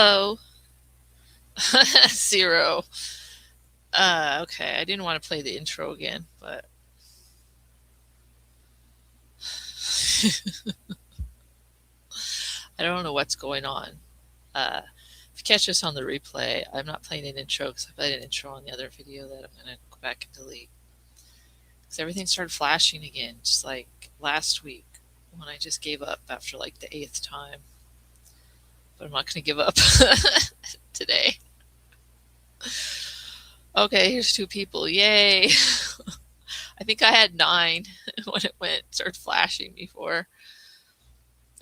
Hello. 0. Okay, I didn't want to play the intro again, but I don't know what's going on. If you catch us on the replay, I'm not playing an intro because I played an intro on the other video that I'm going to go back and delete. Because everything started flashing again, just like last week when I just gave up after like the 8th time. But I'm not going to give up today. Okay, here's 2 people. Yay! I think I had 9 when it started flashing before.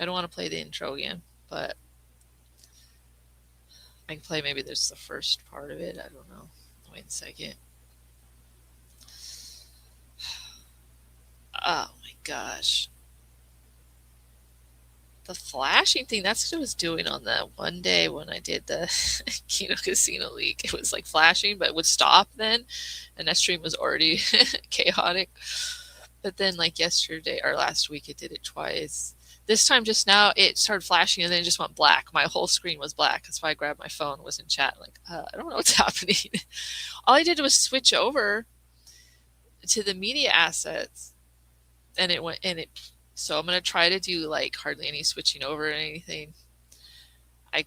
I don't want to play the intro again, but I can play maybe there's the first part of it. I don't know. Wait a second. Oh my gosh. The flashing thing, that's what it was doing on that one day when I did the Kino Casino leak. It was like flashing, but it would stop then, and that stream was already chaotic. But then like yesterday or last week, it did it twice. This time just now, it started flashing and then it just went black. My whole screen was black. That's why I grabbed my phone, was in chat. Like, I don't know what's happening. All I did was switch over to the media assets and it went, so I'm going to try to do like hardly any switching over or anything. I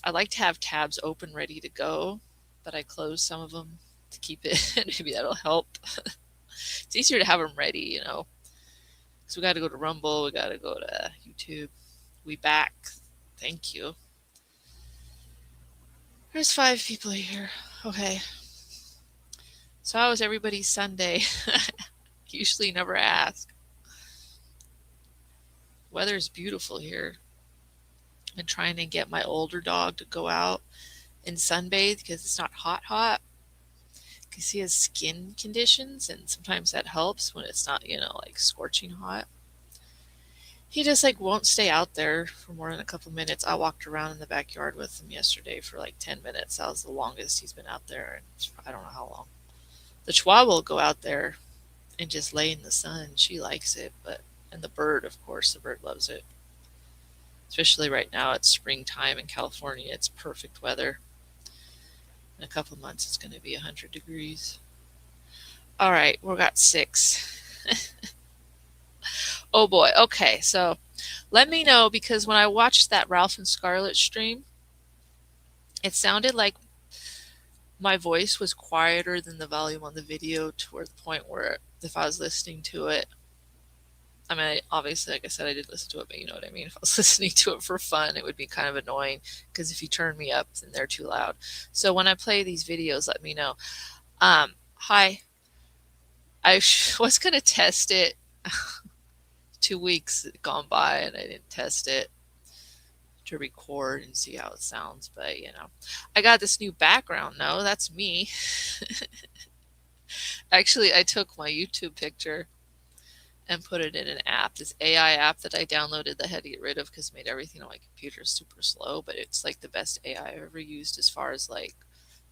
like to have tabs open ready to go, but I closed some of them to keep it. Maybe that'll help. It's easier to have them ready, you know. So we got to go to Rumble. We got to go to YouTube. We back. Thank you. There's 5 people here. Okay. So how was everybody's Sunday? Usually never ask. Weather's beautiful here. I'm trying to get my older dog to go out and sunbathe because it's not hot. Because he has skin conditions, and sometimes that helps when it's not, like scorching hot. He just like won't stay out there for more than a couple minutes. I walked around in the backyard with him yesterday for like 10 minutes. That was the longest he's been out there, and I don't know how long. The Chihuahua will go out there and just lay in the sun. She likes it, and the bird, of course, the bird loves it. Especially right now, it's springtime in California. It's perfect weather. In a couple months, it's going to be 100 degrees. All right, we got 6. Oh boy. Okay, so let me know, because when I watched that Ralph and Scarlett stream, it sounded like my voice was quieter than the volume on the video, toward the point where if I was listening to it, I mean, obviously, like I said, I did listen to it, but you know what I mean? If I was listening to it for fun, it would be kind of annoying, because if you turn me up, then they're too loud. So when I play these videos, let me know. Hi. I was going to test it 2 weeks gone by, and I didn't test it to record and see how it sounds, but I got this new background. No, that's me. Actually, I took my YouTube picture and put it in an app, this AI app that I downloaded that I had to get rid of because it made everything on my computer super slow, but it's like the best AI I've ever used as far as like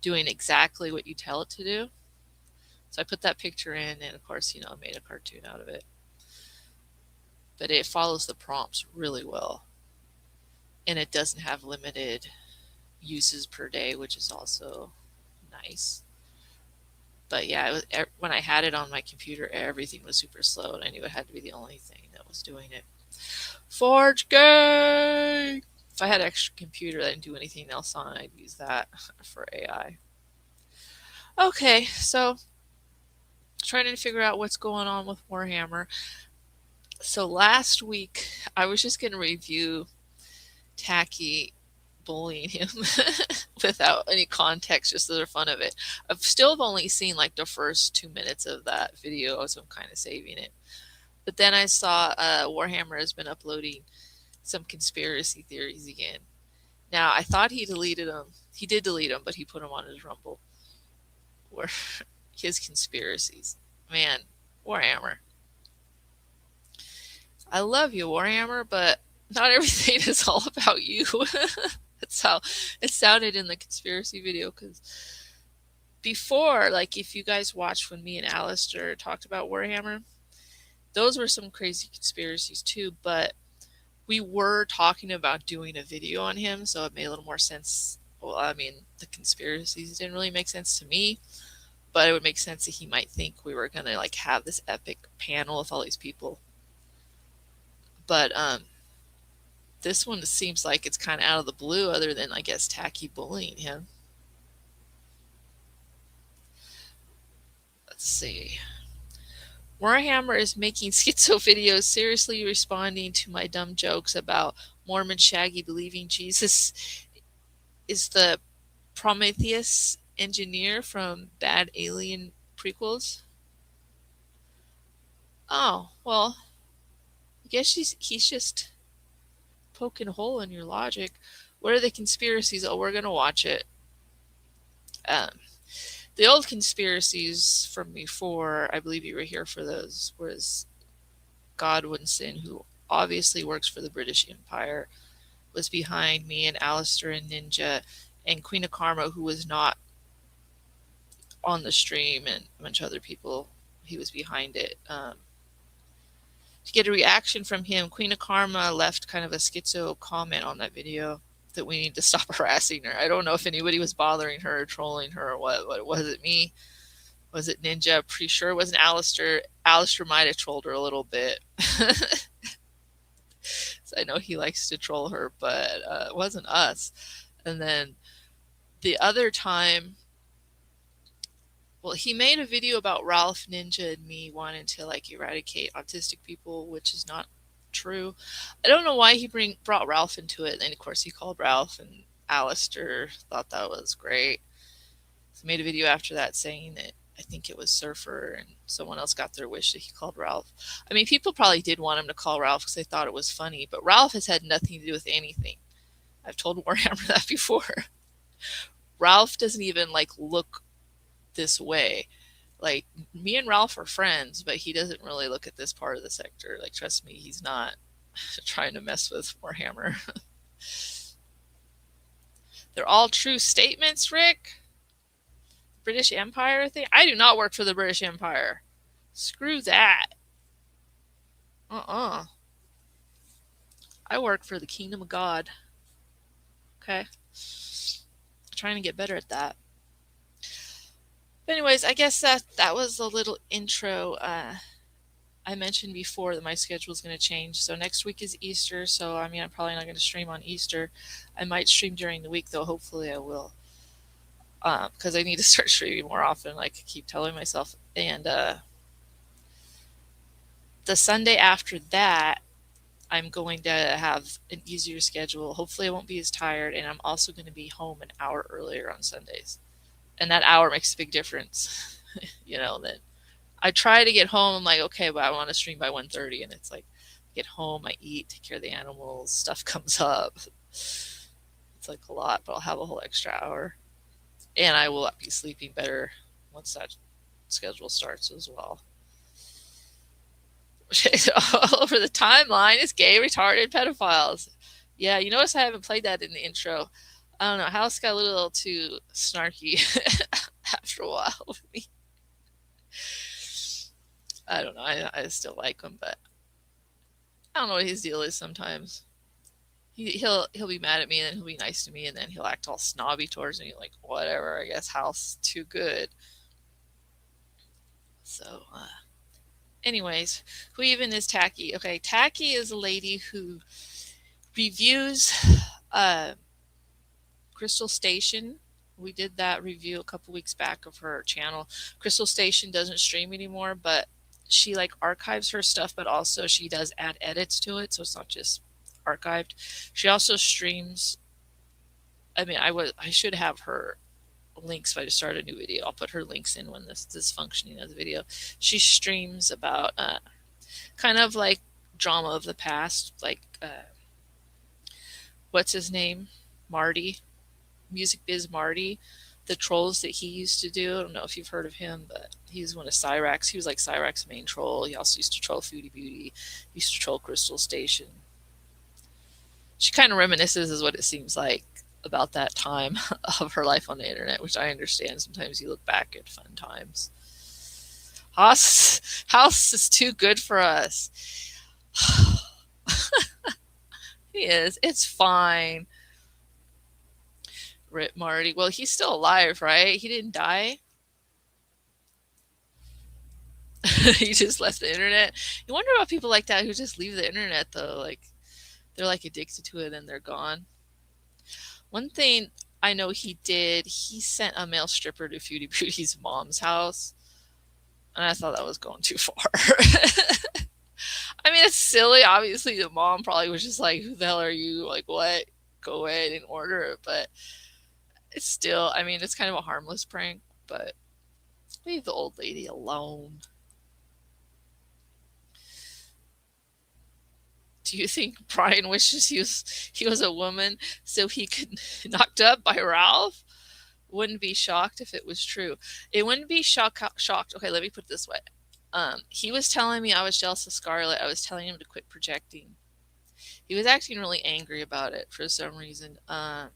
doing exactly what you tell it to do. So I put that picture in, and of course, I made a cartoon out of it. But it follows the prompts really well. And it doesn't have limited uses per day, which is also nice. But yeah, when I had it on my computer, everything was super slow, and I knew it had to be the only thing that was doing it. Forge Gay! If I had an extra computer that didn't do anything else on it, I'd use that for AI. Okay, so trying to figure out what's going on with Warhammer. So last week, I was just going to review Tachy bullying him without any context, just for the fun of it. I've still only seen like the first 2 minutes of that video, so I'm kind of saving it. But then I saw Warhammer has been uploading some conspiracy theories again. Now, I thought he deleted them. He did delete them, but he put them on his Rumble. Where his conspiracies. Man, Warhammer. I love you, Warhammer, but not everything is all about you. That's how it sounded in the conspiracy video, because before, like if you guys watched when me and Alistair talked about Warhammer, those were some crazy conspiracies too, but we were talking about doing a video on him, so it made a little more sense. Well, I mean, the conspiracies didn't really make sense to me, but it would make sense that he might think we were gonna like have this epic panel with all these people. But this one seems like it's kind of out of the blue, other than I guess Tachy bullying him. Let's see. Warhammer is making schizo videos seriously responding to my dumb jokes about Mormon Shaggy believing Jesus is the Prometheus engineer from Bad Alien prequels. Oh, well, I guess he's just poking a hole in your logic. What are the conspiracies? Oh, we're going to watch it. The old conspiracies from before, I believe you were here for those, was Godwinson, who obviously works for the British Empire, was behind me and Alistair and Ninja and Queen of Karma, who was not on the stream, and a bunch of other people. He was behind it. To get a reaction from him, Queen of Karma left kind of a schizo comment on that video that we need to stop harassing her. I don't know if anybody was bothering her or trolling her or what. Was it me? Was it Ninja? Pretty sure it wasn't Alistair. Alistair might have trolled her a little bit. So I know he likes to troll her, but it wasn't us. And then the other time, well, he made a video about Ralph, Ninja, and me wanting to like eradicate autistic people, which is not true. I don't know why he brought Ralph into it. And of course he called Ralph, and Alistair thought that was great. So made a video after that saying that I think it was Surfer and someone else got their wish that he called Ralph. I mean, people probably did want him to call Ralph because they thought it was funny, but Ralph has had nothing to do with anything. I've told Warhammer that before. Ralph doesn't even like look this way. Like, me and Ralph are friends, but he doesn't really look at this part of the sector. Like, trust me, he's not trying to mess with Warhammer. They're all true statements, Rick. British Empire thing? I do not work for the British Empire. Screw that. I work for the Kingdom of God. Okay? I'm trying to get better at that. But anyways, I guess that was a little intro. I mentioned before that my schedule is going to change. So next week is Easter. So, I mean, I'm probably not going to stream on Easter. I might stream during the week, though. Hopefully I will. Because I need to start streaming more often, like I keep telling myself. And the Sunday after that, I'm going to have an easier schedule. Hopefully I won't be as tired. And I'm also going to be home an hour earlier on Sundays. And that hour makes a big difference. You know, that I try to get home. I'm like, okay, but I want to stream by 1:30. And it's like, get home, I eat, take care of the animals, stuff comes up. It's like a lot, but I'll have a whole extra hour. And I will be sleeping better once that schedule starts as well. All over the timeline is gay, retarded, pedophiles. Yeah, you notice I haven't played that in the intro. I don't know. House got a little too snarky after a while with me. I don't know. I still like him, but I don't know what his deal is sometimes. He'll be mad at me, and then he'll be nice to me, and then he'll act all snobby towards me, like, whatever, I guess House too good. So, anyways, who even is Tachy? Okay, Tachy is a lady who reviews Crystal Station. We did that review a couple weeks back of her channel. Crystal Station doesn't stream anymore, but she like archives her stuff, but also she does add edits to it, so it's not just archived. She also streams. I mean, I should have her links if I just start a new video. I'll put her links in when this is functioning as a video. She streams about kind of like drama of the past, like what's his name, Marty, Music Biz Marty, the trolls that he used to do. I don't know if you've heard of him, but he's one of Cyrax. He was like Cyrax's main troll. He also used to troll Foodie Beauty. He used to troll Crystal Station. She kind of reminisces, is what it seems like, about that time of her life on the internet, which I understand. Sometimes you look back at fun times. House is too good for us. He is. It's fine. Rip Marty. Well, he's still alive, right? He didn't die. He just left the internet. You wonder about people like that who just leave the internet though. Like they're like addicted to it and they're gone. One thing I know he did, he sent a male stripper to Foodie Beauty's mom's house. And I thought that was going too far. I mean, it's silly. Obviously, the mom probably was just like, who the hell are you? Like, what? Go ahead and order it. But it's still, I mean, it's kind of a harmless prank, but leave the old lady alone. Do you think Brian wishes he was a woman so he could knocked up by Ralph? Wouldn't be shocked if it was true. It wouldn't be shocked. Okay, let me put it this way. He was telling me I was jealous of Scarlett. I was telling him to quit projecting. He was acting really angry about it for some reason. I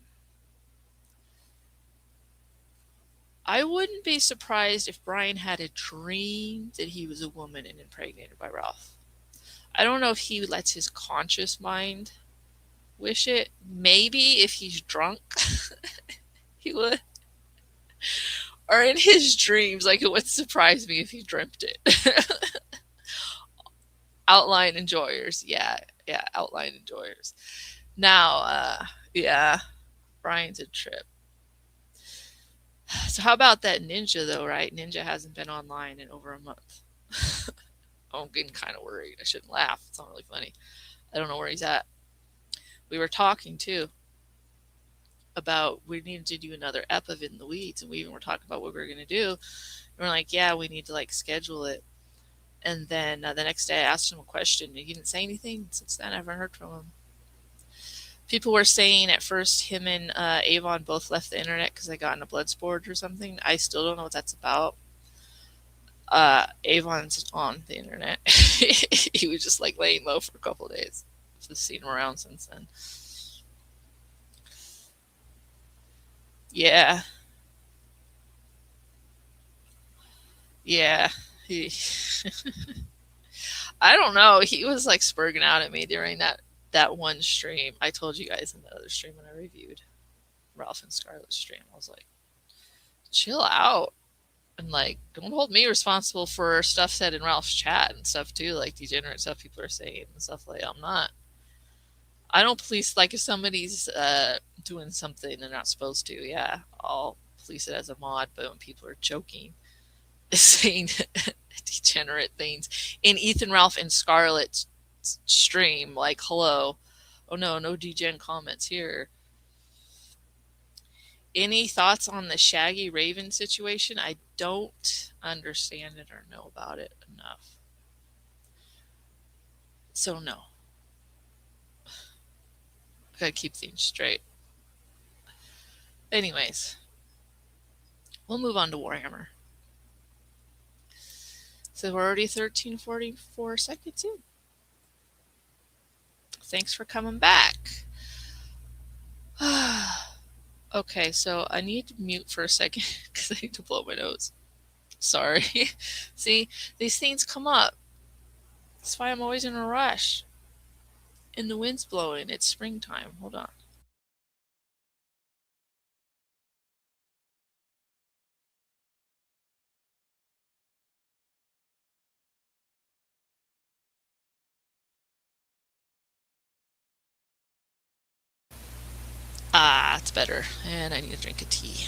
wouldn't be surprised if Brian had a dream that he was a woman and impregnated by Ralph. I don't know if he lets his conscious mind wish it. Maybe if he's drunk, he would. Or in his dreams, like it would surprise me if he dreamt it. Outline enjoyers. Yeah, outline enjoyers. Now, yeah, Brian's a trip. So how about that Ninja though, right? Ninja hasn't been online in over a month. I'm getting kind of worried. I shouldn't laugh. It's not really funny. I don't know where he's at. We were talking too about we needed to do another ep of In the Weeds, and we even were talking about what we were going to do. And we're like, yeah, we need to like schedule it. And then the next day I asked him a question and he didn't say anything. Since then I haven't heard from him. People were saying at first him and Avon both left the internet because they got in a blood sport or something. I still don't know what that's about. Avon's on the internet. He was just like laying low for a couple of days. Just seen him around since then. Yeah. Yeah. He, I don't know. He was like spurging out at me during that one stream. I told you guys in the other stream when I reviewed Ralph and Scarlett's stream. I was like, chill out. And like, don't hold me responsible for stuff said in Ralph's chat and stuff too, like degenerate stuff people are saying and stuff like I'm not. I don't police like if somebody's doing something they're not supposed to, yeah, I'll police it as a mod, but when people are joking, saying degenerate things in Ethan, Ralph, and Scarlett's stream, like hello. Oh no degen comments here. Any thoughts on the Shaggy Raven situation? I don't understand it or know about it enough. So no. I gotta keep things straight. Anyways, we'll move on to Warhammer. So we're already 13:44 seconds in. Thanks for coming back. Okay, so I need to mute for a second because I need to blow my nose. Sorry. See, these things come up. That's why I'm always in a rush. And the wind's blowing. It's springtime. Hold on. Ah, it's better. And I need to drink a tea.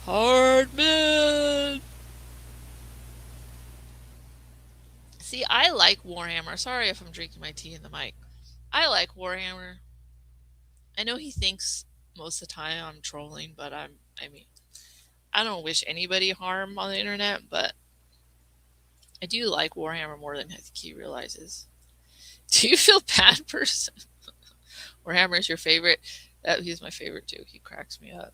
Hardman! See, I like Warhammer. Sorry if I'm drinking my tea in the mic. I like Warhammer. I know he thinks most of the time I'm trolling, but I mean, I don't wish anybody harm on the internet, but I do like Warhammer more than I think he realizes. Do you feel bad, person? Warhammer is your favorite? He's my favorite too. He cracks me up.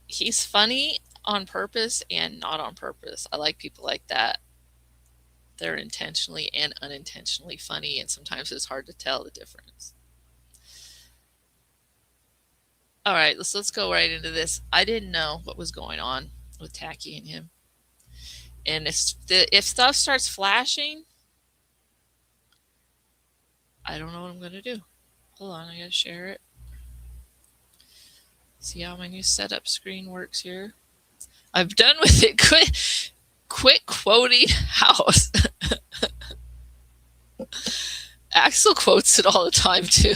He's funny on purpose and not on purpose. I like people like that. They're intentionally and unintentionally funny, and sometimes it's hard to tell the difference. All right, let's go right into this. I didn't know what was going on with Tachy and him. And if stuff starts flashing, I don't know what I'm going to do. Hold on, I got to share it. See how my new setup screen works here. I'm done with it. Quit quoting house. Axel quotes it all the time too.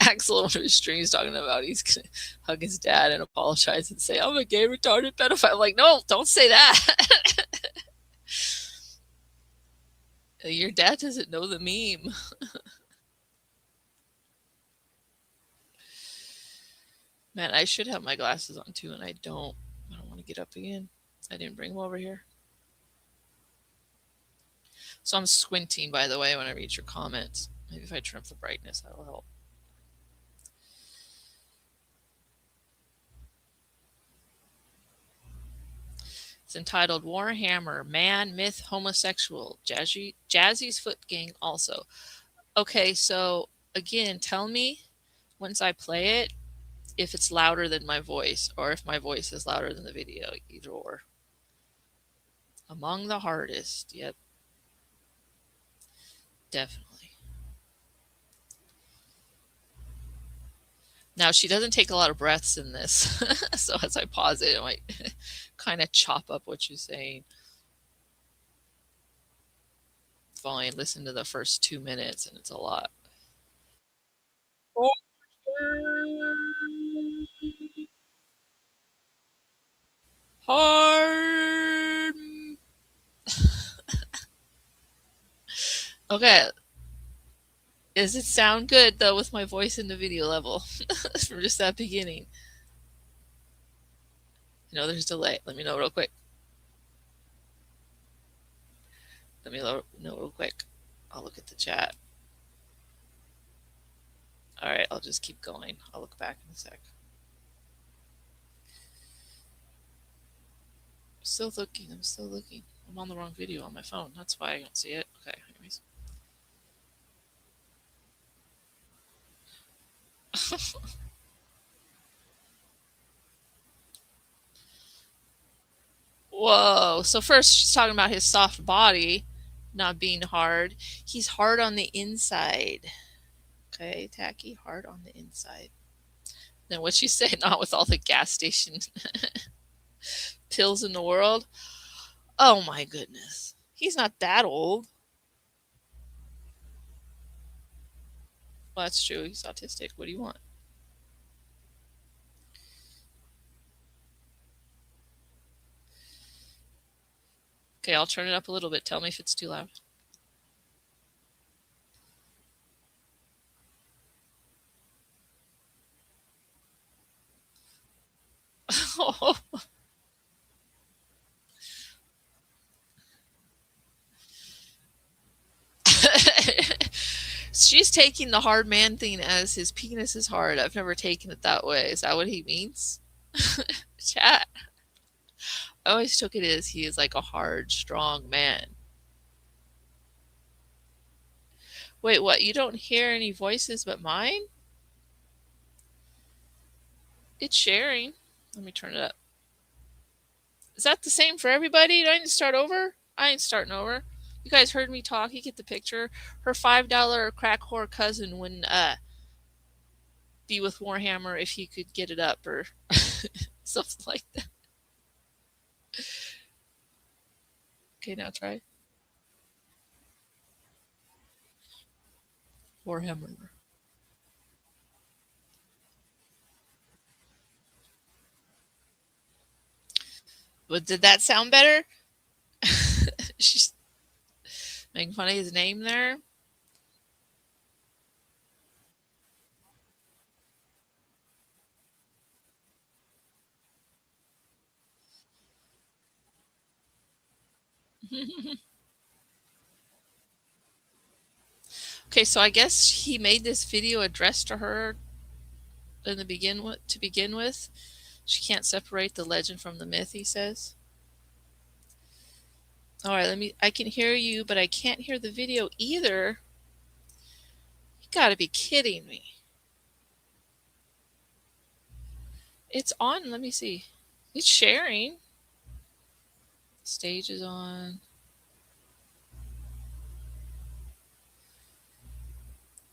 Axel on his streams talking about he's gonna hug his dad and apologize and say, "I'm a gay retarded pedophile." I'm like, no, don't say that. Your dad doesn't know the meme. Man, I should have my glasses on too, and I don't. I don't want to get up again. I didn't bring them over here. So I'm squinting, by the way, when I read your comments. Maybe if I turn up the brightness, that'll help. It's entitled Warhammer, Man, Myth, Homosexual, Jazzy's Foot Gang also. Okay, so again, tell me once I play it if it's louder than my voice or if my voice is louder than the video, either or. Among the hardest, yep. Definitely. Now, she doesn't take a lot of breaths in this, so as I pause it, I might kind of chop up what she's saying. Fine, listen to the first 2 minutes, and it's a lot. Hard. Okay. Does it sound good though with my voice in the video level from just that beginning? No, there's delay. Let me know real quick. Let me know real quick. I'll look at the chat. All right, I'll just keep going. I'll look back in a sec. I'm still looking. I'm still looking. I'm on the wrong video on my phone. That's why I don't see it. Okay, anyways. Whoa. So first she's talking about his soft body not being hard. He's hard on the inside. Okay, Tachy, hard on the inside. Then what'd she say? Not with all the gas station pills in the world. Oh my goodness. He's not that old. Well, that's true. He's autistic. What do you want? Okay, I'll turn it up a little bit. Tell me if it's too loud. She's taking the hard man thing as his penis is hard. I've never taken it that way. Is that what he means? Chat. I always took it as he is like a hard, strong man. Wait, what? You don't hear any voices but mine? It's sharing. Let me turn it up. Is that the same for everybody? Do I need to start over? I ain't starting over. You guys heard me talk. You get the picture. Her $5 crack whore cousin wouldn't be with Warhammer if he could get it up or something like that. Okay, now try Warhammer. But did that sound better? She's making fun of his name there. Okay, so I guess he made this video addressed to her to begin with. She can't separate the legend from the myth, he says. All right, I can hear you, but I can't hear the video either. You gotta be kidding me. It's on, let me see. It's sharing. Stage is on.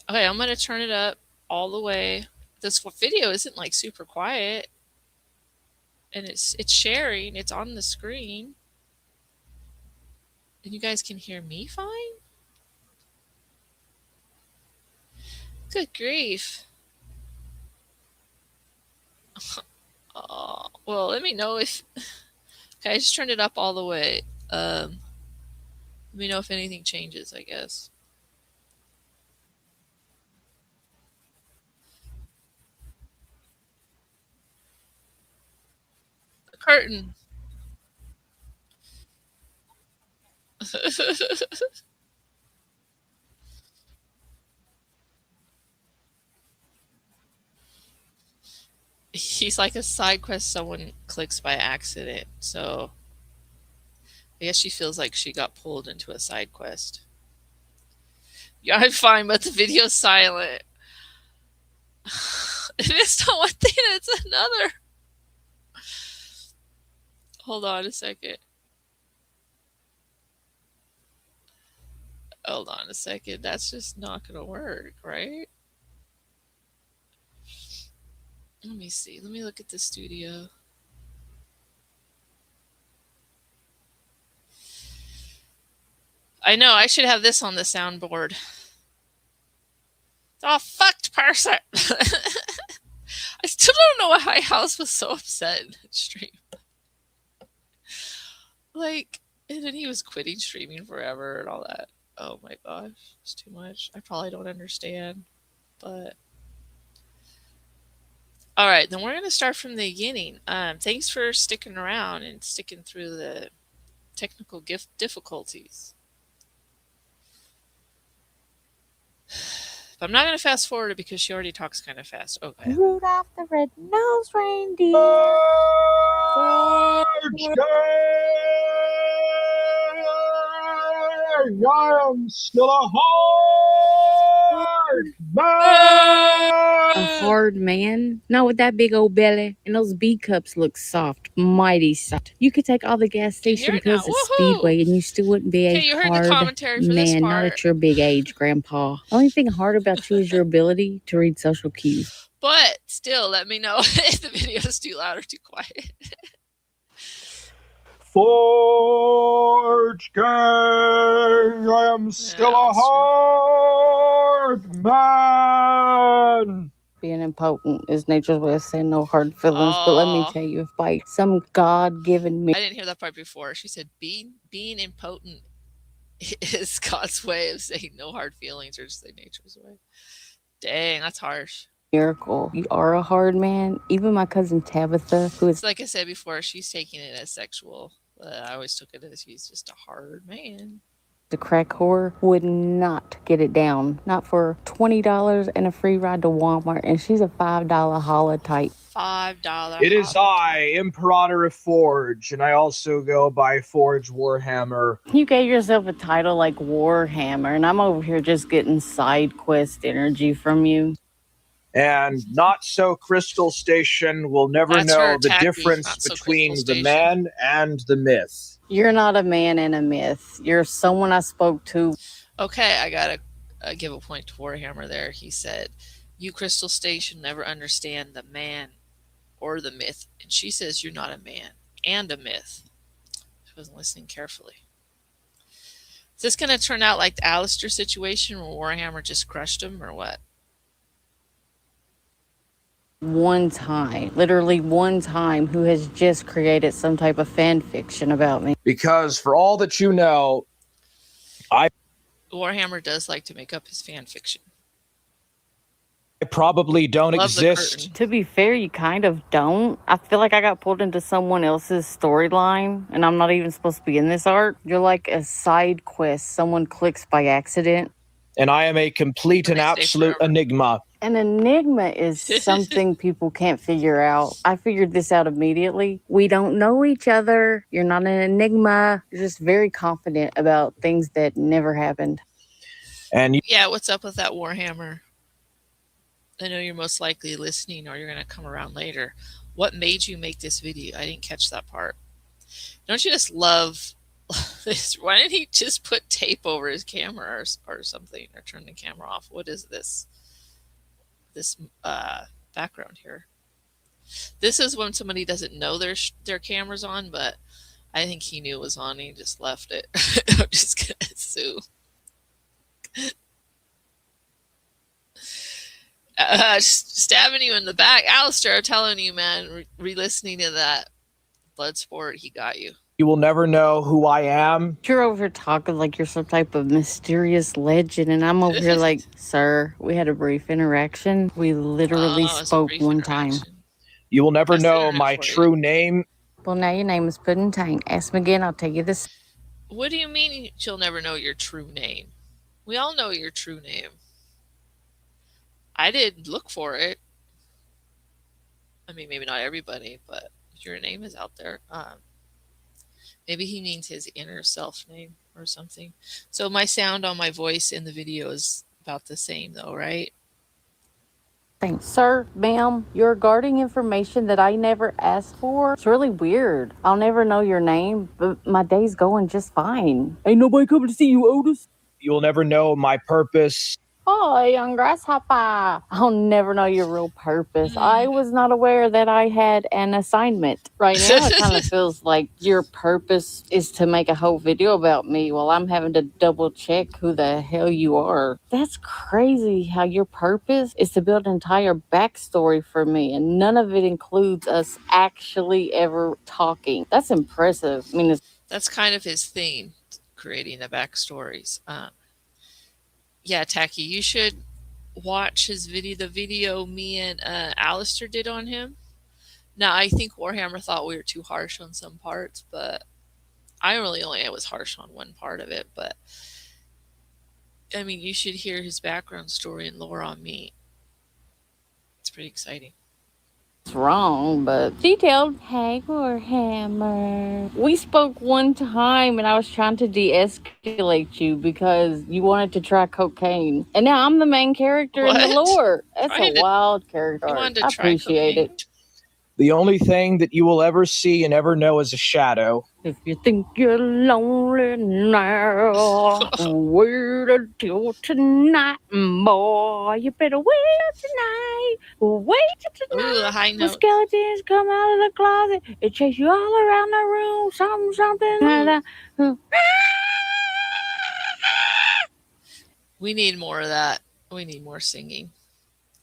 Okay, I'm gonna turn it up all the way. This video isn't like super quiet, and it's sharing. It's on the screen, and you guys can hear me fine. Good grief. Oh, well, let me know if. Okay, I just turned it up all the way. Let me know if anything changes, I guess. The curtain. He's like a side quest someone clicks by accident, so I guess she feels like she got pulled into a side quest. Yeah, I'm fine, but the video's silent. If it's not one thing, it's another. Hold on a second. Hold on a second. That's just not going to work, right? Let me see. Let me look at the studio. I know, I should have this on the soundboard. Oh, fucked person! I still don't know why House was so upset in that stream. Like, and then he was quitting streaming forever and all that. Oh my gosh, it's too much. I probably don't understand, but all right, then we're gonna start from the beginning. Thanks for sticking around and sticking through the technical difficulties. But I'm not gonna fast forward it because she already talks kind of fast. Okay. Rudolph the red-nosed reindeer. I am still a hard man. A hard man? Not with that big old belly. And those B cups look soft, mighty soft. You could take all the gas station pills at Speedway and you still wouldn't be a hard man, not at your big age, Grandpa. Only thing hard about you is your ability to read social cues. But still, let me know if the video is too loud or too quiet. Forge gang, I am still a hard man. Being impotent is nature's way of saying no hard feelings. But let me tell you, if by some God-given me, I didn't hear that part before. She said being impotent is God's way of saying no hard feelings, or just say nature's way. Dang, that's harsh. Miracle. You are a hard man. Even my cousin Tabitha, who is, like I said before, she's taking it as sexual. I always took it as he's just a hard man. The crack whore, would not get it down. Not for $20 and a free ride to Walmart. And she's a $5 holotype. $5. It is I, Imperator of Forge, and I also go by Forge Warhammer. You gave yourself a title like Warhammer, and I'm over here just getting side quest energy from you. And Not So Crystal Station will never know the difference between the man and the myth. You're not a man and a myth. You're someone I spoke to. Okay, I gotta give a point to Warhammer there. He said, you Crystal Station never understand the man or the myth. And she says you're not a man and a myth. She wasn't listening carefully. Is this going to turn out like the Alistair situation where Warhammer just crushed him, or what? One time, literally one time, who has just created some type of fan fiction about me. Because for all that you know, Warhammer does like to make up his fan fiction. I probably don't exist. To be fair, you kind of don't. I feel like I got pulled into someone else's storyline, and I'm not even supposed to be in this arc. You're like a side quest someone clicks by accident. And I am a complete and absolute enigma. An enigma is something people can't figure out. I figured this out immediately. We don't know each other. You're not an enigma. You're just very confident about things that never happened. And yeah, what's up with that, Warhammer? I know you're most likely listening, or you're going to come around later. What made you make this video? I didn't catch that part. Don't you just love this? Why didn't he just put tape over his camera or something, or turn the camera off? What is this background here? This is when somebody doesn't know their camera's on, but I think he knew it was on and he just left it. I'm just going to assume. Stabbing you in the back. Alistair, I'm telling you, man, re-listening to that Bloodsport, he got you. You will never know who I am. You're over here talking like you're some type of mysterious legend, and I'm over here like, sir, we had a brief interaction. We literally spoke one time. You will never know my true name. Well, now your name is Pudding Tang. Ask me again, I'll tell you this. What do you mean you'll never know your true name? We all know your true name. I did look for it. I mean, maybe not everybody, but your name is out there. Maybe he means his inner self name or something. So my sound on my voice in the video is about the same though, right? Thanks. Sir, ma'am, you're guarding information that I never asked for. It's really weird. I'll never know your name, but my day's going just fine. Ain't nobody coming to see you, Otis. You will never know my purpose. Oh, young grasshopper. I'll never know your real purpose. I was not aware that I had an assignment. Right now, it kind of feels like your purpose is to make a whole video about me while I'm having to double check who the hell you are. That's crazy how your purpose is to build an entire backstory for me, and none of it includes us actually ever talking. That's impressive. I mean, that's kind of his thing, creating the backstories. Yeah, Tachy, you should watch his video, the video me and Alistair did on him. Now, I think Warhammer thought we were too harsh on some parts, but I really only was harsh on one part of it. But, I mean, you should hear his background story and lore on me. It's pretty exciting. Wrong, but detailed. Hey, Warhammer. We spoke one time and I was trying to de-escalate you because you wanted to try cocaine. And now I'm the main character in the lore. That's a wild character. I appreciate it. The only thing that you will ever see and ever know is a shadow. If you think you're lonely now, wait until tonight, boy. You better wait till tonight. Wait till tonight. Ooh, the high note. When skeletons come out of the closet, it chase you all around the room. Something. We need more of that. We need more singing.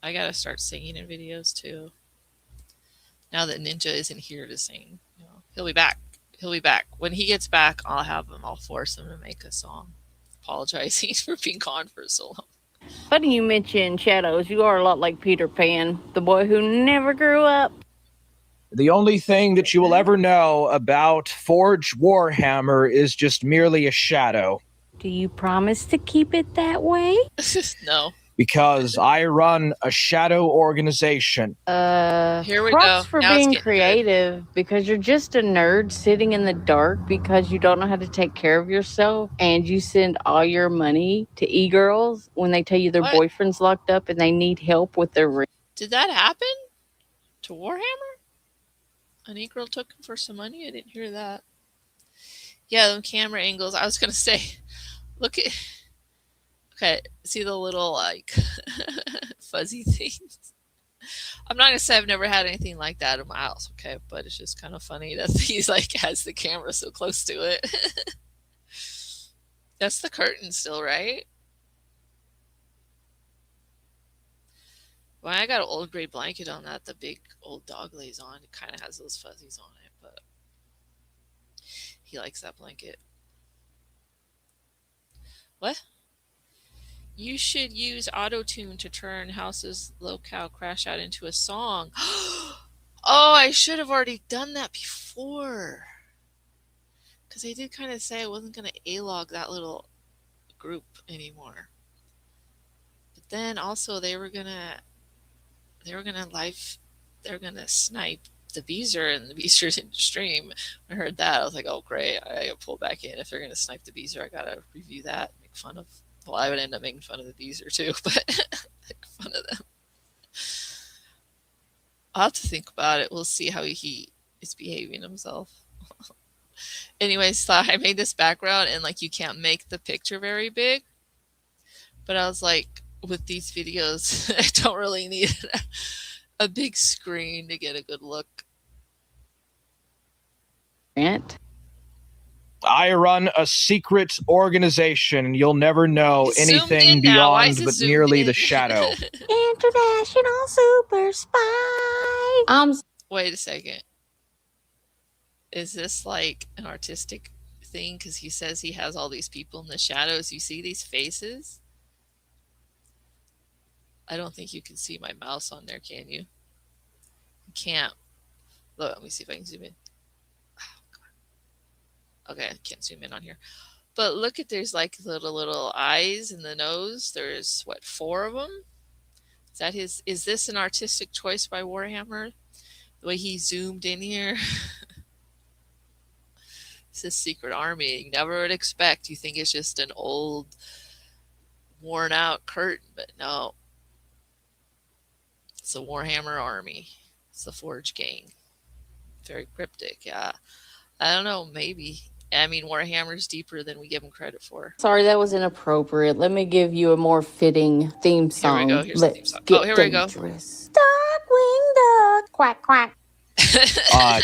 I gotta start singing in videos too. Now that Ninja isn't here to sing, he'll be back. He'll be back. When he gets back, I'll force him to make a song apologizing for being gone for so long. Funny you mention shadows. You are a lot like Peter Pan, the boy who never grew up. The only thing that you will ever know about Forge Warhammer is just merely a shadow. Do you promise to keep it that way? No. Because I run a shadow organization. Here we props go. For now being creative, because you're just a nerd sitting in the dark because you don't know how to take care of yourself, and you send all your money to e-girls when they tell you their boyfriend's locked up and they need help with their rent. Did that happen to Warhammer? An e-girl took him for some money? I didn't hear that. Yeah, them camera angles. I was going to say, look at... Okay, see the little, like, fuzzy things? I'm not going to say I've never had anything like that in my house, okay? But it's just kind of funny that he's, like, has the camera so close to it. That's the curtain still, right? Well, I got an old gray blanket on that the big old dog lays on. It kind of has those fuzzies on it, but he likes that blanket. What? You should use auto-tune to turn House's locale crash out into a song. Oh, I should have already done that before. Because I did kind of say I wasn't going to A-log that little group anymore. But then also they were going to snipe the Beezer, and the Beezer's in the stream. When I heard that, I was like, oh, great. I got to pull back in. If they're going to snipe the Beezer, I got to review that and make fun of. Well, I would end up making fun of the Beezer too, but make fun of them. I'll have to think about it. We'll see how he is behaving himself. Anyway, so I made this background and like you can't make the picture very big. But I was like, with these videos, I don't really need a big screen to get a good look. I run a secret organization. You'll never know anything beyond but merely the shadow. International super spy. Wait a second. Is this like an artistic thing? Because he says he has all these people in the shadows. You see these faces? I don't think you can see my mouse on there, can you? You can't. Look, let me see if I can zoom in. Oh, God. Okay, I can't zoom in on here. But look at, there's like little eyes in the nose. There's, what, 4 of them? Is that his? Is this an artistic choice by Warhammer? The way he zoomed in here? It's a secret army. You never would expect. You think it's just an old, worn out curtain, but no. It's a Warhammer army. It's the Forge gang. Very cryptic, yeah. I don't know, maybe. I mean, Warhammer's deeper than we give him credit for. Sorry, that was inappropriate. Let me give you a more fitting theme song. Here we go. Here's the theme song. Oh, here we go. Darkwing Duck. Quack, quack.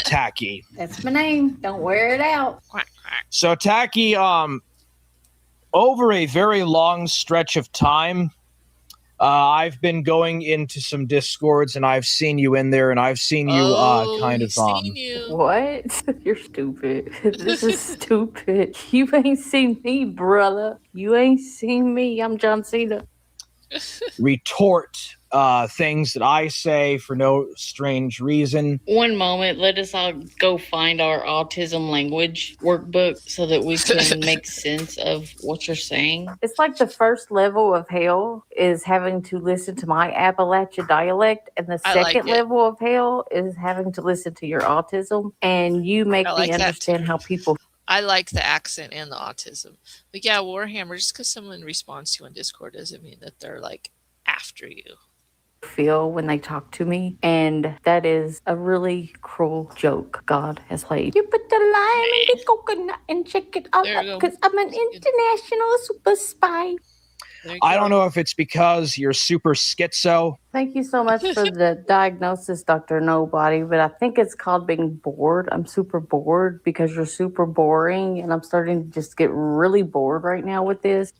Tachy. That's my name. Don't wear it out. Quack, quack. So Tachy, over a very long stretch of time, I've been going into some Discords and I've seen you in there and I've seen you kind of seen you. What? You're stupid. This is stupid. You ain't seen me, brother. You ain't seen me. I'm John Cena. Retort things that I say for no strange reason. One moment, let us all go find our autism language workbook so that we can make sense of what you're saying. It's like the first level of hell is having to listen to my Appalachia dialect, and the second level of hell is having to listen to your autism, and you make me understand how people... I like the accent and the autism. But yeah, Warhammer, just because someone responds to you on Discord doesn't mean that they're like after you. Feel when they talk to me, and that is a really cruel joke God has played. You put the lime in the coconut and check it out because I'm an international super spy. I don't know if it's because you're super schizo. Thank you so much for the diagnosis, Dr. Nobody, but I think it's called being bored. I'm super bored because you're super boring, and I'm starting to just get really bored right now with this.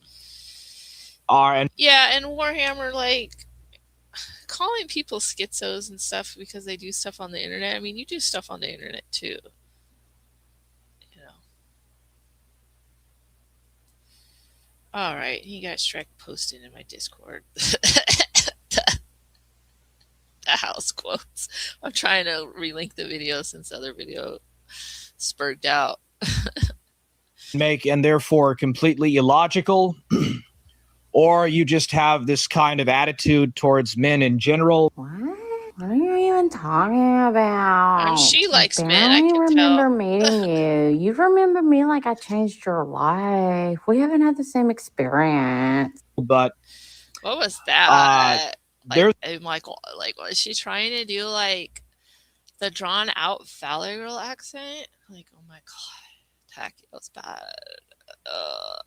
Yeah, and Warhammer, like, calling people schizos and stuff because they do stuff on the internet. I mean, you do stuff on the internet too. All right, you got Shrek posted in my Discord. The house quotes. I'm trying to relink the video since the other video spurred out. And therefore completely illogical, or you just have this kind of attitude towards men in general. What are you even talking about? She likes men, I can remember meeting you. You remember me like I changed your life. We haven't had the same experience. But what was that? I'm like, was she trying to do like the drawn out Valley Girl accent? Like, oh my God, Tachy, that was bad.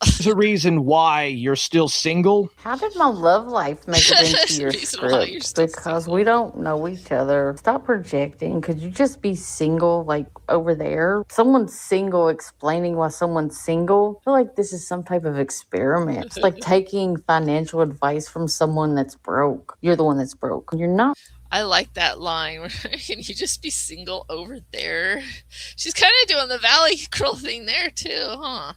There's a reason why you're still single. How did my love life make it into your script? Because we don't know each other. Stop projecting. Could you just be single, like over there? Someone's single explaining why someone's single. I feel like this is some type of experiment. It's like taking financial advice from someone that's broke. You're the one that's broke. You're not. I like that line. Can you just be single over there? She's kind of doing the Valley Girl thing there too, huh?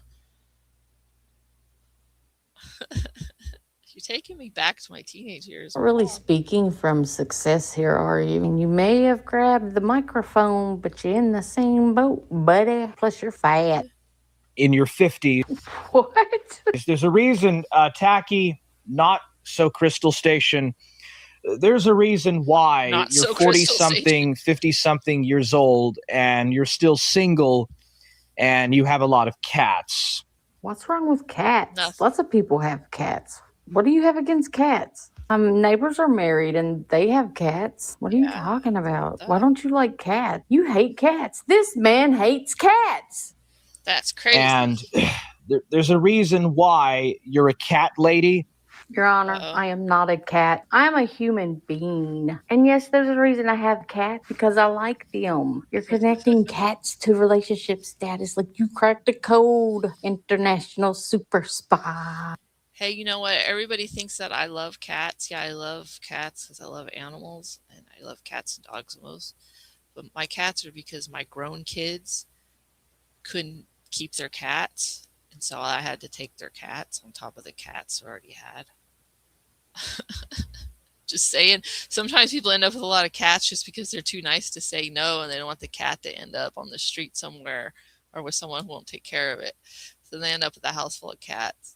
You're taking me back to my teenage years. Not really speaking from success here, are you? And you may have grabbed the microphone, but you're in the same boat, buddy. Plus, you're fat. In your 50s. What? There's a reason, Tachy, not so Crystal Station. There's a reason why you're 40-something, 50-something years old, and you're still single, and you have a lot of cats. What's wrong with cats? Nothing. Lots of people have cats. What do you have against cats? Neighbors are married and they have cats. What are you talking about? Why don't you like cats? You hate cats. This man hates cats. That's crazy. And there's a reason why you're a cat lady. Your Honor, I am not a cat. I am a human being. And yes, there's a reason I have cats, because I like them. You're connecting cats to relationship status like you cracked the code, international super spy. Hey, you know what? Everybody thinks that I love cats. Yeah, I love cats because I love animals, and I love cats and dogs most. But my cats are because my grown kids couldn't keep their cats, and so I had to take their cats on top of the cats I already had. Just saying, sometimes people end up with a lot of cats just because they're too nice to say no, and they don't want the cat to end up on the street somewhere or with someone who won't take care of it. So they end up with a house full of cats.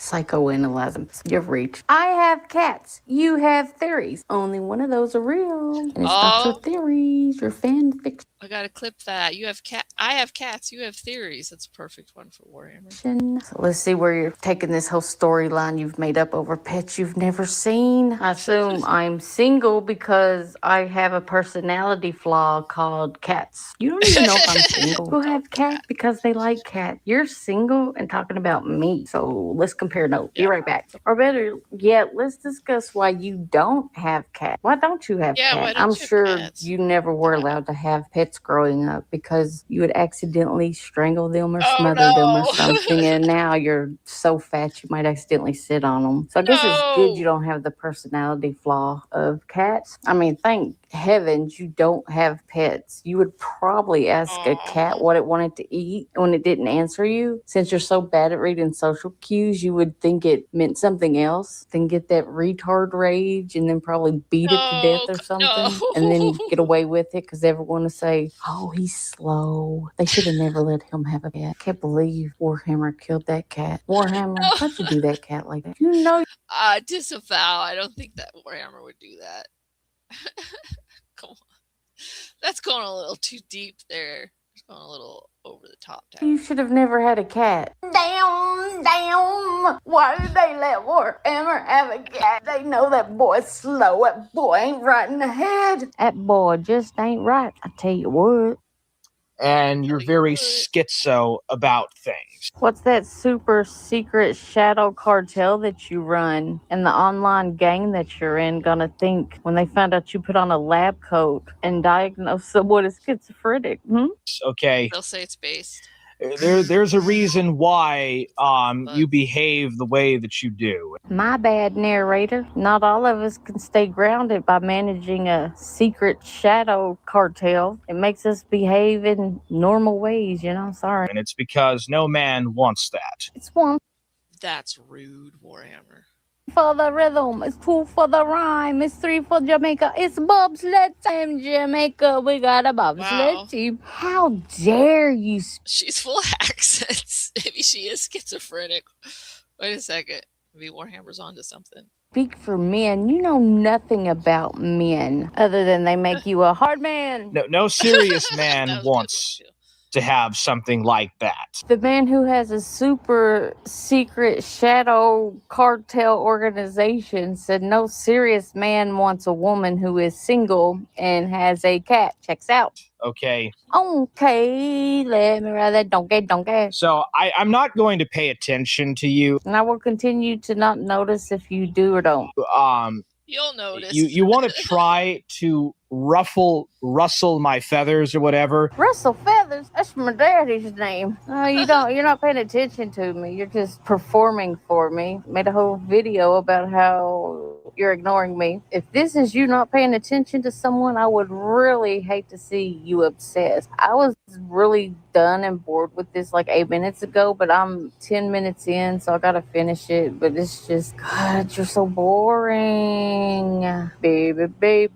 Psychoanalysis. You've reached. I have cats. You have theories. Only one of those are real. And it's not your theories, your fan fiction. I gotta clip that. You have cat. I have cats. You have theories. That's a perfect one for Warhammer. So let's see where you're taking this whole storyline you've made up over pets you've never seen. I assume I'm single because I have a personality flaw called cats. You don't even know if I'm single. Who have cats because they like cats. You're single and talking about me. So let's compare notes. Be right back. Or better yet, let's discuss why you don't have cats. Why don't you have cats? I'm sure you never were allowed to have pets growing up because you would accidentally strangle them or smother them or something, and now you're so fat you might accidentally sit on them. So I guess it's good you don't have the personality flaw of cats. I mean, thank heavens you don't have pets. You would probably ask a cat what it wanted to eat when it didn't answer you. Since you're so bad at reading social cues, you would think it meant something else, then get that retard rage and then probably beat it to death or something, and then get away with it because everyone would say, oh, he's slow. They should have never let him have a cat. I can't believe Warhammer killed that cat. Warhammer, how'd you do that cat like that? You know. Disavow. I don't think that Warhammer would do that. Come on. That's going a little too deep there. It's going a little over the top. You should have never had a cat. Damn. Why did they let Warhammer have a cat? They know that boy's slow. That boy ain't right in the head. That boy just ain't right. I tell you what. And you're very schizo about things. What's that super secret shadow cartel that you run and the online gang that you're in gonna think when they find out you put on a lab coat and diagnose someone as schizophrenic? Okay. They'll say it's based. There's a reason why you behave the way that you do. My bad, narrator. Not all of us can stay grounded by managing a secret shadow cartel. It makes us behave in normal ways, you know? Sorry. And it's because no man wants that. It's one. That's rude, Warhammer. For the rhythm, it's 2 for the rhyme, it's 3 for Jamaica, it's bobsled time, Jamaica, we got a bobsled team. How dare you? She's full of accents. Maybe she is schizophrenic. Wait a second. Maybe Warhammer's onto something. Speak for men. You know nothing about men other than they make you a hard man. No serious man wants to have something like that. The man who has a super secret shadow cartel organization said no serious man wants a woman who is single and has a cat. Checks out. Okay. Okay, let me write that donkey. So I'm not going to pay attention to you. And I will continue to not notice if you do or don't. You'll notice. You want to try to rustle my feathers or whatever. Rustle feathers? That's my daddy's name. No, you don't. You're not paying attention to me. You're just performing for me. Made a whole video about how you're ignoring me. If this is you not paying attention to someone, I would really hate to see you obsessed. I was really done and bored with this like 8 minutes ago, but I'm 10 minutes in, so I gotta finish it. But it's just, God, you're so boring. Baby,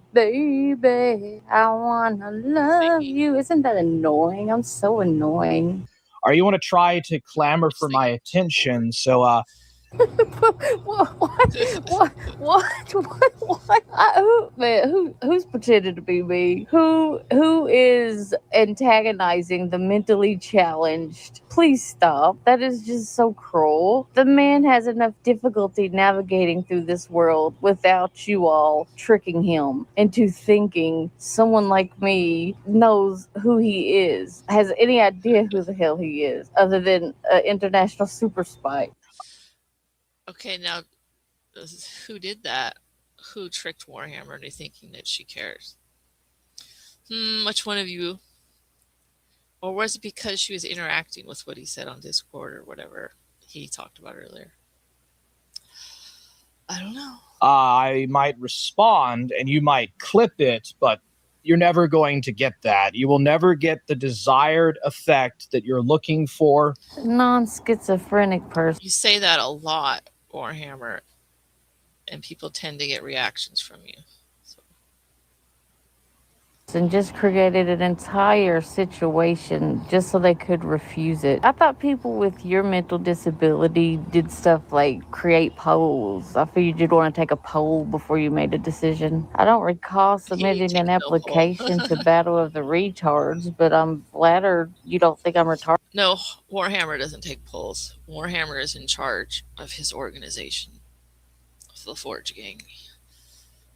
I wanna love you. Isn't that annoying? I'm so annoying. Or you want to try to clamor for my attention, so Who's pretending to be me? Who is antagonizing the mentally challenged? Please stop. That is just so cruel. The man has enough difficulty navigating through this world without you all tricking him into thinking someone like me knows who he is, has any idea who the hell he is, other than an international super spy. Okay, now who did that? Who tricked Warhammer into thinking that she cares? Which one of you? Or was it because she was interacting with what he said on Discord or whatever he talked about earlier? I don't know. I might respond and you might clip it, but you're never going to get that. You will never get the desired effect that you're looking for. Non-schizophrenic person. You say that a lot, Warhammer, and people tend to get reactions from you. And just created an entire situation just so they could refuse it. I thought people with your mental disability did stuff like create polls. I figured you'd want to take a poll before you made a decision. I don't recall submitting an application to Battle of the Retards, but I'm flattered you don't think I'm retarded. No, Warhammer doesn't take polls. Warhammer is in charge of his organization, of the Forge Gang.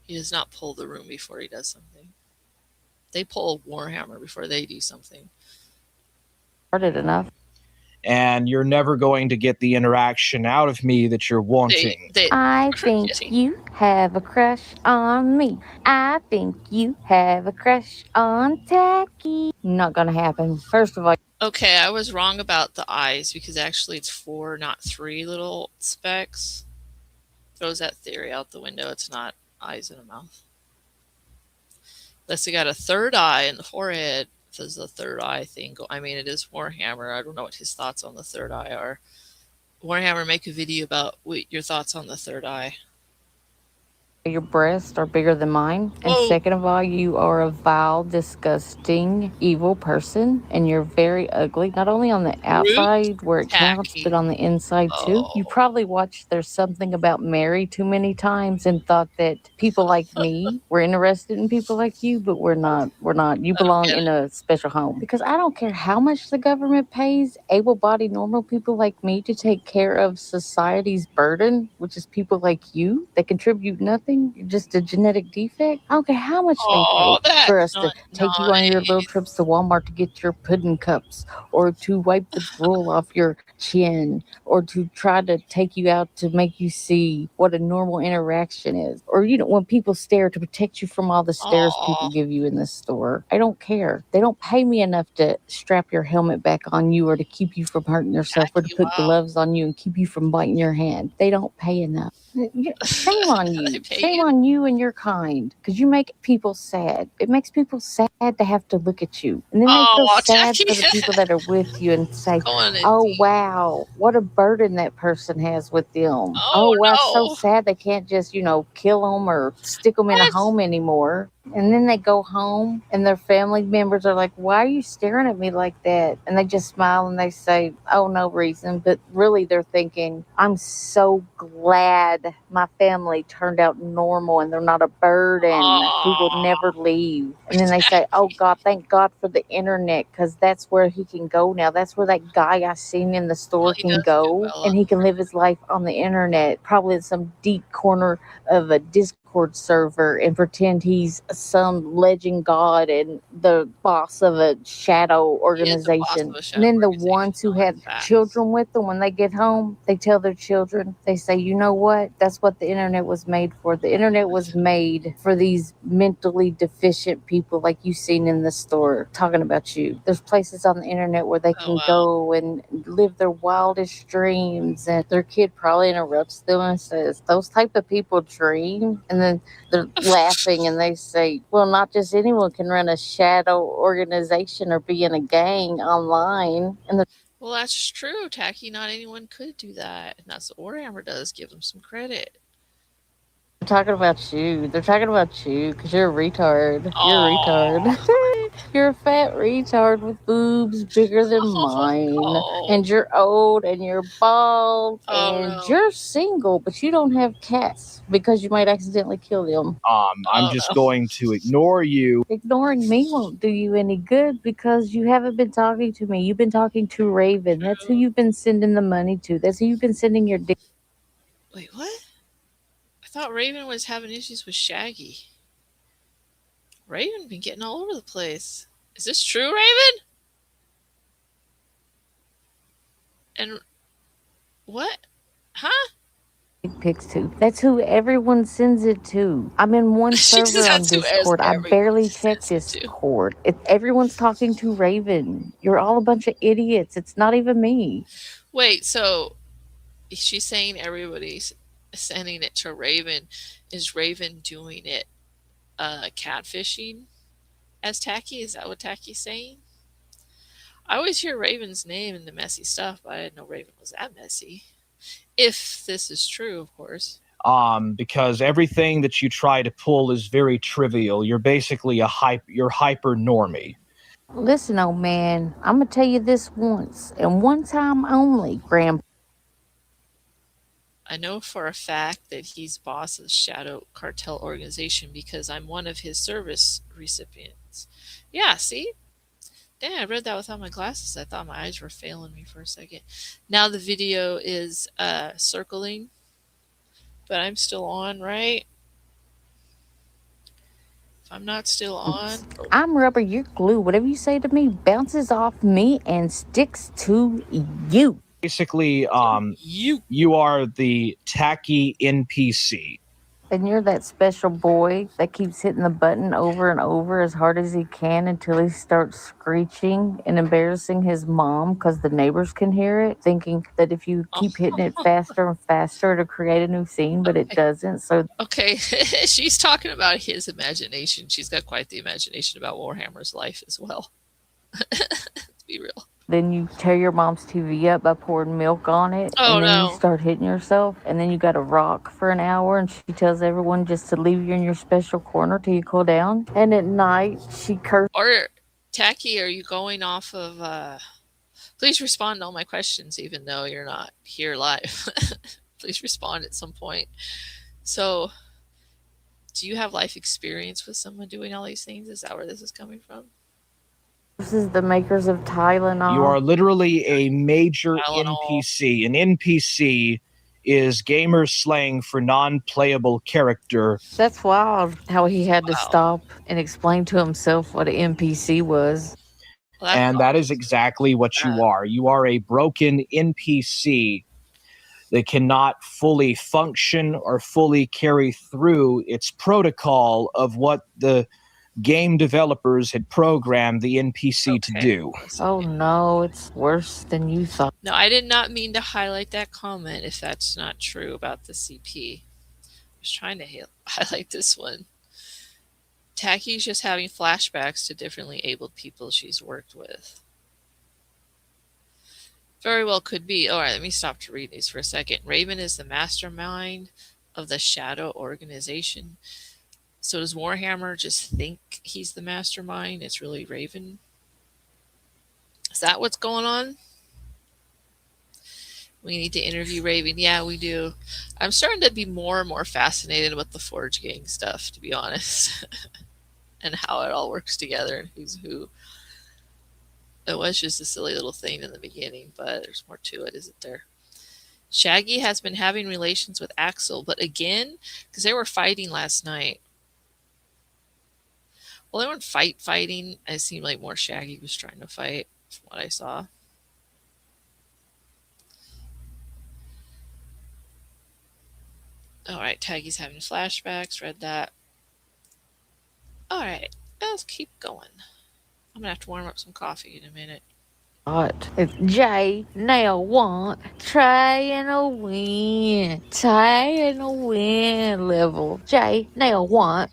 He does not pull the room before he does something. They pull Warhammer before they do something. Enough. And you're never going to get the interaction out of me that you're wanting. I think you have a crush on me. I think you have a crush on Tachy. Not gonna happen. First of all. Okay, I was wrong about the eyes because actually it's 4, not 3 little specks. Throws that theory out the window. It's not eyes in a mouth. Unless they got a third eye in the forehead. Does the third eye thing go? I mean, it is Warhammer. I don't know what his thoughts on the third eye are. Warhammer, make a video about what your thoughts on the third eye. Your breasts are bigger than mine. And second of all, you are a vile, disgusting, evil person. And you're very ugly. Not only on the outside where it counts, but on the inside too. You probably watched There's Something About Mary too many times and thought that people like me were interested in people like you, but we're not. We're not. You belong in a special home. Because I don't care how much the government pays able-bodied, normal people like me to take care of society's burden, which is people like you that contribute nothing. You're just a genetic defect. I don't care how much they pay for us to take you on your little trips to Walmart to get your pudding cups, or to wipe the drool off your chin, or to try to take you out to make you see what a normal interaction is. Or, when people stare, to protect you from all the stares people give you in the store. I don't care. They don't pay me enough to strap your helmet back on you, or to keep you from hurting yourself, or to put gloves on you and keep you from biting your hand. They don't pay enough. Shame on you. Shame on you and your kind, because you make people sad. It makes people sad to have to look at you. And then they feel sad for the people that are with you and say, oh, wow, what a burden that person has with them. Oh wow, it's so sad they can't just, kill them or stick them in a home anymore. And then they go home and their family members are like, why are you staring at me like that? And they just smile and they say, oh, no reason. But really they're thinking, I'm so glad my family turned out normal and they're not a burden who will never leave. And then they say, oh God, thank God for the internet, because that's where he can go now. That's where that guy I seen in the store can go, and he can live his life on the internet, probably in some deep corner of a Discord server, and pretend he's some legend god and the boss of a shadow organization. And then the ones who had children with them, when they get home, they tell their children, they say, you know what? That's what the internet was made for. The internet was made for these mentally deficient people like you seen in the store talking about you. There's places on the internet where they can go and live their wildest dreams, and their kid probably interrupts them and says, those type of people dream. And then they're laughing and they say, well, not just anyone can run a shadow organization or be in a gang online. And well, that's true, Tachy. Not anyone could do that. And that's what Warhammer does. Give them some credit. talking about you. They're talking about you because you're a retard. You're a retard. You're a fat retard with boobs bigger than mine. And you're old and you're bald and you're single, but you don't have cats because you might accidentally kill them. I'm just going to ignore you. Ignoring me won't do you any good because you haven't been talking to me. You've been talking to Raven. That's who you've been sending the money to. That's who you've been sending your dick. Wait, what? I thought Raven was having issues with Shaggy. Raven been getting all over the place. Is this true, Raven? And what? Huh? Pics to. That's who everyone sends it to. I'm in one server on Discord. I barely check Discord. Everyone's talking to Raven. You're all a bunch of idiots. It's not even me. Wait, so she's saying everybody's sending it to Raven. Is Raven doing it catfishing as Tachy? Is that what Tachy's saying? I always hear Raven's name in the messy stuff, but I didn't know Raven was that messy. If this is true, of course. Because everything that you try to pull is very trivial. You're basically you're hyper normie. Listen, old man, I'm gonna tell you this once, and one time only, Grandpa. I know for a fact that he's boss of the Shadow Cartel organization because I'm one of his service recipients. Yeah, see? Dang, I read that without my glasses. I thought my eyes were failing me for a second. Now the video is circling, but I'm still on, right? If I'm not still on... I'm rubber, you're glue. Whatever you say to me bounces off me and sticks to you. Basically, you are the Tachy NPC. And you're that special boy that keeps hitting the button over and over as hard as he can until he starts screeching and embarrassing his mom because the neighbors can hear it, thinking that if you keep hitting it faster and faster, it'll create a new scene, but it doesn't. So okay, she's talking about his imagination. She's got quite the imagination about Warhammer's life as well. Let's be real. Then you tear your mom's TV up by pouring milk on it. And then you start hitting yourself. And then you got to rock for an hour. And she tells everyone just to leave you in your special corner till you cool down. And at night, she curses. Or, Tachy, are you going off of... Please respond to all my questions, even though you're not here live. Please respond at some point. So, do you have life experience with someone doing all these things? Is that where this is coming from? This is the makers of Tylenol. You are literally a major NPC. An NPC is gamer slang for non-playable character. That's wild how he had to stop and explain to himself what an NPC was. And that is exactly what you are. You are a broken NPC that cannot fully function or fully carry through its protocol of what the game developers had programmed the NPC to do. Oh no, it's worse than you thought. No, I did not mean to highlight that comment if that's not true about the CP. I was trying to highlight this one. Tachy's just having flashbacks to differently abled people she's worked with. Very well could be. Alright, let me stop to read these for a second. Raven is the mastermind of the Shadow organization. So does Warhammer just think he's the mastermind? It's really Raven? Is that what's going on? We need to interview Raven. Yeah, we do. I'm starting to be more and more fascinated with the Forge Gang stuff, to be honest. And how it all works together and who's who. It was just a silly little thing in the beginning, but there's more to it, isn't there? Shaggy has been having relations with Axel, but again, because they were fighting last night. Well, they weren't fighting. It seemed like more Shaggy was trying to fight, from what I saw. Alright, Taggy's having flashbacks. Read that. Alright, let's keep going. I'm going to have to warm up some coffee in a minute. It's J, nail one, try and a win, try and a win level. J, nail want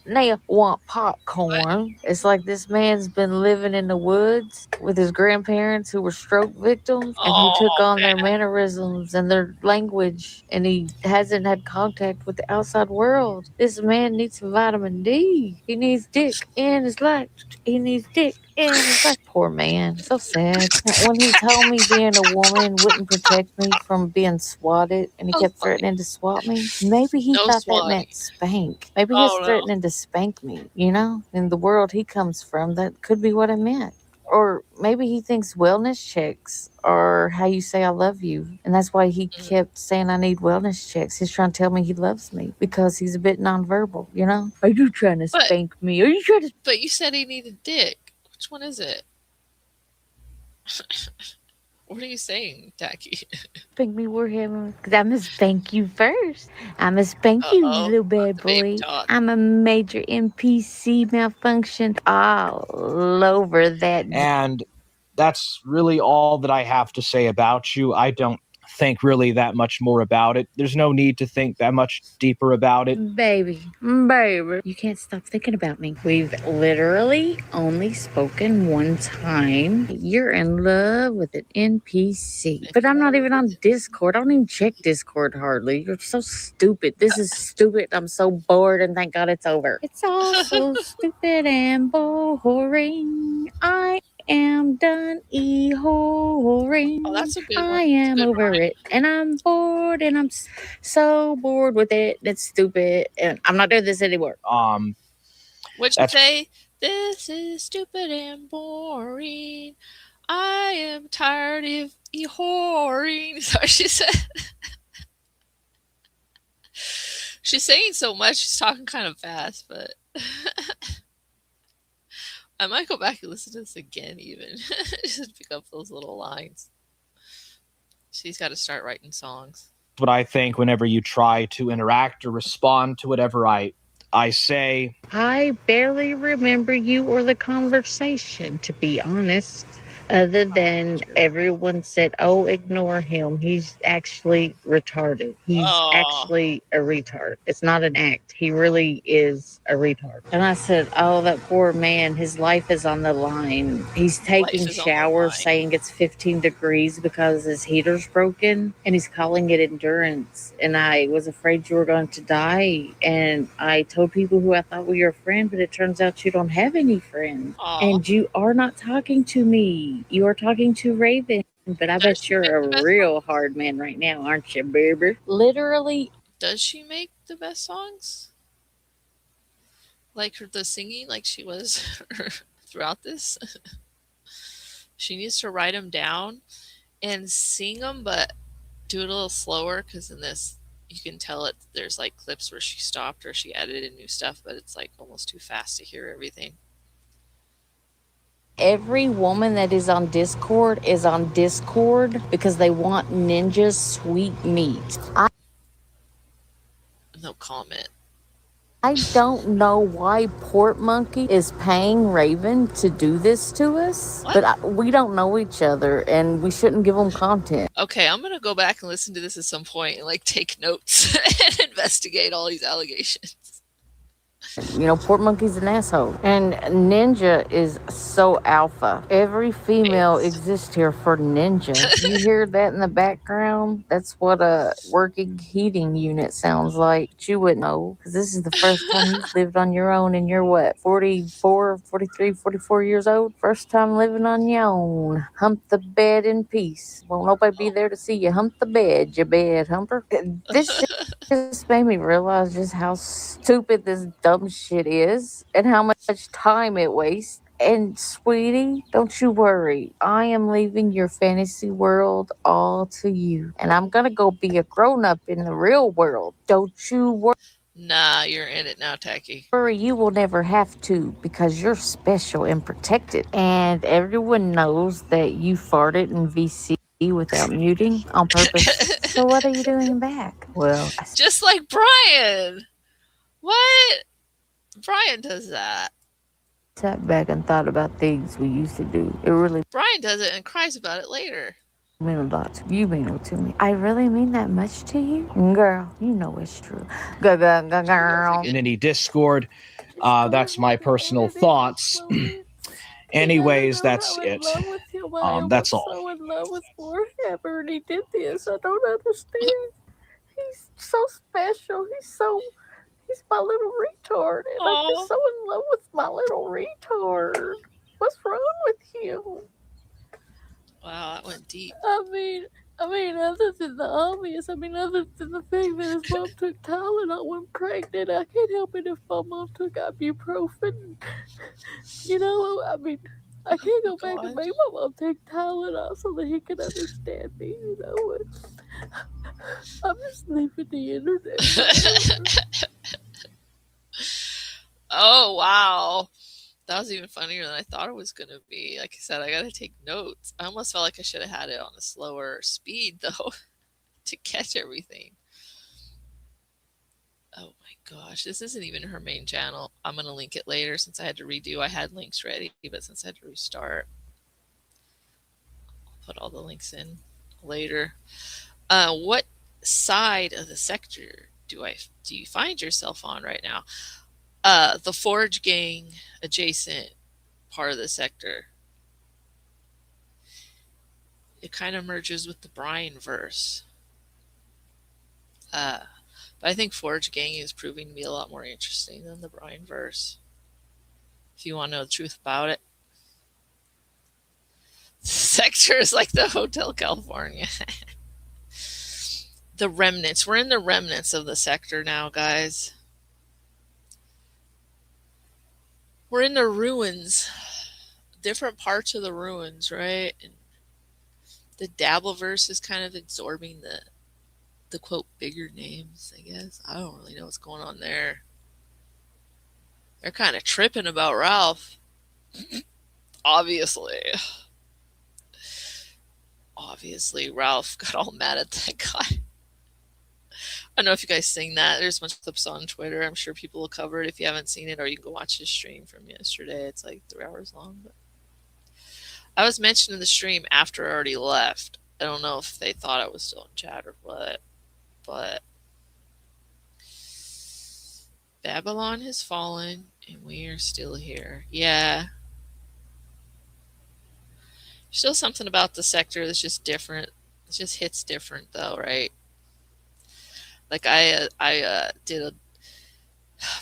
popcorn. It's like this man's been living in the woods with his grandparents who were stroke victims, and he took on their mannerisms and their language, and he hasn't had contact with the outside world. This man needs some vitamin D. He needs dick in his life. He needs dick in his life. Poor man. So sad. When he told me being a woman wouldn't protect me from being swatted, and he kept threatening to swat me, maybe he thought that meant spank. Maybe he was threatening to spank me, you know? In the world he comes from, that could be what it meant. Or maybe he thinks wellness checks are how you say I love you. And that's why he kept saying I need wellness checks. He's trying to tell me he loves me because he's a bit nonverbal, you know? Are you trying to spank me? Are you trying to... But you said he needed dick. Which one is it? What are you saying, Tachy? Spank me, Warhammer. Because I'm going to spank you first. I'm going to spank you, you little bad boy. I'm a major NPC malfunction all over that. And that's really all that I have to say about you. I don't think really that much more about it. There's no need to think that much deeper about it. Baby, you can't stop thinking about me. We've literally only spoken one time. You're in love with an NPC. But I'm not even on Discord. I don't even check Discord hardly. You're so stupid. This is stupid. I'm so bored, and thank God it's over. It's all so stupid and boring. I am done e-whoring. Oh, that's a good one. I am over it, and I'm bored, and I'm so bored with it. It's stupid, and I'm not doing this anymore. What'd you say? This is stupid and boring. I am tired of e-whoring. Is that what she said? She's saying so much. She's talking kind of fast, but... I might go back and listen to this again, even. Just pick up those little lines. She's got to start writing songs. What I think whenever you try to interact or respond to whatever I say. I barely remember you or the conversation, to be honest. Other than everyone said, oh, ignore him. He's actually retarded. He's actually a retard. It's not an act. He really is a retard. And I said, oh, that poor man, his life is on the line. He's taking showers saying it's 15 degrees because his heater's broken, and he's calling it endurance. And I was afraid you were going to die. And I told people who I thought were your friend, but it turns out you don't have any friends. And you are not talking to me. You are talking to Raven, but I bet you're a real hard man right now, aren't you, baby? Literally. Does she make the best songs? Like the singing, like she was throughout this? She needs to write them down and sing them, but do it a little slower, because in this, you can tell it. There's like clips where she stopped or she added in new stuff, but it's like almost too fast to hear everything. Every woman that is on Discord because they want Ninja's sweet meat. No comment. I don't know why Port Monkey is paying Raven to do this to us, but we don't know each other, and we shouldn't give them content. Okay, I'm going to go back and listen to this at some point and like take notes and investigate all these allegations. You know, Port Monkey's an asshole. And Ninja is so alpha. Every female exists here for Ninja. You hear that in the background? That's what a working heating unit sounds like. But you wouldn't know, because this is the first time you've lived on your own, and you're what, 44, 43, 44 years old? First time living on your own. Hump the bed in peace. Won't nobody be there to see you hump the bed, you bed humper. This shit just made me realize just how stupid this dumb shit is and how much time it wastes. And sweetie, don't you worry. I am leaving your fantasy world all to you. And I'm gonna go be a grown-up in the real world. Don't you worry. Nah, you're in it now, Tachy. You will never have to, because you're special and protected. And everyone knows that you farted in VC without muting on purpose. So what are you doing back? Well, just like Brian. What? Brian does that. sat back and thought about things we used to do. It really Brian does it and cries about it later. mean a lot to you. Mean it to me. I really mean that much to you, girl. You know it's true. Girl. In any Discord, that's my personal thoughts. Anyways, that's it. That's all. So in love with Warhammer, and he did this. I don't understand. He's so special. He's my little retard, and I'm just so in love with my little retard. What's wrong with him? Wow, that went deep. I mean, other than the obvious, other than the fact that his mom took Tylenol when pregnant, I can't help it if my mom took ibuprofen. I can't go back and make my mom take Tylenol so that he can understand me, I'm just leaving the internet. Oh, wow. That was even funnier than I thought it was going to be. Like I said, I got to take notes. I almost felt like I should have had it on a slower speed, though, to catch everything. Oh, my gosh. This isn't even her main channel. I'm going to link it later since I had to redo. I had links ready, but since I had to restart, I'll put all the links in later. What side of the sector do you find yourself on right now? The Forge Gang adjacent part of the sector. It kind of merges with the Brian verse. But I think Forge Gang is proving to be a lot more interesting than the Brian verse. If you want to know the truth about it. The sector is like the Hotel California. The remnants. We're in the remnants of the sector now, guys. We're in the ruins, different parts of the ruins, right? And the Dabbleverse is kind of absorbing the quote bigger names, I guess. I don't really know what's going on there. They're kind of tripping about Ralph. Obviously, Ralph got all mad at that guy. I don't know if you guys seen that. There's a bunch of clips on Twitter. I'm sure people will cover it if you haven't seen it, or you can go watch his stream from yesterday. It's like 3 hours long. But I was mentioning the stream after I already left. I don't know if they thought I was still in chat or what, but Babylon has fallen and we are still here. Yeah. Still something about the sector that's just different. It just hits different though, right? Like I did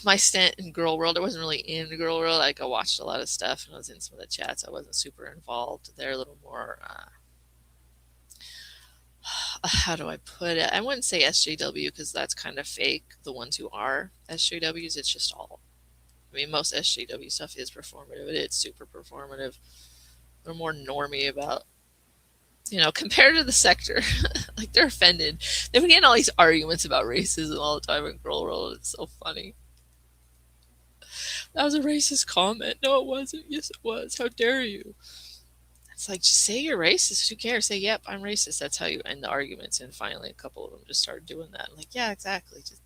my stint in Girl World. I wasn't really in Girl World. Like I watched a lot of stuff and I was in some of the chats. I wasn't super involved. They're a little more, how do I put it? I wouldn't say SJW because that's kind of fake. The ones who are SJWs, it's just all. I mean, most SJW stuff is performative. It's super performative. They're more normie about, compared to the sector. Like they're offended. They've been getting all these arguments about racism all the time in Girl World. It's so funny. That was a racist comment. No, it wasn't. Yes, it was. How dare you? It's like, just say you're racist. Who cares? Say, yep, I'm racist. That's how you end the arguments. And finally, a couple of them just started doing that. I'm like, yeah, exactly. Just,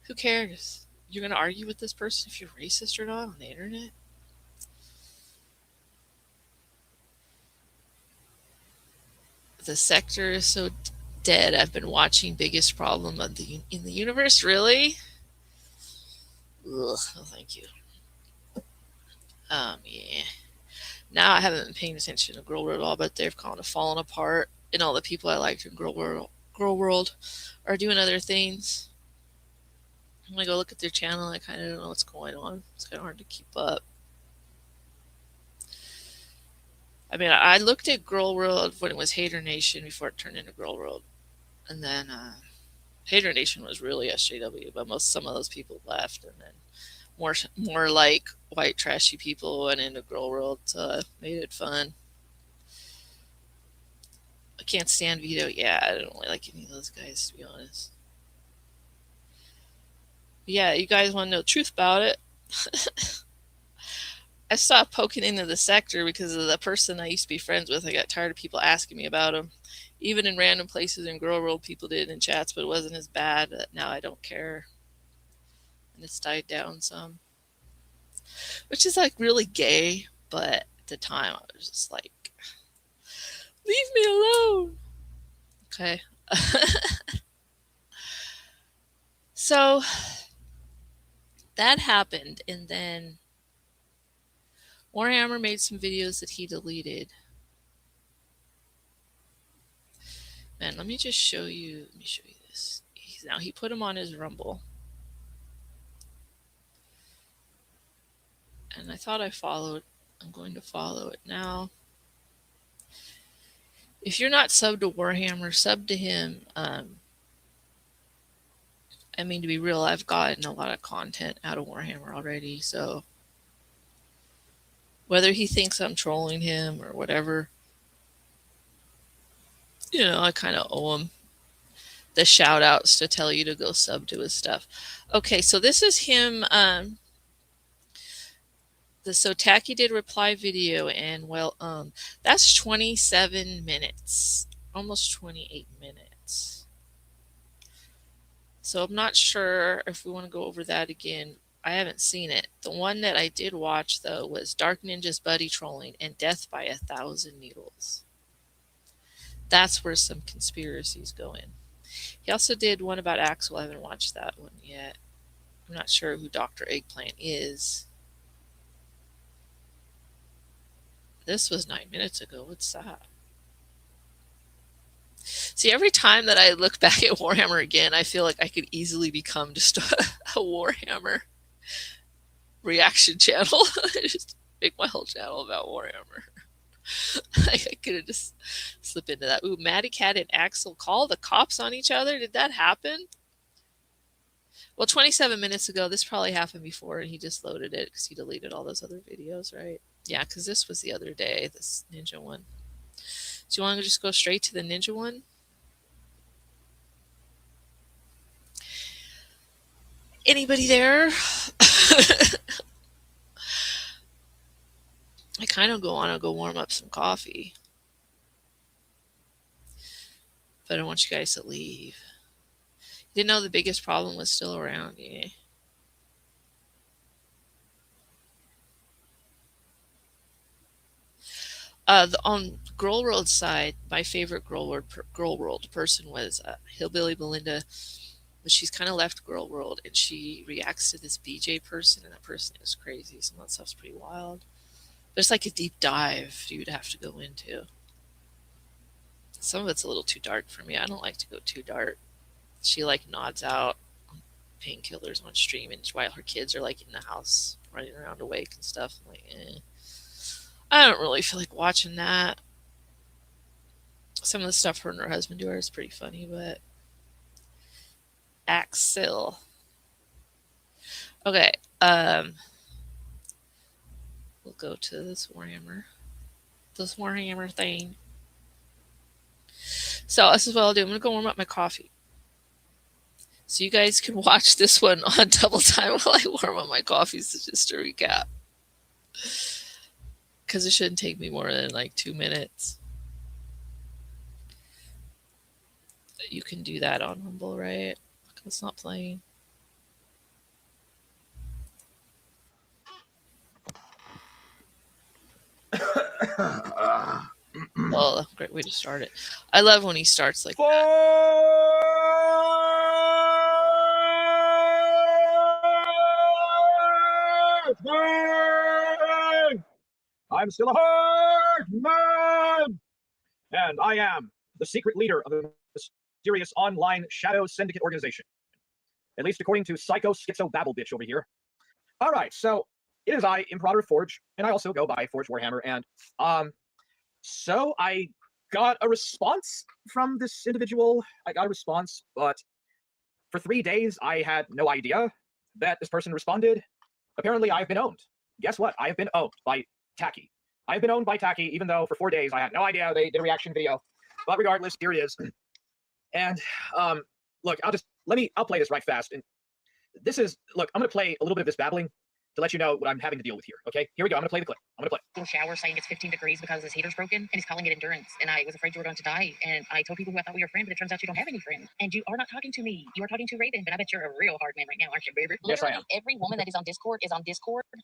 who cares? You're going to argue with this person if you're racist or not on the internet? The sector is so dead. I've been watching Biggest Problem in the Universe. Really? Ugh, oh, thank you. Yeah. Now I haven't been paying attention to Girl World at all, but they've kind of fallen apart, and all the people I liked in Girl World are doing other things. I'm gonna go look at their channel. I kind of don't know what's going on. It's kind of hard to keep up. I mean, I looked at Girl World when it was Hater Nation before it turned into Girl World, and then Hater Nation was really SJW, but some of those people left, and then more like white trashy people went into Girl World, so made it fun. I can't stand Vito. Yeah, I don't really like any of those guys, to be honest. But yeah, you guys want to know the truth about it? I stopped poking into the sector because of the person I used to be friends with. I got tired of people asking me about him. Even in random places in Girl World, people did in chats, but it wasn't as bad. Now I don't care. And it's died down some. which is like really gay, but at the time I was just like, leave me alone. Okay. So that happened, and then Warhammer made some videos that he deleted. Man, let me show you this. Now he put him on his Rumble. And I thought I followed. I'm going to follow it now. If you're not subbed to Warhammer, sub to him. I mean, to be real, I've gotten a lot of content out of Warhammer already, so whether he thinks I'm trolling him or whatever, you know, I kind of owe him the shout outs to tell you to go sub to his stuff. Okay, so this is him. So Tachy did reply video, and well, that's 27 minutes, almost 28 minutes. So I'm not sure if we want to go over that again. I haven't seen it. The one that I did watch, though, was Dark Ninja's buddy trolling and death by 1,000 needles. That's where some conspiracies go in. He also did one about Axel. I haven't watched that one yet. I'm not sure who Dr. Eggplant is. This was 9 minutes ago. What's that? See, every time that I look back at Warhammer again, I feel like I could easily become just a Warhammer reaction channel. Just make my whole channel about Warhammer. I could just slip into that. Ooh, Matty Cat and Axel call the cops on each other. Did that happen? Well, 27 minutes ago. This probably happened before, and he just loaded it because he deleted all those other videos, right? Yeah, because this was the other day, this ninja one. Do you want to just go straight to the ninja one? Anybody there? I kind of want to go warm up some coffee, but I don't want you guys to leave. You didn't know the biggest problem was still around, yeah. On Girl World side, my favorite Girl World person was Hillbilly Belinda, but she's kind of left Girl World, and she reacts to this BJ person, and that person is crazy. Some of that stuff's pretty wild. There's like a deep dive you'd have to go into. Some of it's a little too dark for me. I don't like to go too dark. She like nods out painkillers on stream, and while her kids are like in the house running around awake and stuff. I'm like, I don't really feel like watching that. Some of the stuff her and her husband do is pretty funny, but Axel. Okay, we'll go to this Warhammer thing. So this is what I'll do. I'm gonna go warm up my coffee, so you guys can watch this one on double time while I warm up my coffee. So just to recap, because it shouldn't take me more than like 2 minutes. You can do that on Rumble, right? It's not playing. Oh, great way to start it. I love when he starts like that. I'm still a hard man, and I am the secret leader of a mysterious online shadow syndicate organization. At least according to Psycho Schizo Babble Bitch over here. All right, so it is I, Imperator Forge, and I also go by Forge Warhammer, and so I got a response from this individual. I got a response, but for 3 days I had no idea that this person responded. Apparently I've been owned. Guess what? I have been owned by Tachy. I have been owned by Tachy, even though for 4 days I had no idea they did a reaction video. But regardless, here it is. And look, I'll play this right fast. And this is, look, I'm gonna play a little bit of this babbling. to let you know what I'm having to deal with here. Okay, here we go. I'm gonna play the clip. In shower saying it's 15 degrees because his heater's broken, and he's calling it endurance. And I was afraid you were going to die. And I told people who I thought were your friend, but it turns out you don't have any friends. And you are not talking to me. You are talking to Raven. But I bet you're a real hard man right now, aren't you, baby? Yes, I am. Every woman that is on Discord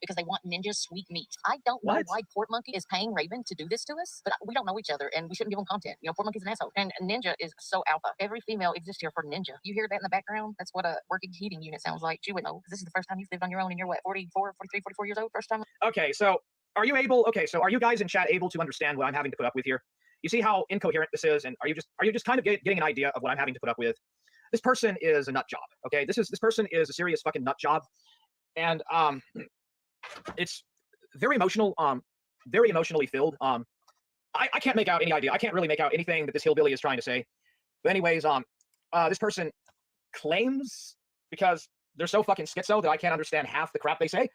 because they want Ninja's sweet meat. I don't know why Port Monkey is paying Raven to do this to us, but we don't know each other, and we shouldn't give him content. You know, Port Monkey's an asshole, and Ninja is so alpha. Every female exists here for Ninja. You hear that in the background? That's what a working heating unit sounds like. You would know, because this is the first time you've lived on your own, and you're what, 44, 43, 44 years old? First time? Okay, so are you guys in chat able to understand what I'm having to put up with here? You see how incoherent this is, and are you just kind of getting an idea of what I'm having to put up with? This person is a nut job, okay? This person is a serious fucking nut job, and it's very emotional, very emotionally filled. I can't make out any idea. I can't really make out anything that this hillbilly is trying to say. But anyways, this person claims, because they're so fucking schizo that I can't understand half the crap they say,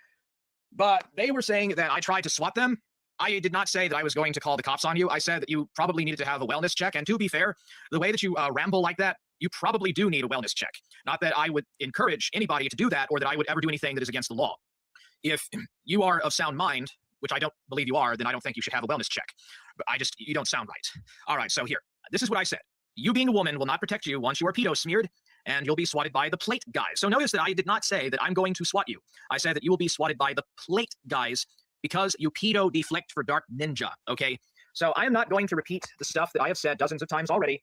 but they were saying that I tried to swat them. I did not say that I was going to call the cops on you. I said that you probably needed to have a wellness check. And to be fair, the way that you ramble like that, you probably do need a wellness check. Not that I would encourage anybody to do that, or that I would ever do anything that is against the law. If you are of sound mind, which I don't believe you are, then I don't think you should have a wellness check. But you don't sound right. All right, so here, this is what I said. You being a woman will not protect you once you are pedo smeared, and you'll be swatted by the plate guys. So notice that I did not say that I'm going to swat you. I said that you will be swatted by the plate guys because you pedo deflect for Dark Ninja, okay? So I am not going to repeat the stuff that I have said dozens of times already.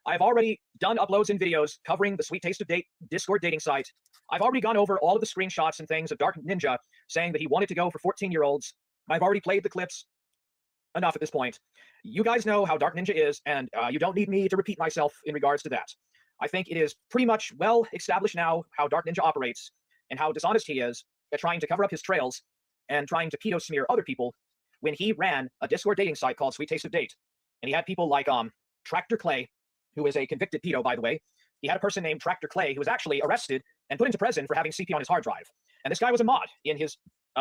I've already done uploads and videos covering the Sweet Taste of Date Discord dating site. I've already gone over all of the screenshots and things of Dark Ninja saying that he wanted to go for 14-year-olds. I've already played the clips. Enough at this point. You guys know how Dark Ninja is, and you don't need me to repeat myself in regards to that. I think it is pretty much well established now how Dark Ninja operates and how dishonest he is at trying to cover up his trails and trying to pedo smear other people when he ran a Discord dating site called Sweet Taste of Date. And he had people like Tractor Clay, who is a convicted pedo, by the way. He had a person named Tractor Clay who was actually arrested and put into prison for having CP on his hard drive. And this guy was a mod in his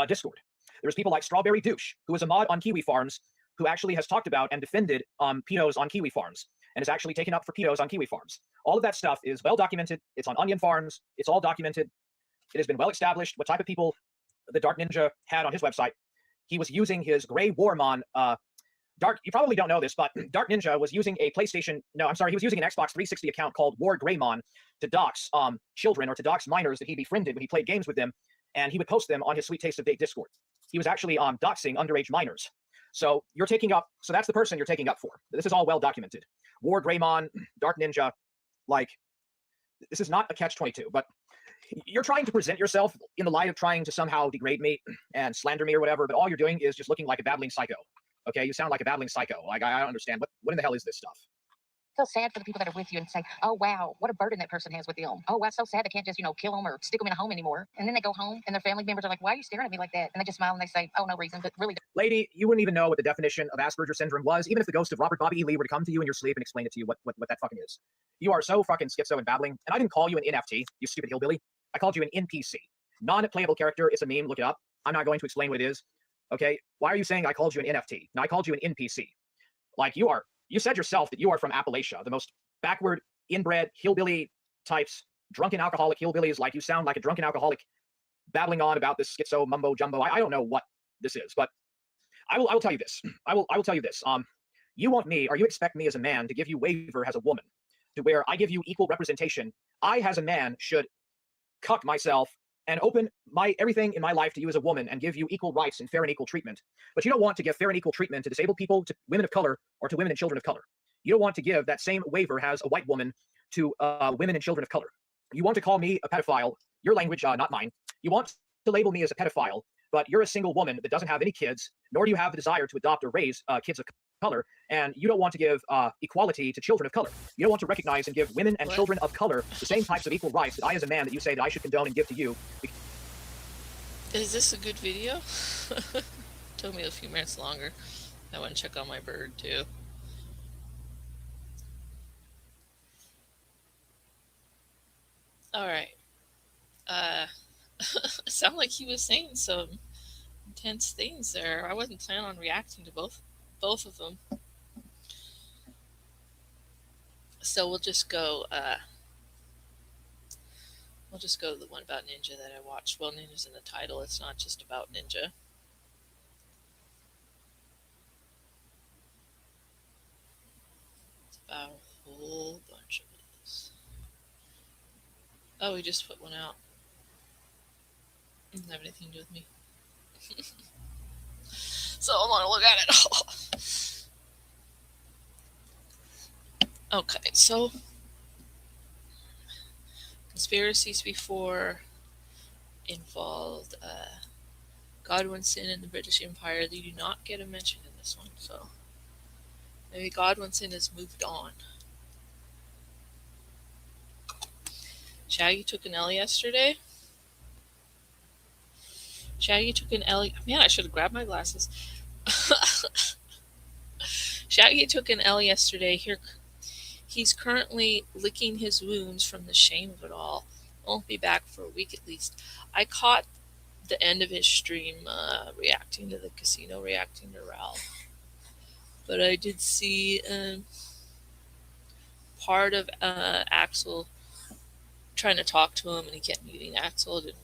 Discord. There was people like Strawberry Douche, who was a mod on Kiwi Farms, who actually has talked about and defended pedos on Kiwi Farms, and is actually taken up for pedos on Kiwi Farms. All of that stuff is well documented. It's on Onion Farms. It's all documented. It has been well established what type of people the Dark Ninja had on his website. He was using his Grey Warmon. You probably don't know this, but Dark Ninja was using he was using an Xbox 360 account called War Greymon to dox children or to dox minors that he befriended when he played games with them, and he would post them on his Sweet Taste of Date Discord. He was actually doxing underage minors. So that's the person you're taking up for. This is all well documented. War Greymon, Dark Ninja, this is not a catch-22, but you're trying to present yourself in the light of trying to somehow degrade me and slander me or whatever, but all you're doing is just looking like a babbling psycho. Okay, you sound like a babbling psycho. I don't understand. What in the hell is this stuff? I feel sad for the people that are with you and say, oh, wow, what a burden that person has with them. Oh, wow, so sad they can't just, kill them or stick them in a home anymore. And then they go home and their family members are like, why are you staring at me like that? And they just smile and they say, oh, no reason, but really. Lady, you wouldn't even know what the definition of Asperger's syndrome was, even if the ghost of Robert Bobby E. Lee were to come to you in your sleep and explain it to you what that fucking is. You are so fucking schizo and babbling. And I didn't call you an NFT, you stupid hillbilly. I called you an NPC. Non-playable character. It's a meme. Look it up. I'm not going to explain what it is. Okay? Why are you saying I called you an NFT? No, I called you an NPC. You said yourself that you are from Appalachia, the most backward, inbred, hillbilly types, drunken alcoholic hillbillies. You sound like a drunken alcoholic babbling on about this schizo mumbo jumbo. I don't know what this is, but I will tell you this. I will tell you this. You want me, or you expect me as a man to give you waiver as a woman, to where I give you equal representation. I, as a man, should cuck myself and open everything in my life to you as a woman and give you equal rights and fair and equal treatment. But you don't want to give fair and equal treatment to disabled people, to women of color, or to women and children of color. You don't want to give that same waiver as a white woman to women and children of color. You want to call me a pedophile, your language, not mine. You want to label me as a pedophile, but you're a single woman that doesn't have any kids, nor do you have the desire to adopt or raise kids of color, and you don't want to give equality to children of color. You don't want to recognize and give women and children of color the same types of equal rights that I, as a man, that you say that I should condone and give to you. Is this a good video? Took me a few minutes longer. I went and check on my bird too. All right. Sound like he was saying some intense things there. I wasn't planning on reacting to both of them. So we'll just go I'll just go to the one about Ninja that I watched. Well, Ninja's in the title. It's not just about Ninja. It's about a whole bunch of this. Oh, he just put one out. It doesn't have anything to do with me. So I'm going to look at it. Okay, so conspiracies before involved Godwinson and the British Empire. They do not get a mention in this one, so maybe Godwinson has moved on. Shaggy took an L yesterday. Man, I should have grabbed my glasses. Shaggy took an L yesterday. He's currently licking his wounds from the shame of it all. Won't be back for a week at least. I caught the end of his stream reacting to the casino, reacting to Ralph. But I did see part of Axel trying to talk to him, and he kept muting Axel. It didn't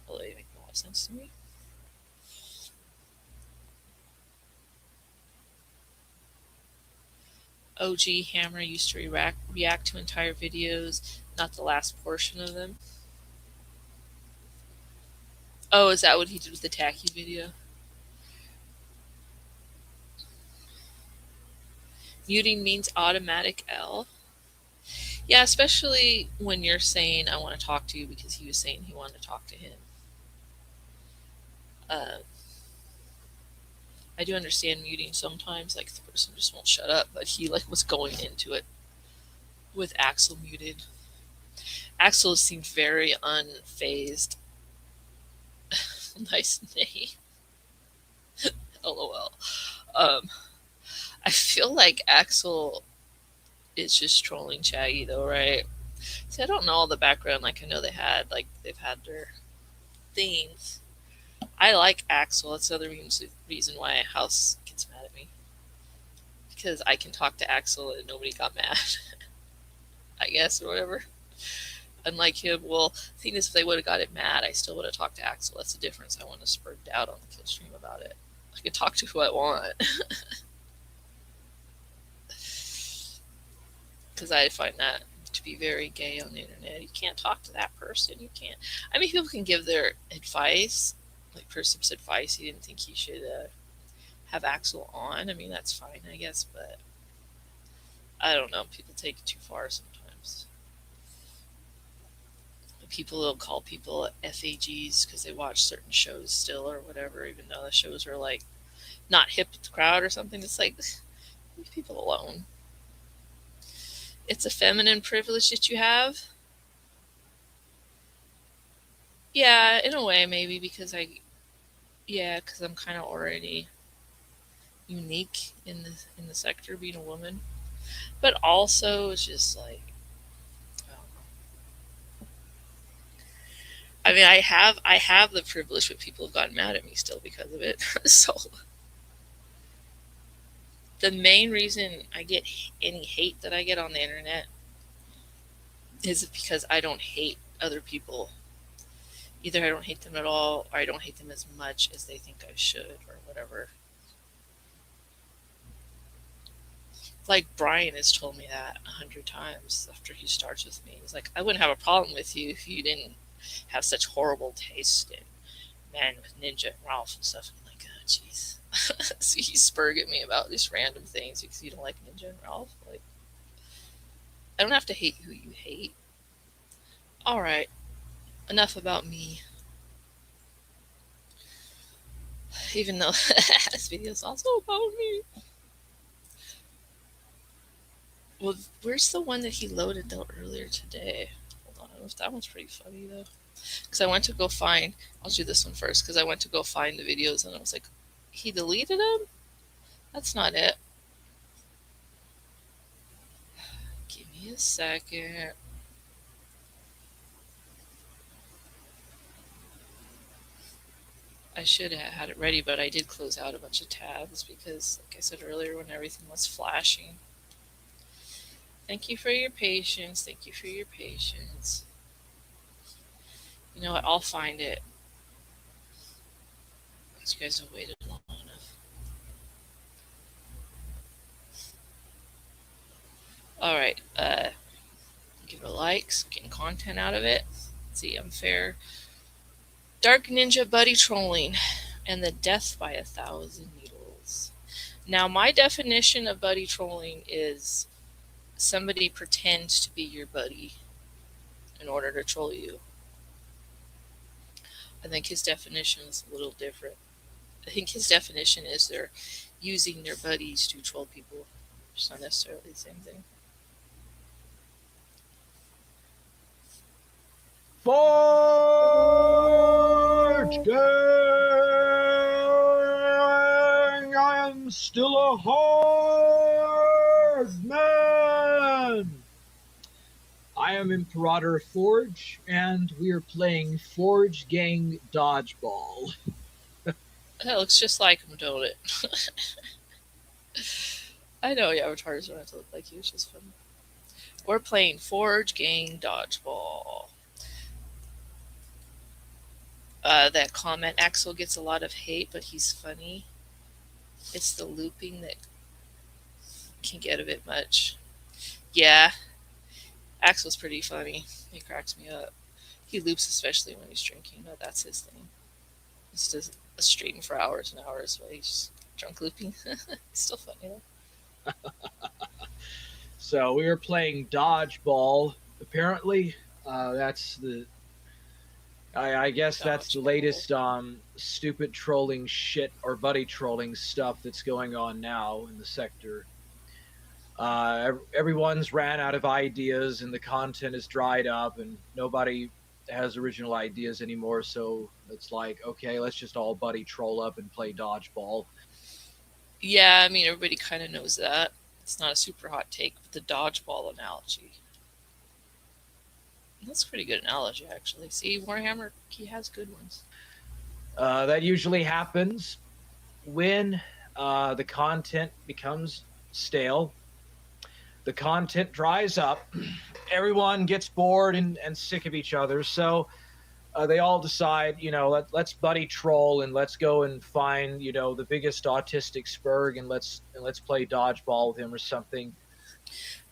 really make a lot of sense to me. OG Hammer used to react to entire videos, not the last portion of them. Oh, is that what he did with the Tachy video? Muting means automatic L. Yeah, especially when you're saying, I want to talk to you, because he was saying he wanted to talk to him. I do understand muting sometimes, like the person just won't shut up, but he was going into it with Axel muted. Axel seemed very unfazed. Nice name. LOL. I feel like Axel is just trolling Shaggy though, right? See, I don't know all the background. I know they've had their things. I like Axel. That's the other reason why House gets mad at me. Because I can talk to Axel and nobody got mad. I guess, or whatever. Unlike him, well, the thing is, if they would have got it mad, I still would have talked to Axel. That's the difference. I want to spur doubt on the kill stream about it. I can talk to who I want. Because I find that to be very gay on the internet. You can't talk to that person. You can't. I mean, people can give their advice. Like Persip's advice, he didn't think he should have Axel on. I mean, that's fine, I guess, but I don't know. People take it too far sometimes. People will call people FAGs because they watch certain shows still or whatever, even though the shows are not hip with the crowd or something. It's leave people alone. It's a feminine privilege that you have. Yeah, in a way, maybe, because I'm kind of already unique in the sector, being a woman. But also, it's just I don't know. I mean, I have the privilege, but people have gotten mad at me still because of it. So the main reason I get any hate that I get on the internet is because I don't hate other people. Either I don't hate them at all, or I don't hate them as much as they think I should, or whatever. Like Brian has told me that 100 times after he starts with me. He's like, I wouldn't have a problem with you if you didn't have such horrible taste in men with Ninja and Ralph and stuff. I'm like, oh, jeez. So he's spurring at me about these random things because you don't like Ninja and Ralph. I don't have to hate who you hate. Alright, enough about me. Even though this video is also about me. Well, where's the one that he loaded though earlier today? Hold on, that one's pretty funny though. Because I went to go find, I'll do this one first, because I went to go find the videos and I was like, he deleted them? That's not it. Give me a second. I should have had it ready, but I did close out a bunch of tabs because, like I said earlier, when everything was flashing. Thank you for your patience. Thank you for your patience. You know what? I'll find it. You guys have waited long enough. Alright, give it a like, getting content out of it. Let's see, unfair. Dark Ninja buddy trolling and the death by 1,000 needles. Now, my definition of buddy trolling is somebody pretends to be your buddy in order to troll you. I think his definition is a little different. I think his definition is they're using their buddies to troll people. It's not necessarily the same thing. Forge Gang! I am still a hard man! I am Imperator Forge, and we are playing Forge Gang Dodgeball. That looks just like him, don't it? I know avatars don't have to look like you, it's just fun. We're playing Forge Gang Dodgeball. That comment, Axel gets a lot of hate, but he's funny. It's the looping that can get a bit much. Yeah, Axel's pretty funny. He cracks me up. He loops especially when he's drinking, but that's his thing. He just does a stream for hours and hours while he's just drunk looping. It's still funny though. So we were playing dodgeball. Apparently, that's the. I guess that's the latest stupid trolling shit or buddy trolling stuff that's going on now in the sector. Everyone's ran out of ideas and the content is dried up and nobody has original ideas anymore. So it's like, okay, let's just all buddy troll up and play dodgeball. Yeah, I mean, everybody kind of knows that. It's not a super hot take, but the dodgeball analogy. That's a pretty good analogy, actually. See, Warhammer, he has good ones. That usually happens when the content becomes stale. The content dries up. Everyone gets bored and sick of each other. So they all decide, let's buddy troll and let's go and find, the biggest autistic spurg and let's play dodgeball with him or something.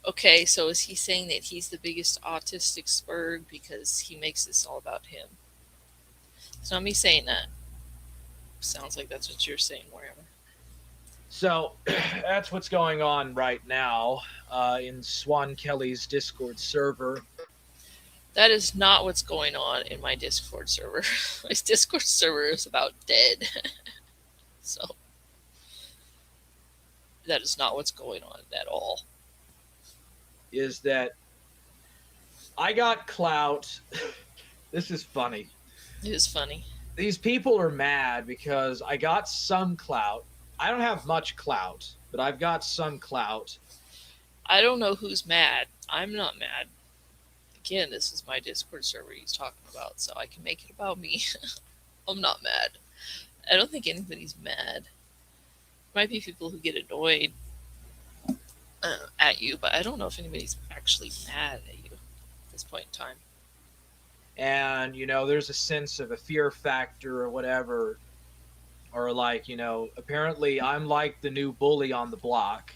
Okay, so is he saying that he's the biggest autistic spurg because he makes this all about him? It's not me saying that. Sounds like that's what you're saying, Warhammer. So that's what's going on right now in Swan Kelly's Discord server. That is not what's going on in my Discord server. My Discord server is about dead. So that is not what's going on at all. Is that I got clout. This is funny. It is funny. These people are mad because I got some clout. I don't have much clout, but I've got some clout. I don't know who's mad. I'm not mad. Again, this is my Discord server he's talking about, so I can make it about me. I'm not mad. I don't think anybody's mad. Might be people who get annoyed at you, but I don't know if anybody's actually mad at you at this point in time. And, there's a sense of a fear factor or whatever. Or like, apparently I'm like the new bully on the block.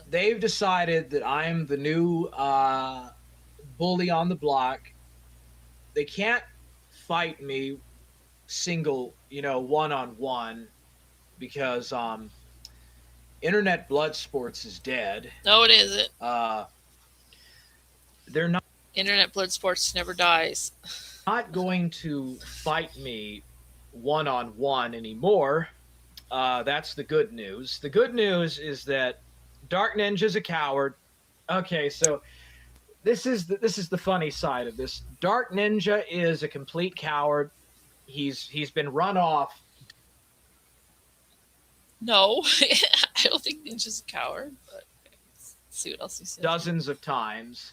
They've decided that I'm the new bully on the block. They can't fight me single, one-on-one because Internet Blood Sports is dead. No, it isn't. They're not. Internet Blood Sports never dies. Not going to fight me one-on-one anymore. That's the good news. The good news is that Dark Ninja's a coward. Okay, so this is the funny side of this. Dark Ninja is a complete coward. He's been run off. No, I don't think Ninja's a coward, but let's see what else he says. Dozens of times.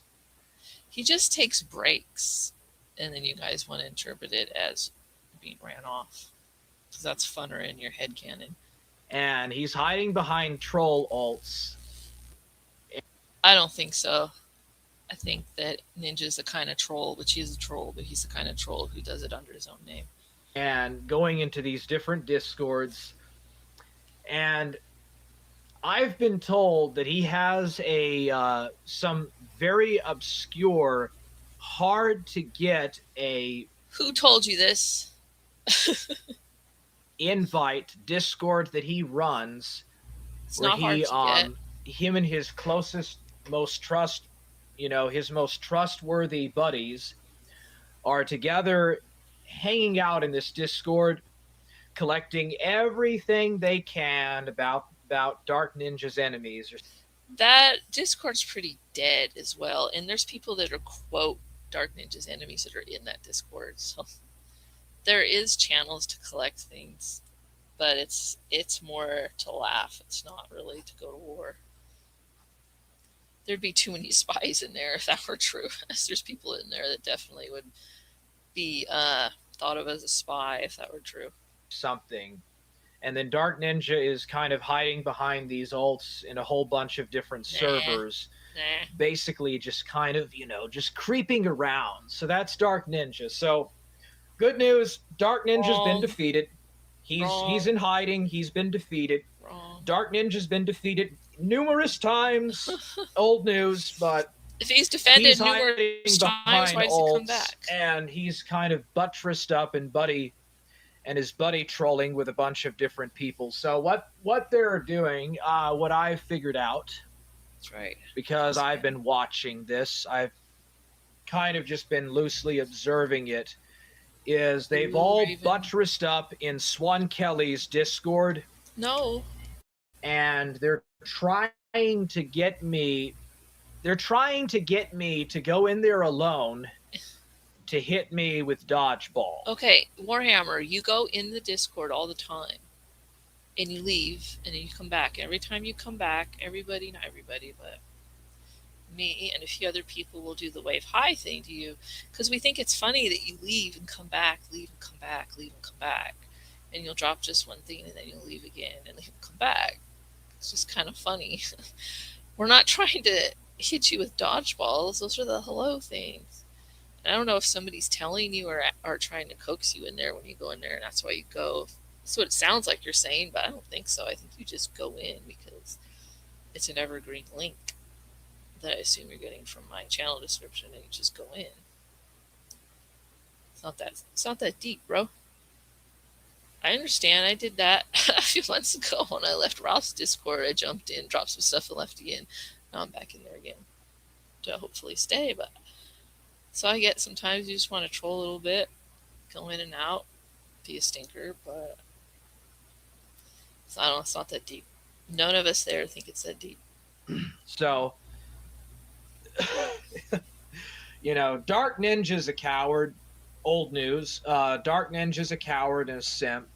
He just takes breaks, and then you guys want to interpret it as being ran off. Because that's funner in your headcanon. And he's hiding behind troll alts. I don't think so. I think that Ninja's a kind of troll, which he is a troll, but he's the kind of troll who does it under his own name. And going into these different Discords, and I've been told that he has some very obscure, hard to get a... Who told you this? invite Discord that he runs. It's not hard to get. Him and his closest, his most trustworthy buddies are together hanging out in this Discord, collecting everything they can about Dark Ninja's enemies. That Discord's pretty dead as well, and there's people that are quote Dark Ninja's enemies that are in that Discord. So there is channels to collect things, but it's more to laugh. It's not really to go to war. There'd be too many spies in there if that were true. There's people in there that definitely would be thought of as a spy if that were true. Something. And then Dark Ninja is kind of hiding behind these alts in a whole bunch of different servers. Basically just kind of, just creeping around. So that's Dark Ninja. So good news, Dark Ninja's been defeated. He's in hiding. He's been defeated. Dark Ninja's been defeated numerous times. Old news, but if he's defended numerous times, why does he come back? And he's kind of buttressed up and his buddy trolling with a bunch of different people. So what they're doing, what I've figured out, that's right, because I've been watching this, I've kind of just been loosely observing it, is they've all buttressed up in Swan Kelly's Discord. No. And they're trying to get me to go in there alone to hit me with dodgeball. Okay, Warhammer, you go in the Discord all the time, and you leave, and then you come back. Every time you come back, not everybody, but me and a few other people will do the wave hi thing to you, because we think it's funny that you leave and come back, leave and come back, leave and come back, and you'll drop just one thing, and then you'll leave again, and leave and come back. It's just kind of funny. We're not trying to hit you with dodgeballs. Those are the hello things. And I don't know if somebody's telling you or trying to coax you in there when you go in there, and that's why you go. That's what it sounds like you're saying, but I don't think so. I think you just go in because it's an evergreen link that I assume you're getting from my channel description, and you just go in. It's not that deep, bro. I understand. I did that a few months ago when I left Ralph's Discord. I jumped in, dropped some stuff, and left again. Now I'm back in there again to hopefully stay. But so I get sometimes you just want to troll a little bit, go in and out, be a stinker, but it's not that deep. None of us there think it's that deep. So, Dark Ninja's a coward. Old news. Dark Ninja's a coward and a simp.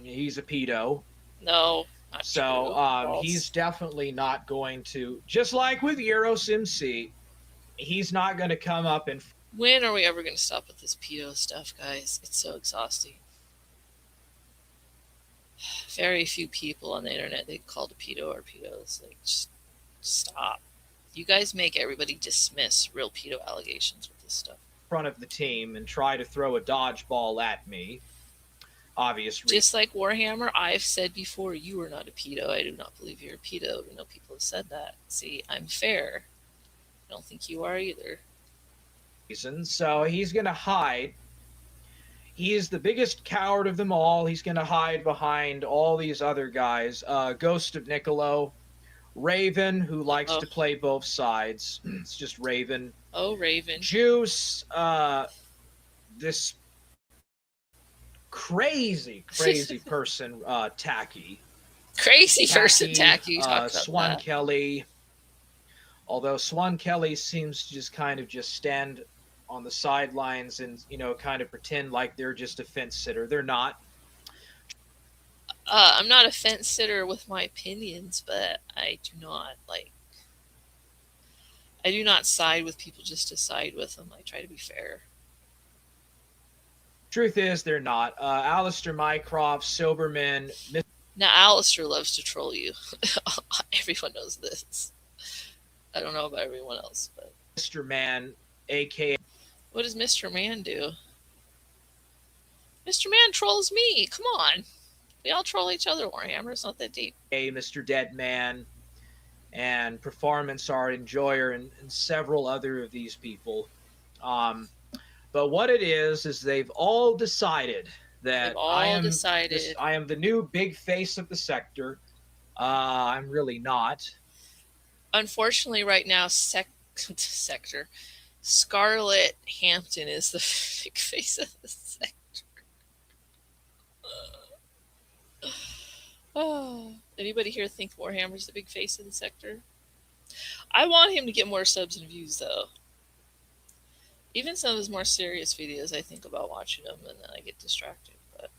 He's a pedo. No. So he's definitely not going to, just like with Euros MC, he's not going to come up and... When are we ever going to stop with this pedo stuff, guys? It's so exhausting. Very few people on the internet they call a pedo or pedos. Like, just stop. You guys make everybody dismiss real pedo allegations with this stuff. Front of the team and try to throw a dodgeball at me. Obviously. Just like Warhammer, I've said before, you are not a pedo. I do not believe you're a pedo. I know people have said that. See, I'm fair. I don't think you are either. So he's going to hide. He's the biggest coward of them all. He's going to hide behind all these other guys. Ghost of Niccolo. Raven, who likes to play both sides. It's just Raven. Oh, Raven. Juice, this crazy person, Tachy. Crazy person, Tachy. Swan Kelly. Although Swan Kelly seems to just kind of just stand on the sidelines and, kind of pretend like they're just a fence sitter. They're not. I'm not a fence sitter with my opinions, but I do not side with people just to side with them. I try to be fair. Truth is, they're not. Alistair Mycroft, Silberman. Now, Alistair loves to troll you. Everyone knows this. I don't know about everyone else, but Mr. Man, aka... What does Mr. Man do? Mr. Man trolls me. Come on. We all troll each other, Warhammer. It's not that deep. Mr. Dead Man, and Performance Art Enjoyer, and several other of these people. But what it is they've all decided that I am the new big face of the sector. I'm really not. Unfortunately, right now, sector Scarlett Hampton is the big face of the sector. Oh, anybody here think Warhammer's the big face of the sector? I want him to get more subs and views, though. Even some of his more serious videos, I think about watching them, and then I get distracted. But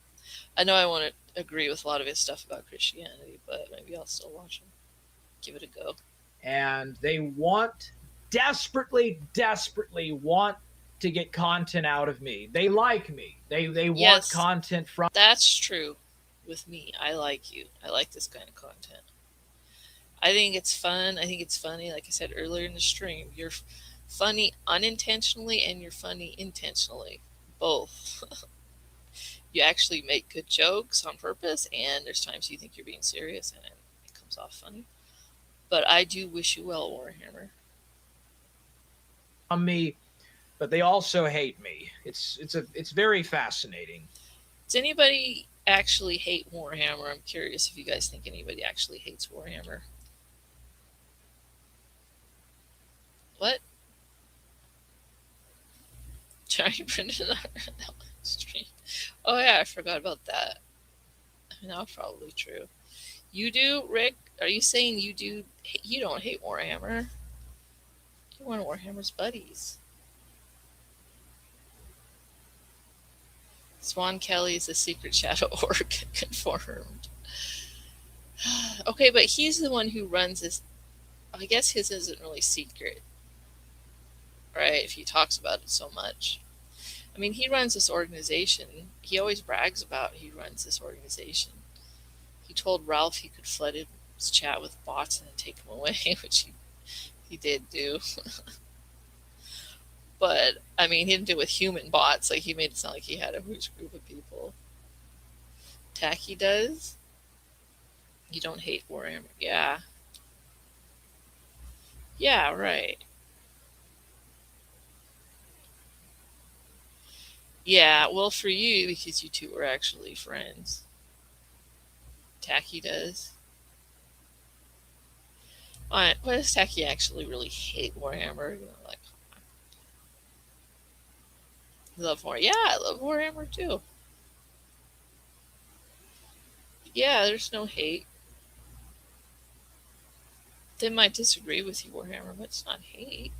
I know I won't agree with a lot of his stuff about Christianity, but maybe I'll still watch him. Give it a go. And they desperately want to get content out of me. They like me. They want content from... That's true. With me, I like you. I like this kind of content. I think it's fun. I think it's funny. Like I said earlier in the stream, you're funny unintentionally and you're funny intentionally. Both. You actually make good jokes on purpose, and there's times you think you're being serious and it comes off funny. But I do wish you well, Warhammer. On me, but they also hate me. It's very fascinating. Does anybody actually hate Warhammer? I'm curious if you guys think anybody actually hates Warhammer. What? Johnny printed on that stream. Oh yeah, I forgot about that. That's probably true. You do, Rick? Are you saying you don't hate Warhammer? You're one of Warhammer's buddies. Swan Kelly is a secret shadow orc, confirmed. Okay, but he's the one who runs this. I guess his isn't really secret, right? If he talks about it so much. I mean, he runs this organization. He always brags about he runs this organization. He told Ralph he could flood his chat with bots and then take him away, which he did do. But, I mean, he didn't do it with human bots. Like, he made it sound like he had a huge group of people. Tachy does? You don't hate Warhammer. Yeah. Yeah, right. Yeah, well, for you, because you two were actually friends. Tachy does. What does Tachy actually really hate Warhammer? You know, like, love Warhammer. Yeah, I love Warhammer too. Yeah, there's no hate. They might disagree with you, Warhammer, but it's not hate.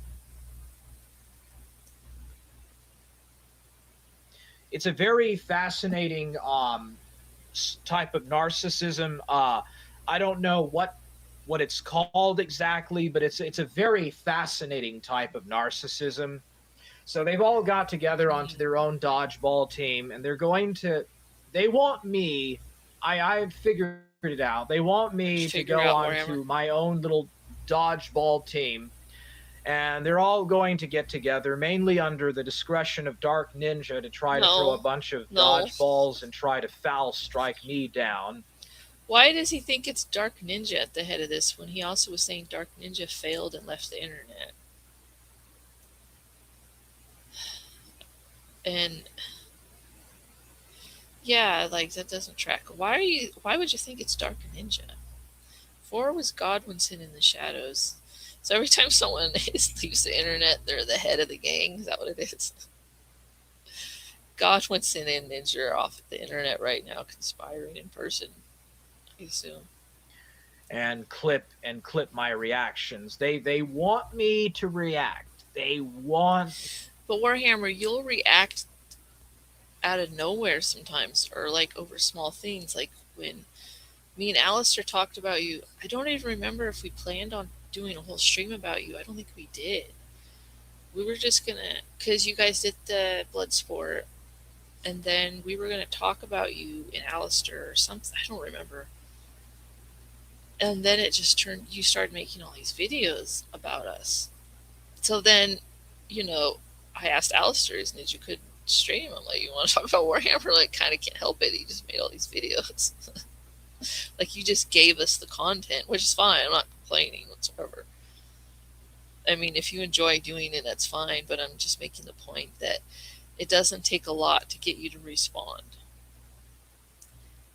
It's a very fascinating type of narcissism. I don't know what it's called exactly, but it's a very fascinating type of narcissism. So they've all got together onto their own dodgeball team, and they want me. I've figured it out. They want me to go onto my own little dodgeball team, and they're all going to get together, mainly under the discretion of Dark Ninja, to try to throw a bunch of dodgeballs and try to foul strike me down. Why does he think it's Dark Ninja at the head of this when he also was saying Dark Ninja failed and left the internet? And yeah, like, that doesn't track. Why would you think it's Dark Ninja? 4 was Godwinson in the shadows. So every time someone leaves the internet, they're the head of the gang. Is that what it is? Godwinson and Ninja are off the internet right now, conspiring in person, I assume. And clip my reactions. They want me to react. They want... But Warhammer, you'll react out of nowhere sometimes, or like over small things. Like when me and Alistair talked about you, I don't even remember if we planned on doing a whole stream about you. I don't think we did. We were just gonna, because you guys did the blood sport, and then we were gonna talk about you in Alistair or something. I don't remember. And then it just turned, you started making all these videos about us. So then, I asked Alistair, is Ninja could stream. I'm like, you want to talk about Warhammer? Like, kind of can't help it. He just made all these videos. Like, you just gave us the content, which is fine. I'm not complaining whatsoever. I mean, if you enjoy doing it, that's fine. But I'm just making the point that it doesn't take a lot to get you to respond.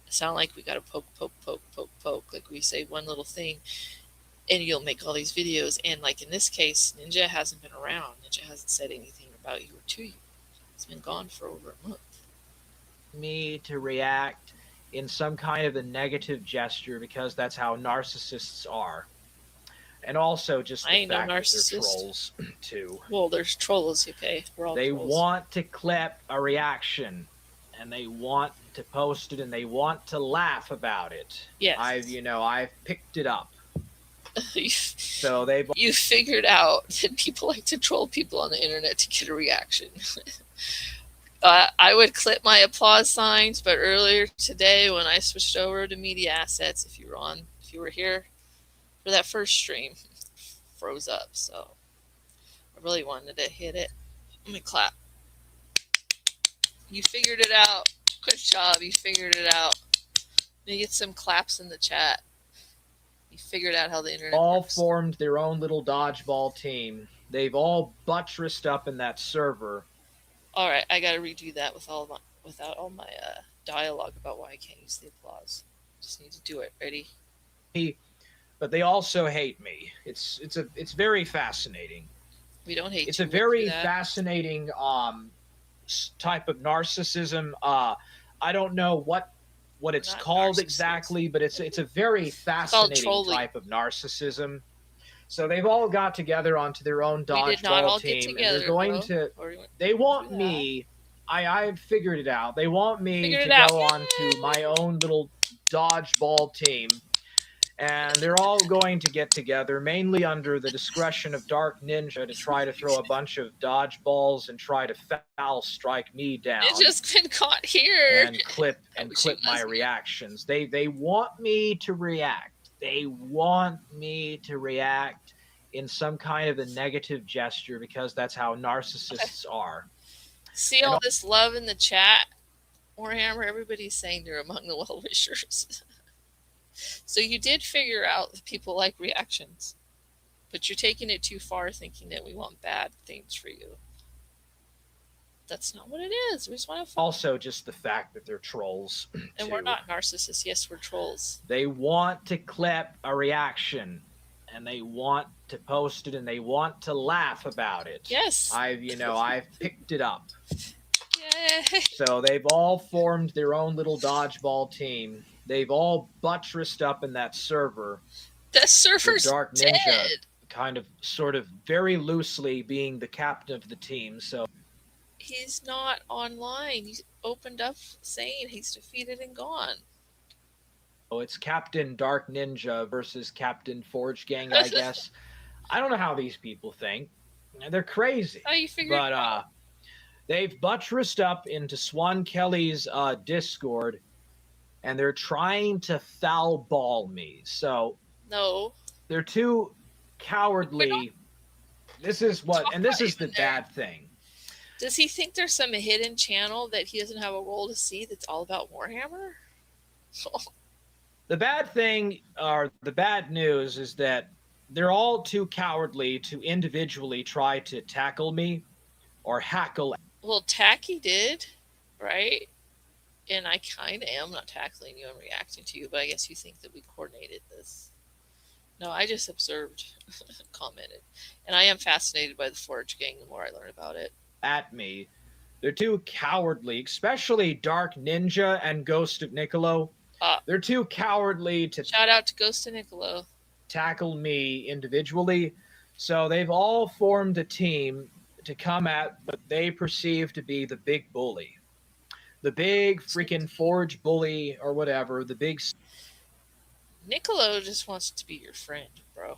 It sounds like we got to poke. Like, we say one little thing, and you'll make all these videos. And like in this case, Ninja hasn't been around. Ninja hasn't said anything about you or to you. It's been gone for over a month. Me to react in some kind of a negative gesture because that's how narcissists are. And also just the fact that they're trolls too. Well, there's trolls, okay. We're all they trolls. Want to clip a reaction and they want to post it and they want to laugh about it. Yes. I've picked it up. So you figured out that people like to troll people on the internet to get a reaction. I would clip my applause signs, but earlier today when I switched over to media assets, if you were here for that first stream, froze up. So I really wanted to hit it. Let me clap. You figured it out. Good job. You figured it out. Let me get some claps in the chat. You figured out how the internet works. Formed their own little dodgeball team. They've all buttressed up in that server. All right, I got to redo that without all my dialogue about why I can't use the applause. Just need to do it. Ready? But they also hate me. It's very fascinating. We don't hate you. It's a very fascinating type of narcissism. I don't know what it's called exactly, but it's a very fascinating type of narcissism. So they've all got together onto their own dodgeball team, and they're going to. They want me. I've figured it out. They want me to go onto my own little dodgeball team, and they're all going to get together, mainly under the discretion of Dark Ninja, to try to throw a bunch of dodgeballs and try to foul strike me down. It's just been caught here. And clip my reactions. They want me to react. They want me to react in some kind of a negative gesture because that's how narcissists are. See all this love in the chat, Warhammer? Everybody's saying they're among the well-wishers. So you did figure out that people like reactions, but you're taking it too far thinking that we want bad things for you. That's not what it is. We just want to. Also, just the fact that they're trolls. And we're not narcissists. Yes, we're trolls. They want to clip a reaction, and they want to post it, and they want to laugh about it. Yes. I've picked it up. Yay. So they've all formed their own little dodgeball team. They've all buttressed up in that server. That server's Dark Ninja, dead. kind of, sort of, very loosely being the captain of the team. So. He's not online. He opened up saying he's defeated and gone. Oh, it's Captain Dark Ninja versus Captain Forge Gang, I guess. I don't know how these people think. They're crazy. How you figure it out? They've buttressed up into Swan Kelly's Discord, and they're trying to foul ball me. So no, they're too cowardly. This is the bad thing. Does he think there's some hidden channel that he doesn't have a role to see that's all about Warhammer? The bad thing, or the bad news, is that they're all too cowardly to individually try to tackle me or hackle. Well, Tachy did, right? And I kind of am not tackling you. I'm reacting to you, but I guess you think that we coordinated this. No, I just observed, commented. And I am fascinated by the Forge Gang the more I learn about it. At me. They're too cowardly, especially Dark Ninja and Ghost of Niccolo. They're too cowardly to... Shout out to Ghost of Niccolo. ...tackle me individually. So they've all formed a team to come at what they perceive to be the big bully. The big freaking Forge bully or whatever. The big... Niccolo just wants to be your friend, bro.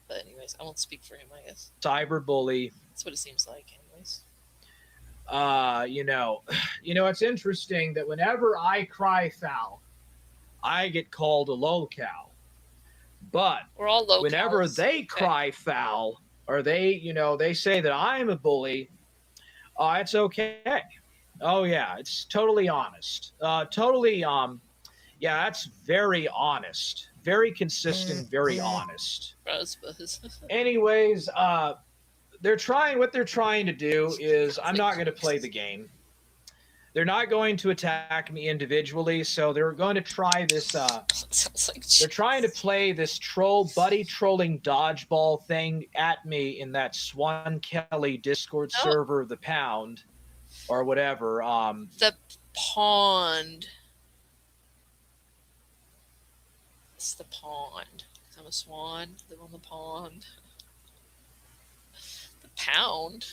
But anyways, I won't speak for him, I guess. Cyber bully. That's what it seems like, anyways. It's interesting that whenever I cry foul, I get called a lolcow. But we're all locals. Whenever they cry foul, or they say that I'm a bully, it's okay. Oh yeah, it's totally honest. Yeah, that's very honest, very consistent, very honest. Anyways, what they're trying to do is, I'm not going to play the game. They're not going to attack me individually, so they're going to try this. They're trying to play this buddy trolling dodgeball thing at me in that Swan Kelly Discord server, the Pound, or whatever. The Pond. It's the Pond. I'm a swan. Live on the pond. The Pound.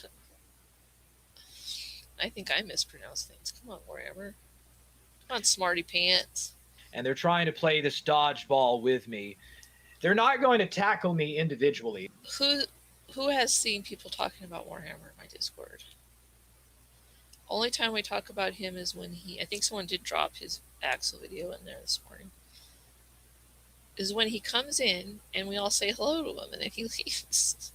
I think I mispronounce things. Come on, Warhammer. Come on, smarty pants. And they're trying to play this dodgeball with me. They're not going to tackle me individually. Who has seen people talking about Warhammer in my Discord? Only time we talk about him is when I think someone did drop his Axel video in there this morning. Is when he comes in and we all say hello to him and then he leaves.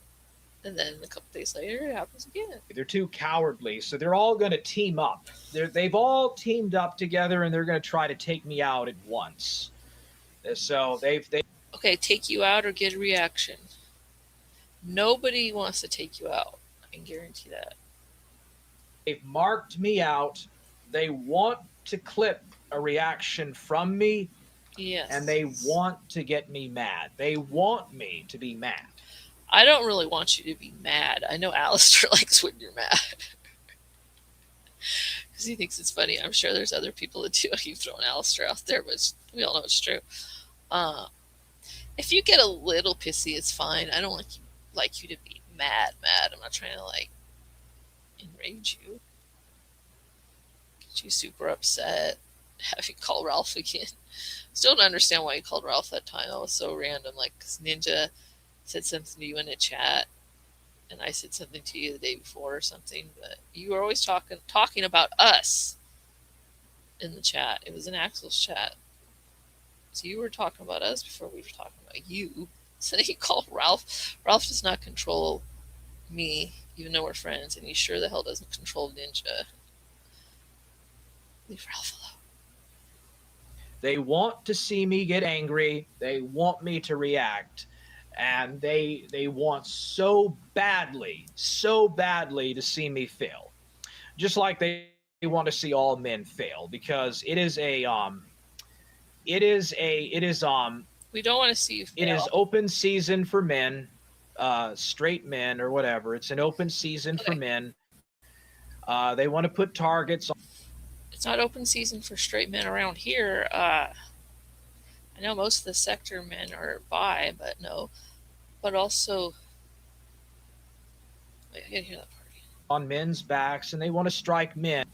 And then a couple days later, it happens again. They're too cowardly, so they're all going to team up. They've all teamed up together, and they're going to try to take me out at once. So they Okay, take you out or get a reaction. Nobody wants to take you out. I can guarantee that. They've marked me out. They want to clip a reaction from me. Yes. And they want to get me mad. They want me to be mad. I don't really want you to be mad. I know Alistair likes when you're mad. Because he thinks it's funny. I'm sure there's other people that do. You've thrown Alistair out there, but we all know it's true. If you get a little pissy, it's fine. I don't like you to be mad. I'm not trying to, enrage you. Get you super upset. Have you call Ralph again. Still don't understand why you called Ralph that time. That was so random. Because Ninja said something to you in a chat, and I said something to you the day before or something, but you were always talking about us in the chat. It was in Axel's chat. So you were talking about us before we were talking about you. So you called Ralph. Ralph does not control me, even though we're friends, and he sure the hell doesn't control Ninja. Leave Ralph alone. They want to see me get angry. They want me to react. And they want so badly to see me fail. Just like they want to see all men fail, because it is we don't want to see you fail. It is open season for men, straight men or whatever. It's an open season for men. They want to put targets on. It's not open season for straight men around here. I know most of the sector men are bi, but no. But also, wait, I gotta hear that part again. On men's backs, and they want to strike men.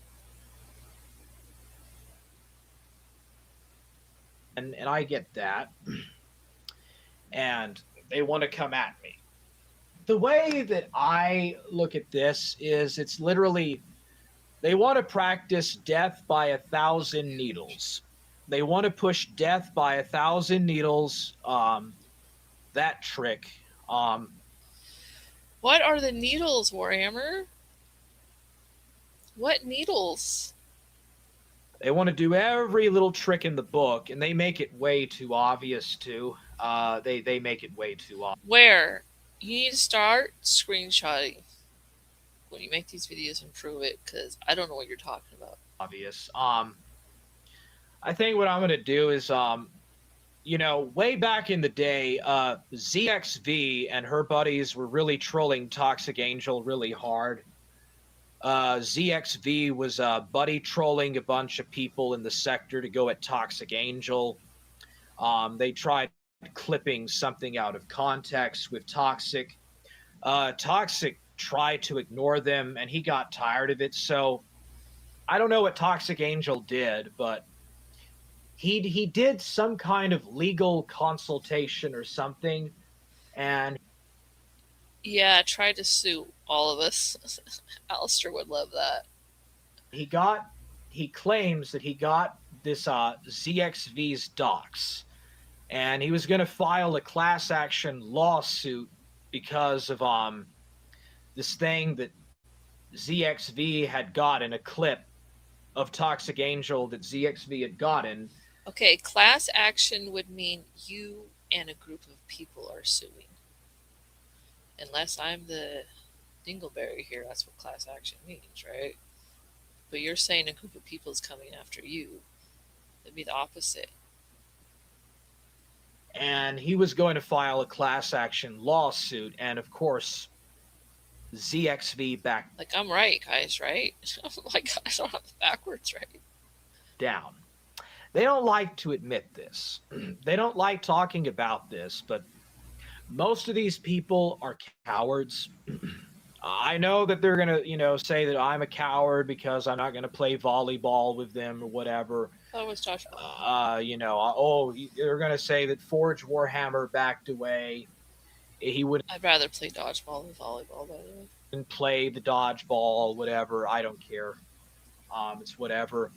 And I get that. And they want to come at me. The way that I look at this is, it's literally, they want to practice death by 1,000 needles. They want to push death by 1,000 needles. That trick. What are the needles, Warhammer? What needles? They want to do every little trick in the book, and they make it way too obvious too. They make it way too obvious. Where? You need to start screenshotting when you make these videos and prove it, because I don't know what you're talking about. Obvious. I think what I'm going to do is, way back in the day, ZXV and her buddies were really trolling Toxic Angel really hard. ZXV was buddy trolling a bunch of people in the sector to go at Toxic Angel. They tried clipping something out of context with Toxic. Toxic tried to ignore them, and he got tired of it. So I don't know what Toxic Angel did, but he did some kind of legal consultation or something, and yeah, tried to sue all of us. Alistair would love that. He claims that he got this ZXV's docs, And he was going to file a class action lawsuit because of this thing that ZXV had gotten, a clip of Toxic Angel that ZXV had gotten. Okay, class action would mean you and a group of people are suing. Unless I'm the dingleberry here, that's what class action means, right? But you're saying a group of people is coming after you. It'd be the opposite. And he was going to file a class action lawsuit, and of course, ZXV backed. Like, I'm right, guys, right? I'm like, I don't have it backwards, right? Down. They don't like to admit this. They don't like talking about this, but most of these people are cowards. I know that they're going to, say that I'm a coward because I'm not going to play volleyball with them or whatever. Oh, it was Josh. They're going to say that Forge Warhammer backed away. He would. I'd rather play dodgeball than volleyball, by the way. And play the dodgeball, whatever. I don't care. It's whatever.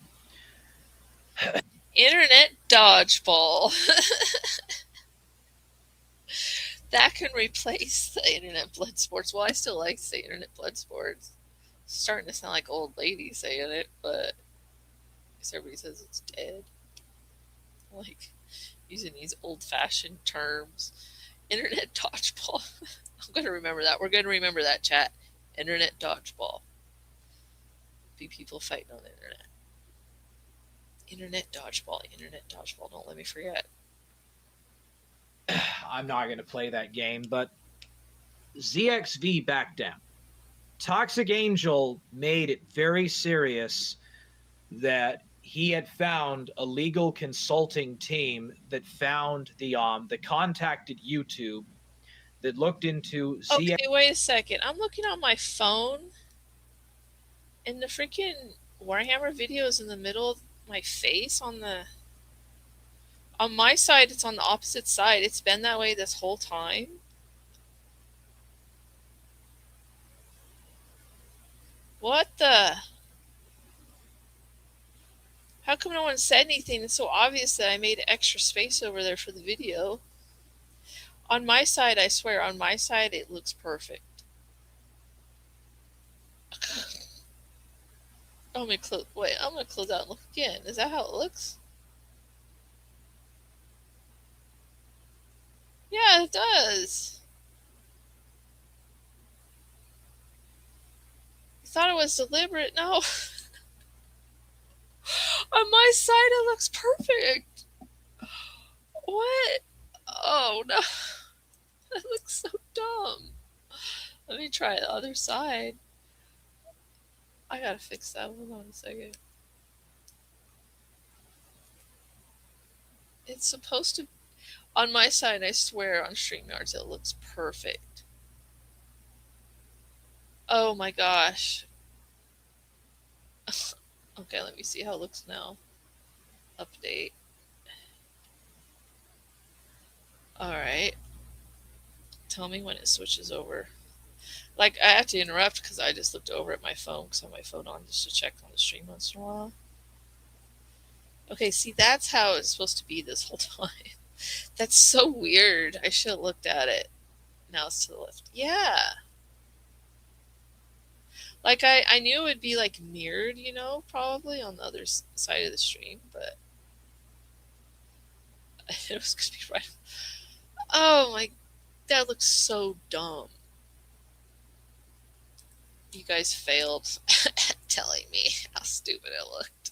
Internet dodgeball. That can replace the internet blood sports. Well, I still like to say internet blood sports. It's starting to sound like old lady saying it, but because everybody says it's dead. Like using these old-fashioned terms. Internet dodgeball. I'm going to remember that. We're going to remember that, chat. Internet dodgeball. Be people fighting on the internet. Internet dodgeball. Internet dodgeball. Don't let me forget. I'm not going to play that game, but ZXV backed down. Toxic Angel made it very serious that he had found a legal consulting team that found that contacted YouTube, that looked into Okay, wait a second. I'm looking on my phone, and the freaking Warhammer video is in the middle of my face on my side. It's on the opposite side. It's been that way this whole time. What the? How come no one said anything? It's so obvious that I made extra space over there for the video. On my side, I swear, on my side, it looks perfect. I'm gonna close out and look again. Is that how it looks? Yeah, it does. You thought it was deliberate? No. On my side, it looks perfect. What? Oh, no. That looks so dumb. Let me try the other side. I gotta fix that. Hold on a second. It's supposed to... On my side, I swear, on StreamYards, it looks perfect. Oh my gosh. Okay, let me see how it looks now. Update. Alright. Tell me when it switches over. Like, I have to interrupt because I just looked over at my phone because I have my phone on just to check on the stream once in a while. Okay, see, that's how it's supposed to be this whole time. That's so weird. I should have looked at it. Now it's to the left. Yeah. Like, I knew it would be, like, mirrored, probably on the other side of the stream, but it was going to be right. Oh, my, that looks so dumb. You guys failed at telling me how stupid it looked.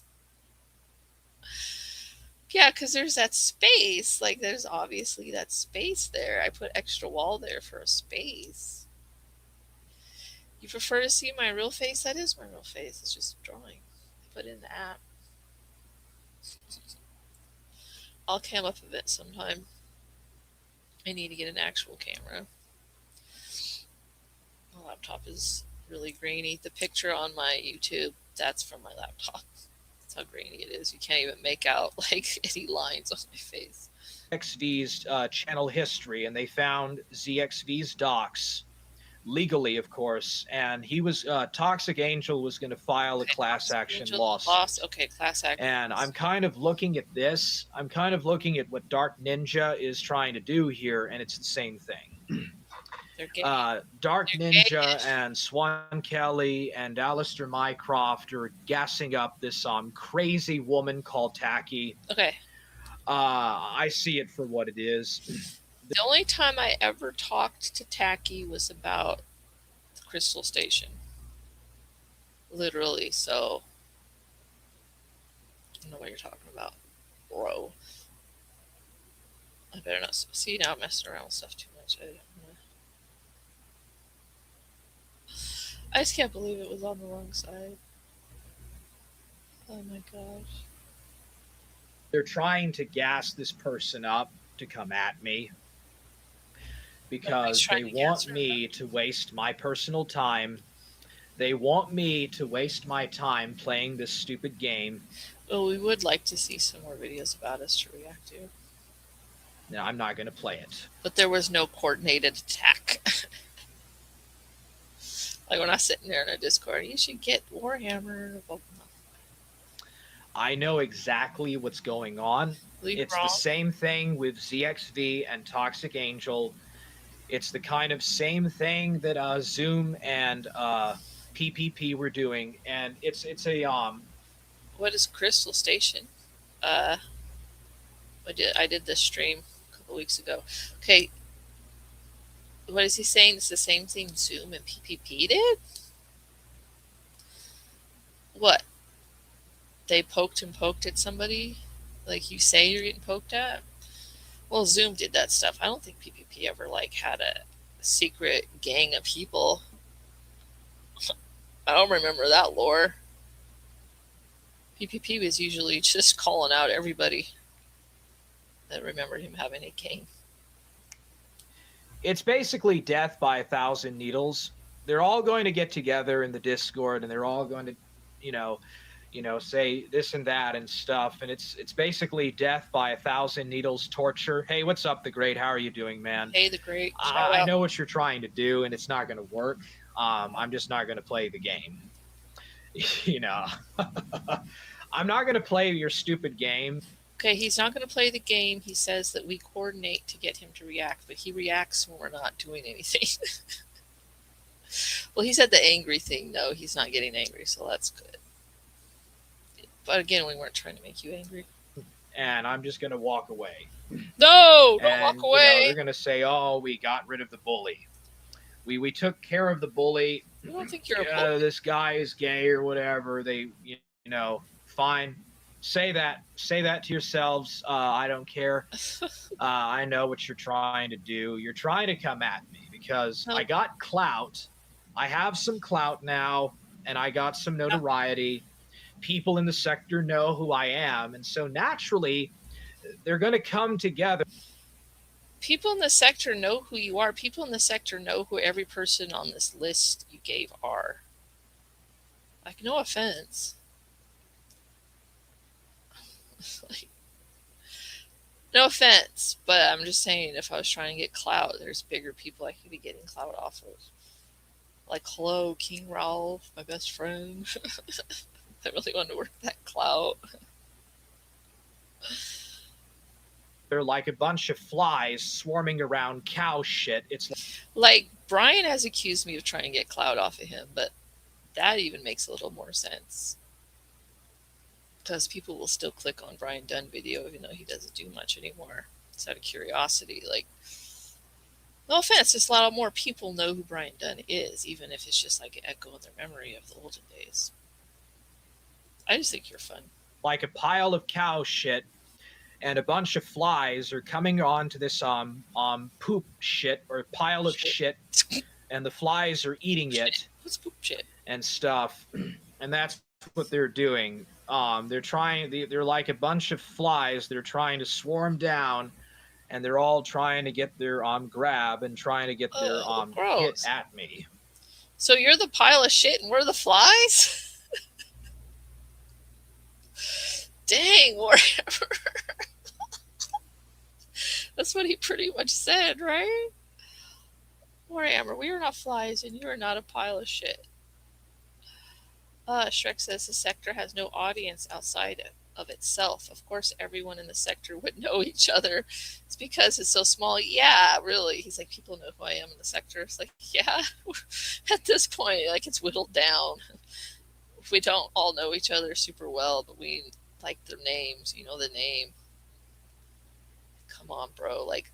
Yeah, because there's that space. Like, there's obviously that space there. I put extra wall there for a space. You prefer to see my real face? That is my real face. It's just a drawing. I put it in the app. I'll cam up a bit sometime. I need to get an actual camera. My laptop is really grainy. The picture on my YouTube, that's from my laptop. That's how grainy it is. You can't even make out like any lines on my face. ZXV's channel history, and they found ZXV's docs legally, of course, and he was Toxic Angel was going to file a class action lawsuit. Okay, class action. And I'm kind of looking at this. I'm kind of looking at what Dark Ninja is trying to do here, and it's the same thing. Dark Ninja and Swan Kelly and Alistair Mycroft are gassing up this crazy woman called Tachy. Okay. I see it for what it is. The only time I ever talked to Tachy was about the Crystal Station. Literally, so I don't know what you're talking about, bro. I better not see now. I'm messing around with stuff too much. I just can't believe it was on the wrong side. Oh my gosh. They're trying to gas this person up to come at me because they want me to waste my personal time. They want me to waste my time playing this stupid game. Well, we would like to see some more videos about us to react to. No, I'm not going to play it. But there was no coordinated attack. Like when I was sitting there in a Discord, you should get Warhammer. I know exactly what's going on. It's the same thing with ZXV and Toxic Angel. It's the kind of same thing that Zoom and PPP were doing, and it's a What is Crystal Station? I did this stream a couple weeks ago. Okay. What is he saying? It's the same thing Zoom and PPP did? What? They poked at somebody? Like you say you're getting poked at? Well, Zoom did that stuff. I don't think PPP ever had a secret gang of people. I don't remember that lore. PPP was usually just calling out everybody that remembered him having a gang. It's basically death by 1,000 needles. They're all going to get together in the Discord, and they're all going to, say this and that and stuff. And it's basically death by 1,000 needles, torture. Hey, what's up, The Great? How are you doing, man? Hey, The Great. I know what you're trying to do, and it's not going to work. I'm just not going to play the game. I'm not going to play your stupid game. Okay, he's not going to play the game. He says that we coordinate to get him to react, but he reacts when we're not doing anything. Well, he said the angry thing. No, he's not getting angry, so that's good. But again, we weren't trying to make you angry. And I'm just going to walk away. No, don't walk away. They're going to say, oh, we got rid of the bully. We took care of the bully. I don't think you're a bully. This guy is gay or whatever. They, fine. Say that to yourselves. I don't care. I know what you're trying to do. You're trying to come at me because I got clout. I have some clout now, and I got some notoriety. People in the sector know who I am, and so naturally, they're going to come together. People in the sector know who you are. People in the sector know who every person on this list you gave are. Like, no offense. No offense, but I'm just saying, if I was trying to get clout, there's bigger people I could be getting clout off of. Like, hello, King Ralph, my best friend. I really wanted to work that clout. They're like a bunch of flies swarming around cow shit. It's like Brian has accused me of trying to get clout off of him, but that even makes a little more sense. Because people will still click on Brian Dunn video even though he doesn't do much anymore. It's out of curiosity. Like, no offense, just a lot more people know who Brian Dunn is, even if it's just like an echo in their memory of the olden days. I just think you're fun. Like a pile of cow shit, and a bunch of flies are coming onto this poop shit or pile of shit, and the flies are eating it. What's poop shit? And stuff, and that's what they're doing. They're like a bunch of flies. They're trying to swarm down, and they're all trying to get their grab and trying to get their hit at me. So you're the pile of shit, and we're the flies. Dang, Warhammer. That's what he pretty much said, right? Warhammer, we are not flies, and you are not a pile of shit. Shrek says the sector has no audience outside of itself. Of course, everyone in the sector would know each other. It's because it's so small. Yeah, really. He's like, people know who I am in the sector. It's like, yeah, at this point, like, it's whittled down. We don't all know each other super well, but we like their names. You know the name. Come on, bro. Like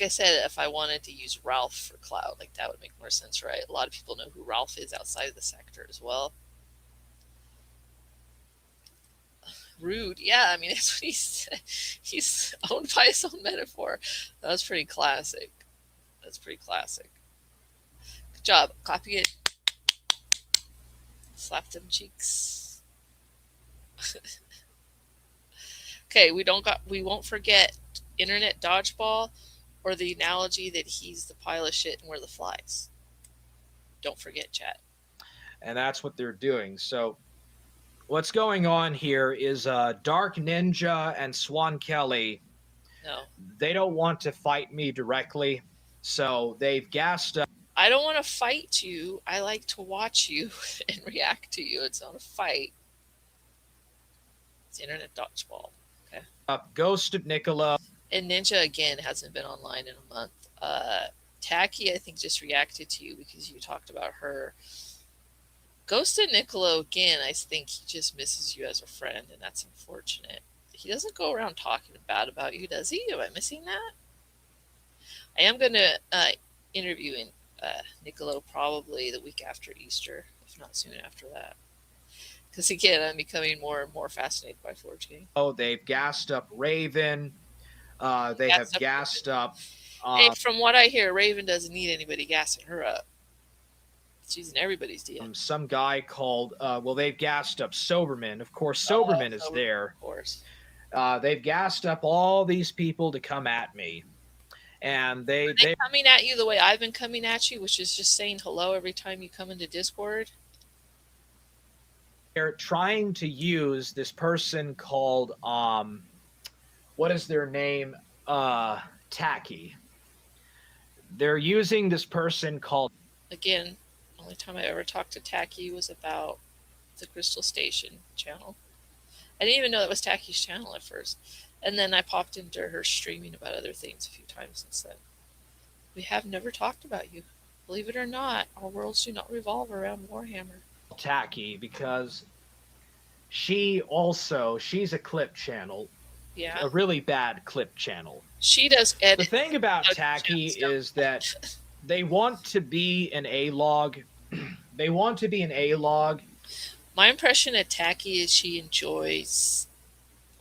I said, if I wanted to use Ralph for cloud, like, that would make more sense, right? A lot of people know who Ralph is outside of the sector as well. Rude. Yeah, I mean, that's what he said. He's owned by his own metaphor. That was pretty classic. That's pretty classic. Good job. Copy it. Slap them cheeks. Okay, we won't forget internet dodgeball or the analogy that he's the pile of shit and we're the flies. Don't forget, chat. And that's what they're doing. So what's going on here is Dark Ninja and Swan Kelly. No. They don't want to fight me directly, so they've gassed up. I don't want to fight you. I like to watch you and react to you. It's not a fight. It's internet dodgeball. Okay. Ghost of Nicola. And Ninja, again, hasn't been online in a month. Tachy, I think, just reacted to you because you talked about her. Ghost of Nicola, again, I think he just misses you as a friend, and that's unfortunate. He doesn't go around talking bad about you, does he? Am I missing that? I am going to interview Niccolo probably the week after Easter, if not soon after that. Because, again, I'm becoming more and more fascinated by Forge Game. Oh, they've gassed up Raven. They have gassed up... hey, from what I hear, Raven doesn't need anybody gassing her up. She's in everybody's DM. Some guy called... they've gassed up Soberman. Of course, Soberman is there. Of course. They've gassed up all these people to come at me. And they're coming at you the way I've been coming at you, which is just saying hello every time you come into Discord. They're trying to use this person called what is their name? Tachy. They're using this person called... Again, the only time I ever talked to Tachy was about the Crystal Station channel. I didn't even know that was Tachy's channel at first. And then I popped into her streaming about other things a few times since then. We have never talked about you. Believe it or not, our worlds do not revolve around Warhammer. Tachy, because she's a clip channel. Yeah. A really bad clip channel. She does edit. The thing about Tachy is that they want to be an A-log. They want to be an A-log. My impression of Tachy is she enjoys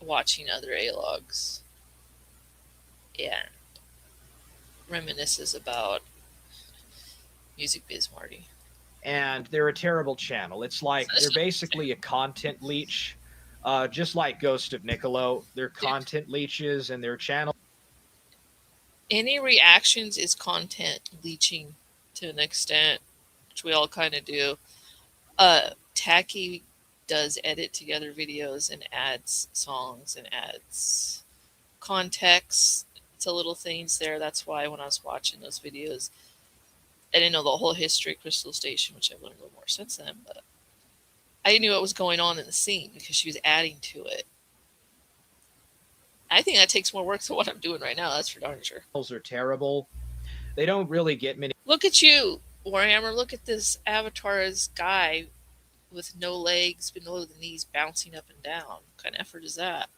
watching other A-logs and reminisces about Music Biz Marty. And they're a terrible channel. It's like they're basically a content leech, just like Ghost of Niccolo. They're content leeches, and their channel. Any reactions is content leeching to an extent, which we all kind of do. Tachy does edit together videos and adds songs and adds context to little things there. That's why when I was watching those videos, I didn't know the whole history of Crystal Station, which I've learned a little more since then, but I knew what was going on in the scene because she was adding to it. I think that takes more work than what I'm doing right now. That's for darn sure. Are terrible. They don't really get many. Look at you, Warhammer. Look at this avatar as guy with no legs, below the knees, bouncing up and down. What kind of effort is that?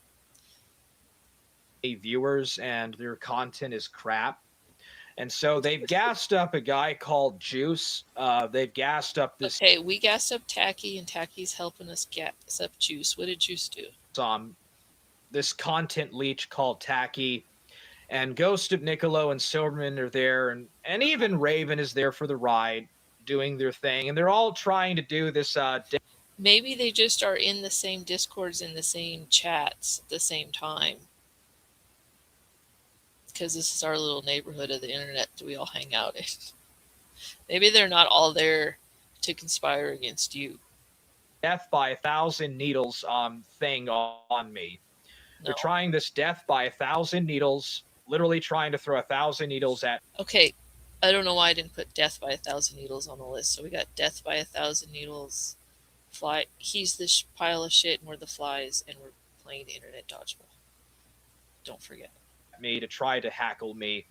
Viewers, and their content is crap. And so they've gassed up a guy called Juice. They've gassed up this... Okay, we gassed up Tachy, and Tachy's helping us gas up Juice. What did Juice do? This content leech called Tachy. And Ghost of Niccolo and Silverman are there. And even Raven is there for the ride, doing their thing. And they're all trying to do this... Maybe they just are in the same Discords, in the same chats at the same time. Because this is our little neighborhood of the internet that we all hang out in. Maybe they're not all there to conspire against you. Death by 1,000 needles thing on me. No. They're trying this death by 1,000 needles, literally trying to throw 1,000 needles at... Okay, I don't know why I didn't put Death by 1,000 Needles on the list. So we got Death by 1,000 Needles, Fly. He's the pile of shit, and we're the flies, and we're playing internet dodgeball. Don't forget. Me to try to hackle me.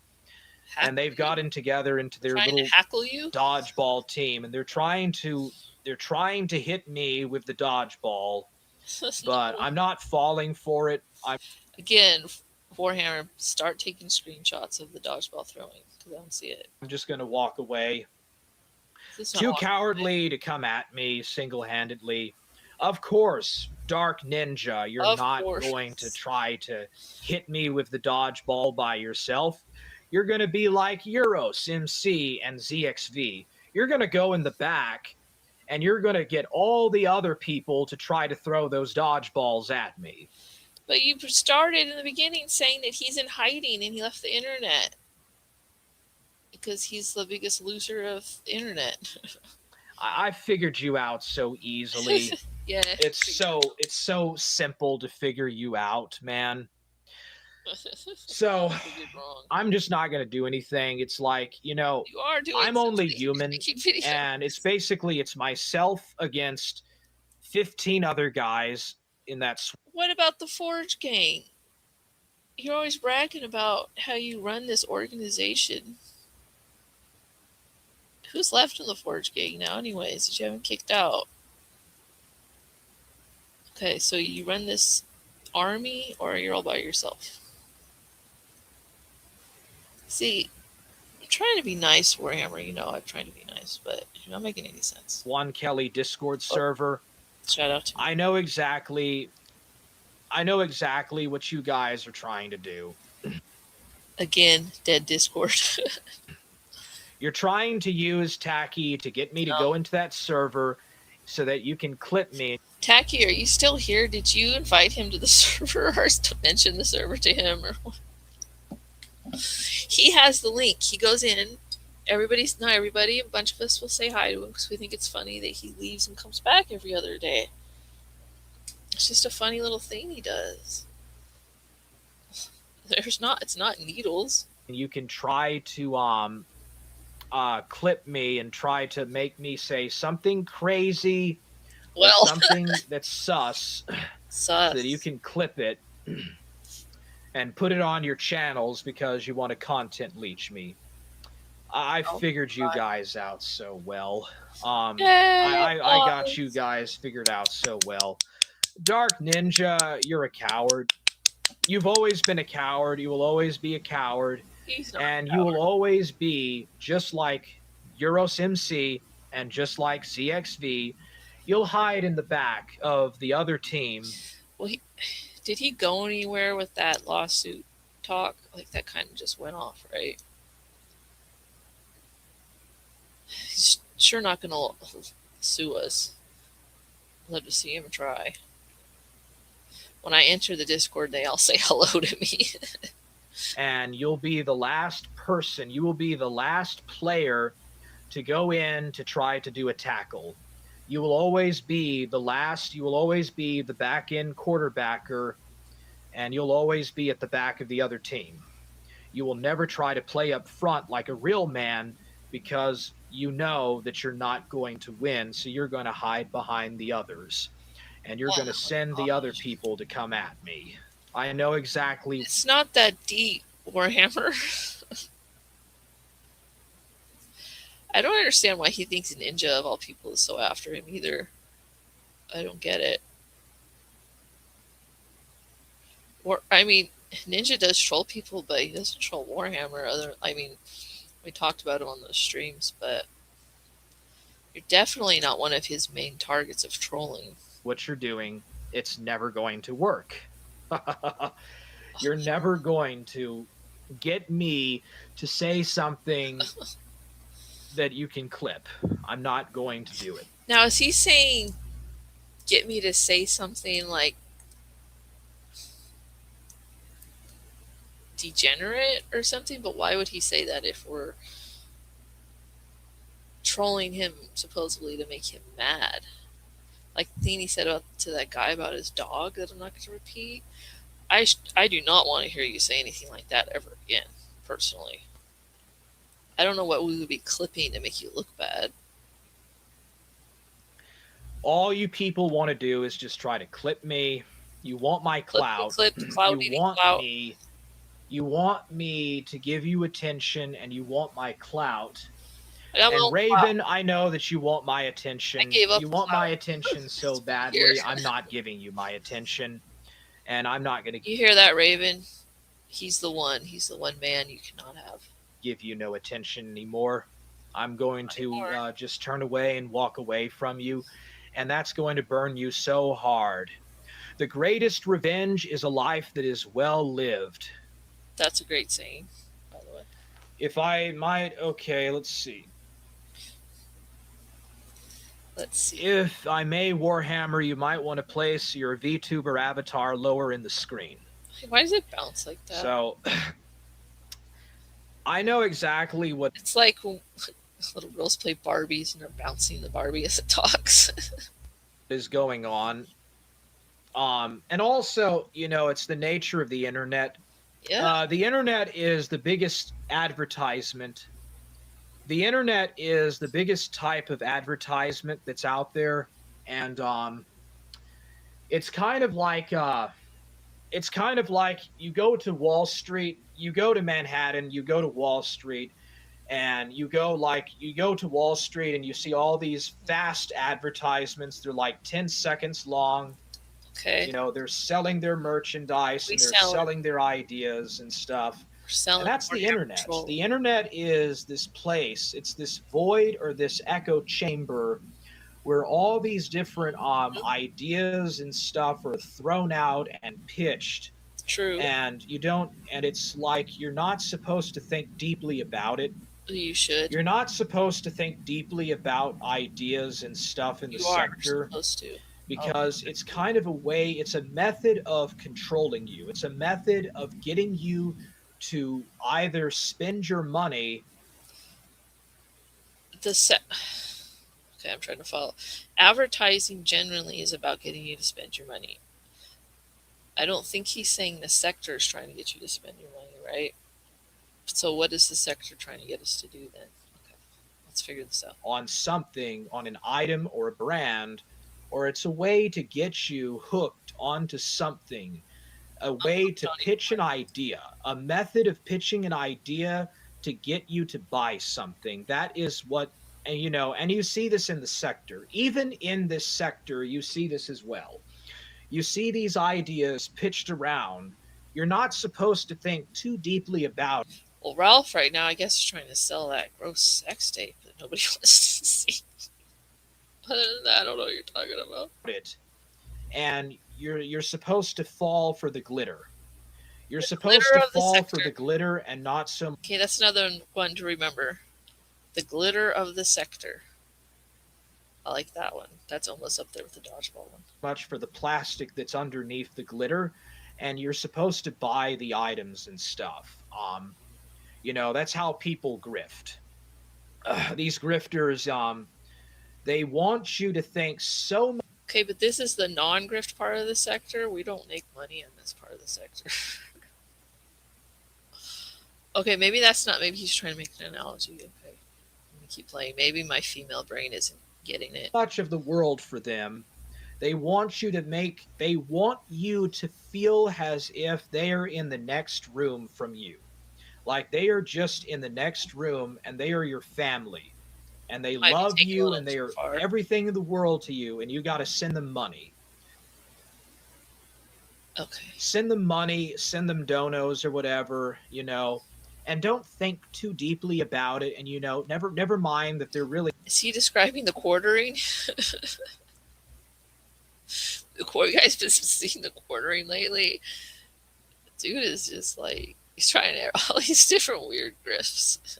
And they've gotten together into their little dodgeball team, and they're trying to hit me with the dodgeball, but I'm not falling for it. Again, Warhammer, start taking screenshots of the dodgeball throwing, because I don't see it. I'm just going to walk away. Too cowardly to come at me single-handedly. Of course, Dark Ninja, you're not going to try to hit me with the dodgeball by yourself. You're going to be like Euros, MC, and ZXV. You're going to go in the back, and you're going to get all the other people to try to throw those dodgeballs at me. But you started in the beginning saying that he's in hiding and he left the internet because he's the biggest loser of the internet. I figured you out so easily. Yeah. It's so simple to figure you out, man. So I'm just not going to do anything. It's like, I'm only human, and it's myself against 15 other guys in that. What about the Forge Gang? You're always bragging about how you run this organization. Who's left in the Forge Gang now anyways that you haven't kicked out? Okay, so you run this army, or you're all by yourself? See, I'm trying to be nice, Warhammer. I'm trying to be nice, but you're not making any sense. One Kelly Discord server. Shout out to me. I know exactly what you guys are trying to do. Again, dead Discord. You're trying to use Tachy to get me to go into that server so that you can clip me. Tachy, are you still here? Did you invite him to the server or mention the server to him? Or what? He has the link. He goes in. Not everybody. A bunch of us will say hi to him because we think it's funny that he leaves and comes back every other day. It's just a funny little thing he does. It's not needles. You can try to clip me and try to make me say something crazy, something that's sus, so that you can clip it and put it on your channels because you want to content leech me. I figured you guys out so well. I got you guys figured out so well. Dark Ninja, you're a coward. You've always been a coward. You will always be a coward. And you will always be just like Euros MC and just like ZXV. You'll hide in the back of the other team. Well, did he go anywhere with that lawsuit talk? Like, that kind of just went off, right? He's sure not going to sue us. Love to see him try. When I enter the Discord, they all say hello to me. And you'll be the last person, you will be the last player to go in to try to do a tackle. You will always be the last, you will always be the back-end quarterbacker, and you'll always be at the back of the other team. You will never try to play up front like a real man because you know that you're not going to win, so you're going to hide behind the others. And you're going to send the other people to come at me. I know exactly. It's not that deep, Warhammer. I don't understand why he thinks Ninja, of all people, is so after him either. I don't get it. Ninja does troll people, but he doesn't troll Warhammer. We talked about him on those streams, but you're definitely not one of his main targets of trolling. What you're doing, it's never going to work. You're never going to get me to say something that you can clip. I'm not going to do it. Now, is he saying get me to say something like degenerate or something? But why would he say that if we're trolling him supposedly to make him mad? Like the thing he said to that guy about his dog that I'm not going to repeat. I do not want to hear you say anything like that ever again, personally. I don't know what we would be clipping to make you look bad. All you people want to do is just try to clip me. You want my clout. You want me to give you attention, and you want my clout. And Raven, I know that you want my attention. You want my attention so badly. I'm not giving you my attention, and I'm not going to. You hear that, Raven? He's the one. He's the one man you cannot have. Give you no attention anymore. I'm going to just turn away and walk away from you, and that's going to burn you so hard. The greatest revenge is a life that is well lived. That's a great saying, by the way. If I might, okay, let's see. If I may, Warhammer, you might want to place your VTuber avatar lower in the screen. Why does it bounce like that? So, I know exactly what... It's like when little girls play Barbies and they're bouncing the Barbie as it talks. is going on. And also, you know, it's the nature of the internet. Yeah. The internet is the biggest advertisement. The internet is the biggest type of advertisement that's out there. And it's kind of like you go to Wall Street, you go to Manhattan, you go to Wall Street, and you go to Wall Street and you see all these fast advertisements. They're like 10 seconds long. Okay. You know, they're selling their merchandise and they're selling their ideas and stuff. And that's the internet. Control. The internet is this place. It's this void or this echo chamber where all these different ideas and stuff are thrown out and pitched. True. And it's like you're not supposed to think deeply about it. You should. You're not supposed to think deeply about ideas and stuff in the sector. You are supposed to. Because it's kind of a way, it's a method of controlling you. It's a method of getting you to either spend your money. Okay, I'm trying to follow. Advertising generally is about getting you to spend your money. I don't think he's saying the sector is trying to get you to spend your money, right? So what is the sector trying to get us to do then? Okay, let's figure this out. On something, on an item or a brand, or it's a way to get you hooked onto something, a way to pitch an idea, a method of pitching an idea to get you to buy something. That is what, and you see this in the sector. Even in this sector, you see this as well. You see these ideas pitched around. You're not supposed to think too deeply about it. Well, Ralph right now, I guess, is trying to sell that gross sex tape that nobody wants to see. Other than that, I don't know what you're talking about. And you're supposed to fall for the glitter. You're supposed to fall for the glitter and not so... Okay, that's another one to remember. The glitter of the sector. I like that one. That's almost up there with the dodgeball one. Much for the plastic that's underneath the glitter, and you're supposed to buy the items and stuff. That's how people grift. These grifters, they want you to think so much. Okay, but this is the non-grift part of the sector. We don't make money in this part of the sector. Okay, maybe he's trying to make an analogy. Okay, let me keep playing. Maybe my female brain isn't getting it. Much of the world for them. They want you to feel as if they are in the next room from you. Like they are just in the next room and they are your family. And they love you and they are everything in the world to you, and you got to send them money. Okay. Send them money, send them donos or whatever, and don't think too deeply about it. And, never mind that they're really... Is he describing the quartering? You guys been seeing the quartering lately? Dude is just like, he's trying all these different weird grifts.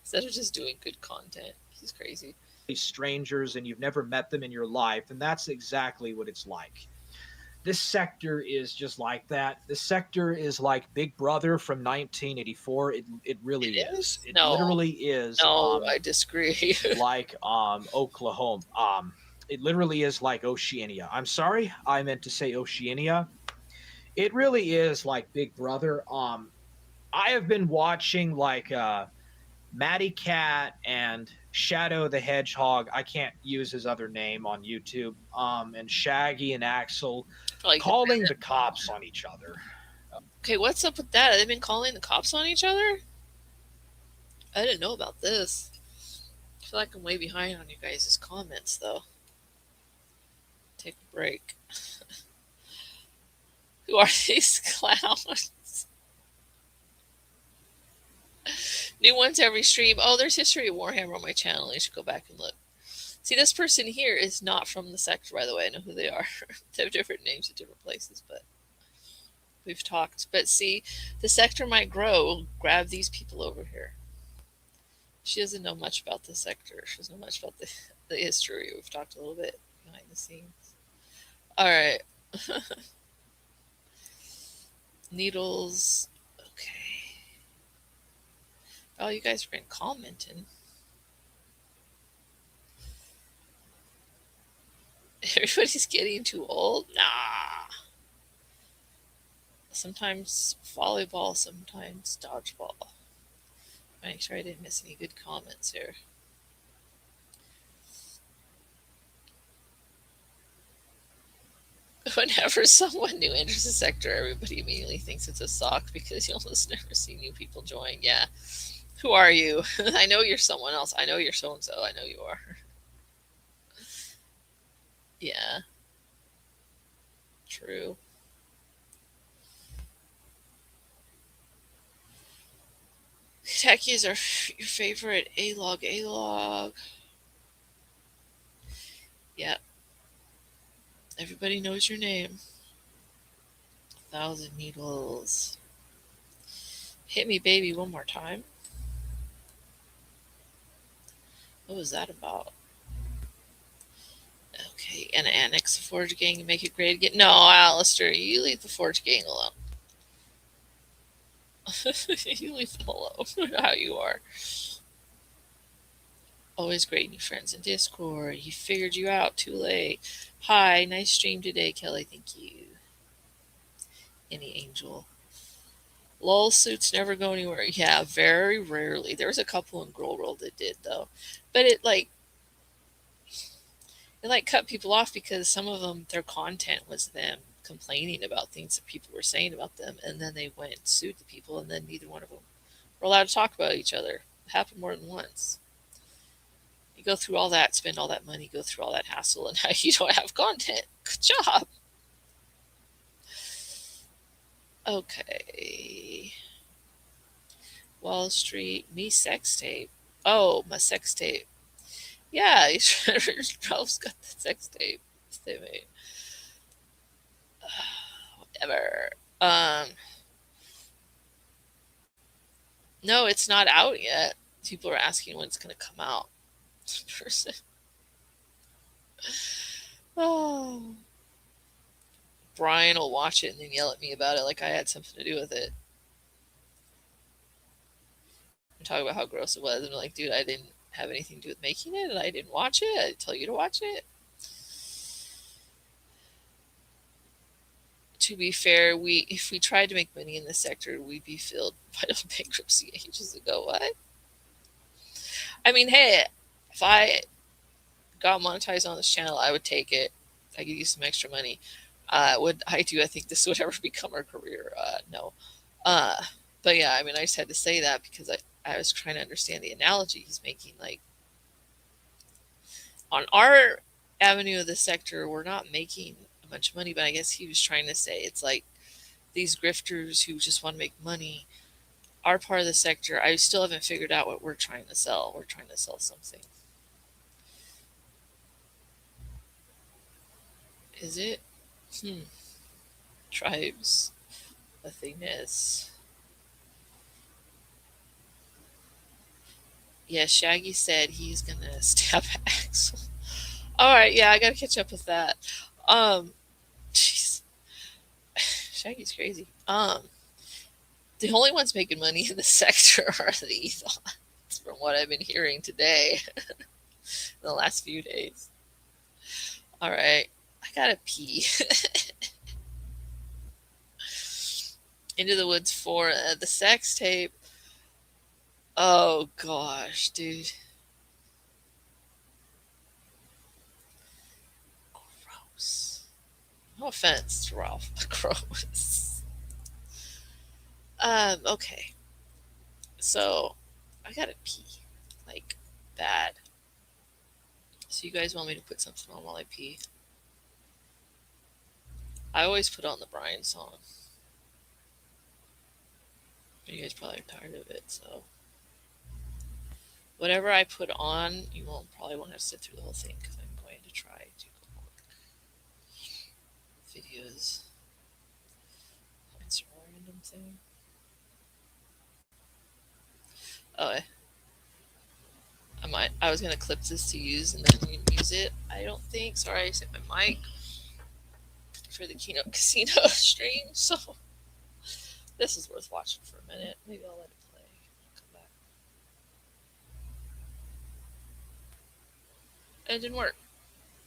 Instead of just doing good content. He's crazy. Strangers and you've never met them in your life, and that's exactly what it's like. This sector is just like that. This sector is like Big Brother from 1984. It really is. It literally is. No, I disagree. Like Oklahoma. It literally is like Oceania. I'm sorry, I meant to say Oceania. It really is like Big Brother. I have been watching Matty Cat and Shadow the Hedgehog, I can't use his other name on YouTube, and Shaggy and Axel calling the cops on each other. Okay, what's up with that? Have they been calling the cops on each other? I didn't know about this. I feel like I'm way behind on you guys' comments, though. Take a break. Who are these clowns? New ones every stream. Oh, there's history of Warhammer on my channel. You should go back and look. See, this person here is not from the sector, by the way. I know who they are. They have different names at different places, but we've talked. But see, the sector might grow. We'll grab these people over here. She doesn't know much about the sector. She doesn't know much about the history. We've talked a little bit behind the scenes. All right. Needles. Okay. Oh, you guys have been commenting. Everybody's getting too old? Nah. Sometimes volleyball, sometimes dodgeball. Make sure I didn't miss any good comments here. Whenever someone new enters the sector, everybody immediately thinks it's a sock because you almost never see new people join. Yeah. Who are you? I know you're someone else. I know you're so-and-so. I know you are. Yeah. True. Tachy is your favorite. A-log. Yeah. Everybody knows your name. 1,000 needles. Hit me, baby, one more time. What was that about? Okay, and annex the Forge Gang and make it great again. No, Alistair, you leave the Forge Gang alone. You leave them alone. How you are. Always great new friends in Discord. He figured you out too late. Hi, nice stream today, Kelly. Thank you. Any angel. LOL suits never go anywhere. Yeah, very rarely. There was a couple in Girl World that did, though. But it cut people off because some of them, their content was them complaining about things that people were saying about them, and then they went and sued the people, and then neither one of them were allowed to talk about each other. It happened more than once. You go through all that, spend all that money, go through all that hassle, and now you don't have content. Good job. Okay. Wall Street, me sex tape. Oh, my sex tape. Yeah, Ralph's got the sex tape they made. Whatever. No, it's not out yet. People are asking when it's going to come out. Person. Oh. Brian will watch it and then yell at me about it like I had something to do with it. And talk about how gross it was. And I'm like, dude, I didn't have anything to do with making it, and I didn't watch it. I didn't tell you to watch it. To be fair, if we tried to make money in this sector, we'd be filled by bankruptcy ages ago. What? I mean, hey, if I got monetized on this channel, I would take it. I could use some extra money. Would I do? I think this would ever become our career? No. But yeah, I mean, I just had to say that because I was trying to understand the analogy he's making. Like, on our avenue of the sector, we're not making a bunch of money, but I guess he was trying to say it's like these grifters who just want to make money. Our part of the sector, I still haven't figured out what we're trying to sell. We're trying to sell something. Is it? Tribes. Nothingness. Yeah, Shaggy said he's gonna stab Axel. Alright, yeah, I gotta catch up with that. Jeez. Shaggy's crazy. The only ones making money in the sector are the Ethons, from what I've been hearing today. In the last few days. Alright, I gotta pee. Into the Woods 4, the sex tape. Oh gosh, dude. Gross. No offense to Ralph, but gross. Okay. So I gotta pee. Like bad. So you guys want me to put something on while I pee? I always put on the Brian song. You guys probably are tired of it, so whatever I put on, you probably won't have to sit through the whole thing because I'm going to try to go on videos. It's a random thing. Oh, I was gonna clip this to use and then use it. I don't think. Sorry, I set my mic for the Keynote Casino stream, so this is worth watching for a minute. Maybe I'll let it play. I'll come back. And it didn't work,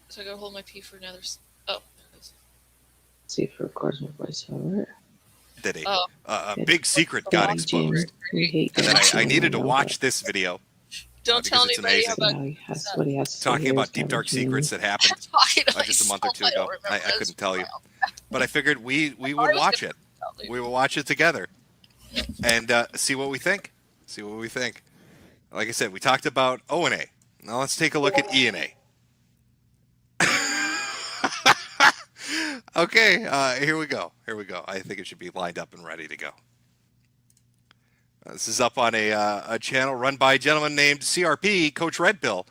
so I gotta hold my pee for another. Oh, there it goes. See if it records my voiceover. That a big secret got exposed, and then I needed to watch this video. Don't tell anybody about talking about deep dark secrets that happened just a month or two ago. I couldn't tell you, but I figured we would watch it. We will watch it together and see what we think. See what we think. Like I said, we talked about O and A. Now let's take a look at E and A. Okay, here we go. Here we go. I think it should be lined up and ready to go. This is up on a channel run by a gentleman named CRP, Coach Red Pill,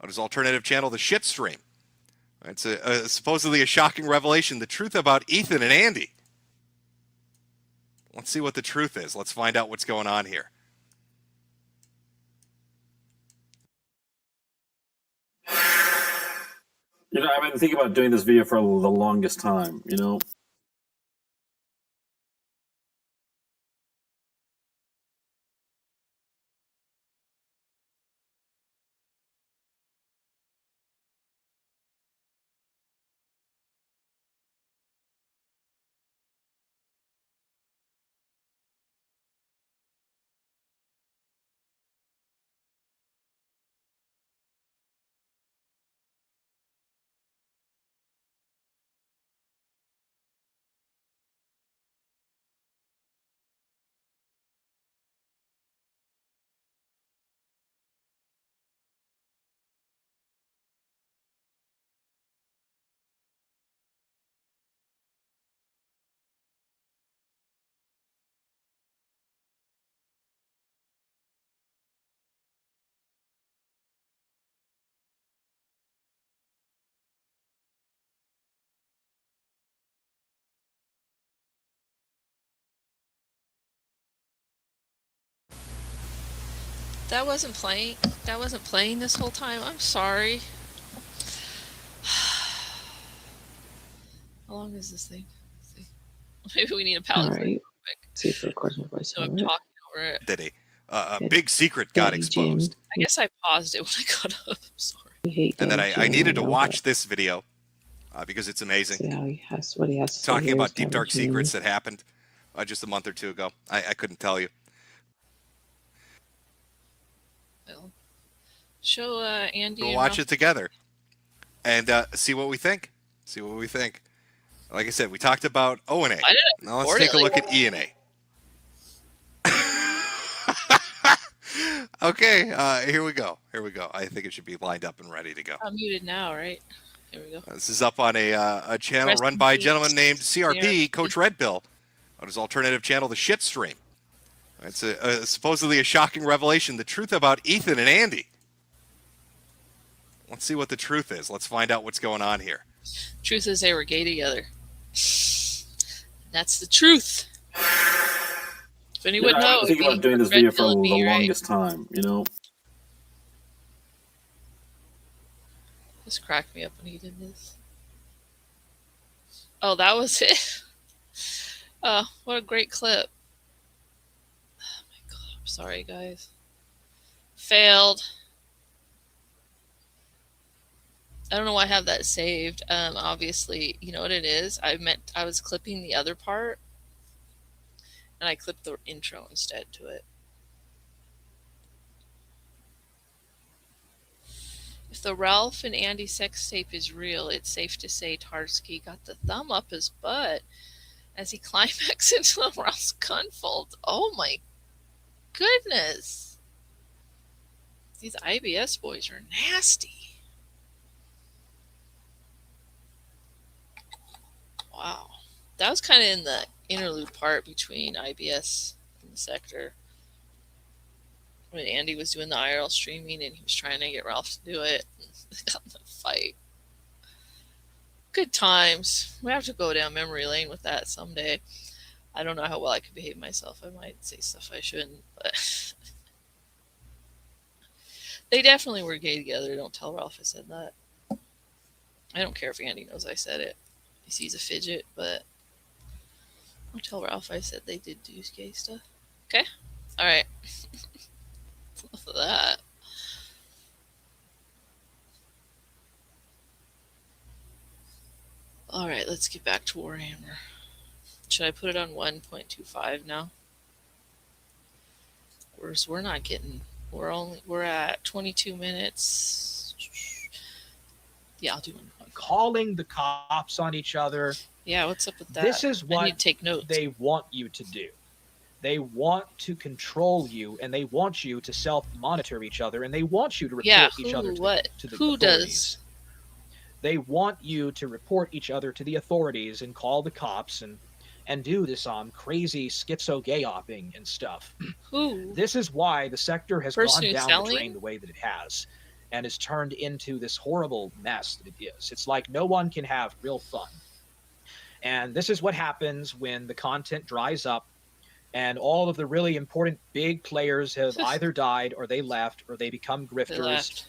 on his alternative channel, The Shit Stream. It's supposedly a shocking revelation, the truth about Ethan and Andy. Let's see what the truth is. Let's find out what's going on here. You know, I've been thinking about doing this video for the longest time, you know. That wasn't playing. That wasn't playing this whole time. I'm sorry. How long is this thing? Let's see. Maybe we need a palette. All right. See if it records my voice. So I'm talking over it. That a big secret got exposed. I guess I paused it when I got up. I'm sorry. And then I needed to watch this video because it's amazing. Talking about deep dark secrets that happened just a month or two ago. I couldn't tell you. Well, show Andy. We'll watch it together and see what we think. See what we think. Like I said, we talked about O and A. Now let's take a look at E and A. Okay, here we go. Here we go. I think it should be lined up and ready to go. I'm muted now, right? Here we go. This is up on a channel run by a gentleman named CRP, Coach Red Pill, on his alternative channel, The Shit Stream. It's supposedly a shocking revelation, the truth about Ethan and Andy. Let's see what the truth is. Let's find out what's going on here. Truth is they were gay together. That's the truth. If anyone knows, I've been thinking about doing this video for the longest time, you know. This cracked me up when he did this. Oh, that was it. Oh, what a great clip. Oh my god, I'm sorry guys. Failed. I don't know why I have that saved. Obviously, you know what it is? I was clipping the other part and I clipped the intro instead to it. If the Ralph and Andy sex tape is real, it's safe to say Tarsky got the thumb up his butt as he climaxed into the Ralph's gunfold. Oh my goodness. These IBS boys are nasty. Wow. That was kind of in the interlude part between IBS and the sector. When Andy was doing the IRL streaming and he was trying to get Ralph to do it. They got in the fight. Good times. We have to go down memory lane with that someday. I don't know how well I could behave myself. I might say stuff I shouldn't, but they definitely were gay together. Don't tell Ralph I said that. I don't care if Andy knows I said it. He sees a fidget, but don't tell Ralph I said they did do gay stuff. Okay? Alright. Enough of that. Alright, let's get back to Warhammer. Should I put it on 1.25 now? We're not getting... We're at 22 minutes. Yeah, I'll do one. Calling the cops on each other. Yeah, what's up with that? This is what I need to take notes. They want you to do. They want to control you, and they want you to self-monitor each other, and they want you to report each other to the Who authorities. Does? They want you to report each other to the authorities and call the cops and do this crazy schizo gay-opping and stuff. Who? This is why the sector has gone down selling? the drain the way that it has, and has turned into this horrible mess that it is. It's like no one can have real fun. And this is what happens when the content dries up and all of the really important big players have either died or they left or they become grifters.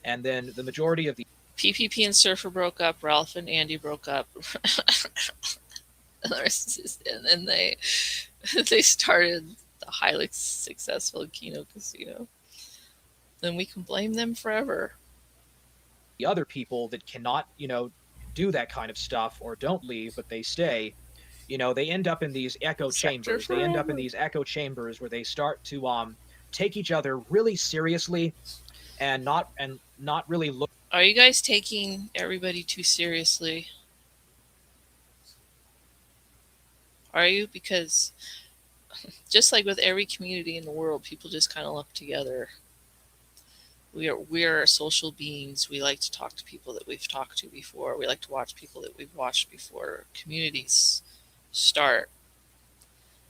And then the majority of the PPP and Surfer broke up. Ralph and Andy broke up. And then they started the highly successful Kino Casino. Then we can blame them forever. The other people that cannot, do that kind of stuff or don't leave, but they stay, they end up in these echo chambers. They end up in these echo chambers where they start to take each other really seriously and not really look. Are you guys taking everybody too seriously? Are you? Because just like with every community in the world, people just kind of lump together. We're social beings. We like to talk to people that we've talked to before. We like to watch people that we've watched before. Communities start.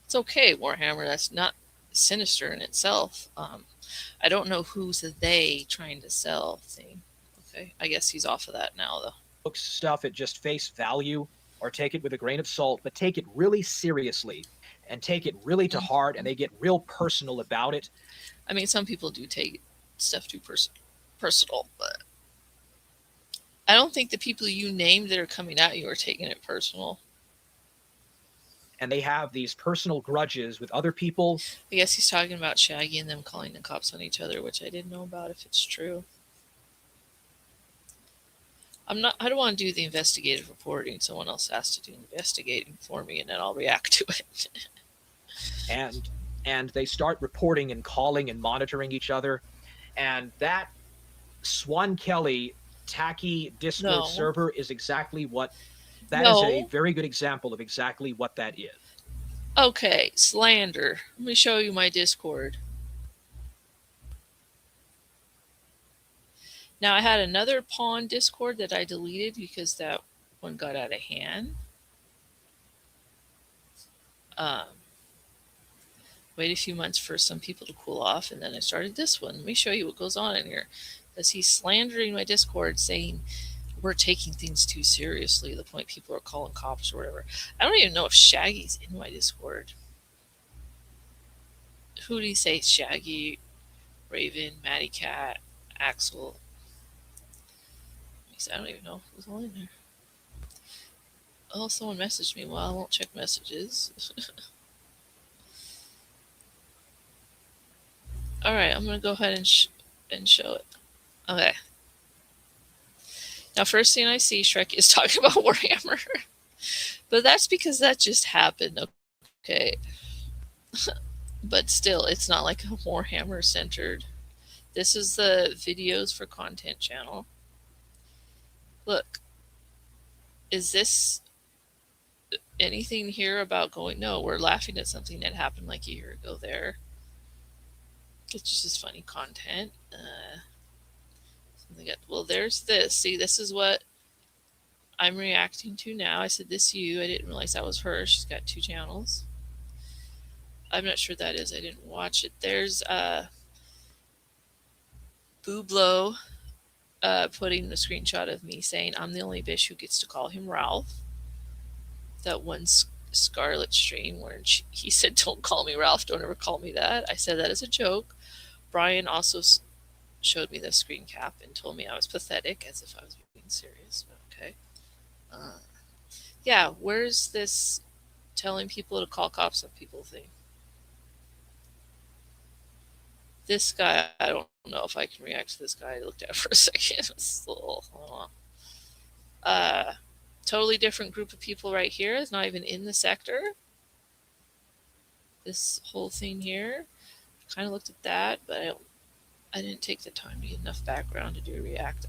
It's okay, Warhammer. That's not sinister in itself. I don't know who's the they trying to sell thing. Okay, I guess he's off of that now, though. Look stuff at just face value or take it with a grain of salt, but take it really seriously and take it really to heart, and they get real personal about it. I mean, some people do take stuff too personal, but I don't think the people you named that are coming at you are taking it personal. And they have these personal grudges with other people. I guess he's talking about Shaggy and them calling the cops on each other, which I didn't know about if it's true. I don't want to do the investigative reporting. Someone else has to do investigating for me, and then I'll react to it. and they start reporting and calling and monitoring each other. And that Swan Kelly Tachy Discord server is exactly what that is. A very good example of exactly what that is. Okay, Slander. Let me show you my Discord. Now, I had another pawn Discord that I deleted because that one got out of hand. Wait a few months for some people to cool off, and then I started this one. Let me show you what goes on in here. Because he's slandering my Discord, saying we're taking things too seriously, the point people are calling cops or whatever. I don't even know if Shaggy's in my Discord. Who do you say? Shaggy, Raven, Matty Cat, Axel. I don't even know who's all in there. Oh, someone messaged me. Well, I won't check messages. Alright, I'm going to go ahead and show it. Okay. Now, first thing I see, Shrek is talking about Warhammer. But that's because that just happened. Okay. But still, it's not like a Warhammer-centered This is the videos for content channel. Look, is this anything here about going? No, we're laughing at something that happened like a year ago there. It's just funny content. Well, there's this. See, this is what I'm reacting to now. I said this you. I didn't realize that was her. She's got 2 channels. I'm not sure that is. I didn't watch it. There's Booblo putting a screenshot of me saying I'm the only bitch who gets to call him Ralph. That one Scarlet stream where he said, "Don't call me Ralph. Don't ever call me that." I said that as a joke. Brian also showed me the screen cap and told me I was pathetic, as if I was being serious. Okay. Yeah, where's this telling people to call cops on people thing? This guy, I don't know if I can react to this guy I looked at for a second. It's a little, totally different group of people right here. It's not even in the sector. This whole thing here, kind of looked at that, but I didn't take the time to get enough background to do a react.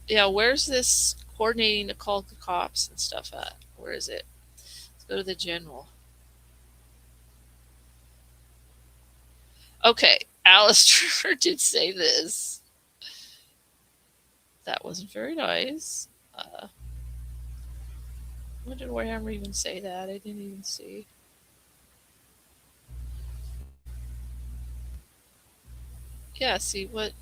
Yeah, where's this coordinating to call the cops and stuff at? Where is it? Let's go to the general. Okay, Alistair did say this. That wasn't very nice. When did Warhammer even say that? I didn't even see. Yeah, see what...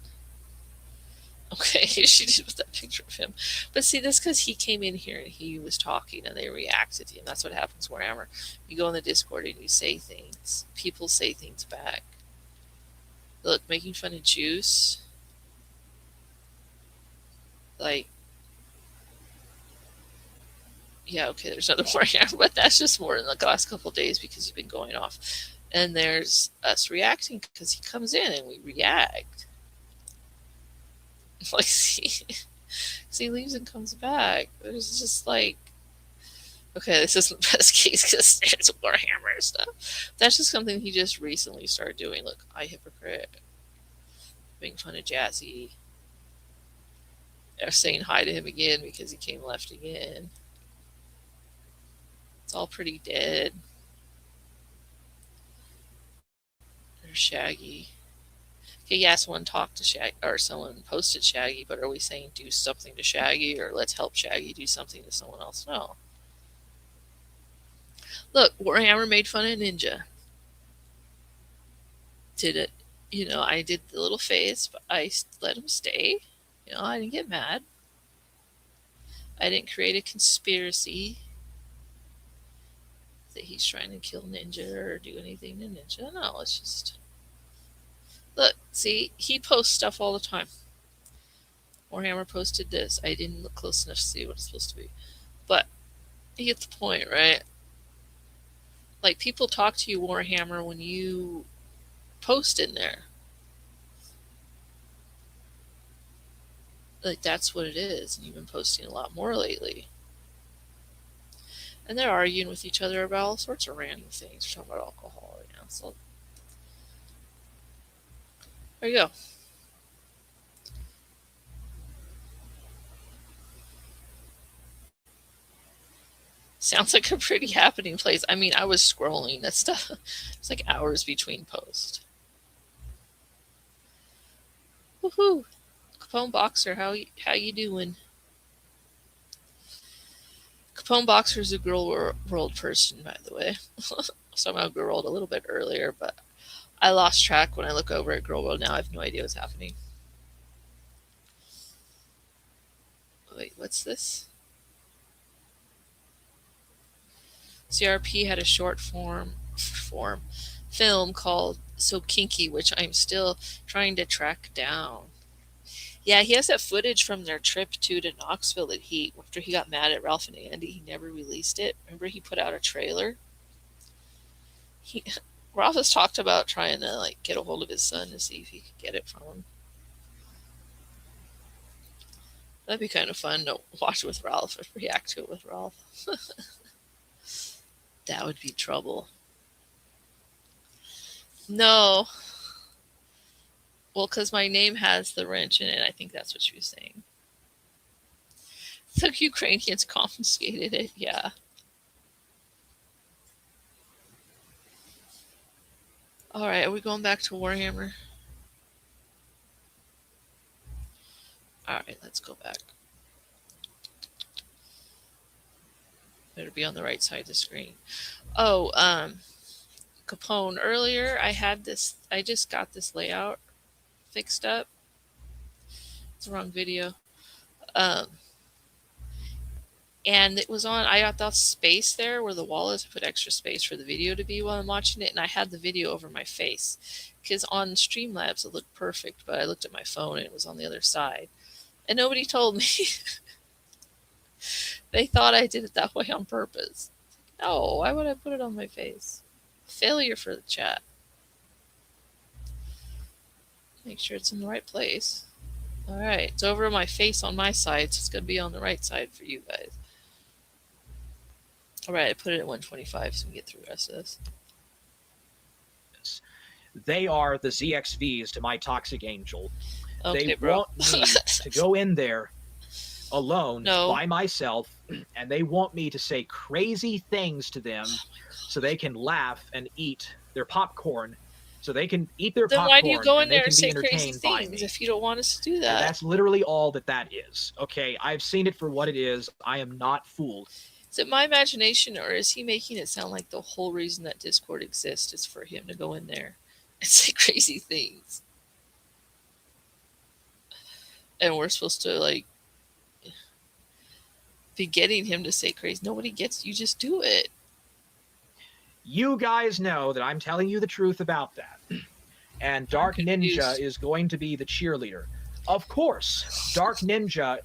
Okay, she did with that picture of him. But see, that's because he came in here and he was talking and they reacted to him. That's what happens, Warhammer. You go in the Discord and you say things. People say things back. Look, making fun of Juice. Like, yeah, okay, there's another Warhammer, but that's just more in the last couple of days because you've been going off. And there's us reacting because he comes in and we react. Like, see, he leaves and comes back. It's just like, okay, this isn't the best case because there's Warhammer stuff. That's just something he just recently started doing. Look, I hypocrite. Making fun of Jazzy. They're saying hi to him again because he came left again. It's all pretty dead. There's Shaggy. Okay, yeah, someone talked to Shaggy, or someone posted Shaggy, but are we saying do something to Shaggy, or let's help Shaggy do something to someone else? No. Look, Warhammer made fun of Ninja. Did it, I did the little face, but I let him stay. I didn't get mad. I didn't create a conspiracy that he's trying to kill Ninja or do anything to Ninja. No, it's just... Look, see, he posts stuff all the time. Warhammer posted this. I didn't look close enough to see what it's supposed to be. But you get the point, right? Like, people talk to you, Warhammer, when you post in there. Like, that's what it is. And you've been posting a lot more lately. And they're arguing with each other about all sorts of random things. We're talking about alcohol right now. So, there you go. Sounds like a pretty happening place. I mean, I was scrolling that stuff. It's like hours between posts. Woohoo! Capone Boxer, how you doing? Capone Boxer is a girl world person, by the way. Somehow girl world a little bit earlier, but I lost track when I look over at girl world now. I have no idea what's happening. Wait, what's this? CRP had a short film called So Kinky, which I'm still trying to track down. Yeah, he has that footage from their trip to Knoxville that after he got mad at Ralph and Andy, he never released it. Remember, he put out a trailer? Ralph has talked about trying to get a hold of his son to see if he could get it from him. That'd be kind of fun to watch with Ralph or react to it with Ralph. That would be trouble. No. Well, because my name has the wrench in it. I think that's what she was saying. The Ukrainians confiscated it. Yeah. All right, are we going back to Warhammer? All right, let's go back. Better be on the right side of the screen. Oh, Capone, earlier I just got this layout fixed up. It's the wrong video. And it was on, I got that space there where the wall is. I put extra space for the video to be while I'm watching it, and I had the video over my face. Because on Streamlabs it looked perfect, but I looked at my phone and it was on the other side. And nobody told me. They thought I did it that way on purpose. No, why would I put it on my face? Failure for the chat. Make sure it's in the right place. Alright, it's over my face on my side, so it's going to be on the right side for you guys. Alright, I put it at 125 so we can get through the rest of this. They are the ZXVs to my Toxic Angel. Okay, they bro. want me to go in there alone by myself, and they want me to say crazy things to them so they can laugh and eat their popcorn. So they can eat their popcorn. Then why do you go in there and say crazy things if you don't want us to do that? And that's literally all that is. Okay, I've seen it for what it is. I am not fooled. Is it my imagination, or is he making it sound like the whole reason that Discord exists is for him to go in there and say crazy things? And we're supposed to, like, be getting him to say crazy. Nobody gets, you just do it. You guys know that I'm telling you the truth about that. And Dark Ninja is going to be the cheerleader. Of course, Dark Ninja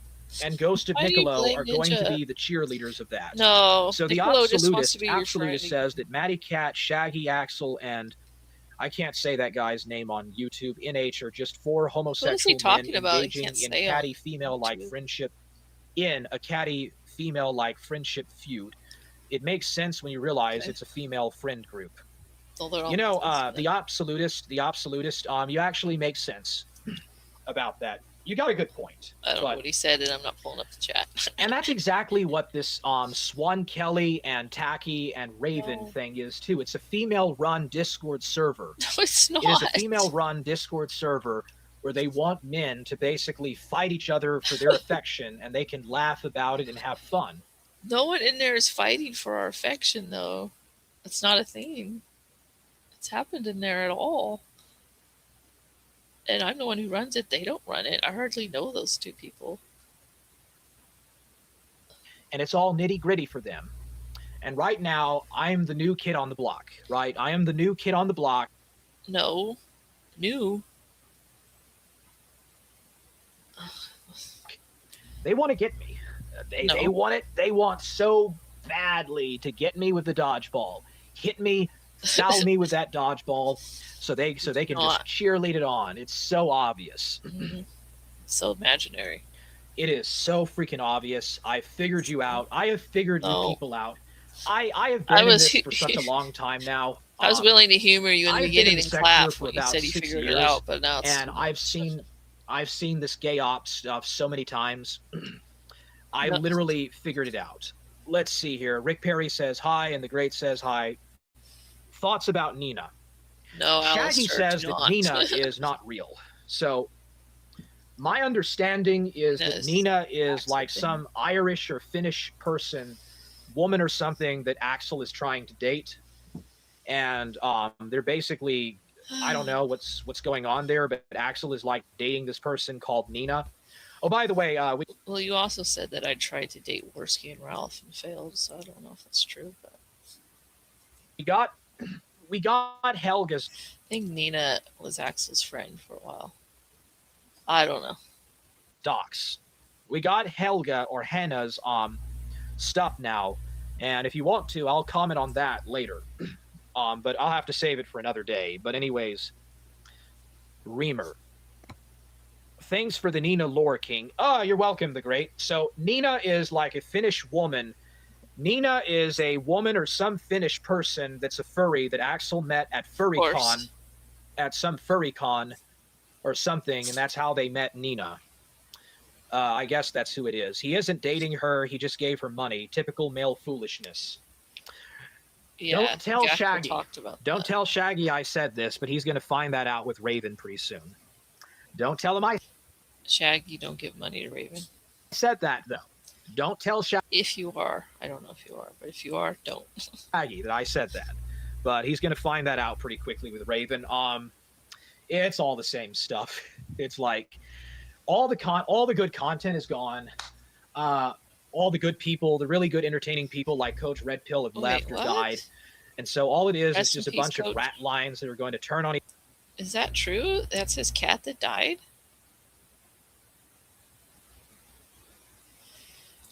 and Ghost of Niccolo are going to be the cheerleaders of that. No. So the Absolutist says that Matty Cat, Shaggy, Axel, and I can't say that guy's name on YouTube, NH, are just 4 homosexual men engaging in catty female-like friendship in a catty female-like friendship feud. It makes sense when you realize it's a female friend group. You know, the absolutist, you actually make sense about that. You got a good point. I don't know what he said, and I'm not pulling up the chat. And that's exactly what this Swan Kelly and Tachy and Raven thing is, too. It's a female-run Discord server. No, it's not. It is a female-run Discord server where they want men to basically fight each other for their affection, and they can laugh about it and have fun. No one in there is fighting for our affection, though. It's not a thing. It's happened in there at all. And I'm the one who runs it. They don't run it. I hardly know those two people. And it's all nitty-gritty for them. And right now, I'm the new kid on the block, right? I am the new kid on the block. No. New? They want to get me. They want it. They want so badly to get me with the dodgeball. Hit me, foul me with that dodgeball, so they can just cheerlead it on. It's so obvious. Mm-hmm. So imaginary. It is so freaking obvious. I figured you out. I have figured you people out. I have been in this for such a long time now. I was willing to humor you in the beginning and clap when you said you figured it out, but now it's and I've seen this gay ops stuff so many times. I literally figured it out. Let's see here. Rick Perry says hi, and the Great says hi. Thoughts about Nina? No, Shaggy says that Nina is not real. So my understanding is that Nina is like some Irish or Finnish woman or something that Axel is trying to date. And they're basically, I don't know what's going on there, but Axel is like dating this person called Nina. Oh, by the way, well, you also said that I tried to date Warski and Ralph and failed, so I don't know if that's true. But we got Helga's. I think Nina was Axel's friend for a while. I don't know. Docs. We got Helga or Hannah's stuff now, and if you want to, I'll comment on that later. But I'll have to save it for another day. But anyways, Reamer. Thanks for the Nina lore king. Oh, you're welcome, the Great. So Nina is like a Finnish woman. Nina is a woman or some Finnish person that's a furry that Axel met at FurryCon, or or something, and that's how they met Nina. I guess that's who it is. He isn't dating her. He just gave her money. Typical male foolishness. Yeah, don't tell Shaggy. Don't tell Shaggy I said this, but he's going to find that out with Raven pretty soon. Don't tell him Shaggy, don't give money to Raven. I said that, though. Don't tell Shaggy. If you are. I don't know if you are, but if you are, don't. Shaggy that I said that. But he's going to find that out pretty quickly with Raven. It's all the same stuff. It's like all the good content is gone. All the good people, the really good entertaining people like Coach Red Pill have left or died. And so all it is just a bunch of rat lines that are going to turn on each other. Is that true? That's his cat that died?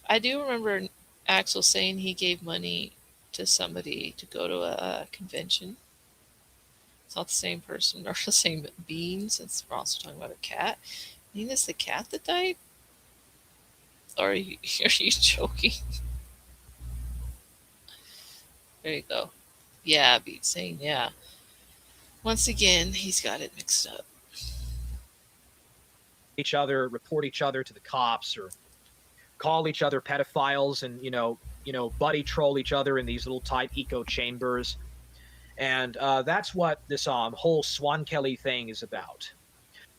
I do remember Axel saying he gave money to somebody to go to a convention. It's not the same person or the same being, since we're also talking about a cat. I think it's the cat that died? Or are you joking? There you go. Yeah, Beat saying yeah. Once again, he's got it mixed up. Each other, report each other to the cops, or call each other pedophiles, and buddy troll each other in these little tight echo chambers. And that's what this whole Swan Kelly thing is about.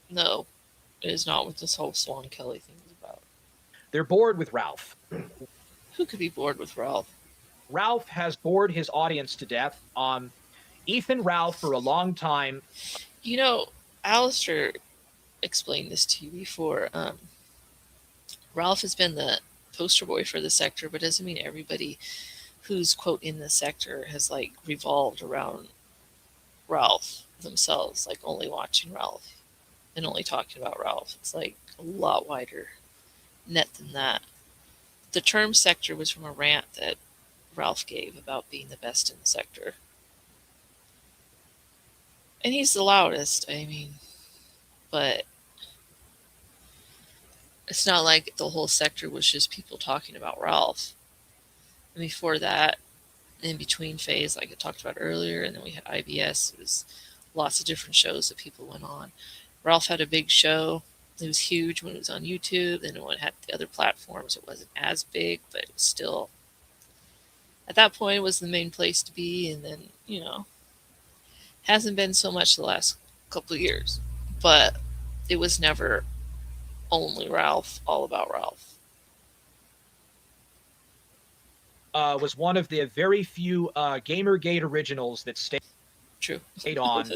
No, it is not what this whole Swan Kelly thing is about. They're bored with Ralph. Who could be bored with Ralph? Ralph has bored his audience to death. Ethan Ralph for a long time. Alistair explained this to you before. Ralph has been the poster boy for the sector, but doesn't mean everybody who's, quote, in the sector has, revolved around Ralph themselves, only watching Ralph and only talking about Ralph. It's, a lot wider net than that. The term sector was from a rant that Ralph gave about being the best in the sector. And he's the loudest, but it's not like the whole sector was just people talking about Ralph. And before that, in between phase, like I talked about earlier, and then we had IBS. It was lots of different shows that people went on. Ralph had a big show. It was huge when it was on YouTube. Then when it had the other platforms, it wasn't as big, but it was still, at that point, it was the main place to be. And then, hasn't been so much the last couple of years, but it was never only Ralph, all about Ralph. Was one of the very few Gamergate originals that stayed on.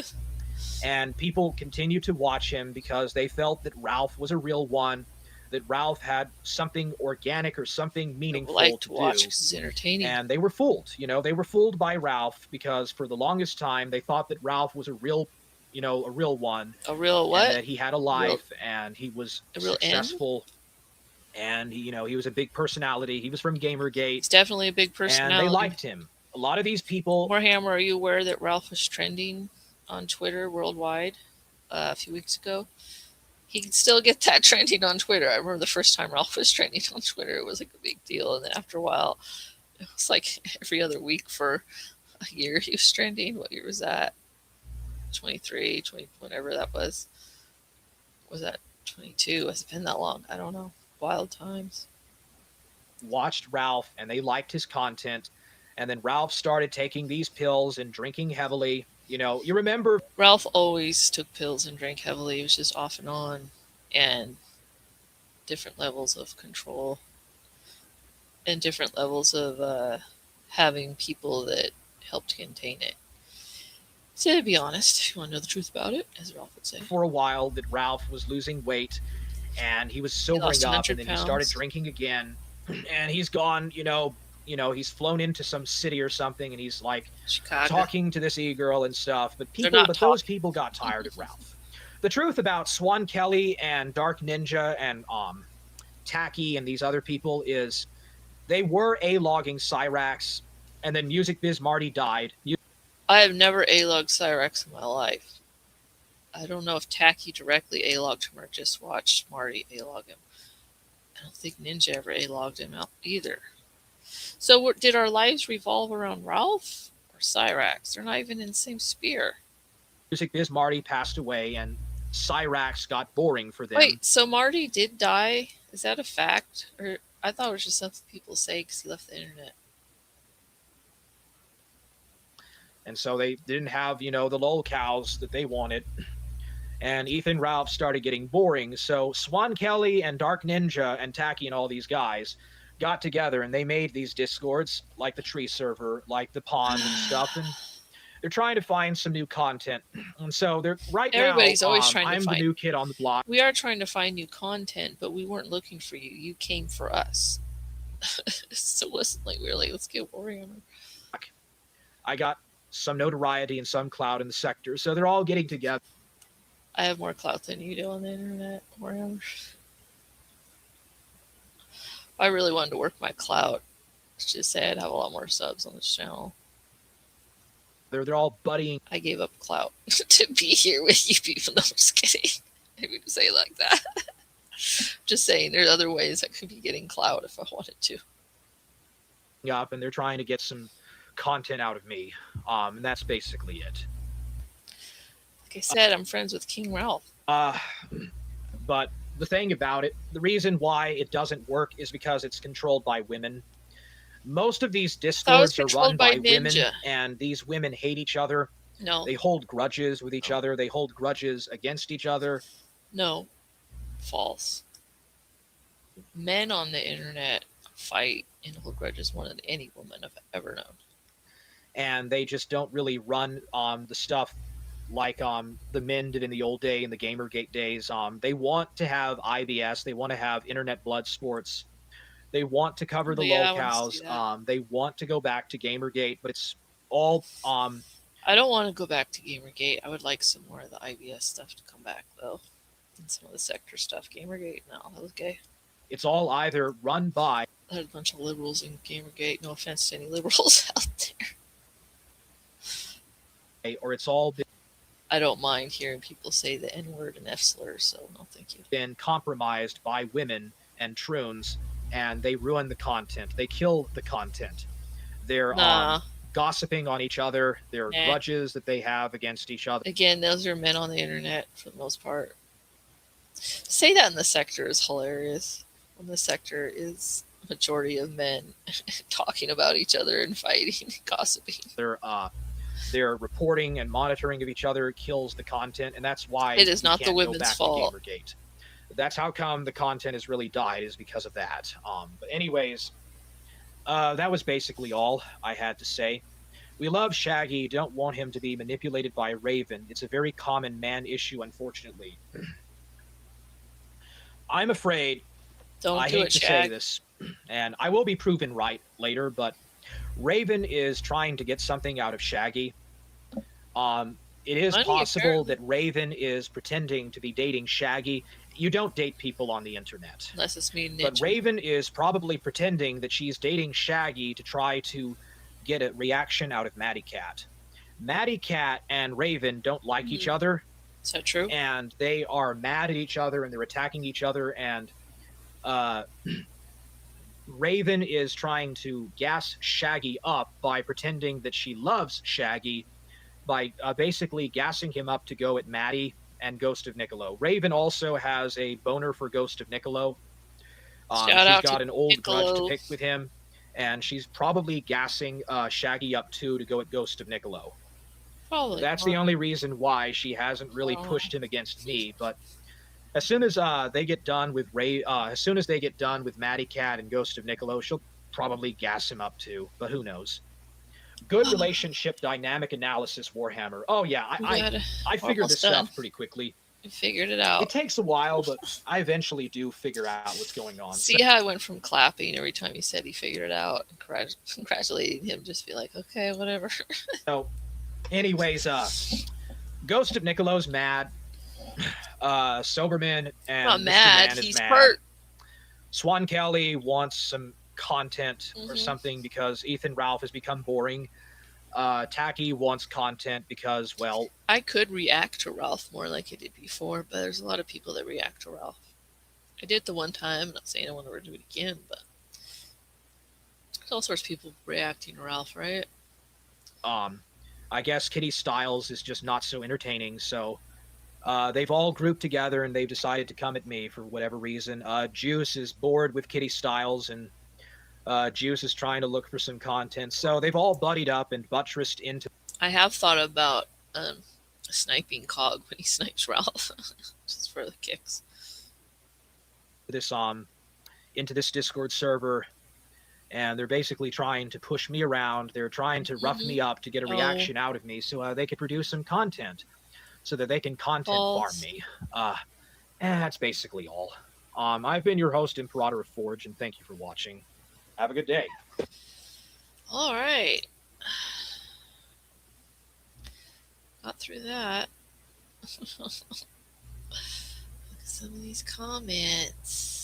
And people continued to watch him because they felt that Ralph was a real one, that Ralph had something organic or something meaningful to watch do. It's entertaining. And they were fooled. They were fooled by Ralph because for the longest time they thought that Ralph was a real one. A real what? And that he had a life and he was successful. And he was a big personality. He was from Gamergate. He's definitely a big personality. And they liked him. A lot of these people. Warhammer, are you aware that Ralph was trending on Twitter worldwide a few weeks ago? He can still get that trending on Twitter. I remember the first time Ralph was trending on Twitter, it was a big deal. And then after a while, it was every other week for a year he was trending. What year was that? 23, 20, whatever that was. Was that 22? Has it been that long? I don't know. Wild times. Watched Ralph and they liked his content. And then Ralph started taking these pills and drinking heavily. You remember Ralph always took pills and drank heavily. It was just off and on, and different levels of control and different levels of having people that helped contain it. So to be honest, if you want to know the truth about it, as Ralph would say. For a while that Ralph was losing weight and he was sobering up, and then he started drinking again, and he's gone, he's flown into some city or something, and he's Chicago, talking to this e-girl and stuff. But those people got tired of Ralph. The truth about Swan Kelly and Dark Ninja and Tachy and these other people is they were A-logging Cyrax, and then Music Biz Marty died. I have never A-logged Cyrax in my life. I don't know if Tachy directly A-logged him or just watched Marty A-log him. I don't think Ninja ever A-logged him out either. So did our lives revolve around Ralph or Cyrax? They're not even in the same sphere. Music Biz Marty passed away, and Cyrax got boring for them. Wait, so Marty did die? Is that a fact? Or I thought it was just something people say because he left the internet. And so they didn't have, the lol cows that they wanted. And Ethan Ralph started getting boring. So Swan Kelly and Dark Ninja and Tachy and all these guys got together and they made these Discords, like the tree server, like the pond and stuff. And they're trying to find some new content. And so they're Everybody's always trying to I'm find the new kid on the block. We are trying to find new content, but we weren't looking for you. You came for us. So it wasn't like we were like, let's get Warhammer. I got some notoriety and some clout in the sector, so they're all getting together. I have more clout than you do on the internet, Warhammer. I really wanted to work my clout. Let's just say I'd have a lot more subs on this channel. They're all buddying. I gave up clout to be here with you people. No, I'm just kidding. I would say it like that. Just saying, there's other ways I could be getting clout if I wanted to. Up, and they're trying to get some content out of me. And that's basically it. Like I said, I'm friends with King Ralph. But the thing about it, the reason why it doesn't work is because it's controlled by women. Most of these Discords are run by women, and these women hate each other. No. They hold grudges with each other. They hold grudges against each other. No. False. Men on the internet fight and hold grudges more than any woman I've ever known. And they just don't really run the stuff like the men did in the old day, in the Gamergate days. They want to have IBS. They want to have internet blood sports. They want to cover the lolcows. They want to go back to Gamergate, but it's all... I don't want to go back to Gamergate. I would like some more of the IBS stuff to come back, though. And some of the sector stuff. Gamergate, no, that was gay. It's all either run by... I had a bunch of liberals in Gamergate. No offense to any liberals out there. Or it's all... I don't mind hearing people say the N-word and F-slurs, so no thank you. Been compromised by women and troons, and they ruin the content. They kill the content. They're gossiping on each other. There are grudges that they have against each other. Again, those are men on the internet for the most part. Say that in the sector is hilarious. When the sector is a majority of men talking about each other and fighting and gossiping. They're reporting and monitoring of each other kills the content, and that's why it is not the women's fault. That's how come the content has really died, is because of that. But anyways, that was basically all I had to say. We love Shaggy, don't want him to be manipulated by Raven. It's a very common man issue, unfortunately. I'm afraid, I hate to say this, and I will be proven right later, but Raven is trying to get something out of Shaggy. It is possible that Raven is pretending to be dating Shaggy. You don't date people on the internet. Unless it's me and Ninja. But Raven is probably pretending that she's dating Shaggy to try to get a reaction out of Matty Cat. Matty Cat and Raven don't like each other. Is that true? And they are mad at each other, and they're attacking each other, and Raven is trying to gas Shaggy up by pretending that she loves Shaggy, by basically gassing him up to go at Matty and Ghost of Niccolo. Raven also has a boner for Ghost of Niccolo. She's got an old grudge to pick with him, and she's probably gassing Shaggy up too to go at Ghost of Niccolo. Probably. That's the only reason why she hasn't really pushed him against me. But as soon as they get done with Matty Cat and Ghost of Niccolo, she'll probably gas him up too. But who knows? Good relationship dynamic analysis, Warhammer. Oh yeah, I figured this stuff pretty quickly. You figured it out. It takes a while, but I eventually do figure out what's going on. See how I went from clapping every time he said he figured it out, and congratulating him, just be like, okay, whatever. So, anyways, Ghost of Niccolo's mad. Soberman and not mad. He's hurt. Swan Kelly wants some content or something because Ethan Ralph has become boring. Tachy wants content because, well... I could react to Ralph more like I did before, but there's a lot of people that react to Ralph. I did it the one time. I'm not saying I want to do it again, but there's all sorts of people reacting to Ralph, right? I guess Kitty Styles is just not so entertaining, so They've all grouped together and they've decided to come at me for whatever reason. Juice is bored with Kitty Styles, and Juice is trying to look for some content. So they've all buddied up and buttressed into. I have thought about sniping Cog when he snipes Ralph, just for the kicks. This into this Discord server, and they're basically trying to push me around. They're trying to rough me up to get a reaction out of me, so they could produce some content, so that they can content farm me. And that's basically all. I've been your host, Imperator of Forge, and thank you for watching. Have a good day. All right. Got through that. Look at some of these comments.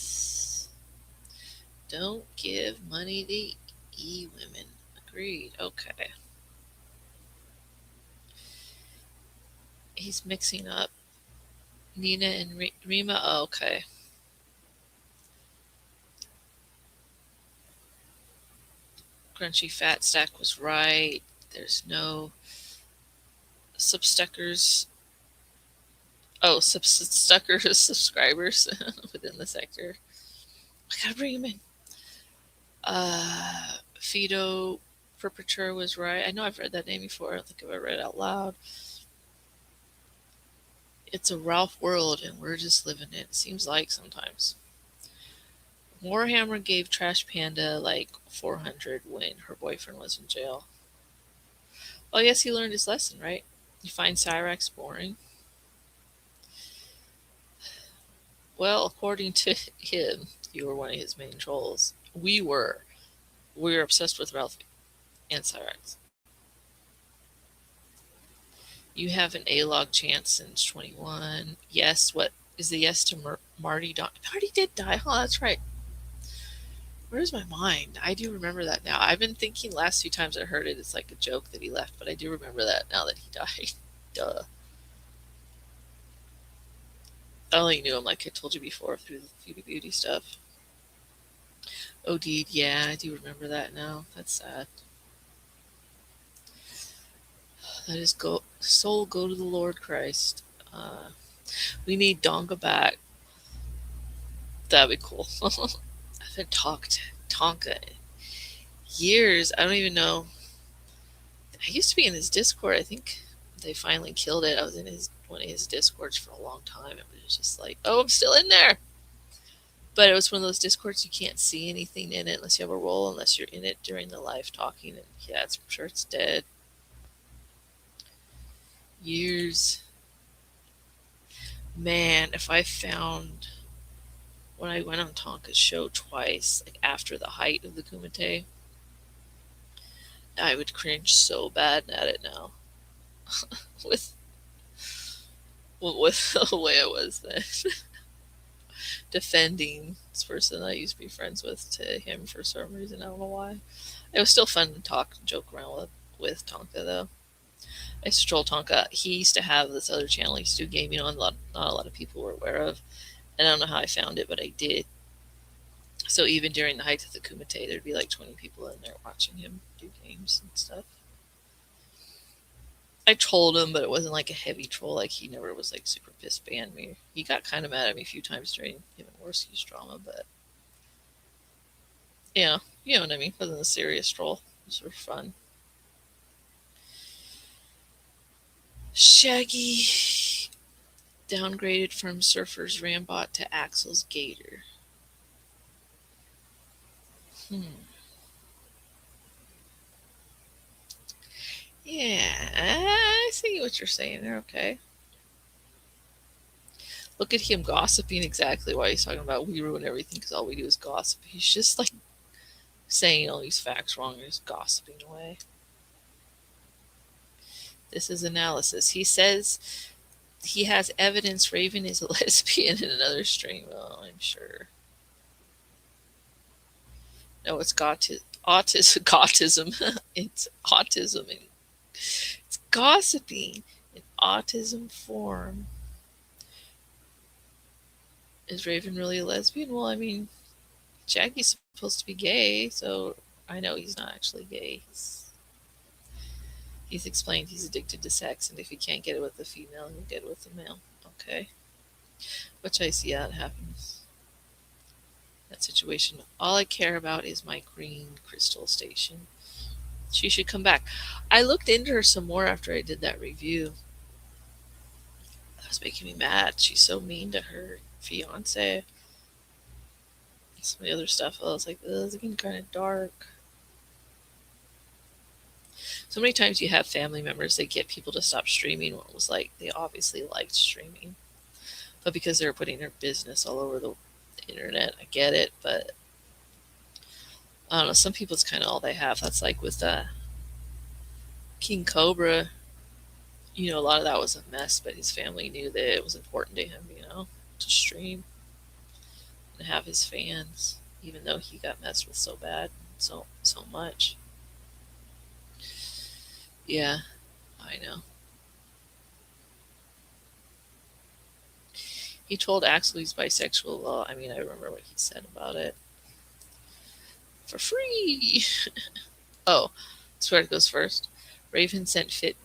Don't give money to e-women. Agreed. Okay. He's mixing up Nina and Rima. Oh, okay. Crunchy Fat Stack was right. There's no substuckers. Oh, substuckers subscribers within the sector. I gotta bring him in. Fido Perpetrator was right. I know I've read that name before. I don't think I've ever read it out loud. It's a Ralph world, and we're just living it. Seems like sometimes. Warhammer gave Trash Panda like 400 when her boyfriend was in jail. Well, I guess he learned his lesson, right? You find Cyrax boring? Well, according to him, you were one of his main trolls. We were obsessed with Ralph and Cyrax. You have an A-log chance since 21. Yes, what is the yes to Marty? Marty did die. Oh, that's right. Where's my mind? I do remember that now. I've been thinking last few times I heard it, it's like a joke that he left, but I do remember that now that he died. Duh. I only knew him, like I told you before, through the Beauty Beauty stuff. OD'd, yeah, I do remember that now. That's sad. Let his soul go to the Lord Christ. We need Donga back. That'd be cool. I haven't talked to Tonka in years. I don't even know. I used to be in his Discord. I think they finally killed it. I was in one of his Discords for a long time. It was just like, oh, I'm still in there. But it was one of those Discords you can't see anything in it unless you have a role, unless you're in it during the live talking. And yeah, I'm sure it's dead. Years. Man, if I found when I went on Tonka's show twice, like after the height of the Kumite, I would cringe so bad at it now. with the way it was then. Defending this person I used to be friends with to him for some reason. I don't know why. It was still fun to talk and joke around with Tonka, though. I used to troll Tonka. He used to have this other channel he used to do gaming on, not a lot of people were aware of. And I don't know how I found it, but I did. So even during the height of the Kumite, there'd be like 20 people in there watching him do games and stuff. I trolled him, but it wasn't like a heavy troll. Like, he never was like super pissed banned me. He got kind of mad at me a few times during him and Warski's drama, but yeah, you know what I mean. It wasn't a serious troll. It was sort of fun. Shaggy downgraded from Surfer's Rambot to Axel's Gator. Yeah, I see what you're saying there. Okay. Look at him gossiping exactly why he's talking about we ruin everything because all we do is gossip. He's just like saying all these facts wrong and just gossiping away. This is analysis. He says he has evidence Raven is a lesbian in another stream. Oh, I'm sure. No, it's autism. It's autism. It's gossiping in autism form. Is Raven really a lesbian? Well, I mean, Shaggy's supposed to be gay, so I know he's not actually gay. He's explained he's addicted to sex, and if he can't get it with the female, he'll get it with the male. Okay. Which I see that happens. That situation. All I care about is my green crystal station. She should come back. I looked into her some more after I did that review. That was making me mad. She's so mean to her fiance. Some of the other stuff, I was like, it's getting kind of dark. So many times you have family members, they get people to stop streaming. What was like, they obviously liked streaming. But because they're putting their business all over the internet, I get it. But I don't know, some people it's kind of all they have. That's like with King Cobra. You know, a lot of that was a mess, but his family knew that it was important to him, you know, to stream and have his fans, even though he got messed with so bad, so much. Yeah, I know. He told Axel he's bisexual. Well, I mean, I remember what he said about it. For free! Oh, swear it goes first. Raven sent fit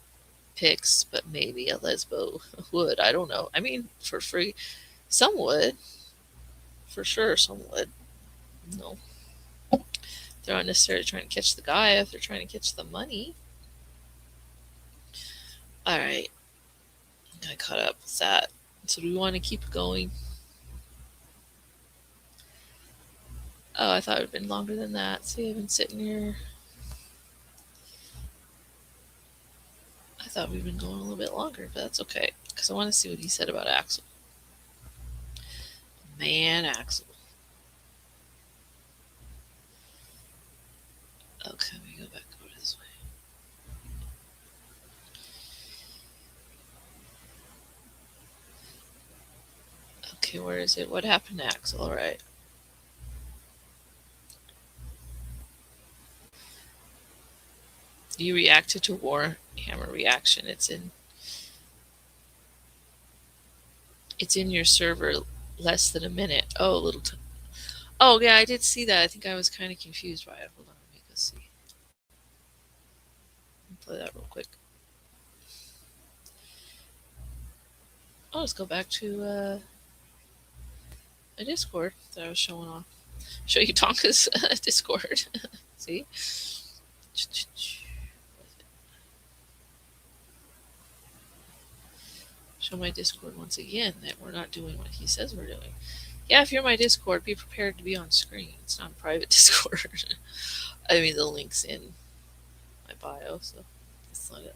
pics, but maybe a lesbo would. I don't know. I mean, for free. Some would. For sure, some would. No. They're not necessarily trying to catch the guy if they're trying to catch the money. Alright. I caught up with that. So do we want to keep going? Oh, I thought it would have been longer than that. See, I've been sitting here. I thought we'd been going a little bit longer, but that's okay. Because I want to see what he said about Axel. Man, Axel. Okay, we go back over this way. Okay, where is it? What happened to Axel? Alright. You reacted to Warhammer reaction. It's in your server less than a minute. Oh, a little oh, yeah, I did see that. I think I was kind of confused by it. Hold on, let me go see. Play that real quick. I'll just go back to a Discord that I was showing off. Show you Tonka's Discord. See? Show my Discord once again that we're not doing what he says we're doing. Yeah, if you're my Discord, be prepared to be on screen. It's not a private Discord. I mean, the link's in my bio, so it's not it.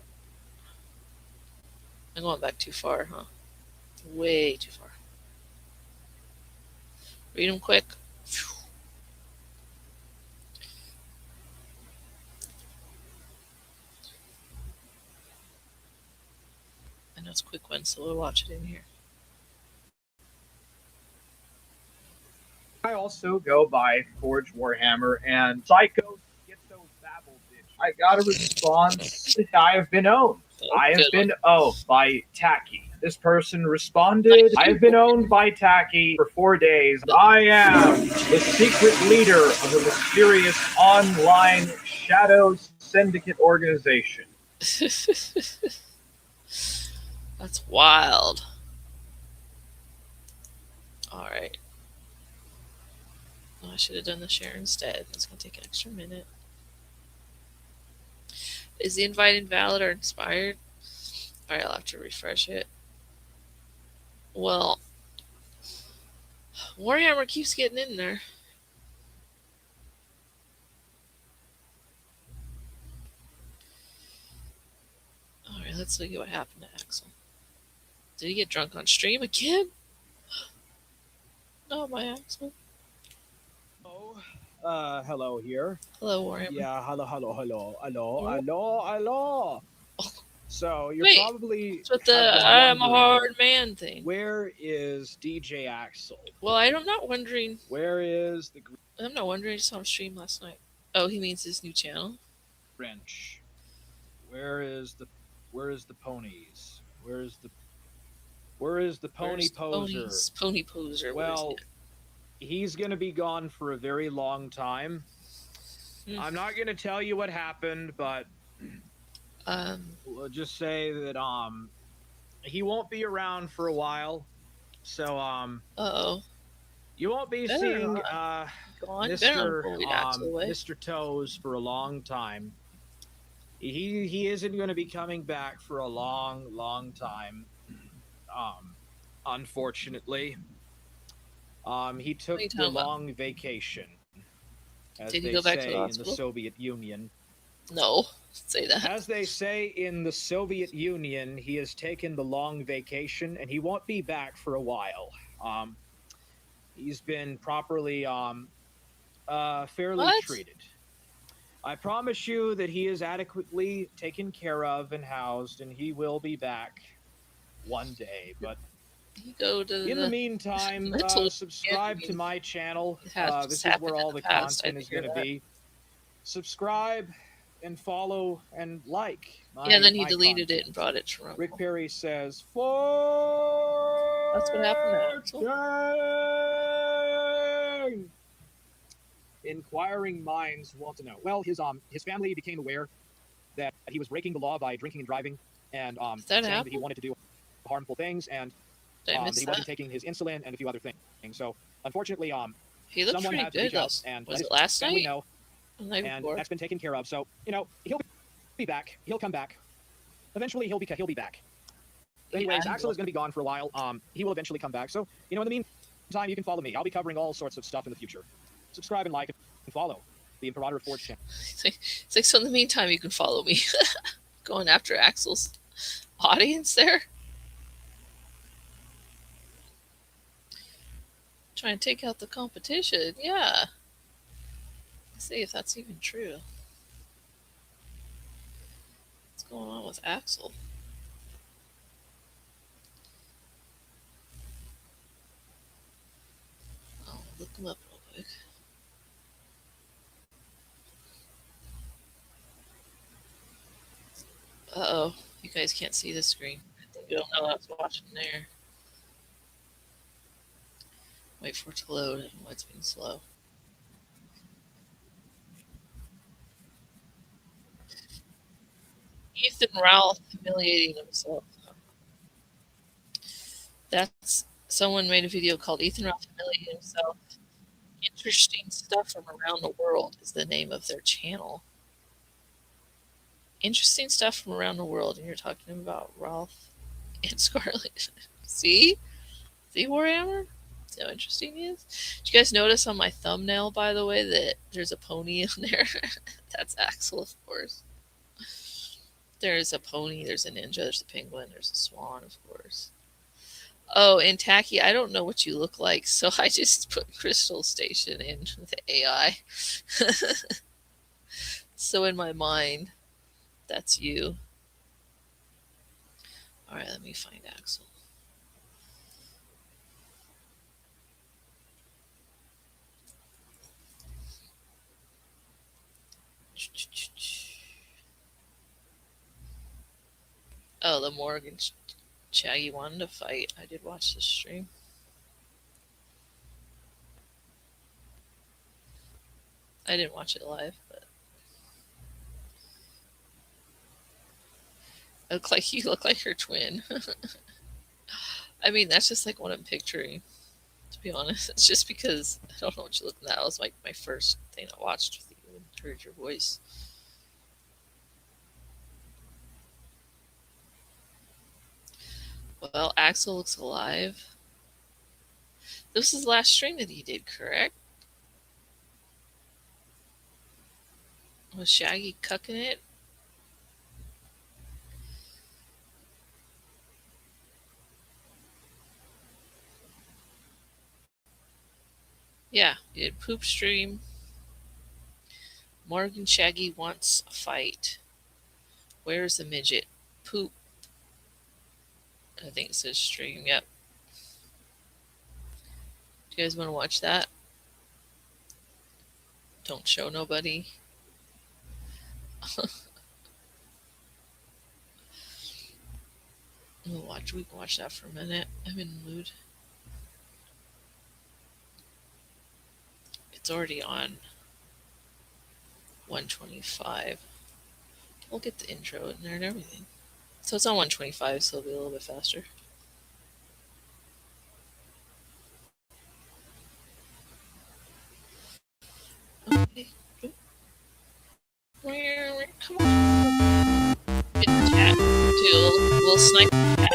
I'm going back too far, huh? Way too far. Read them quick. I know it's a quick one, so we'll watch it in here. I also go by Forge Warhammer and Psycho Schizo Babble Bitch. I got a response. I have been owned. I have been owned by Tachy. This person responded, I have been owned by Tachy for 4 days. I am the secret leader of a mysterious online shadow syndicate organization. That's wild. Alright. Oh, I should have done the share instead. It's going to take an extra minute. Is the invite invalid or expired? Alright, I'll have to refresh it. Well, Warhammer keeps getting in there. Alright, let's look at what happened to Axel. Did he get drunk on stream again? No, my Axel. Hello here. Hello, Warhammer. Yeah, hello. Oh. So you're Wait, probably it's with the I'm a hard man thing. Where is DJ Axel? Well, I'm not wondering. Where is the I'm not wondering. I saw him stream last night. Oh, he means his new channel. wrench? Where is the ponies? Where is the pony poser? Pony poser. Well, he's going to be gone for a very long time. I'm not going to tell you what happened, but we'll just say that he won't be around for a while. So you won't be seeing Mr. Toes for a long time. He isn't going to be coming back for a long time. Unfortunately. He took the long vacation, as Did he they go back to say the in the Soviet Union. No, say that. As they say in the Soviet Union, he has taken the long vacation, and he won't be back for a while. He's been properly, fairly treated. I promise you that he is adequately taken care of and housed, and he will be back one day. But in the meantime, subscribe to my channel. This is where all the content is going to be. Subscribe and follow and like. Yeah, then he deleted it and brought it to Rumble. Rick Perry says, That's what happened to Axel. Inquiring minds want to know. Well, his family became aware that he was breaking the law by drinking and driving, and saying that he wanted to do harmful things, and that he wasn't taking his insulin and a few other things. So, unfortunately, he looked someone had to reach out and was it last night? Know, and that's been taken care of. So, he'll be back. He'll come back. Eventually, he'll be back. Anyways, Axel is going to be gone for a while. He will eventually come back. So, in the meantime, you can follow me. I'll be covering all sorts of stuff in the future. Subscribe and like and follow the Imperator Forge channel. It's like, so in the meantime, you can follow me. Going after Axel's audience there. Trying to take out the competition. Yeah. Let's see if that's even true. What's going on with Axel? I'll look him up real quick. Uh-oh. You guys can't see the screen. You don't know I was watching there. Wait for it to load. I don't know why it's being slow. Ethan Ralph humiliating himself. That's someone made a video called Ethan Ralph humiliating himself. Interesting stuff from around the world is the name of their channel. Interesting stuff from around the world, and you're talking about Ralph and Scarlet. See Warhammer? See how interesting he is? Did you guys notice on my thumbnail, by the way, that there's a pony on there? That's Axel, of course. There's a pony, there's a ninja, there's a penguin, there's a swan, of course. Oh, and Tachy, I don't know what you look like, so I just put Crystal Station in the AI. So in my mind, that's you. All right, let me find Axel. Oh, the Morgan Shaggy wanted to fight. I did watch the stream. I didn't watch it live, but you look like her twin. I mean, that's just like what I'm picturing, to be honest. It's just because I don't know what you look like. That was like my first thing I watched with you and heard your voice. Well, Axel looks alive. This is the last stream that he did, correct? Was Shaggy cucking it? Yeah, he did poop stream. Morgan Shaggy wants a fight. Where's the midget? Poop. I think it says stream, yep. Do you guys want to watch that? Don't show nobody. We can watch that for a minute. I'm in the mood. It's already on 125. We'll get the intro in there and everything. So it's on 125, so it'll be a little bit faster. Okay. Come on. Get the chat. Do a little snipe chat.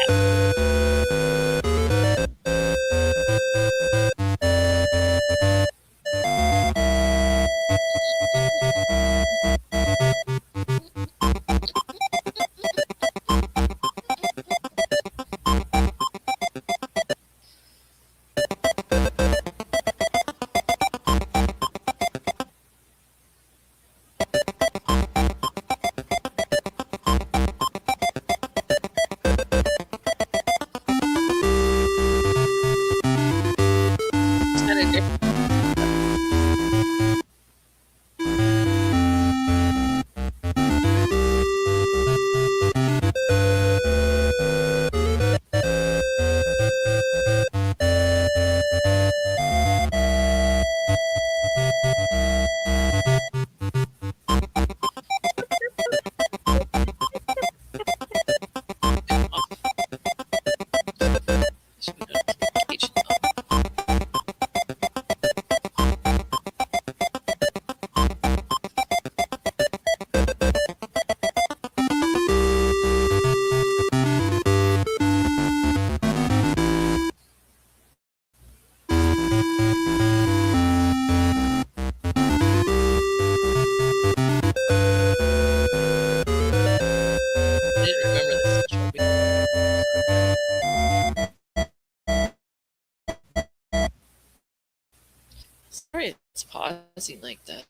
Sorry, it's pausing like that.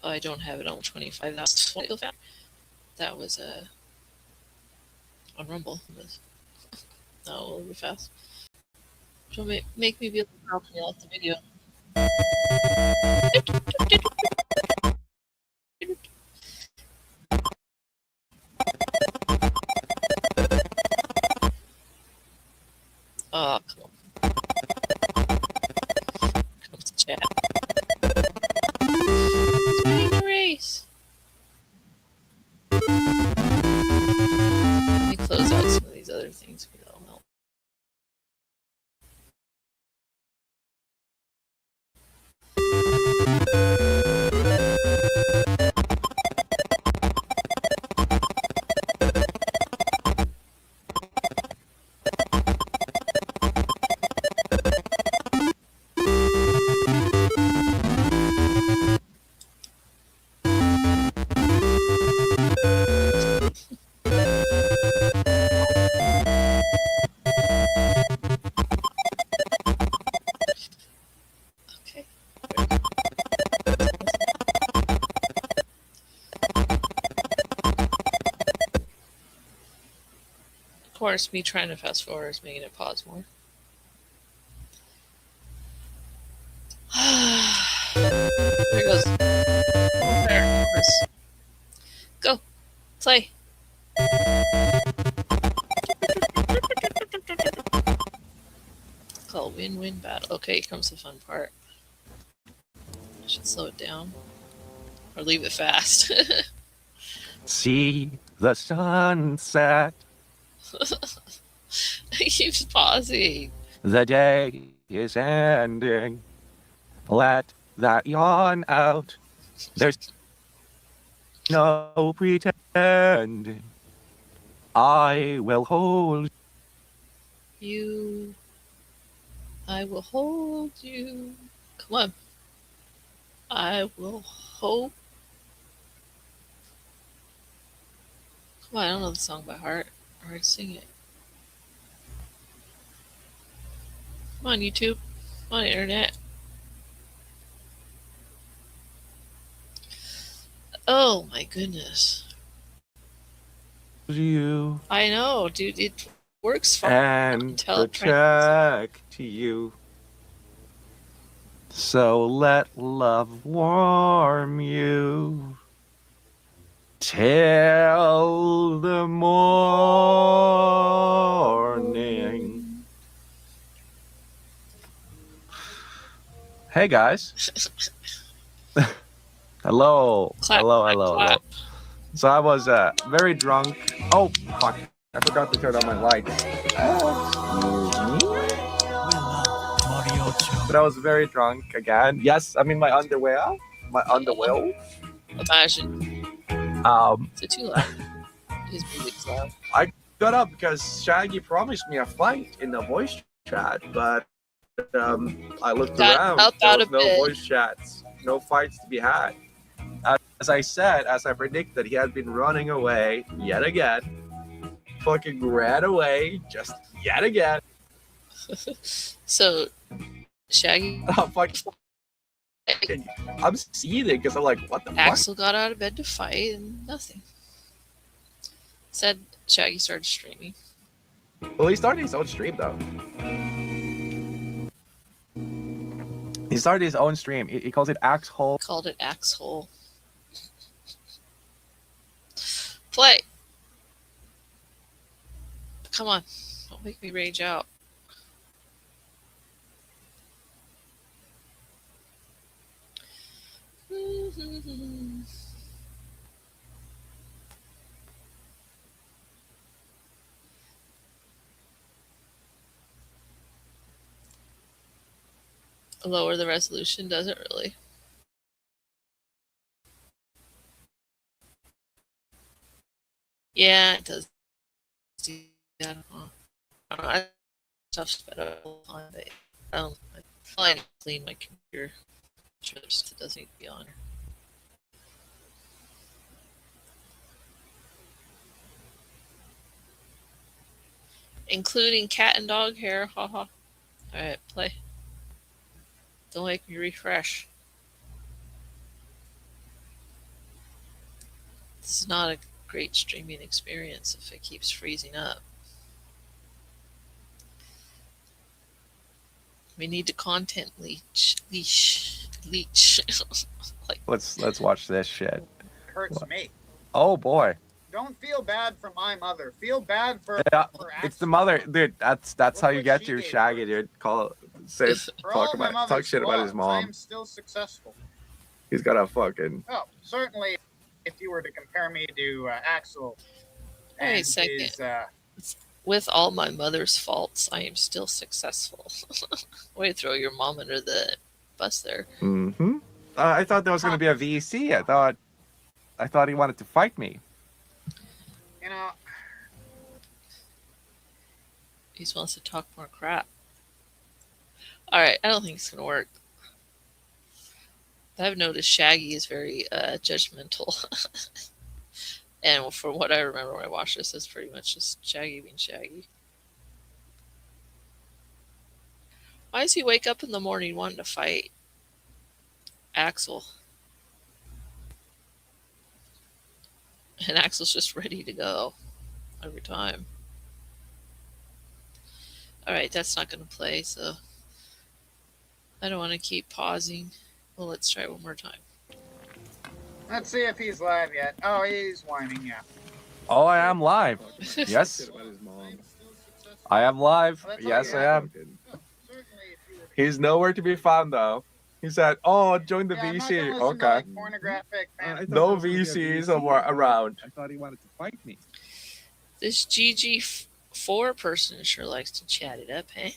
Oh, I don't have it on 25. That was on Rumble. No, a little bit fast. So make me be able to help me out the video. Oh, come on. Come to chat. It's winning the race. Let me close out some of these other things. That'll help. Of course, me trying to fast forward is making it pause more. There it goes. There. Go. Play. Call win-win battle. Okay, here comes the fun part. I should slow it down. Or leave it fast. See the sunset. It keeps pausing. The day is ending. Let that yawn out. There's no pretending. I will hold you. I will hold you. Come on. I will hope. Come on, I don't know the song by heart. Or I'd sing it. Come on, YouTube. Come on, Internet. Oh my goodness. you. I know, dude. It works fine. And protect you. So let love warm you till the morning. Hey guys. Hello. Clap, Hello. clap, Hello. clap. So I was very drunk. Oh fuck! I forgot to turn on my light. But I was very drunk again. Yes, I'm in my underwear. My underwear. Imagine. Is it too loud? His music's loud. I got up because Shaggy promised me a fight in the voice chat, but I looked around. There was no voice chats, no fights to be had. As I said, as I predicted, he had been running away yet again. Fucking ran away just yet again. So, Shaggy. Oh, fuck. I'm seething because I'm like, what the Axel fuck? got out of bed to fight and nothing. Said Shaggy started streaming. Well, he started his own stream though. He started his own stream. He calls it Axel. Called it Axel. Play. Come on. Don't make me rage out. Lower the resolution, does it really? Yeah, it does. Yeah, I stuff's better all the time, but I find to clean my computer chips. It doesn't need to be on. Including cat and dog hair, haha. Alright, play. Don't make me refresh. This is not a great streaming experience if it keeps freezing up. We need to content leech. Like, let's watch this shit. It hurts me. Oh boy. Don't feel bad for my mother. Feel bad for it's the mother, dude. That's how you get your Shaggy, dude. Talk shit about his mom. I'm still successful. He's got a fucking. Oh, certainly. If you were to compare me to Axel, wait a second. With all my mother's faults, I am still successful. Way to throw your mom under the bus there. Mm-hmm. I thought there was going to be a VC. I thought he wanted to fight me. You know, he just wants to talk more crap. Alright, I don't think it's going to work. I've noticed Shaggy is very judgmental. And from what I remember when I watched this, it's pretty much just Shaggy being Shaggy. Why does he wake up in the morning wanting to fight Axel? And Axel's just ready to go every time. Alright, that's not going to play, so I don't want to keep pausing. Well, let's try one more time. Let's see if he's live yet. Oh, he's whining, yeah. Oh, I am live. Yes. I am live. Yes, I am. He's nowhere to be found, though. He said, oh, join the VC. Okay. No VCs around. I thought he wanted to fight me. This GG4 person sure likes to chat it up, eh?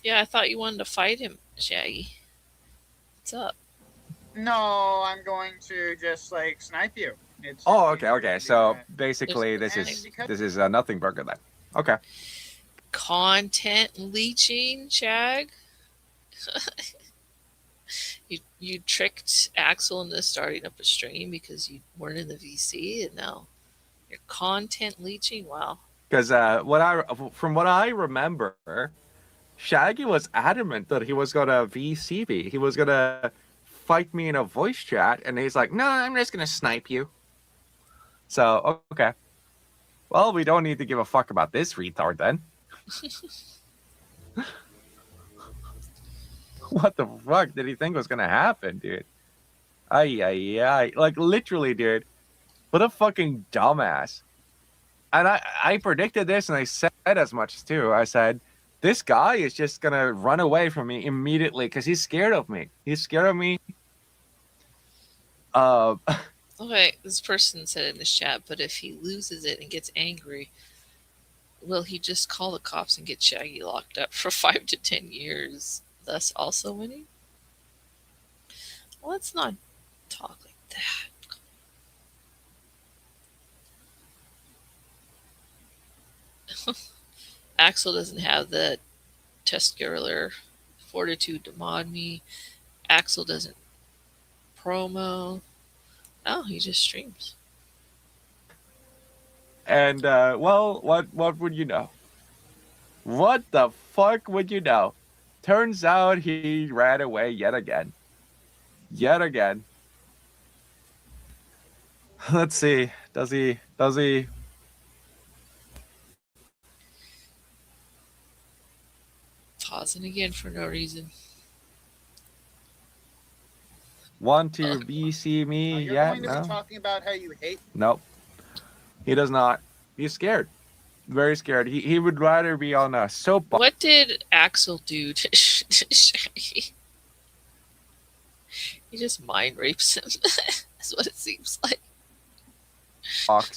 Yeah, I thought you wanted to fight him, Shaggy. What's up? No, I'm going to just like snipe you. Oh, okay. So basically, this is a nothing burger then. Okay. Content leeching, Shag. You tricked Axel into starting up a stream because you weren't in the VC, and now you're content leeching. Wow. Because from what I remember, Shaggy was adamant that he was gonna VC me. He was gonna fight me in a voice chat, and he's like, "No, I'm just gonna snipe you." So okay. Well, we don't need to give a fuck about this retard then. What the fuck did he think was gonna happen, dude? Ay. Like literally, dude. What a fucking dumbass. And I predicted this, and I said as much too. I said, This guy is just gonna run away from me immediately because he's scared of me. He's scared of me. Okay, this person said in the chat, but if he loses it and gets angry, will he just call the cops and get Shaggy locked up for 5 to 10 years, thus also winning? Well, let's not talk like that. Axel doesn't have the testicular fortitude to mod me. Axel doesn't promo. Oh, he just streams. And well, what would you know? What the fuck would you know? Turns out he ran away yet again. Yet again. Let's see. Does he? Pausing again for no reason. Want to VC me you're yet? going to be talking about how you hate. Nope. He does not. He's scared. Very scared. He would rather be on a soapbox. What did Axel do to Shaggy? He just mind rapes him. That's what it seems like.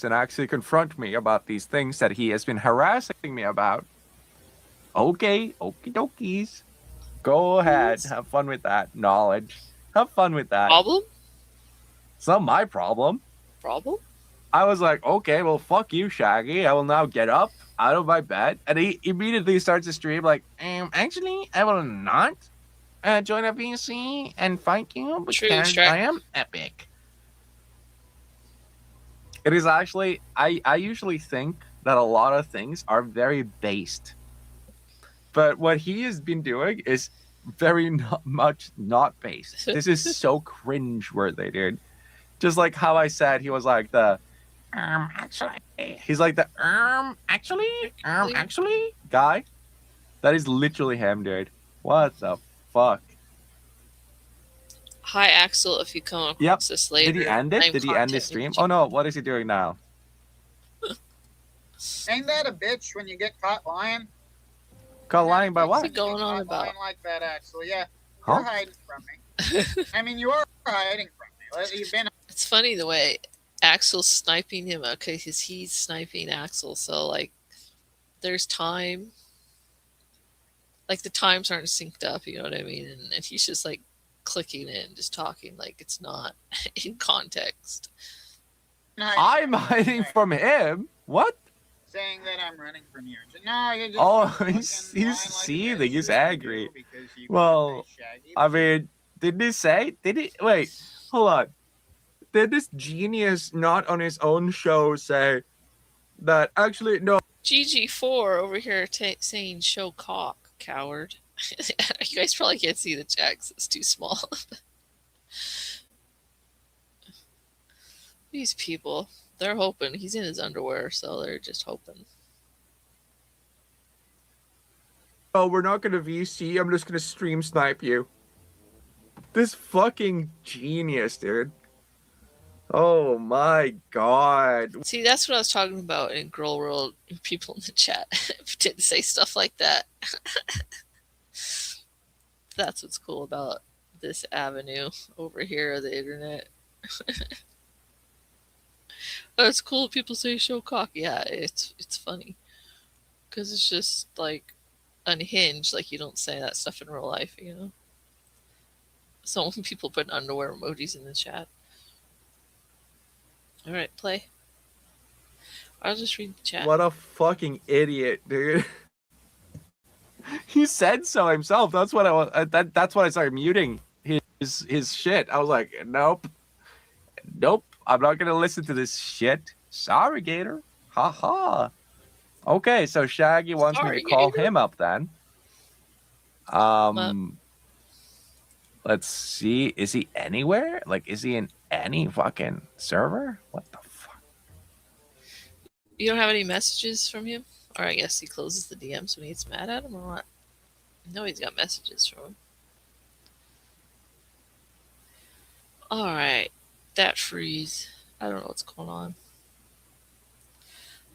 And actually confront me about these things that he has been harassing me about. Okay, okie dokies. Go ahead. Have fun with that knowledge. Have fun with that. Problem? It's not my problem. Problem? I was like, okay, well, fuck you, Shaggy. I will now get up out of my bed. And he immediately starts to stream like, actually, I will not join a VC and fight you because I am epic. It is actually, I usually think that a lot of things are very based. But what he has been doing is very much not based. This is so cringe-worthy, dude. Just like how I said he was like the actually. He's like the actually guy. That is literally him, dude. What the fuck? Hi, Axel. If you come across this later, did he end it? Did he end the stream? Oh no! What is he doing now? Ain't that a bitch when you get caught lying? Caught lying by what? What's he going on about? Lying like that, Axel. Yeah, you're hiding from me. I mean, you are hiding from me. You've been. It's funny the way Axel's sniping him because he's sniping Axel. So like, there's time. Like the times aren't synced up. You know what I mean? And he's just like clicking in, just talking like it's not in context. I'm hiding from him. What? Saying that I'm running from you. No, you're just he's seething. He's angry. Well, I mean, did he say? Did he? Wait, hold on. Did this genius not on his own show say that actually no? GG4 over here saying show cock, coward. You guys probably can't see the chat because it's too small. These people, they're hoping. He's in his underwear, so they're just hoping. Oh, we're not going to VC. I'm just going to stream snipe you. This fucking genius, dude. Oh my god. See, that's what I was talking about in Girl World. People in the chat didn't say stuff like that. That's what's cool about this avenue over here of the internet. Oh, it's cool if people say show cock. Yeah, it's funny. Because it's just like unhinged. Like you don't say that stuff in real life, you know? So when people put underwear emojis in the chat. Alright, play. I'll just read the chat. What a fucking idiot, dude. He said so himself. That's what I was. That's why I started muting his shit. I was like, nope. I'm not gonna listen to this shit. Sorry, Gator. Haha. Okay, so Shaggy wants me to call him up then. Let's see. Is he anywhere? Like, is he in any fucking server? What the fuck? You don't have any messages from him? Or I guess he closes the DMs when he gets mad at him or what? No, he's got messages from him. Alright. That freeze. I don't know what's going on.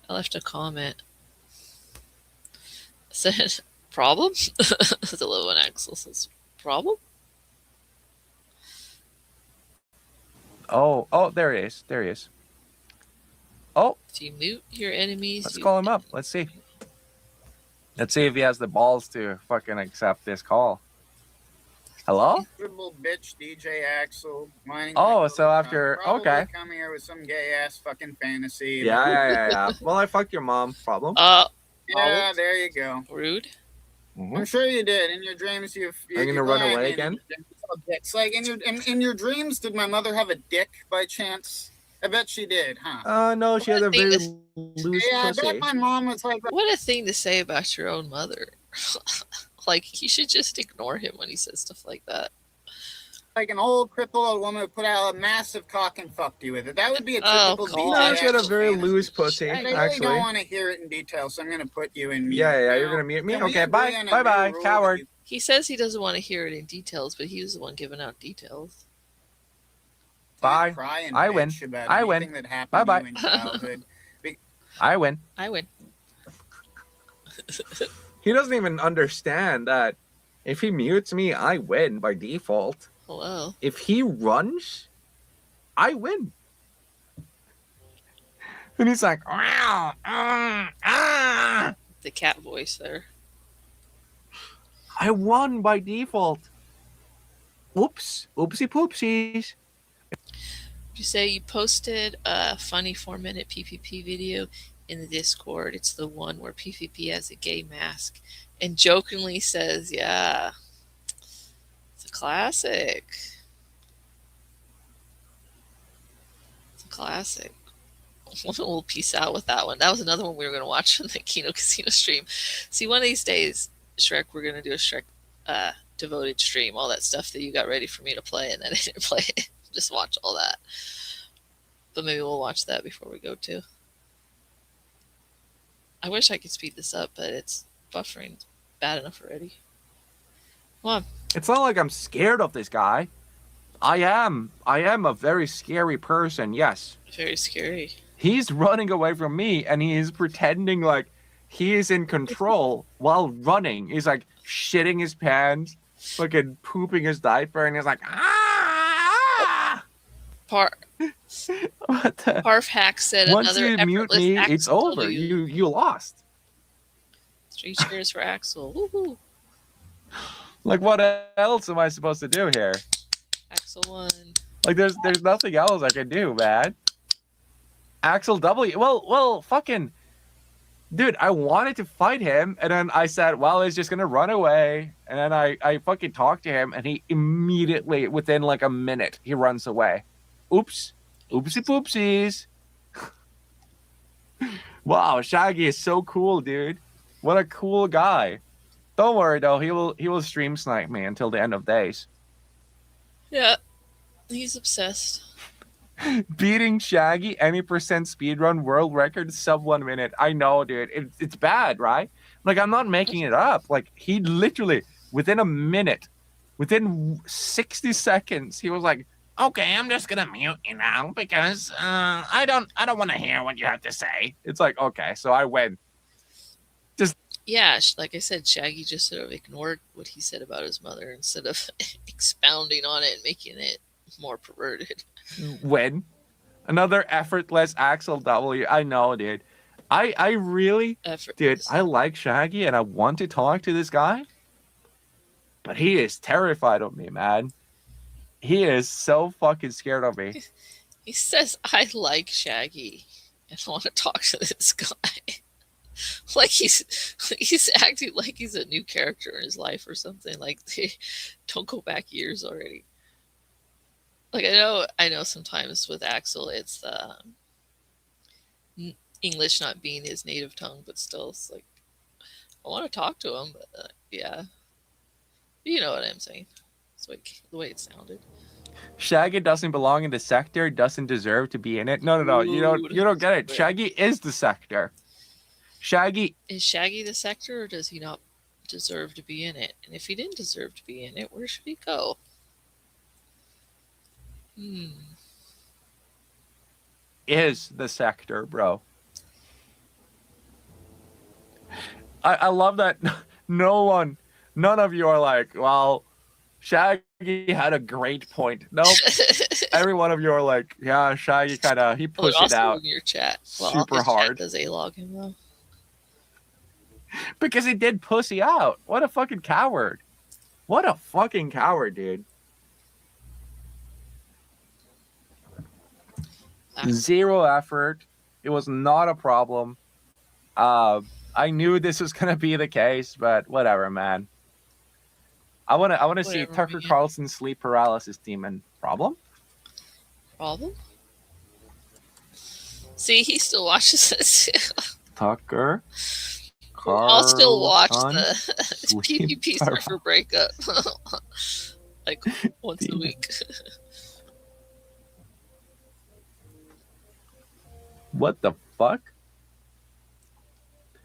I left a comment. Said, Problem? The little one Axel says, problem? Oh, there he is. There he is. Oh. If you mute your enemies, let's call him up. Let's see. Let's see if he has the balls to fucking accept this call. Hello? Miserable bitch, DJ Axel. Oh, so after okay. Come here with some gay ass fucking fantasy. Yeah. Well, I fucked your mom. Problem. Yeah, there you go. Rude. Mm-hmm. I'm sure you did. In your dreams, you. Are you gonna run away again? It's like in your dreams. Did my mother have a dick by chance? I bet she did, huh? No, she has a very loose I pussy. bet my mom was like. What a thing to say about your own mother. Like, you should just ignore him when he says stuff like that. Like an old crippled woman who put out a massive cock and fucked you with it. That would be a typical No, she had a very loose pussy, I really actually. don't want to hear it in detail, so I'm going to put you in mute. Yeah, you're going to mute me? Okay, bye, coward. He says he doesn't want to hear it in details, but he was the one giving out details. Bye. I win. I win. Bye-bye. I win. I win. He doesn't even understand that if he mutes me, I win by default. Hello. If he runs, I win. And he's like, the cat voice there. I won by default. Oops. Oopsie poopsies. You say you posted a funny 4-minute PPP video in the Discord. It's the one where PPP has a gay mask and jokingly says, yeah, it's a classic. It's a classic. We'll peace out with that one. That was another one we were going to watch on the Kino Casino stream. See, one of these days, Shrek, we're going to do a Shrek devoted stream, all that stuff that you got ready for me to play and then I didn't play it. Just watch all that. But maybe we'll watch that before we go too. I wish I could speed this up, but it's buffering bad enough already. Come on. It's not like I'm scared of this guy. I am a very scary person, yes. Very scary. He's running away from me and he is pretending like he is in control while running. He's like shitting his pants, fucking pooping his diaper, and he's like, Parf Hack said once another you mute me, Axel it's over. You lost. 3 cheers for Axel. Woohoo. Like, what else am I supposed to do here? Axel won. Like, there's nothing else I can do, man. Axel W. Well, fucking, dude, I wanted to fight him, and then I said, well, he's just gonna run away, and then I fucking talked to him, and he immediately, within like a minute, he runs away. Oops. Oopsie poopsies. Wow, Shaggy is so cool, dude. What a cool guy. Don't worry though, he will stream snipe me until the end of days. Yeah. He's obsessed. Beating Shaggy any percent speedrun world record sub 1 minute. I know, dude. It's bad, right? Like, I'm not making it up. Like, he literally within a minute, within 60 seconds, he was like, okay, I'm just gonna mute you now because I don't want to hear what you have to say. It's like, okay, so I win. Just yeah, like I said, Shaggy just sort of ignored what he said about his mother instead of expounding on it and making it more perverted. Win. Another effortless Axel W. I know, dude. I really, dude, I like Shaggy and I want to talk to this guy, but he is terrified of me, man. He is so fucking scared of me. He says, I like Shaggy and I want to talk to this guy. Like he's acting like he's a new character in his life or something. Like, they don't go back years already. Like, I know sometimes with Axel, it's English not being his native tongue, but still, it's like, I want to talk to him, but yeah. You know what I'm saying. It's like the way it sounded. Shaggy doesn't belong in the sector, doesn't deserve to be in it. No. You don't get it. Shaggy is the sector. Is Shaggy the sector, or does he not deserve to be in it? And if he didn't deserve to be in it, where should he go? Is the sector, bro. I love that none of you are like, well, Shaggy had a great point. Nope. Every one of you are like, yeah, Shaggy he pushed it out. In your chat. Super hard. Does A-log him though? Because he did pussy out. What a fucking coward. What a fucking coward, dude. Zero effort. It was not a problem. I knew this was gonna be the case, but whatever, man. I wanna see Tucker Carlson's sleep paralysis demon. Problem? See, he still watches this. Tucker. I'll still watch the PPP server breakup like once a week. What the fuck?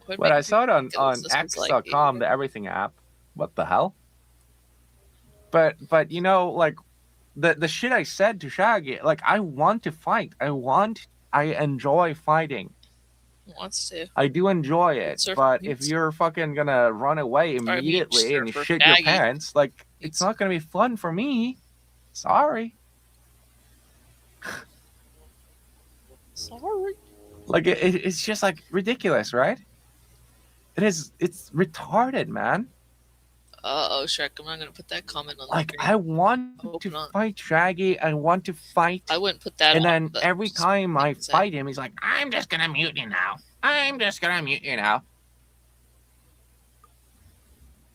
But I saw it on X.com, the everything app. What the hell? But you know, like the shit I said to Shaggy, like I want to fight. I enjoy fighting. Wants to. I do enjoy it, but if you're fucking gonna run away immediately and shit your pants, like it's not gonna be fun for me. Sorry. Like it's just like ridiculous, right? It's retarded, man. Shrek, I'm not gonna put that comment on. Like I want to fight Shaggy. I want to fight. I wouldn't put that. And then every time I fight him, he's like, "I'm just gonna mute you now. I'm just gonna mute you now."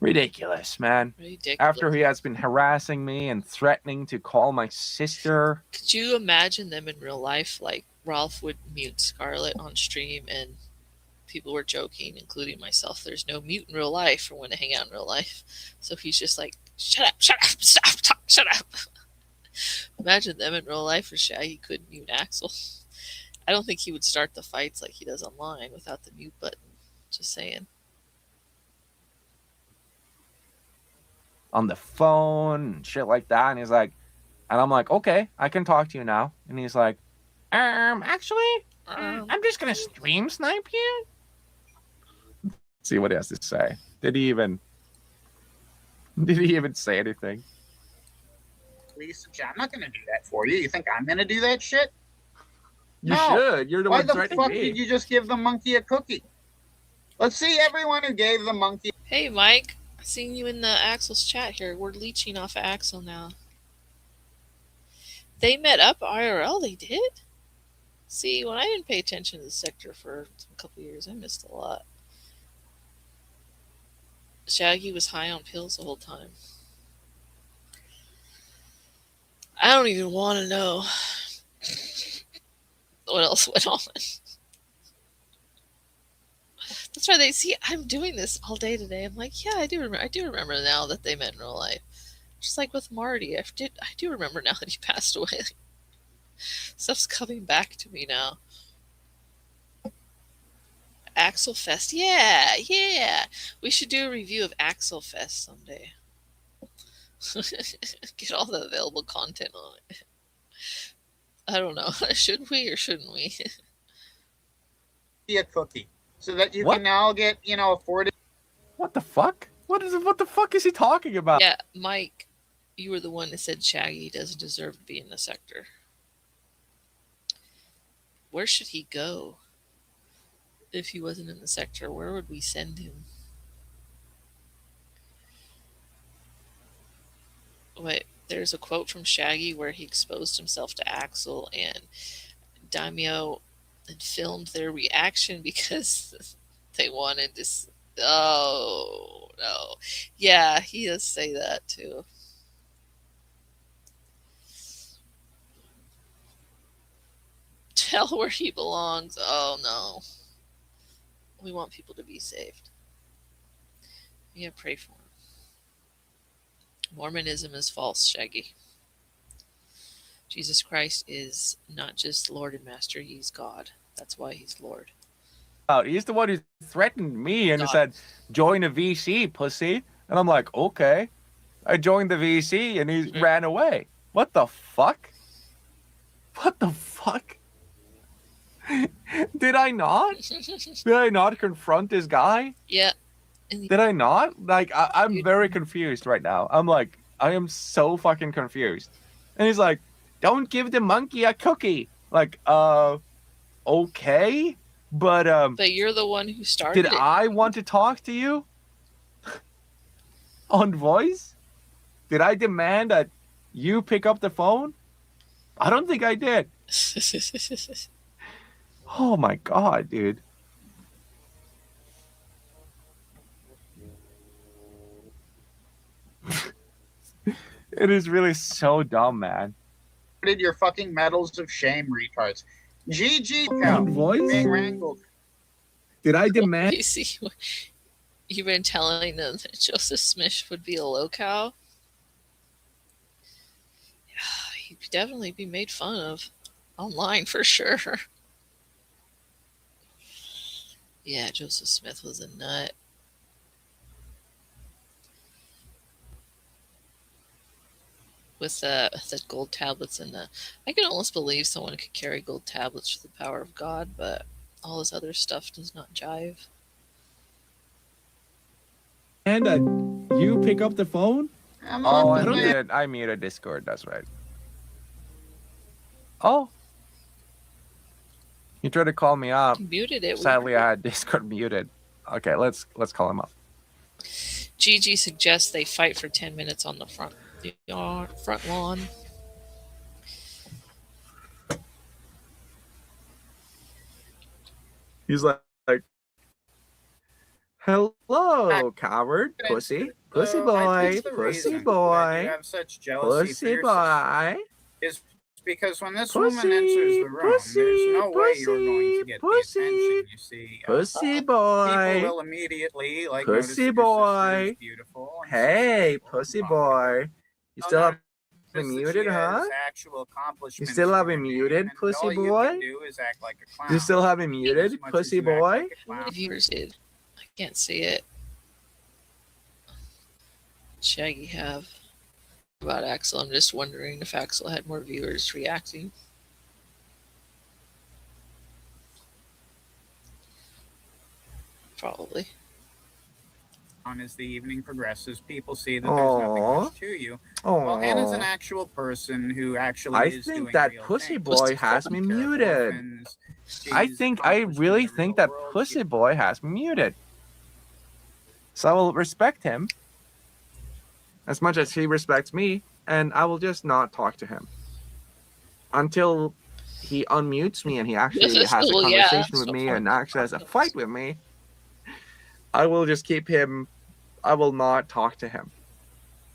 Ridiculous, man. Ridiculous. After he has been harassing me and threatening to call my sister. Could you imagine them in real life? Like Ralph would mute Scarlett on stream and people were joking, including myself. There's no mute in real life or when to hang out in real life. So he's just like, shut up, stop, shut up. Imagine them in real life, or Shaggy could mute Axel. I don't think he would start the fights like he does online without the mute button. Just saying. On the phone and shit like that. And he's like, and I'm like, okay, I can talk to you now. And he's like, actually, I'm just going to stream snipe you. See what he has to say. Did he even say anything? Lisa, I'm not going to do that for you. You think I'm going to do that shit? You should. You're the one threatening me. Why the fuck did you just give the monkey a cookie? Let's see everyone who gave the monkey. Hey, Mike. I've seen you in the Axel's chat here. We're leeching off of Axel now. They met up IRL, they did? See, when I didn't pay attention to the sector for a couple years, I missed a lot. Shaggy was high on pills the whole time. I don't even want to know what else went on. That's why they see I'm doing this all day today. I'm like, yeah, I do remember now that they met in real life. Just like with Marty, I do remember now that he passed away. Stuff's coming back to me now. Axel Fest, yeah. We should do a review of Axel Fest someday. Get all the available content on it. I don't know. Should we or shouldn't we? Be a cookie. So that you can now get, afforded. What the fuck? What the fuck is he talking about? Yeah, Mike, you were the one that said Shaggy doesn't deserve to be in the sector. Where should he go? If he wasn't in the sector, where would we send him? Wait, there's a quote from Shaggy where he exposed himself to Axel and Daimyo and filmed their reaction because they wanted to. Oh, no. Yeah, he does say that too. Tell where he belongs. Oh, no. We want people to be saved. Yeah, pray for him. Mormonism is false, Shaggy. Jesus Christ is not just Lord and Master, he's God. That's why he's Lord. He's the one who threatened me and said, join a VC, pussy. And I'm like, okay. I joined the VC and he ran away. What the fuck? What the fuck? Did I not? Did I not confront this guy? Yeah. Did I not? Like, I'm very confused right now. I'm like, I am so fucking confused. And he's like, don't give the monkey a cookie. Like, okay. But you're the one who started did it. I want to talk to you? On voice? Did I demand that you pick up the phone? I don't think I did. Oh my god, dude. It is really so dumb, man. Did your fucking medals of shame, retards? GG, On voice? being wrangled. Did I demand? You see, you've been telling them that Joseph Smith would be a lowcow. He'd definitely be made fun of online for sure. Yeah, Joseph Smith was a nut. With the gold tablets and I can almost believe someone could carry gold tablets for the power of God, but all this other stuff does not jive. And you pick up the phone? Oh, I muted Discord. That's right. Oh, he tried to call me up. You muted it. Sadly, I had Discord muted. Okay, let's call him up. Gigi suggests they fight for 10 minutes on the front lawn. He's like, hello, coward, pussy boy, pussy boy, pussy boy. Is because when this woman enters the room, there's no way you're going to get the attention. You see, pussy boy, people will immediately like pussy notice boy, is beautiful. Hey, pussy boy, you still have me muted, huh? You still have me muted, pussy boy? You still have me muted, pussy boy? How many viewers did? I can't see it. Shaggy have about Axel. I'm just wondering if Axel had more viewers reacting. Probably. As the evening progresses, people see that there's nothing much to you. Well, Hannah's an actual person who actually is doing I think that real pussy things. boy has me muted. I really think that pussy boy has me muted. So I will respect him as much as he respects me, and I will just not talk to him until he unmutes me and he actually has a conversation with me and actually has a fight with me. I will just keep him. I will not talk to him.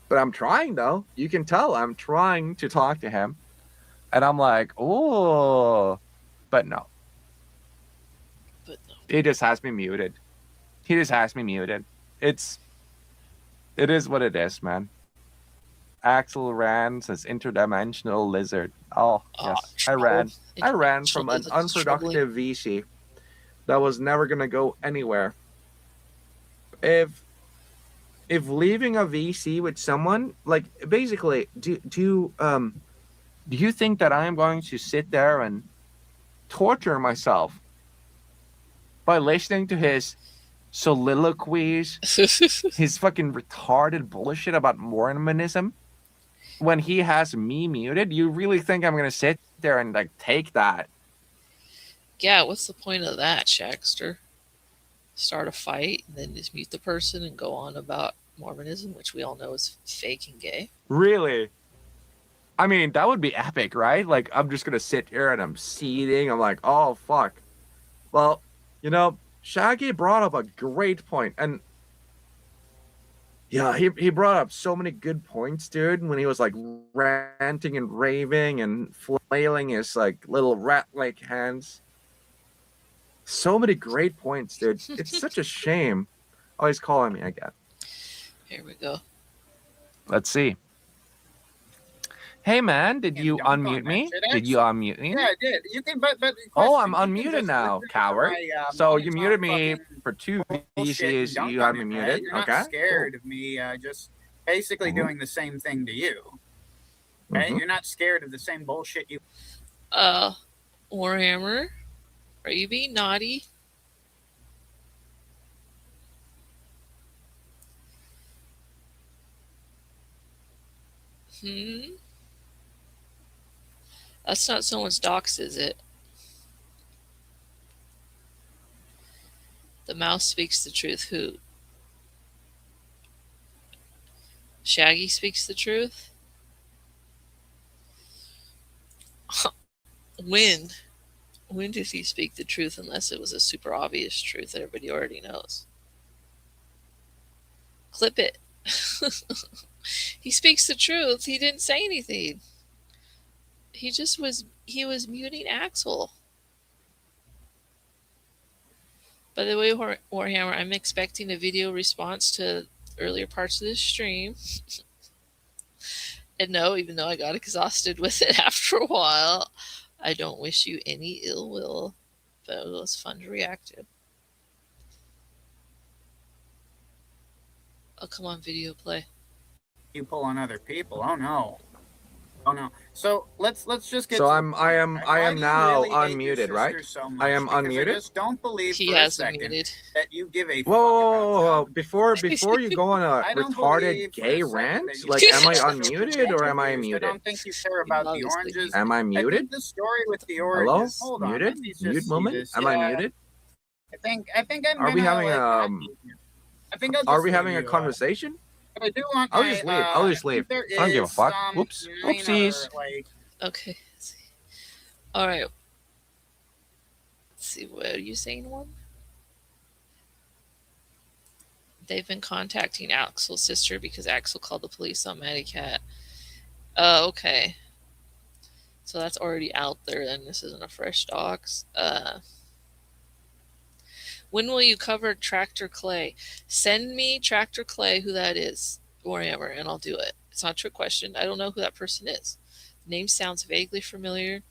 But I'm trying, though. You can tell I'm trying to talk to him. And I'm like, oh, but no. He just has me muted. He just has me muted. It is what it is, man. Axel ran as interdimensional lizard. Oh, yes. I ran from an unproductive VC that was never going to go anywhere. If leaving a VC with someone, like, basically, do you think that I am going to sit there and torture myself by listening to his soliloquies, his fucking retarded bullshit about Mormonism, when he has me muted? You really think I'm gonna sit there and like take that? Yeah, what's the point of that, Shagster? Start a fight and then just mute the person and go on about Mormonism, which we all know is fake and gay. Really? I mean, that would be epic, right? Like, I'm just gonna sit here and I'm seething. I'm like, oh fuck. Well, you know, Shaggy brought up a great point, and yeah, he brought up so many good points, dude, when he was like ranting and raving and flailing his like little rat-like hands. So many great points, dude. It's such a shame. Oh, he's calling me again. Here we go. Let's see. Hey man, did you unmute me? Did you unmute me? Yeah, I did. You can, but oh, I'm unmuted now, coward. So you muted me for 2 VCs. You have me muted. You're not scared of me just basically doing the same thing to you. Okay, you're not scared of the same bullshit you. Warhammer, are you being naughty? That's not someone's docs, is it? The mouse speaks the truth. Who? Shaggy speaks the truth? When? When did he speak the truth unless it was a super obvious truth that everybody already knows? Clip it. He speaks the truth. He didn't say anything. He was muting Axel. By the way, Warhammer, I'm expecting a video response to earlier parts of this stream. And no, even though I got exhausted with it after a while, I don't wish you any ill will, but it was fun to react to. Oh, come on, video play. You pull on other people. Oh no. Oh no. So let's just get. So I am now really unmuted, right? So I am unmuted. I just don't believe he has unmuted that you give a. Whoa! Before you go on a retarded gay rant, like, am I unmuted or am I muted? I don't think you care about the oranges. Am I muted? The story with the oranges. Hello? Hold muted? Mute moment? Am I muted? I think I'm. Are we having Are we having a conversation? I do want. I'll just leave. I'll just leave. I don't give a fuck. Whoops. Oopsies. Okay. Let's see. All right. Let's see. What are you saying, one? They've been contacting Axel's sister because Axel called the police on Matty Cat. Okay. So that's already out there. Then this isn't a fresh docs. When will you cover Tractor Clay? Send me Tractor Clay, who that is, Warhammer, and I'll do it. It's not a trick question. I don't know who that person is. The name sounds vaguely familiar.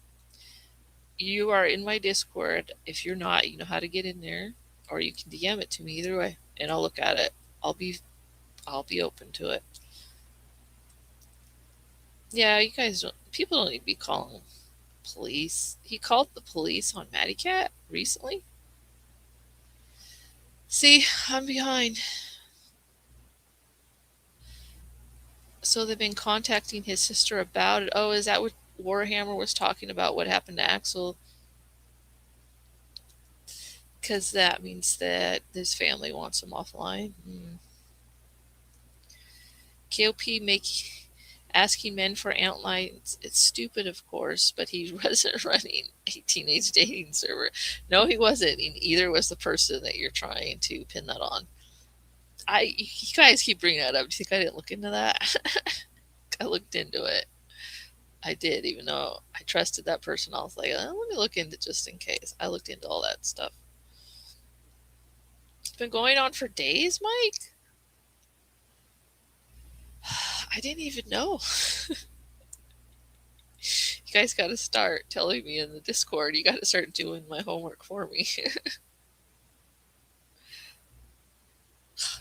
You are in my Discord. If you're not, you know how to get in there, or you can DM it to me. Either way, and I'll look at it. I'll be open to it. Yeah, you guys don't. People don't need to be calling police. He called the police on Matty Cat recently. See, I'm behind. So they've been contacting his sister about it. Oh, is that what Warhammer was talking about? What happened to Axel? Because that means that his family wants him offline. KOP asking men for outlines. It's stupid, of course, but he wasn't running a teenage dating server. No, he wasn't. And either was the person that you're trying to pin that on. You guys keep bringing that up. Do you think I didn't look into that? I looked into it. I did, even though I trusted that person. I was like, let me look into it just in case. I looked into all that stuff. It's been going on for days, Mike? I didn't even know. You guys got to start telling me in the Discord. You got to start doing my homework for me.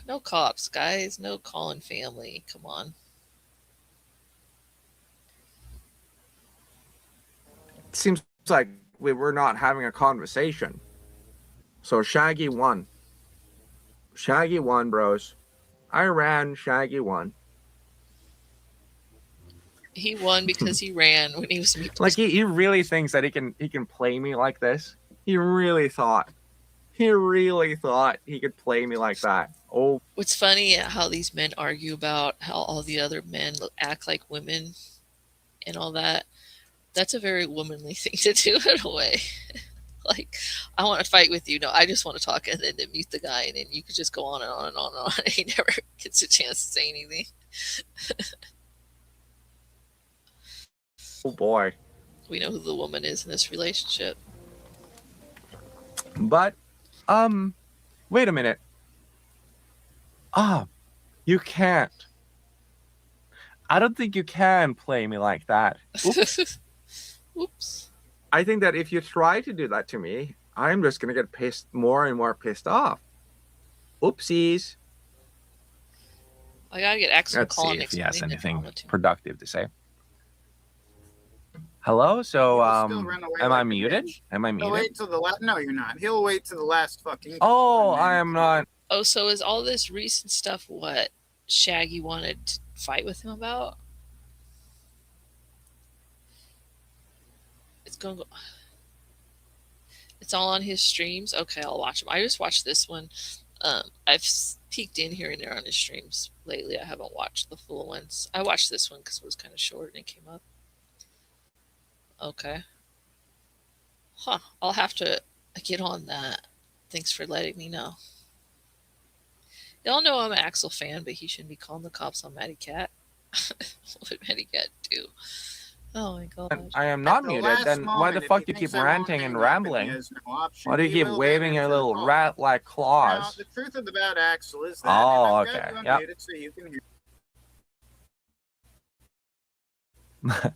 No cops, guys. No calling family. Come on. It seems like we were not having a conversation. So Shaggy won. Shaggy won, bros. I ran. Shaggy won. He won because he ran when he was like he really thinks that he can play me like this. He really thought he could play me like that. Oh, what's funny how these men argue about how all the other men act like women and all that. That's a very womanly thing to do in a way. Like, I want to fight with you. No, I just want to talk, and then to mute the guy, and then you could just go on and on and on and on. He never gets a chance to say anything. Oh boy. We know who the woman is in this relationship. But, wait a minute. You can't. I don't think you can play me like that. Oops. Oops. I think that if you try to do that to me, I'm just going to get more and more pissed off. Oopsies. I got to get Axel Let's see if he has anything productive to say. Hello? So, am I muted? Am I muted? Wait till the last. No, you're not. He'll wait till the last fucking. Oh, I am not. Oh, so is all this recent stuff what Shaggy wanted to fight with him about? go. It's all on his streams. Okay, I'll watch them. I just watched this one. I've peeked in here and there on his streams lately. I haven't watched the full ones. I watched this one because it was kind of short and it came up. Okay. Huh. I'll have to get on that. Thanks for letting me know. Y'all know I'm an Axel fan, but he shouldn't be calling the cops on Matty Cat. What would Matty Cat do? Oh my god. I am not muted. Then why the fuck do you keep ranting and rambling? Why do you keep waving your little rat-like claws? Now, the truth of the bad Axel is that. Oh, okay. Yep. So you can hear.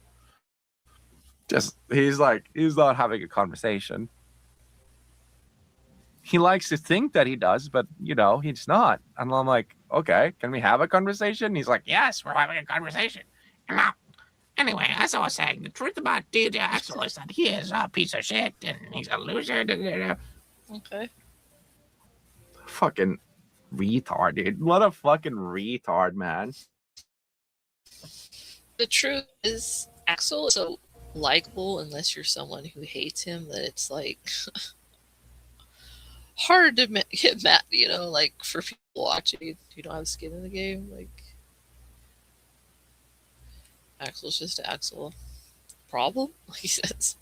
Just he's not having a conversation. He likes to think that he does, but he's not. And I'm like, okay, can we have a conversation? He's like, yes, we're having a conversation. Now, anyway, as I was saying, the truth about DJ Axel is that he is a piece of shit and he's a loser. Okay. Fucking retard, dude. What a fucking retard, man. The truth is, Axel is so likable unless you're someone who hates him that it's like hard to get mad, like for people watching who don't have skin in the game. Like, Axel's just Axel. Problem? He says.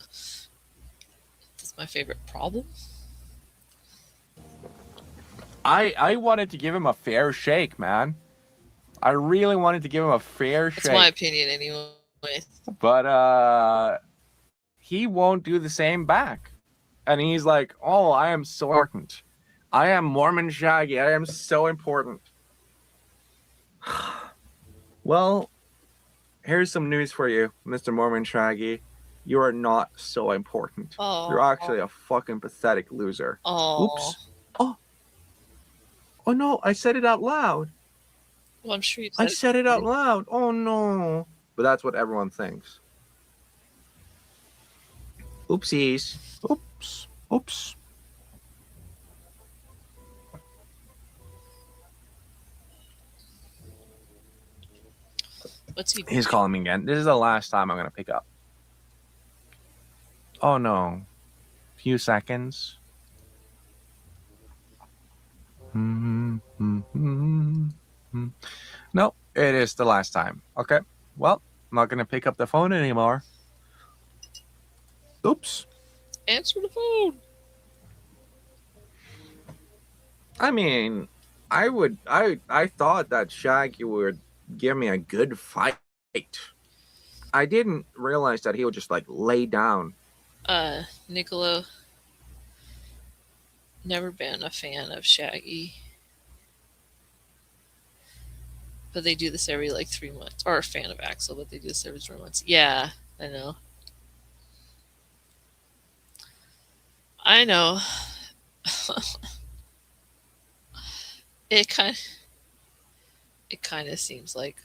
That's my favorite problem. I wanted to give him a fair shake, man. I really wanted to give him a fair shake. That's my opinion anyway. But he won't do the same back. And he's like, oh, I am so important. I am Mormon Shaggy. I am so important. Well, here's some news for you, Mr. Mormon Shaggy. You are not so important. Oh. You're actually a fucking pathetic loser. Oh. Oops. Oh no, I said it out loud. Well, I'm sure you said it out loud. Oh no. But that's what everyone thinks. Oopsies. Oops. What's he doing? He's calling me again. This is the last time I'm going to pick up. Oh no. Few seconds. No, it is the last time. Okay. Well, I'm not going to pick up the phone anymore. Oops. Answer the phone. I mean, I thought that Shaggy would give me a good fight. I didn't realize that he would just like lay down. Niccolo, never been a fan of Shaggy. But they do this every like 3 months. Or a fan of Axel, but they do this every 3 months. Yeah, I know. It kind of seems like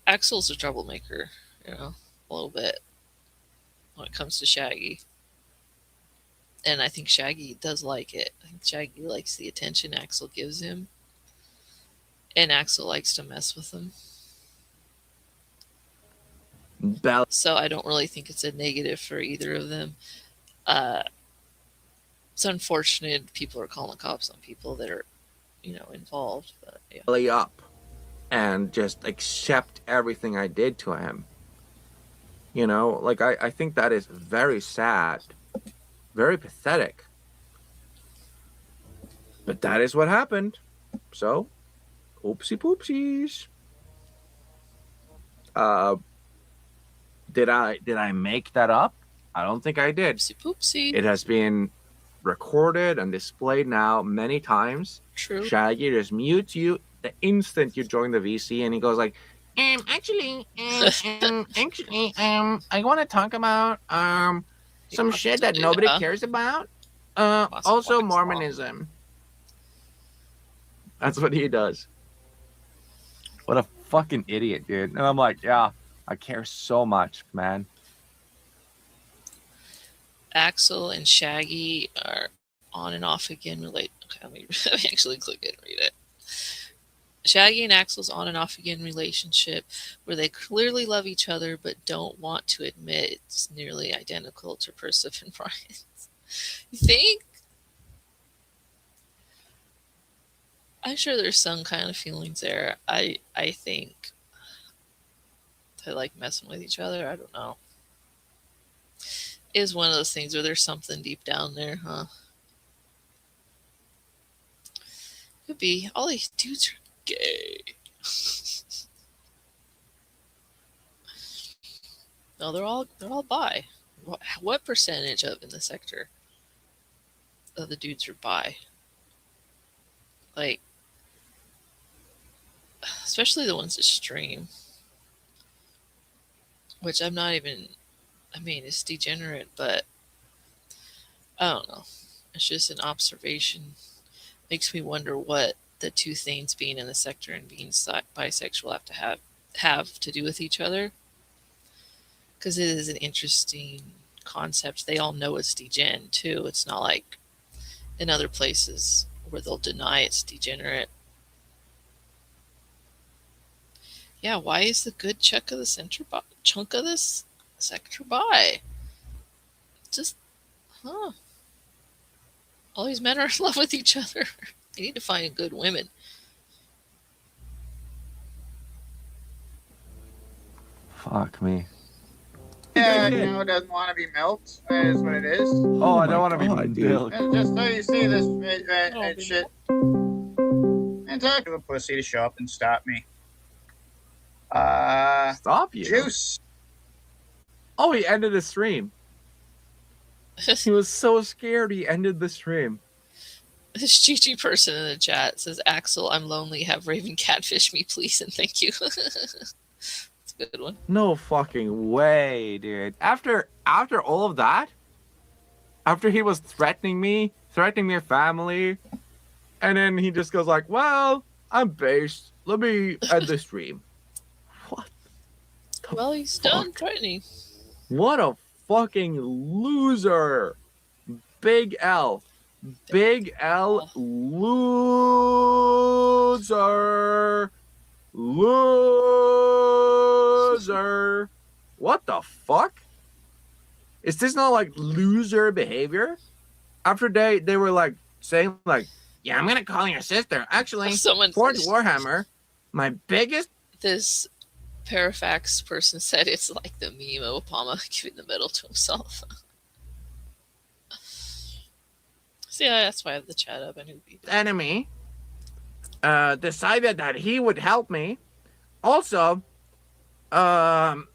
Axel's a troublemaker, a little bit when it comes to Shaggy. And I think Shaggy does like it. I think Shaggy likes the attention Axel gives him. And Axel likes to mess with him. So I don't really think it's a negative for either of them. It's unfortunate people are calling the cops on people that are, involved. But yeah. Lay up and just accept everything I did to him. I think that is very sad. Very pathetic. But that is what happened. So, oopsie poopsies. Did I make that up? I don't think I did. Oopsie poopsie. It has been recorded and displayed now many times. True. Shaggy just mutes you the instant you join the VC, and he goes like, I want to talk about some shit that nobody cares about. Also Mormonism. That's what he does. What a fucking idiot, dude. And I'm like, yeah, I care so much, man. Axel and Shaggy are on and off again related. Okay, let me actually click it and read it. Shaggy and Axel's on and off again relationship where they clearly love each other but don't want to admit it's nearly identical to Persephone and Brian's. You think? I'm sure there's some kind of feelings there. I think they like messing with each other. I don't know. It is one of those things where there's something deep down there, huh? Could be. All these dudes are gay. No, they're all bi. What percentage of in the sector of the dudes are bi? Like, especially the ones that stream, which I'm not even. I mean, it's degenerate, but I don't know. It's just an observation. Makes me wonder what the two things, being in the sector and being bisexual, have to do with each other. Because it is an interesting concept. They all know it's degen too. It's not like in other places where they'll deny it's degenerate. Yeah, why is the good chunk of the chunk of this sector bi? Just, huh? All these men are in love with each other. They need to find good women. Fuck me. Yeah, doesn't want to be milked. That is what it is. Oh, I don't want to be milked. Just so you see this shit. And talk to a pussy to show up and stop me. Stop you? Juice. Oh, he ended the stream. He was so scared he ended the stream. This Gigi person in the chat says, Axel, I'm lonely. Have Raven catfish me, please, and thank you. That's a good one. No fucking way, dude. After all of that, after he was threatening me, threatening their family, and then he just goes like, well, I'm based. Let me end the stream. What? Well, he's done threatening. What a fucking loser. Big L. Big L loser. Loser. What the fuck? Is this not like loser behavior? After they were like saying like, yeah, I'm gonna call your sister. Actually, Fort Warhammer, my biggest. This Parafax person said it's like the meme of Obama giving the medal to himself. So yeah, that's why I have the chat up. I knew enemy decided that he would help me. Also,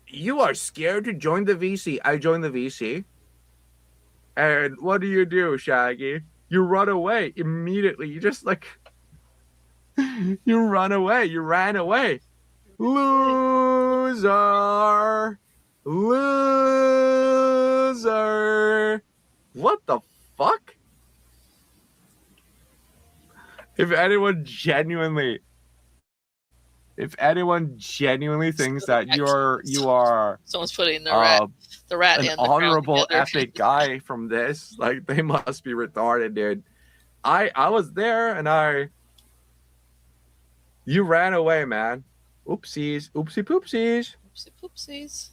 you are scared to join the VC. I joined the VC. And what do, Shaggy? You run away immediately. You just like you run away. You ran away. Loser. Loser. What the fuck? If anyone genuinely thinks that you are someone's putting the rat an and the honorable epic guy from this, like they must be retarded, dude. I was there and you ran away, man. Oopsies, oopsie poopsies. Oopsie poopsies.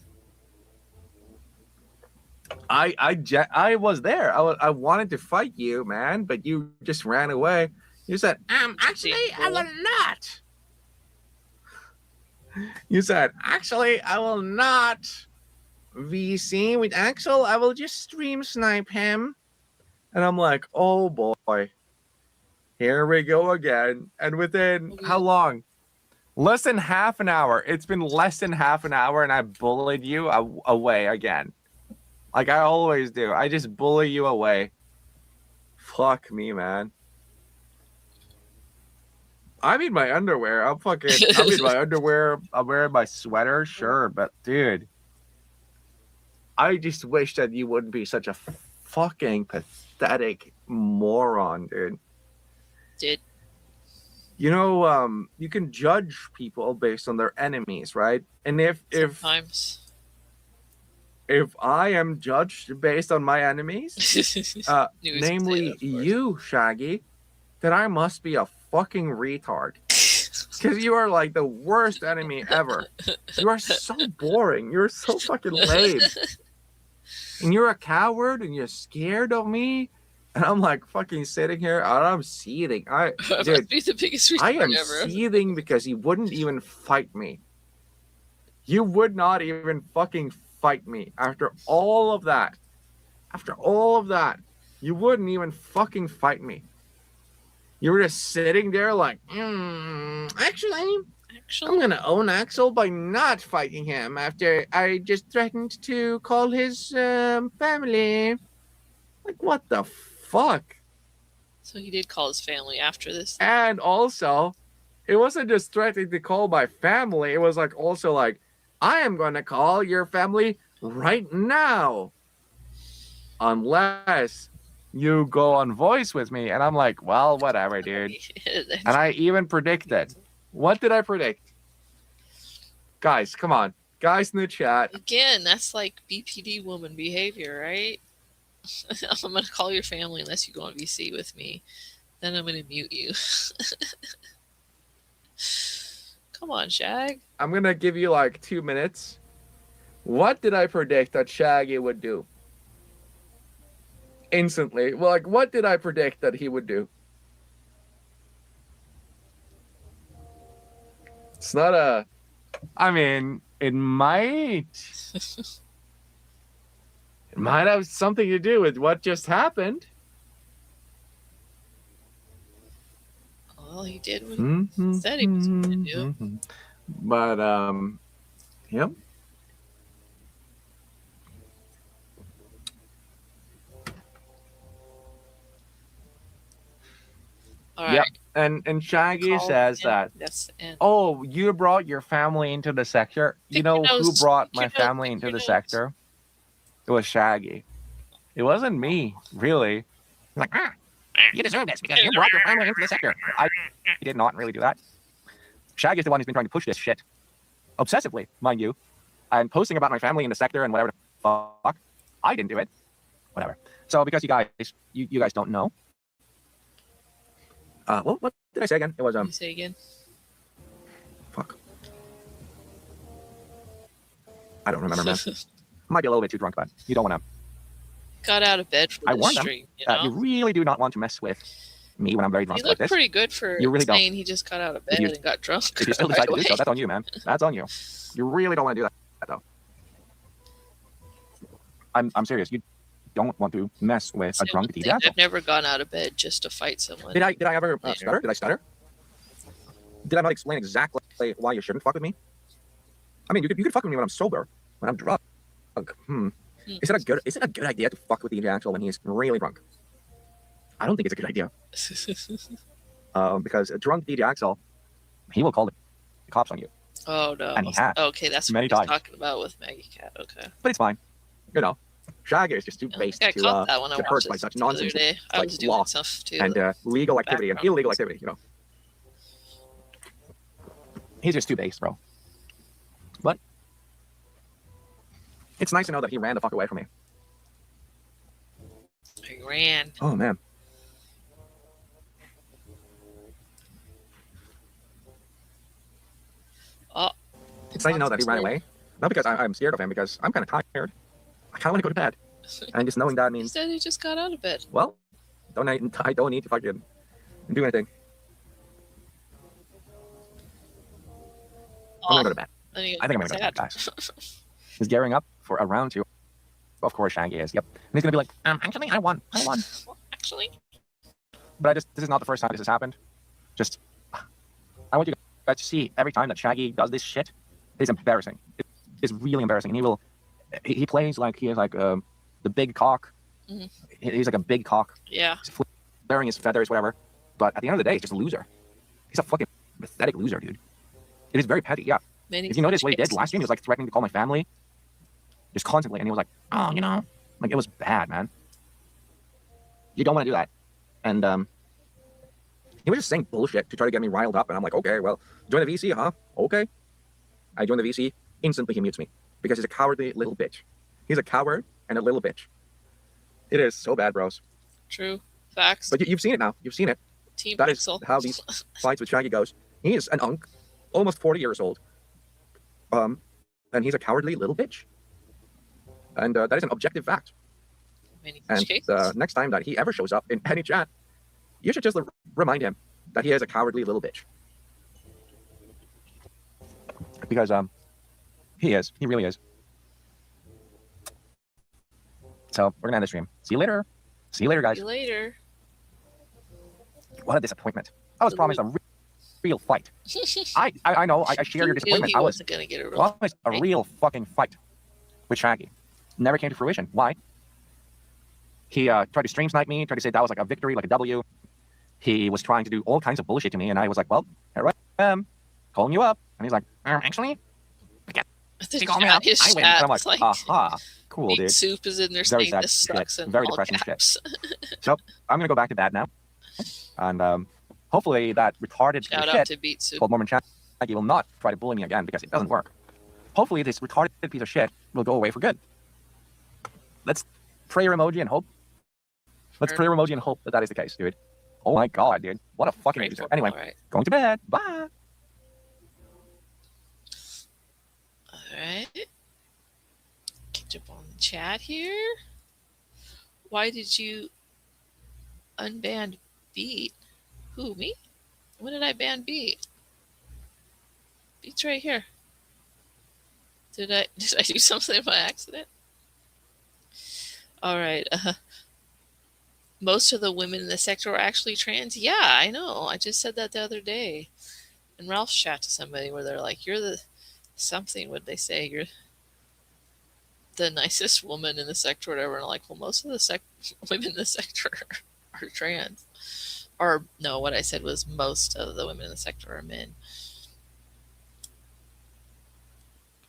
I was there. I wanted to fight you, man, but you just ran away. You said, actually, I will not. You said, actually, I will not VC with Axel. I will just stream snipe him. And I'm like, oh boy. Here we go again. And within how long? Less than half an hour. It's been less than half an hour and I bullied you away again. Like I always do. I just bully you away. Fuck me, man. I'm in my underwear. I'm in my underwear. I'm wearing my sweater, sure, but dude, I just wish that you wouldn't be such a fucking pathetic moron, dude. Dude. You know, you can judge people based on their enemies, right? And if I am judged based on my enemies, namely you, Shaggy, then I must be a fucking retard. Because you are like the worst enemy ever. You are so boring. You're so fucking lame. And you're a coward and you're scared of me. And I'm like fucking sitting here and I'm seething. Dude, be the biggest I am seething because you wouldn't even fight me. You would not even fucking fight me after all of that. After all of that, you wouldn't even fucking fight me. You were just sitting there like, actually, I'm going to own Axel by not fighting him after I just threatened to call his family. Like, what the fuck? So he did call his family after this. And also, it wasn't just threatening to call my family. It was like also like, I am going to call your family right now. Unless you go on voice with me. And I'm like, well, whatever, dude. And I even predicted. What did I predict? Guys, come on. Guys in the chat. Again, that's like BPD woman behavior, right? I'm going to call your family unless you go on VC with me. Then I'm going to mute you. Come on, Shag. I'm going to give you like 2 minutes. What did I predict that Shaggy would do? Instantly. Well, like, what did I predict that he would do? It's not a... I mean, it might... It might have something to do with what just happened. Well, he did what he said he was going to do. But, yep. All right. Yep. And Shaggy says that, oh, you brought your family into the sector. You know who brought my family into the sector? It was Shaggy. It wasn't me, really. Like, you deserve this because you brought your family into the sector. I did not really do that. Shaggy's the one who's been trying to push this shit. Obsessively, mind you. And posting about my family in the sector and whatever the fuck. I didn't do it. Whatever. So because you guys don't know. What did I say again? It was You say again. Fuck. I don't remember, man. Might be a little bit too drunk, but you don't want to. Got out of bed for the stream. You really do not want to mess with me when I'm very drunk. He looked like this. Pretty good for you really saying don't. he just got out of bed and got drunk. If you still decide to do so, that's on you, man. That's on you. You really don't want to do that, though. I'm serious. You don't want to mess with a drunk DJ. I've never gone out of bed just to fight someone. Did I ever stutter? Did I stutter? Did I not explain exactly why you shouldn't fuck with me? I mean, you could fuck with me when I'm sober, when I'm drunk. Is it a good idea to fuck with DJ Axel when he's really drunk? I don't think it's a good idea. Because a drunk DJ Axel, he will call the cops on you. Oh no. And he has. Okay, that's what he's talking about with Maggie Cat. Okay. But it's fine. You know, Shaggy is just too based to hurt by such nonsense like law and legal activity and illegal activity, you know. He's just too based, bro. But it's nice to know that he ran the fuck away from me. He ran. Oh, man. Oh. It's nice to know that he ran away. Not because I'm scared of him, because I'm kind of tired. I kind of want to go to bed. And just knowing that means... He said he just got out of bed. Well, I don't need to fucking do anything. I'm going to go to bed. I think I'm going to go to bed, guys. He's gearing up for a round 2. Of course, Shaggy is. Yep. And he's going to be like, actually, I won. Actually. But this is not the first time this has happened. Just, I want you guys to see every time that Shaggy does this shit, it's embarrassing. It's really embarrassing. And he plays like he is like the big cock. Mm-hmm. He's like a big cock. Yeah. He's flaring his feathers, whatever. But at the end of the day, he's just a loser. He's a fucking pathetic loser, dude. It is very petty, yeah. If you notice what he did last stream, he was like threatening to call my family. Just constantly. And he was like, oh, you know. Like, it was bad, man. You don't want to do that. And he was just saying bullshit to try to get me riled up. And I'm like, okay, well, join the VC, huh? Okay. I joined the VC. Instantly, he mutes me. Because he's a cowardly little bitch. He's a coward and a little bitch. It is so bad, bros. True. Facts. But you've seen it now. You've seen it. Team That Axel. is how these fights with Shaggy goes. He is an unk, almost 40 years old. And he's a cowardly little bitch. And that is an objective fact. And next time that he ever shows up in any chat, you should just remind him that he is a cowardly little bitch. Because he is. He really is. So we're gonna end the stream. See you later. See you later, guys. See you later. What a disappointment. I was promised a real fight. I know. I share your disappointment. I was gonna get promised a real fucking fight with Shaggy. Never came to fruition. Why? He tried to stream snipe me, tried to say that was like a victory, like a W. He was trying to do all kinds of bullshit to me, and I was like, well, here I am, calling you up. And he's like, actually, he called me up. I win. And I'm like, aha, cool, dude. Soup is in there saying this sucks and very depressing shit. So I'm going to go back to bed now. And hopefully that retarded shit called Mormon Shaggy will not try to bully me again, because it doesn't work. Hopefully this retarded piece of shit will go away for good. Let's prayer emoji and hope. Let's prayer emoji and hope that that is the case, dude. Oh my god, dude. What a fucking loser. Anyway, going to bed. Bye. Alright. Catch up on the chat here. Why did you unban Beat? Who, me? When did I ban Beat? Beat's right here. Did I do something by accident? Alright, most of the women in the sector are actually trans. Yeah, I know. I just said that the other day. And Ralph's chat to somebody where they're like, you're the something, would they say? You're the nicest woman in the sector or whatever. And I'm like, well, most of the women in the sector are trans. Or no, what I said was most of the women in the sector are men.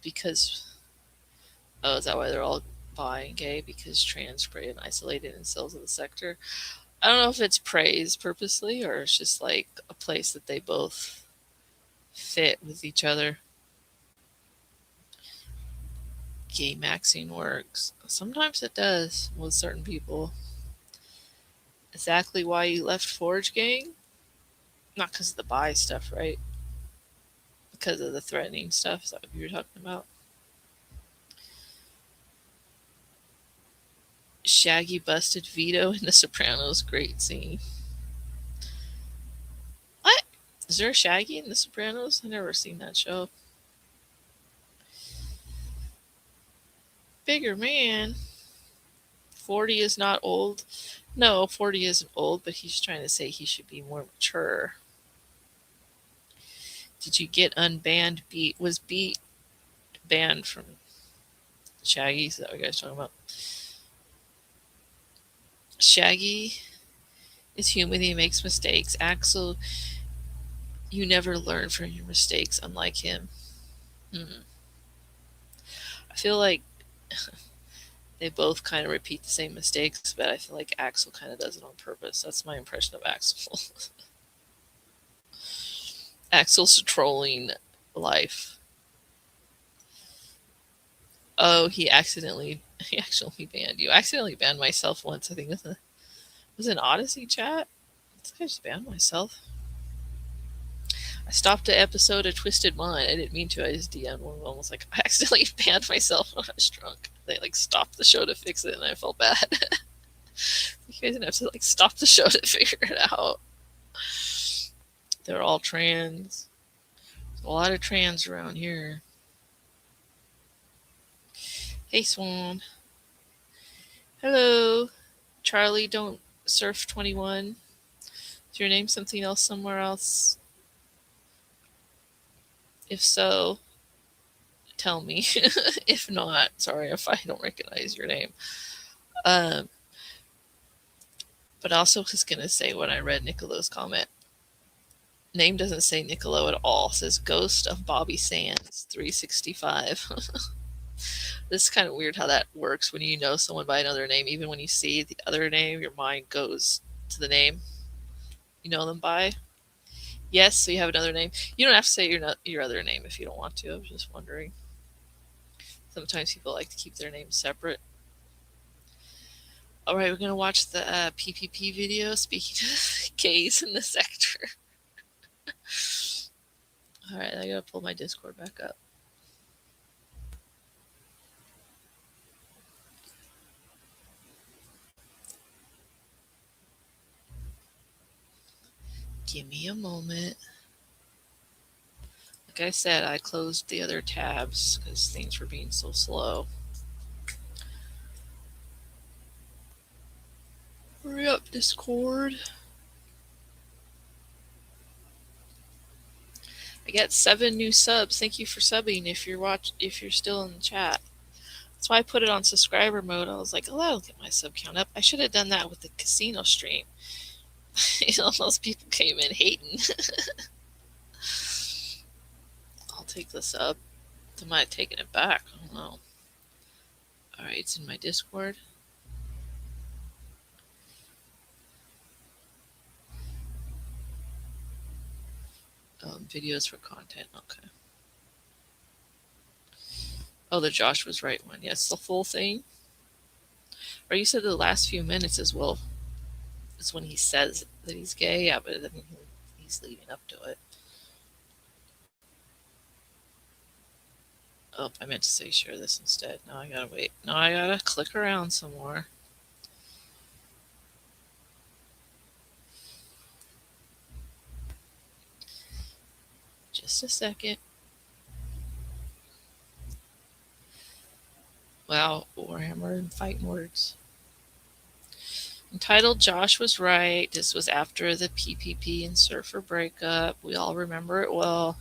Because, oh, is that why they're all bi and gay? Because trans, prey, and isolated in cells of the sector. I don't know if it's praise purposely or it's just like a place that they both fit with each other. Gay maxing works. Sometimes it does with certain people. Exactly why you left Forge Gang? Not because of the bi stuff, right? Because of the threatening stuff. Is that what you were talking about? Shaggy busted Vito in The Sopranos. Great scene. What? Is there a Shaggy in The Sopranos? I've never seen that show. Bigger man. 40 is not old. No, 40 isn't old, but he's trying to say he should be more mature. Did you get unbanned? Beat? Was Beat banned from Shaggy? Is that what you guys are talking about? Shaggy is human. He makes mistakes. Axel, you never learn from your mistakes, unlike him. I feel like they both kind of repeat the same mistakes, but I feel like Axel kind of does it on purpose. That's my impression of Axel. Axel's trolling life. Oh, he actually banned you. I accidentally banned myself once. I think it was an Odyssey chat. I think I just banned myself. I stopped an episode of Twisted Mind. I didn't mean to. I just DM'd one of them. I was like, I accidentally banned myself when I was drunk. They like stopped the show to fix it, and I felt bad. You guys didn't have to like stop the show to figure it out. They're all trans. There's a lot of trans around here. Hey, Swan. Hello. Charlie, don't surf 21. Is your name something else somewhere else? If so, tell me. If not, sorry if I don't recognize your name. But also was going to say when I read Nicolo's comment, name doesn't say Nicolo at all. It says Ghost of Bobby Sands 365. This is kind of weird how that works when you know someone by another name. Even when you see the other name, your mind goes to the name you know them by. Yes, so you have another name. You don't have to say your other name if you don't want to. I was just wondering. Sometimes people like to keep their names separate. All right, we're going to watch the PPP video. Speaking of gays in the sector. All right, I gotta pull my Discord back up. Give me a moment. Like I said, I closed the other tabs because things were being so slow. Hurry up, Discord. I got 7 new subs. Thank you for subbing if you're still in the chat. That's why I put it on subscriber mode. I was like, oh, that'll get my sub count up. I should have done that with the casino stream. Those people came in hating. I'll take the sub. I might have taken it back. I don't know. Alright, it's in my Discord. Videos for content. Okay. Oh, the Josh was right one. Yes, the full thing. Or you said the last few minutes as well. It's when he says that he's gay. Yeah, but then he's leading up to it. Oh, I meant to say share this instead. Now I gotta wait. Now I gotta click around some more. Just a second. Wow, Warhammer and fighting words. Entitled Josh was right. This was after the PPP and Surfer breakup. We all remember it well.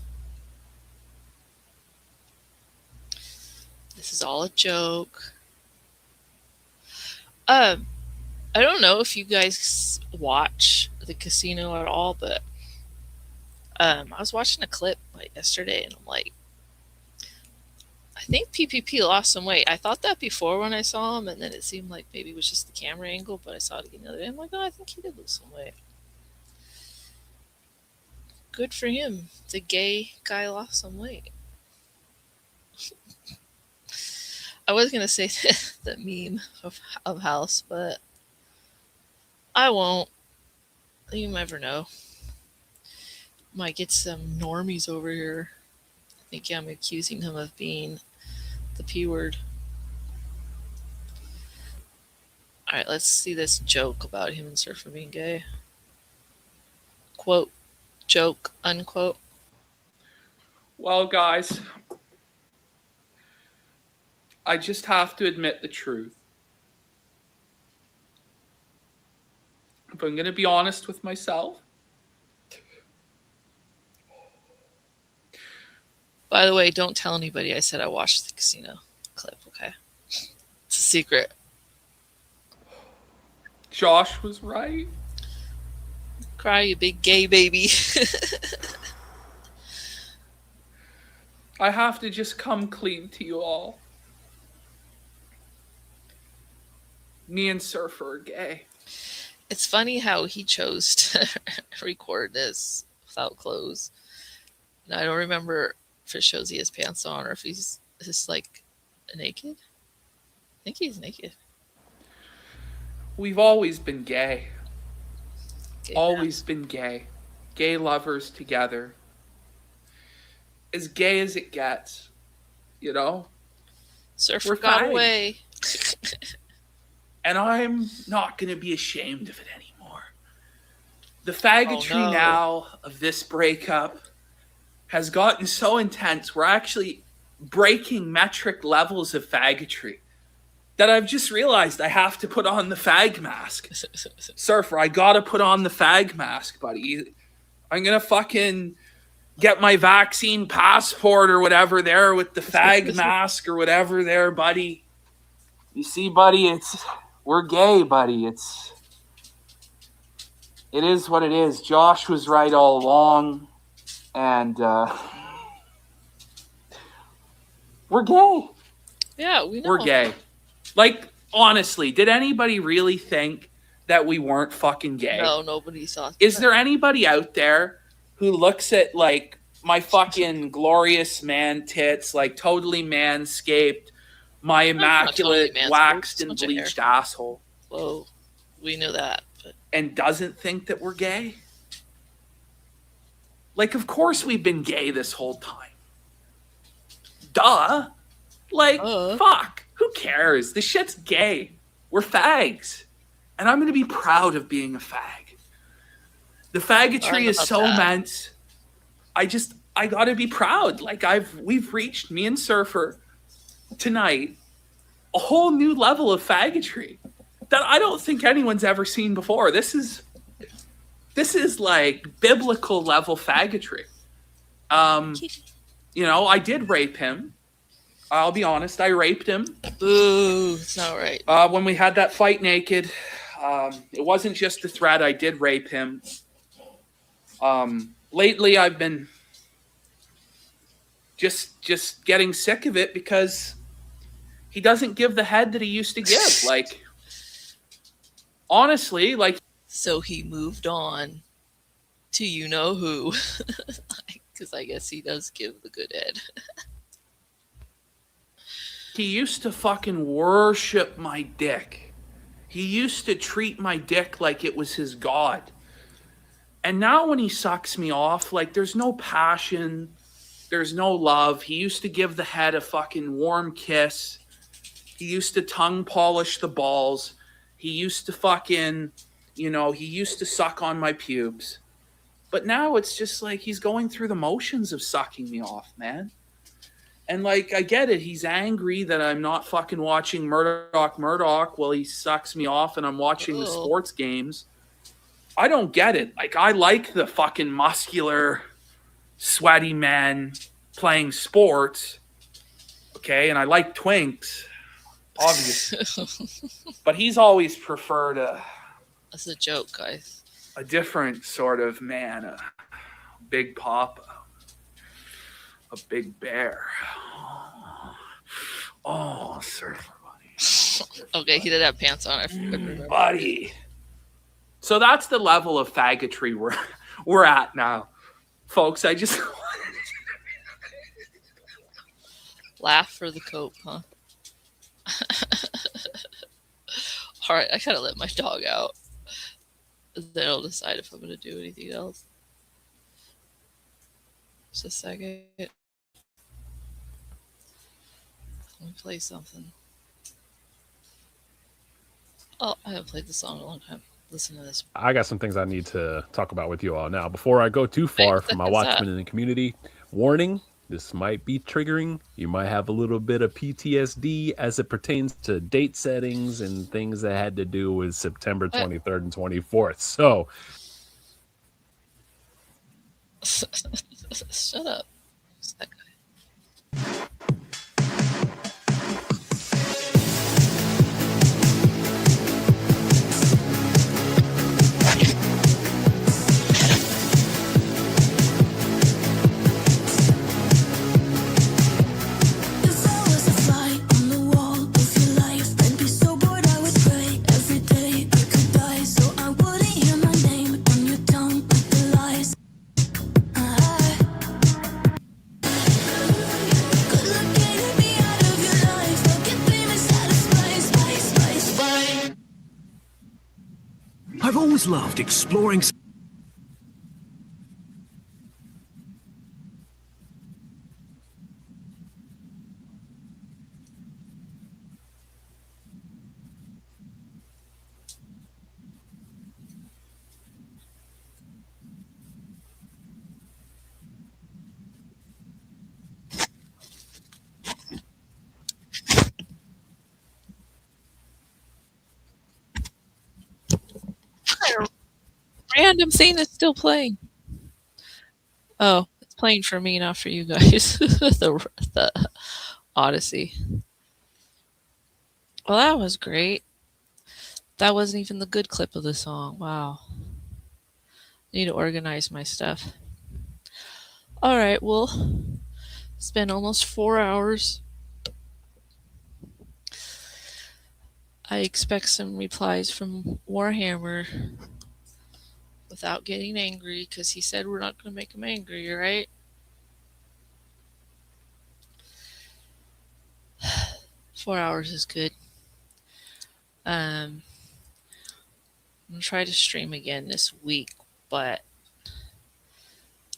This is all a joke. I don't know if you guys watch the casino at all, but I was watching a clip like yesterday, and I'm like, I think PPP lost some weight. I thought that before when I saw him, and then it seemed like maybe it was just the camera angle, but I saw it again the other day. I'm like, oh, I think he did lose some weight. Good for him. The gay guy lost some weight. I was going to say the meme of House, but I won't. You never know. Might get some normies over here. I think I'm accusing him of being the P word. Alright, let's see this joke about him and Surfer being gay. Quote, joke, unquote. Well, guys, I just have to admit the truth. If I'm going to be honest with myself. By the way, don't tell anybody I said I watched the casino clip, okay? It's a secret. Josh was right. Cry, you big gay baby. I have to just come clean to you all. Me and Surfer are gay. It's funny how he chose to record this without clothes. And I don't remember if it shows he has pants on or if he's just like naked. I think he's naked. We've always been gay. Always been gay. Gay lovers together. As gay as it gets. You know? Surfer got away. And I'm not going to be ashamed of it anymore. The faggotry now of this breakup has gotten so intense. We're actually breaking metric levels of faggotry that I've just realized I have to put on the fag mask. Surfer, I got to put on the fag mask, buddy. I'm going to fucking get my vaccine passport or whatever there with the fag mask or whatever there, buddy. You see, buddy, we're gay, buddy. It is what it is. Josh was right all along, and we're gay. Yeah, we know. We're gay. Like, honestly, did anybody really think that we weren't fucking gay? No, nobody thought. Is there anybody out there who looks at, like, my fucking glorious man tits, like, totally manscaped, my immaculate, totally waxed and bleached asshole? Whoa, we know that. But... And doesn't think that we're gay? Like, of course we've been gay this whole time. Duh. Like, fuck. Who cares? This shit's gay. We're fags. And I'm going to be proud of being a fag. The faggotry is so immense. I got to be proud. Like, we've reached, me and Surfer, tonight, a whole new level of faggotry that I don't think anyone's ever seen before. This is like biblical level faggotry. You know, I did rape him. I'll be honest, I raped him. Ooh, it's not right. When we had that fight naked, it wasn't just a threat. I did rape him. Lately, I've been just getting sick of it because he doesn't give the head that he used to give. Like, honestly, like. So he moved on to you know who. Because I guess he does give the good head. He used to fucking worship my dick. He used to treat my dick like it was his god. And now when he sucks me off, like, there's no passion. There's no love. He used to give the head a fucking warm kiss. He used to tongue polish the balls. He used to fucking, you know, he used to suck on my pubes. But now it's just like he's going through the motions of sucking me off, man. And, like, I get it. He's angry that I'm not fucking watching Murdoch while he sucks me off and I'm watching the sports games. I don't get it. Like, I like the fucking muscular, sweaty men playing sports. Okay, and I like twinks, obviously. But he's always preferred That's a joke, guys. A different sort of man, a big papa, a big bear. Oh, Surfer buddy. Okay, he did have pants on. I forgot. Buddy. So that's the level of faggotry we're at now, folks. I just laugh for the cope, huh? All right, I gotta let my dog out. Then I'll decide if I'm gonna do anything else. Just a second. Let me play something. Oh, I haven't played this song in a long time. Listen to this. I got some things I need to talk about with you all now. Before I go too far for my watchmen in the community, warning, this might be triggering. You might have a little bit of PTSD as it pertains to date settings and things that had to do with September 23rd and 24th. So. Shut up. Who's that guy? I've always loved exploring. Random thing that's still playing. Oh, it's playing for me, not for you guys. the Odyssey. Well, that was great. That wasn't even the good clip of the song. Wow. I need to organize my stuff. All right, well, it's been almost 4 hours. I expect some replies from Warhammer without getting angry, because he said we're not going to make him angry, right? Four hours is good. I'm going to try to stream again this week, but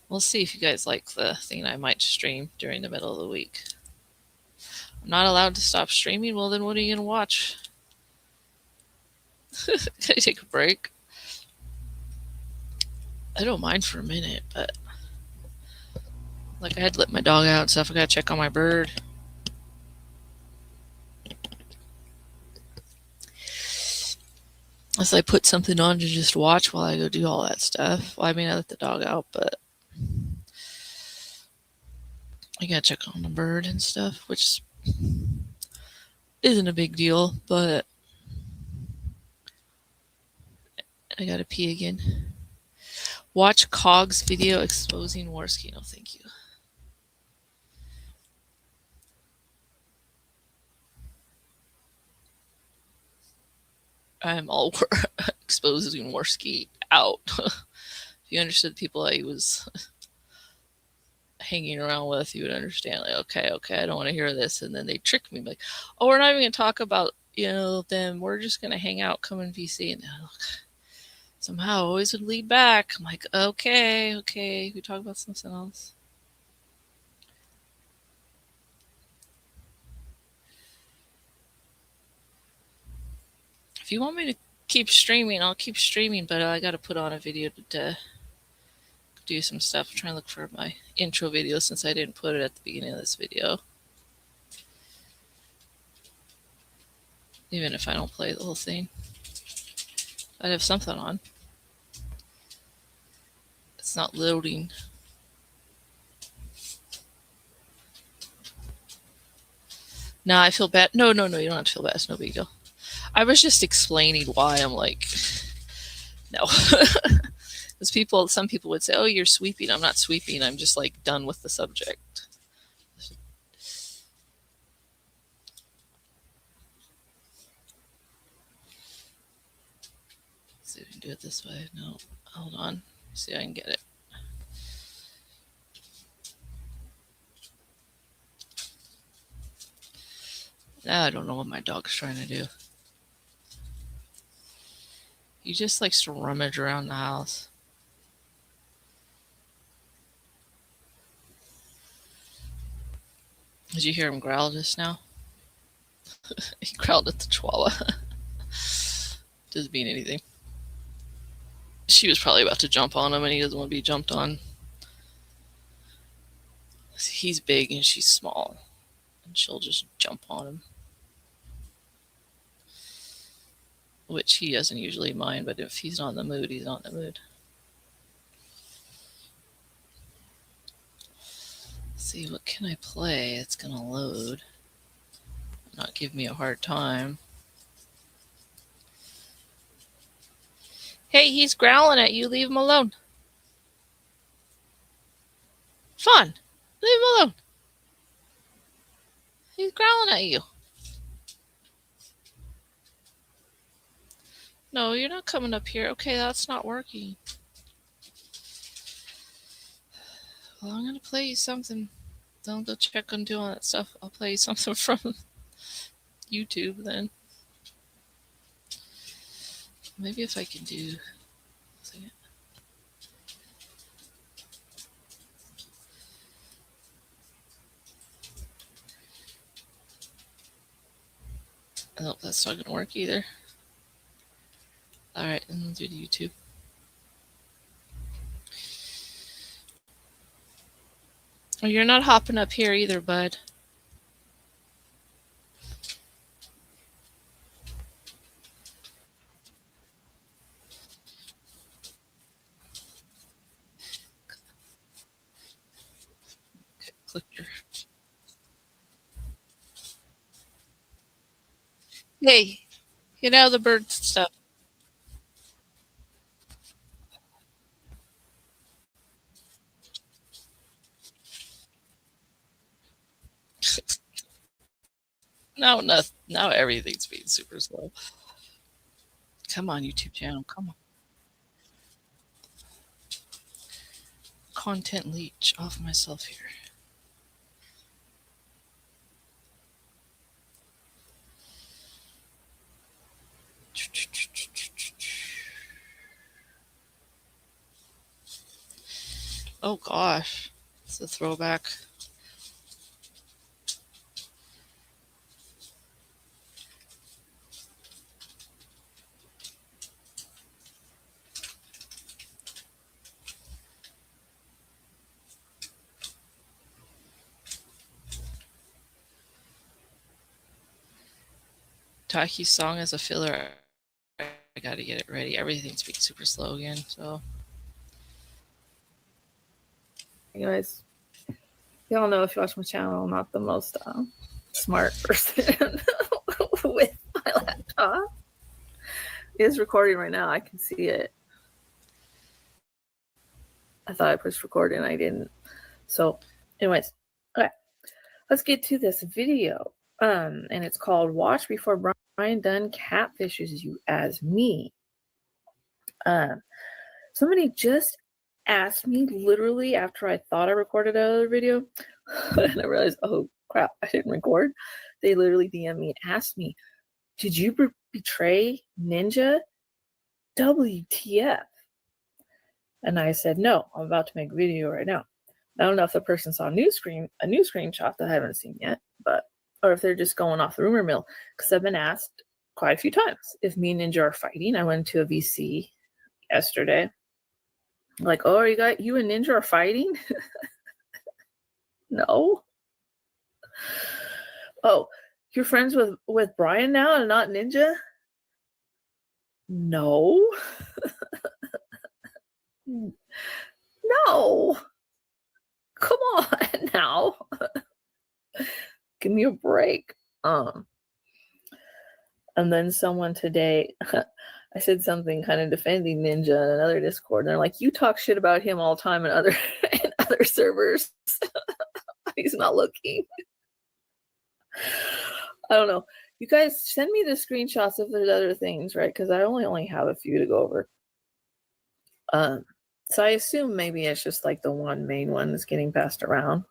We'll see if you guys like the thing. I might stream during the middle of the week. I'm not allowed to stop streaming. Well, then what are you going to watch? Can I take a break? I don't mind for a minute, but like I had to let my dog out and stuff. I got to check on my bird. Unless I put something on to just watch while I go do all that stuff. Well, I mean, I let the dog out, but I gotta check on the bird and stuff, which isn't a big deal, but I gotta pee again. Watch Cog's video exposing Warski. No, thank you. I'm all exposing Warski out. If you understood people I was hanging around with, you would understand. Like, okay, I don't want to hear this, and then they trick me, like, oh, we're not even gonna talk about them. We're just gonna hang out, come in PC, and somehow always would lead back. I'm like, okay, we talk about something else. If you want me to keep streaming, I'll keep streaming, but I got to put on a video to do some stuff. I'm trying to look for my intro video since I didn't put it at the beginning of this video. Even if I don't play the whole thing, I'd have something on. It's not loading. Nah, I feel bad. No, you don't have to feel bad. It's no big deal. I was just explaining why I'm like, no. Because some people would say, oh, you're sweeping. I'm not sweeping. I'm just like done with the subject. Let's see if we can do it this way. No, hold on. See if I can get it. Now I don't know what my dog's trying to do. He just likes to rummage around the house. Did you hear him growl just now? He growled at the chihuahua. Doesn't mean anything. She was probably about to jump on him, and he doesn't want to be jumped on. He's big and she's small, and she'll just jump on him. Which he doesn't usually mind, but if he's not in the mood, he's not in the mood. Let's see, what can I play? It's gonna load. Not give me a hard time. Hey, he's growling at you. Leave him alone. Fun. Leave him alone. He's growling at you. No, you're not coming up here. Okay, that's not working. Well, I'm going to play you something. Don't go check on doing that stuff. I'll play you something from YouTube then. Maybe if I can do... Oh, that's not going to work either. Alright, then we'll do the YouTube. Oh, you're not hopping up here either, bud. Click your... Hey, get out of the bird stuff. No, now everything's being super slow. Come on, YouTube channel, come on. Content leech off myself here. Oh gosh, it's a throwback. Tachy's song as a filler. I gotta get it ready. Everything's being super slow again, so. Anyways, y'all know if you watch my channel, I'm not the most smart person with my laptop. It is recording right now. I can see it. I thought I pushed record and I didn't. So, anyways, okay, let's get to this video. And it's called "Watch Before Brian Dunn Catfishes You as Me." Somebody just asked me literally after I thought I recorded another video, and I realized, oh crap, I didn't record. They literally DM'd me and asked me, "Did you betray Ninja? WTF?" And I said, "No, I'm about to make a video right now." I don't know if the person saw a new screenshot that I haven't seen yet, or if they're just going off the rumor mill, because I've been asked quite a few times if me and Ninja are fighting. I went to a VC yesterday. Like, oh, you and Ninja are fighting? No. Oh, you're friends with Brian now and not Ninja? No. No. Come on now. Give me a break. And then someone today, I said something kind of defending Ninja in another Discord, and they're like, "You talk shit about him all the time in other servers." He's not looking. I don't know. You guys send me the screenshots if there's other things, right? Because I only have a few to go over. So I assume maybe it's just like the one main one that's getting passed around.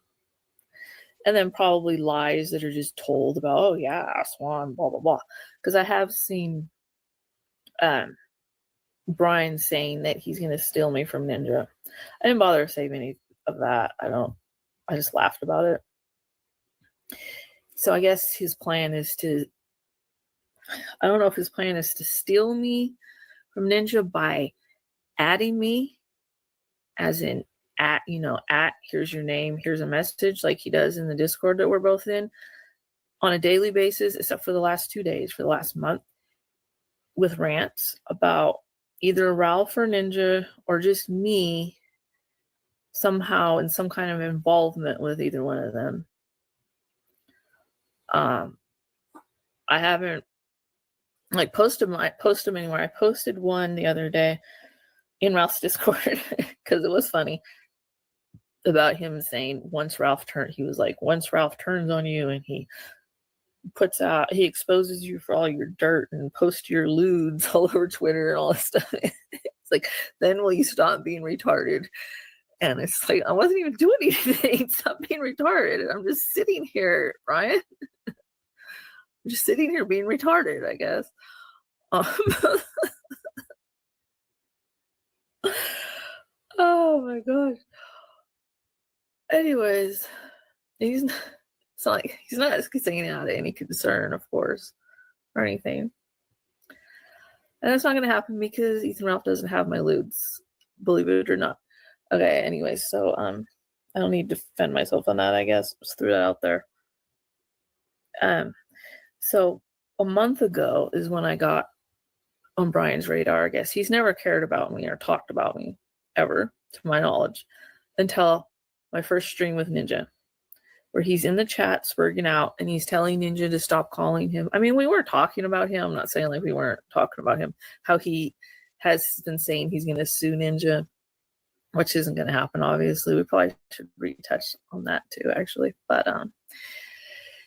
And then probably lies that are just told about, oh yeah, Swan, blah, blah, blah. Because I have seen Brian saying that he's going to steal me from Ninja. I didn't bother to save any of that. I just laughed about it. So I guess his plan is to, I don't know if his plan is to steal me from Ninja by adding me, as in here's your name, here's a message, like he does in the Discord that we're both in, on a daily basis, except for the last 2 days, for the last month, with rants about either Ralph or Ninja or just me somehow in some kind of involvement with either one of them. I haven't posted them anywhere. I posted one the other day in Ralph's Discord because it was funny, about him saying once Ralph turns on you and he exposes you for all your dirt and posts your lewds all over Twitter and all this stuff. It's like, then will you stop being retarded? And it's like, I wasn't even doing anything. Stop being retarded. I'm just sitting here, Ryan. I'm just sitting here being retarded, I guess. Oh my gosh. Anyways, he's not saying out of any concern, of course, or anything. And that's not going to happen because Ethan Ralph doesn't have my lewds, believe it or not. Okay, anyways, so I don't need to defend myself on that, I guess. Just threw that out there. So a month ago is when I got on Brian's radar, I guess. He's never cared about me or talked about me, ever, to my knowledge, until my first stream with Ninja, where he's in the chat spurging out and he's telling Ninja to stop calling him. I mean, we weren't talking about him. I'm not saying like we weren't talking about him. How he has been saying he's going to sue Ninja, which isn't going to happen, obviously. We probably should retouch on that too, actually. But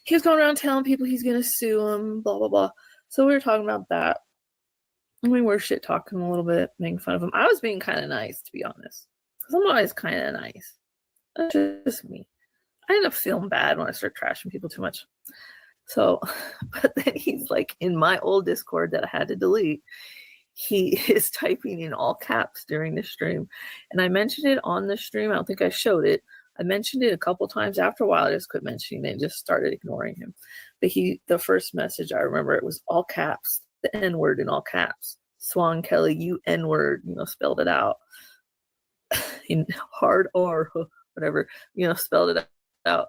he was going around telling people he's going to sue him, blah, blah, blah. So we were talking about that. And we were shit talking a little bit, making fun of him. I was being kind of nice, to be honest, because I'm always kind of nice. That's just me. I end up feeling bad when I start trashing people too much. So, but then he's like, in my old Discord that I had to delete, he is typing in all caps during the stream. And I mentioned it on the stream. I don't think I showed it. I mentioned it a couple times. After a while, I just quit mentioning it and just started ignoring him. But the first message, I remember it was all caps, the N-word in all caps. Swan Kelly, you N-word, spelled it out. In hard R, whatever, spelled it out.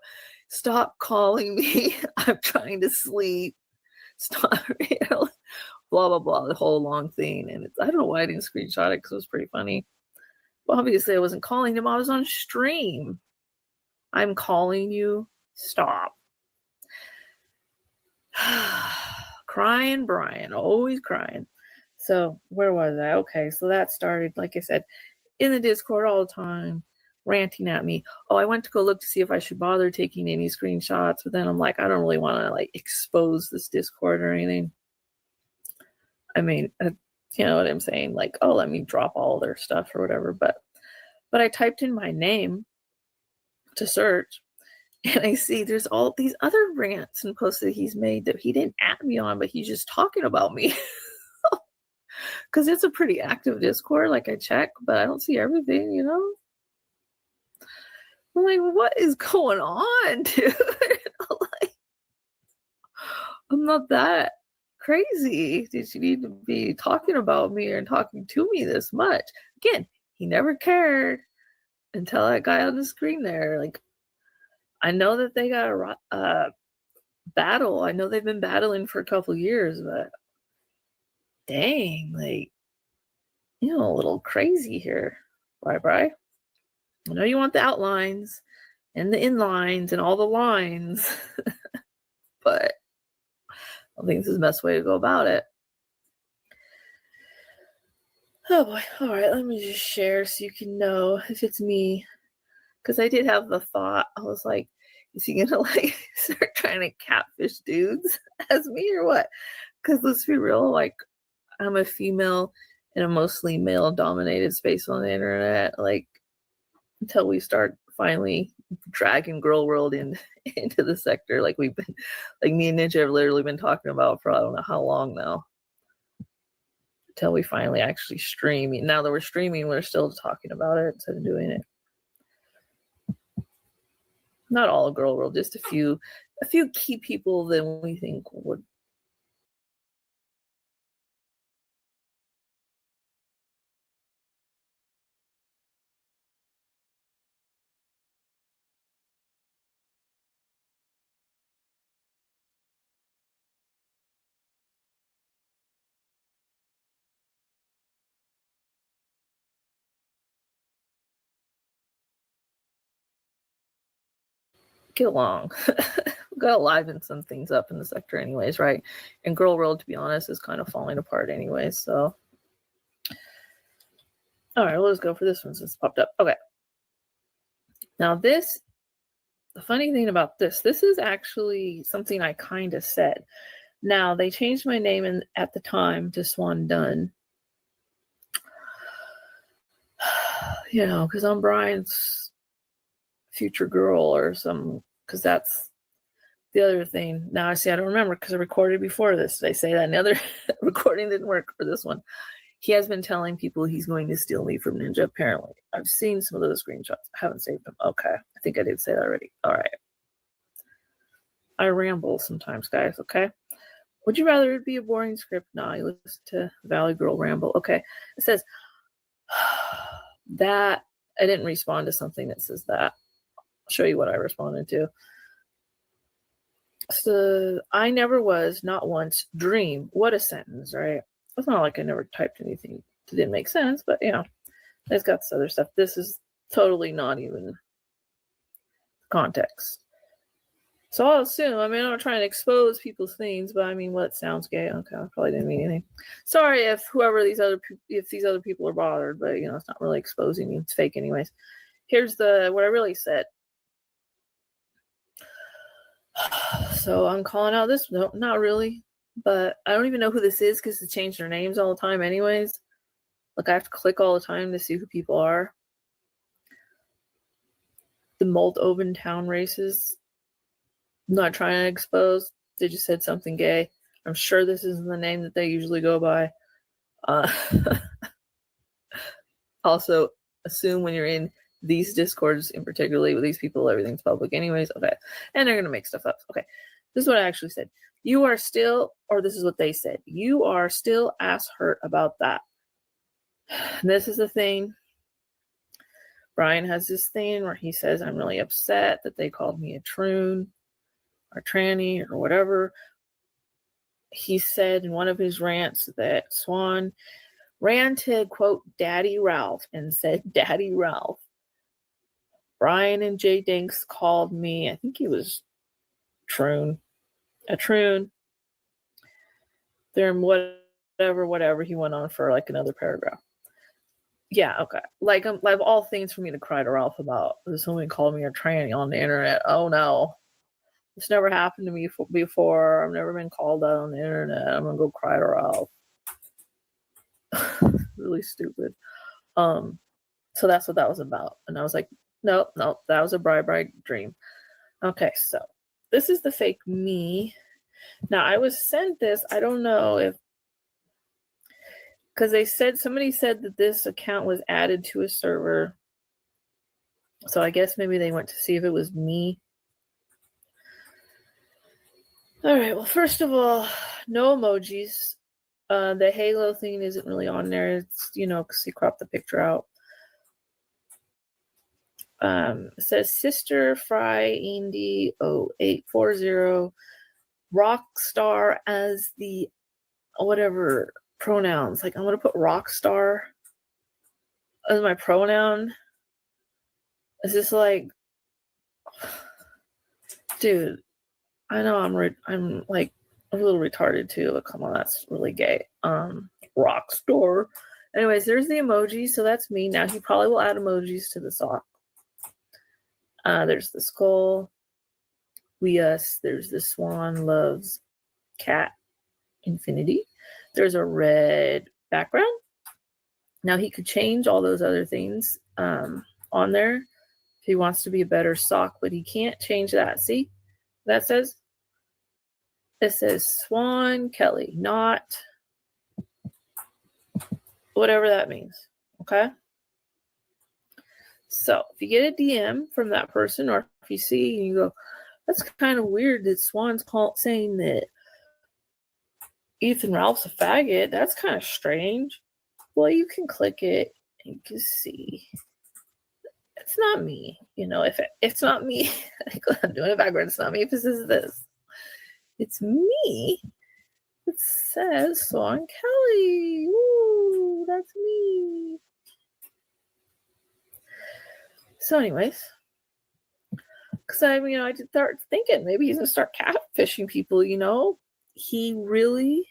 Stop calling me. I'm trying to sleep. Stop, blah, blah, blah, the whole long thing. And I don't know why I didn't screenshot it because it was pretty funny. Well, obviously I wasn't calling him. I was on stream. I'm calling you. Stop. Crying Brian, always crying. So where was I? Okay, so that started, like I said, in the Discord all the time, ranting at me. Oh, I went to go look to see if I should bother taking any screenshots, but then I'm like, I don't really want to expose this Discord or anything. I mean, you know what I'm saying? Oh, let me drop all their stuff or whatever. But I typed in my name to search, and I see there's all these other rants and posts that he's made that he didn't add me on, but he's just talking about me. Because it's a pretty active Discord. I check, but I don't see everything, I'm like, what is going on, dude? I'm not that crazy. Did you need to be talking about me or talking to me this much? Again, he never cared until that guy on the screen there. I know that they got a battle. I know they've been battling for a couple years, but dang, a little crazy here. Bye. I know you want the outlines and the inlines and all the lines, but I think this is the best way to go about it. Oh boy. All right, let me just share so you can know if it's me. Because I did have the thought, I was like, is he gonna start trying to catfish dudes as me or what? Because let's be real, I'm a female in a mostly male-dominated space on the internet. Until we start finally dragging Girl World into the sector, we've been, me and Ninja have literally been talking about for I don't know how long now. Until we finally actually stream. Now that we're streaming, we're still talking about it instead of doing it. Not all of Girl World, just a few key people that we think would. Get along. We've got to liven some things up in the sector anyways, right? And Girl World, to be honest, is kind of falling apart anyways, so. All right, let's go for this one since it's popped up. Okay. Now the funny thing about this is actually something I kind of said. Now, they changed my name at the time to Swan Dunn. Because I'm Brian's future girl or some, because that's the other thing. Now I don't remember because I recorded before this. Did I say that? And the other recording didn't work for this one. He has been telling people he's going to steal me from Ninja, apparently. I've seen some of those screenshots. I haven't saved them. Okay. I think I did say that already. All right. I ramble sometimes, guys, okay? Would you rather it be a boring script? No, you listen to Valley Girl ramble. Okay. It says, that, I didn't respond to something that says that. I'll show you what I responded to. So, I never was, not once, dream. What a sentence, right? It's not like I never typed anything that didn't make sense, but it's got this other stuff. This is totally not even context. So I'll assume, I'm not trying to expose people's things, but what sounds gay? Okay, I probably didn't mean anything. Sorry if these other people are bothered, but it's not really exposing you. It's fake anyways. Here's what I really said. So I'm calling out this. No, not really. But I don't even know who this is because they change their names all the time anyways. I have to click all the time to see who people are. The Moldovan town races. I'm not trying to expose. They just said something gay. I'm sure this isn't the name that they usually go by. Also, assume when you're in these discords, in particularly with these people, everything's public anyways. Okay. And they're going to make stuff up. Okay. This is what I actually said. You are still, or this is what they said, you are still ass hurt about that. And this is the thing. Brian has this thing where he says, I'm really upset that they called me a troon or tranny or whatever. He said in one of his rants that Swan ran to, quote, Daddy Ralph and said, Daddy Ralph. Brian and Jay Dinks called me, I think he was troon, a troon. Then whatever. He went on for like another paragraph. Yeah, okay. Like all things for me to cry to Ralph about. Someone called me a tranny on the internet. Oh no. This never happened to me before. I've never been called out on the internet. I'm gonna go cry to Ralph. Really stupid. So that's what that was about. And I was like, no, that was a bright dream. Okay, so this is the fake me. Now I was sent this. I don't know if, because somebody said that this account was added to a server. So I guess maybe they went to see if it was me. All right, well, first of all, no emojis. The halo thing isn't really on there. It's, because he cropped the picture out. It says Sister Fry Indy 0840 Rockstar as the whatever pronouns. Like, I'm gonna put Rockstar as my pronoun. Is this like, dude? I know I'm like a little retarded too, but come on, that's really gay. Rockstar. Anyways, there's the emoji, so that's me. Now he probably will add emojis to the sock. There's the skull. We us. There's the swan loves cat infinity. There's a red background. Now he could change all those other things on there if he wants to be a better sock, but he can't change that. See? That says, it says Swan Kelly, not whatever that means. Okay? So if you get a DM from that person, or if you see and you go, that's kind of weird that Swan's saying that Ethan Ralph's a faggot, that's kind of strange. Well, you can click it and you can see. It's not me. If it's not me, I'm doing it backwards. It's not me if this is this. It's me. It says Swan Kelly. Ooh, that's me. So anyways, because I did start thinking maybe he's going to start catfishing people, He really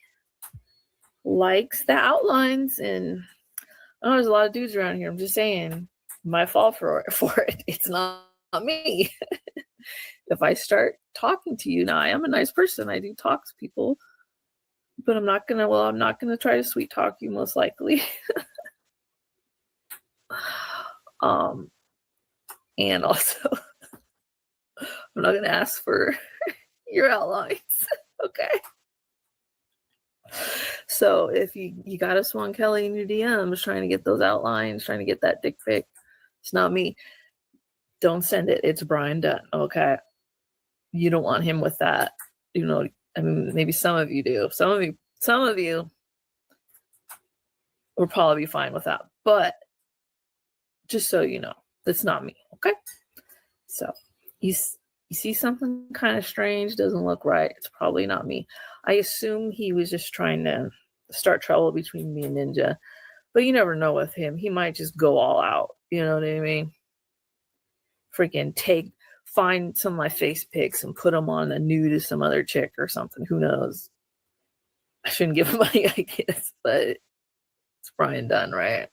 likes the outlines, and I know there's a lot of dudes around here. I'm just saying, my fault for it. It's not me. If I start talking to you now, I am a nice person. I do talk to people, but I'm not gonna try to sweet talk you, most likely. And also, I'm not gonna ask for your outlines. Okay. So if you got a Swan Kelly in your DMs trying to get those outlines, trying to get that dick pic, it's not me. Don't send it. It's Brian Dunn. Okay. You don't want him with that. Maybe some of you do. Some of you will probably be fine with that. But just so you know, that's not me. Okay. So you see something kind of strange, doesn't look right. It's probably not me. I assume he was just trying to start trouble between me and Ninja. But you never know with him. He might just go all out. You know what I mean? Freaking find some of my face pics and put them on a nude to some other chick or something. Who knows? I shouldn't give him any ideas, but it's Brian Dunn, right?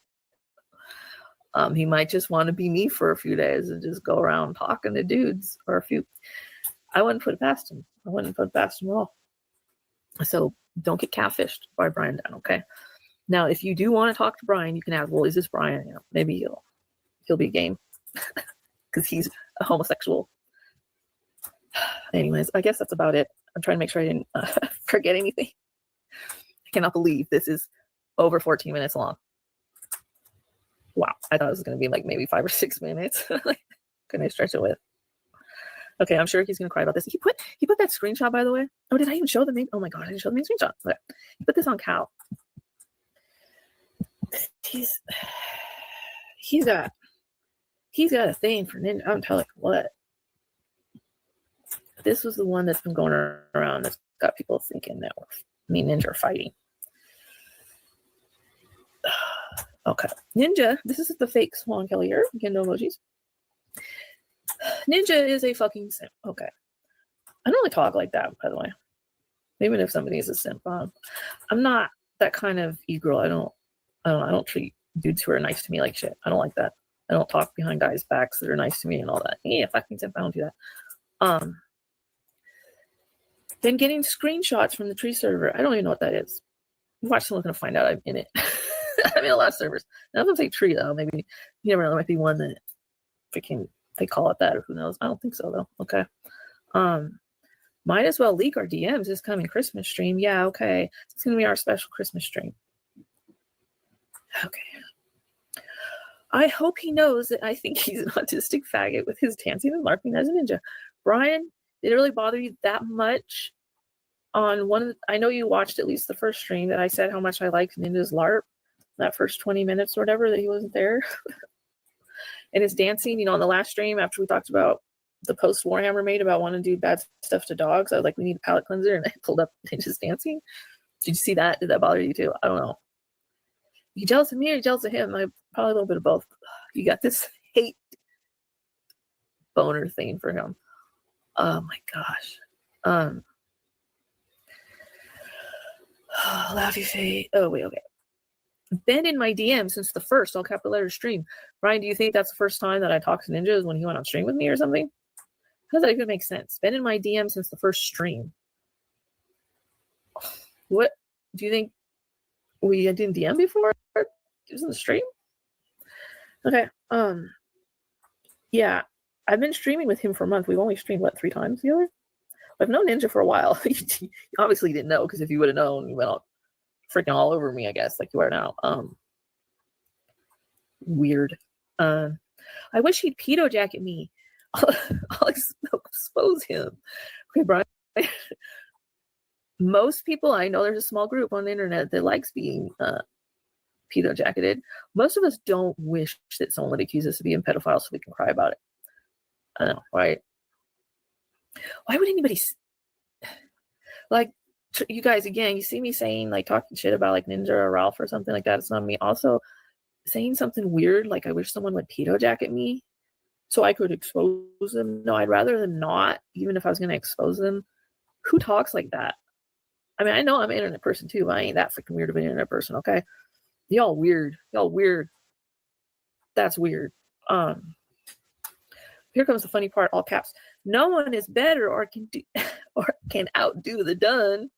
He might just want to be me for a few days and just go around talking to dudes or a few. I wouldn't put it past him. I wouldn't put it past him at all. So don't get catfished by Brian Dunn, okay? Now, if you do want to talk to Brian, you can ask, well, is this Brian? Maybe he'll be game because he's a homosexual. Anyways, I guess that's about it. I'm trying to make sure I didn't forget anything. I cannot believe this is over 14 minutes long. Wow, I thought it was going to be like maybe 5 or 6 minutes. Can I stretch it with? Okay, I'm sure he's going to cry about this. He put that screenshot, by the way. Oh, did I even show the main? Oh my god, I didn't show the main screenshot. Okay. He put this on Cal. He's got a thing for Ninja. I'm telling you what. This was the one that's been going around that's got people thinking that me and Ninja are fighting. Okay. Ninja, this is the fake Swan Kelly here. Again, no emojis. Ninja is a fucking simp. Okay. I don't really talk like that, by the way. Even if somebody is a simp. I'm not that kind of e-girl. I don't treat dudes who are nice to me like shit. I don't like that. I don't talk behind guys' backs that are nice to me and all that. Yeah, fucking simp. I don't do that. Then getting screenshots from the tree server. I don't even know what that is. Watch someone's gonna find out I'm in it. I'm in a lot of servers. None of them say tree though. Maybe you never know. There might be one that freaking they call it that, or who knows. I don't think so though. Okay. Might as well leak our DMs this coming Christmas stream. Yeah, okay. It's gonna be our special Christmas stream. Okay. I hope he knows that I think he's an autistic faggot with his dancing and LARPing as a ninja. Brian, did it really bother you that much? On one, I know you watched at least the first stream that I said how much I liked Ninja's LARP, that first 20 minutes or whatever that he wasn't there. And his dancing, you know, on the last stream after we talked about the post Warhammer made about wanting to do bad stuff to dogs, I was like, we need a palate cleanser, and I pulled up Ninja's dancing. Did you see that? Did that bother you too? I don't know. You jealous of me or you jealous of him? Probably a little bit of both. You got this hate boner thing for him. Oh my gosh. Laughy face. Oh wait, okay. Been in my DM since the first all capital letter stream. Brian, do you think that's the first time that I talked to Ninjas when he went on stream with me or something? How does that even make sense? Been in my DM since the first stream. What do you think? We didn't DM before? It was in the stream. Okay. Yeah, I've been streaming with him for a month. We've only streamed what 3 times together. I've known Ninja for a while. You obviously didn't know, because if you would have known, you went all freaking all over me, I guess, like you are now. Weird. I wish he'd pedo jacket me. I'll expose him. Okay, Brian. Most people I know, there's a small group on the internet that likes being pedo jacketed. Most of us don't wish that someone would accuse us of being pedophiles so we can cry about it. I know, right? Why would anybody like you guys again? You see me saying like talking shit about like Ninja or Ralph or something like that. It's not me. Also, saying something weird like I wish someone would pedo jacket me so I could expose them. No, I'd rather than not. Even if I was going to expose them, who talks like that? I mean, I know I'm an internet person too, but I ain't that freaking weird of an internet person. Okay, y'all weird. Y'all weird. That's weird. Here comes the funny part, all caps. No one is better or can outdo the done.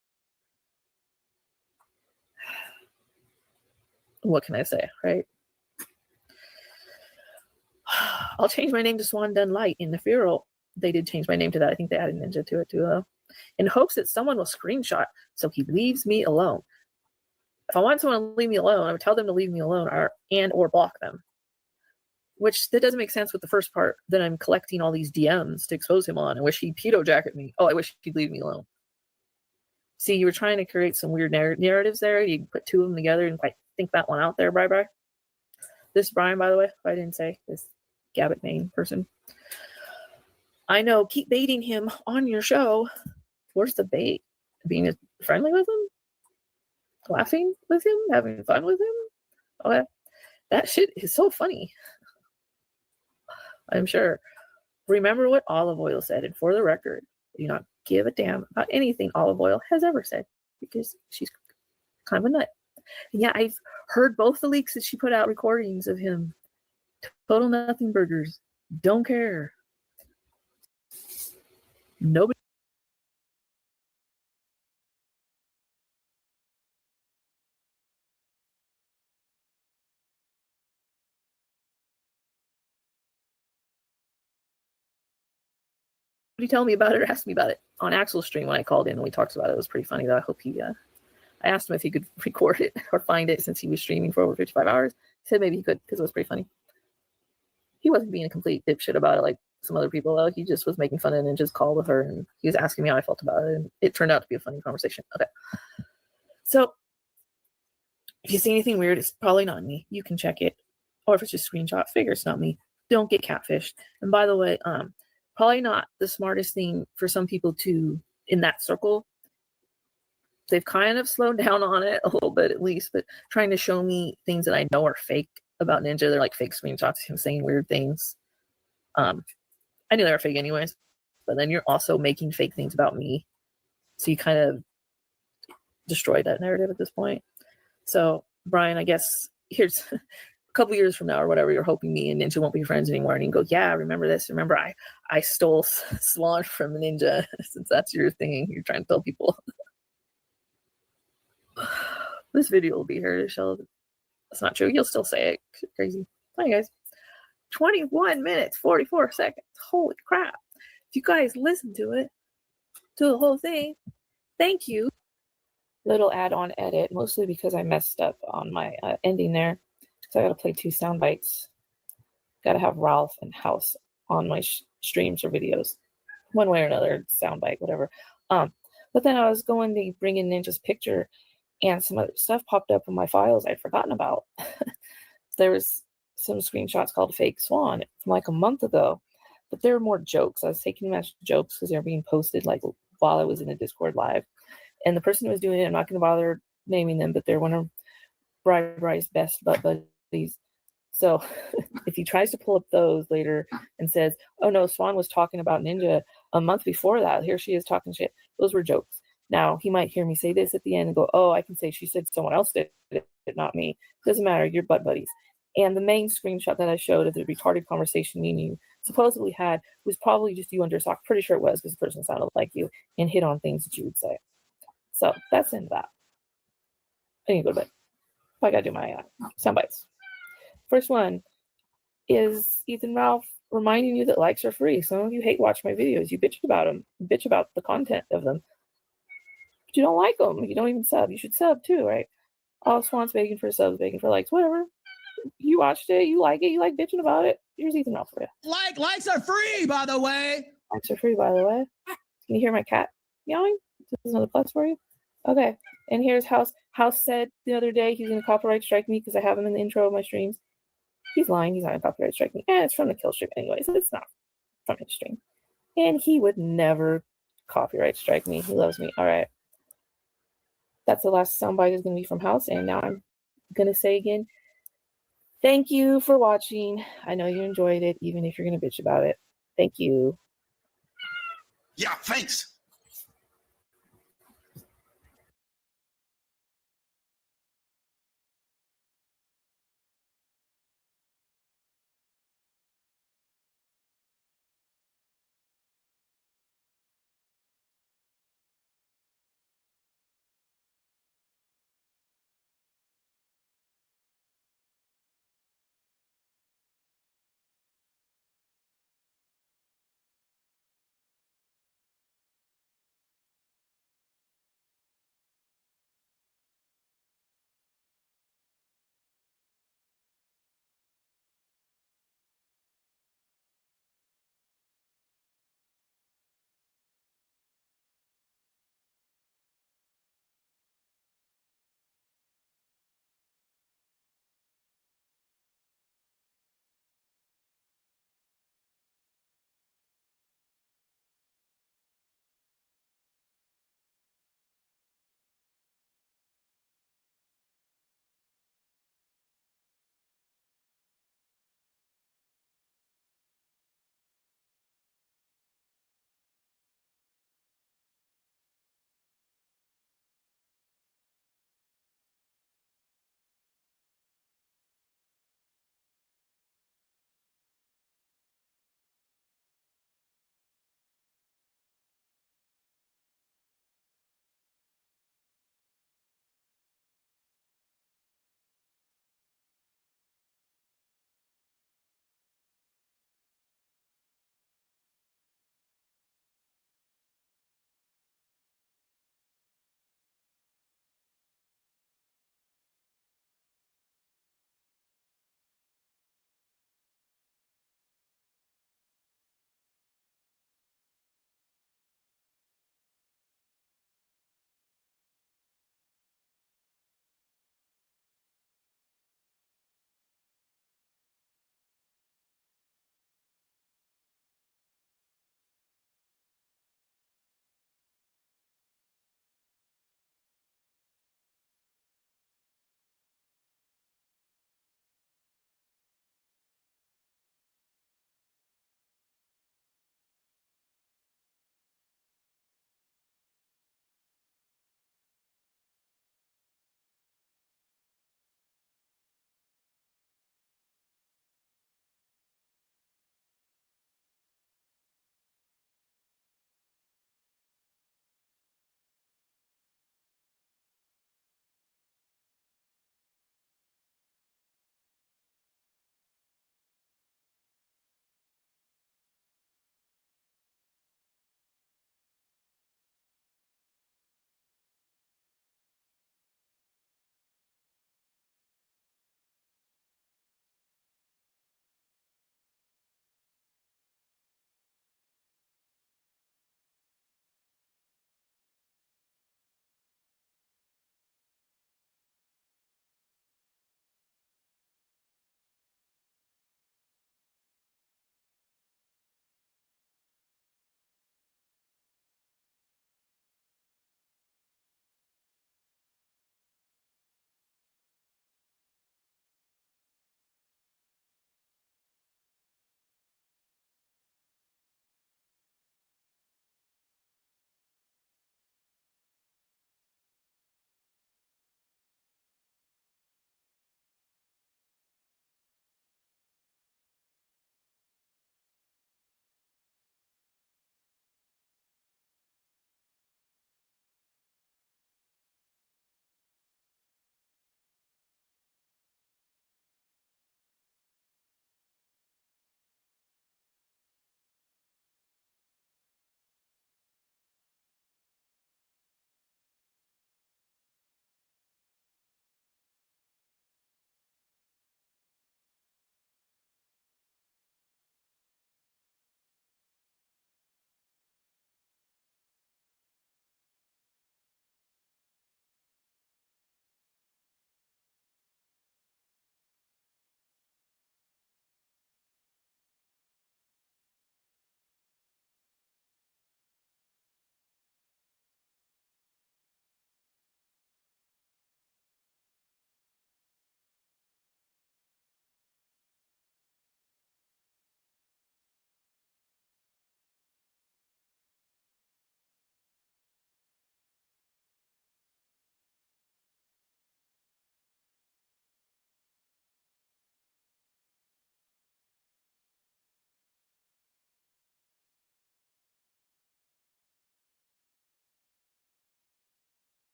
What can I say, right? I'll change my name to Swan Dun Light in the Feral. They did change my name to that. I think they added Ninja to it too, though. In hopes that someone will screenshot so he leaves me alone. If I want someone to leave me alone, I would tell them to leave me alone or block them. Which that doesn't make sense with the first part, that I'm collecting all these DMs to expose him on. I wish he'd pedo jacket me. Oh, I wish he'd leave me alone. See, you were trying to create some weird narratives there. You put 2 of them together and quite think that one out there. Bye. This is Brian, by the way, if I didn't say, this Gabbit Main person. I know, keep baiting him on your show. Where's the bait? Being friendly with him? Laughing with him? Having fun with him? Okay. That shit is so funny. I'm sure. Remember what Olive Oil said, and for the record, do not give a damn about anything Olive Oil has ever said, because she's kind of a nut. And yeah, I've heard both the leaks that she put out, recordings of him. Total nothing burgers. Don't care. Nobody. Nobody tell me about it or ask me about it on Axel's stream when I called in and we talked about it. It was pretty funny though. I hope he I asked him if he could record it or find it since he was streaming for over 55 hours. He said maybe he could because it was pretty funny. He wasn't being a complete dipshit about it like some other people, though. He just was making fun of it and just called with her, and he was asking me how I felt about it, and it turned out to be a funny conversation. Okay. So if you see anything weird, it's probably not me. You can check it. Or if it's just screenshot, figure it's not me. Don't get catfished. And by the way, probably not the smartest thing for some people to, in that circle. They've kind of slowed down on it a little bit at least, but trying to show me things that I know are fake about Ninja. They're like fake screenshots of him saying weird things. I knew they were fake anyways, but then you're also making fake things about me. So you kind of destroyed that narrative at this point. So Brian, I guess here's a couple years from now or whatever, you're hoping me and Ninja won't be friends anymore. And you can go, yeah, remember this. Remember I stole Swan from Ninja, since that's your thing. You're trying to tell people. This video will be here to show that's not true. You'll still say it. Crazy. Hi guys. 21 minutes, 44 seconds. Holy crap. If you guys listen to it, to the whole thing, thank you. Little add-on edit, mostly because I messed up on my ending there. So I got to play 2 sound bites. Got to have Ralph and House on my streams or videos. One way or another, sound bite, whatever. But then I was going to bring in Ninja's picture, and some other stuff popped up in my files I'd forgotten about. There was some screenshots called Fake Swan from like a month ago, but they were more jokes. I was taking them as jokes because they were being posted like while I was in a Discord live. And the person who was doing it, I'm not going to bother naming them, but they're one of Bry's best butt buddies. So if he tries to pull up those later and says, oh no, Swan was talking about Ninja a month before that, here she is talking shit, those were jokes. Now, he might hear me say this at the end and go, oh, I can say she said someone else did it, not me. Doesn't matter, you're butt buddies. And the main screenshot that I showed of the retarded conversation me and you supposedly had was probably just you under sock. Pretty sure it was, because the person sounded like you and hit on things that you would say. So that's in that. I need to go to bed. I gotta do my sound bites. First one is Ethan Ralph reminding you that likes are free. Some of you hate watch my videos. You bitch about them, bitch about the content of them. But you don't like them. You don't even sub. You should sub too, right? Oh, Swan's begging for subs, begging for likes, whatever. You watched it, you like bitching about it. Here's Ethan Ralph for you. Likes are free, by the way. Likes are free, by the way. Can you hear my cat meowing? This is another plus for you. Okay. And here's House. House said the other day he's going to copyright strike me because I have him in the intro of my streams. He's lying. He's not going to copyright strike me. And it's from the kill stream anyways. It's not from his stream. And he would never copyright strike me. He loves me. All right. That's the last soundbite is going to be from House. And now I'm going to say again, thank you for watching. I know you enjoyed it, even if you're going to bitch about it. Thank you. Yeah, thanks.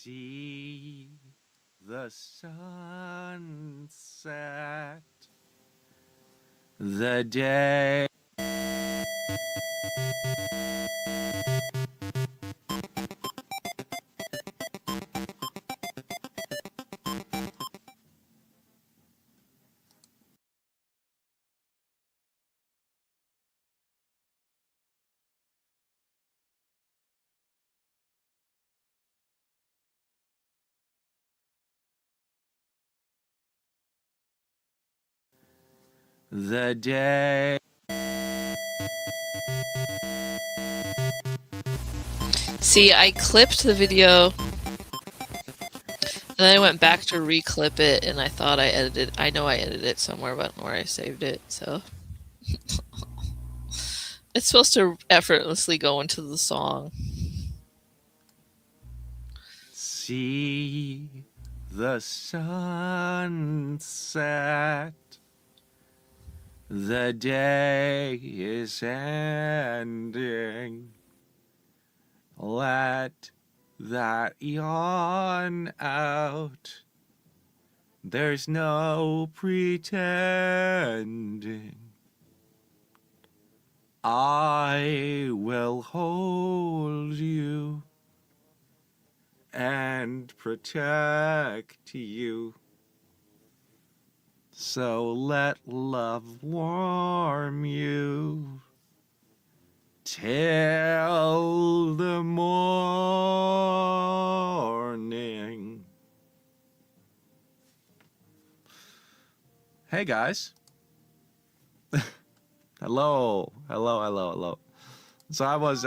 See the sunset, the day. The day. See, I clipped the video, and then I went back to reclip it, and I thought I edited. I know I edited it somewhere, but I don't know where I saved it. So it's supposed to effortlessly go into the song. See the sunset. The day is ending. Let that yawn out. There's no pretending. I will hold you and protect you. So let love warm you till the morning. Hey guys. Hello. So I was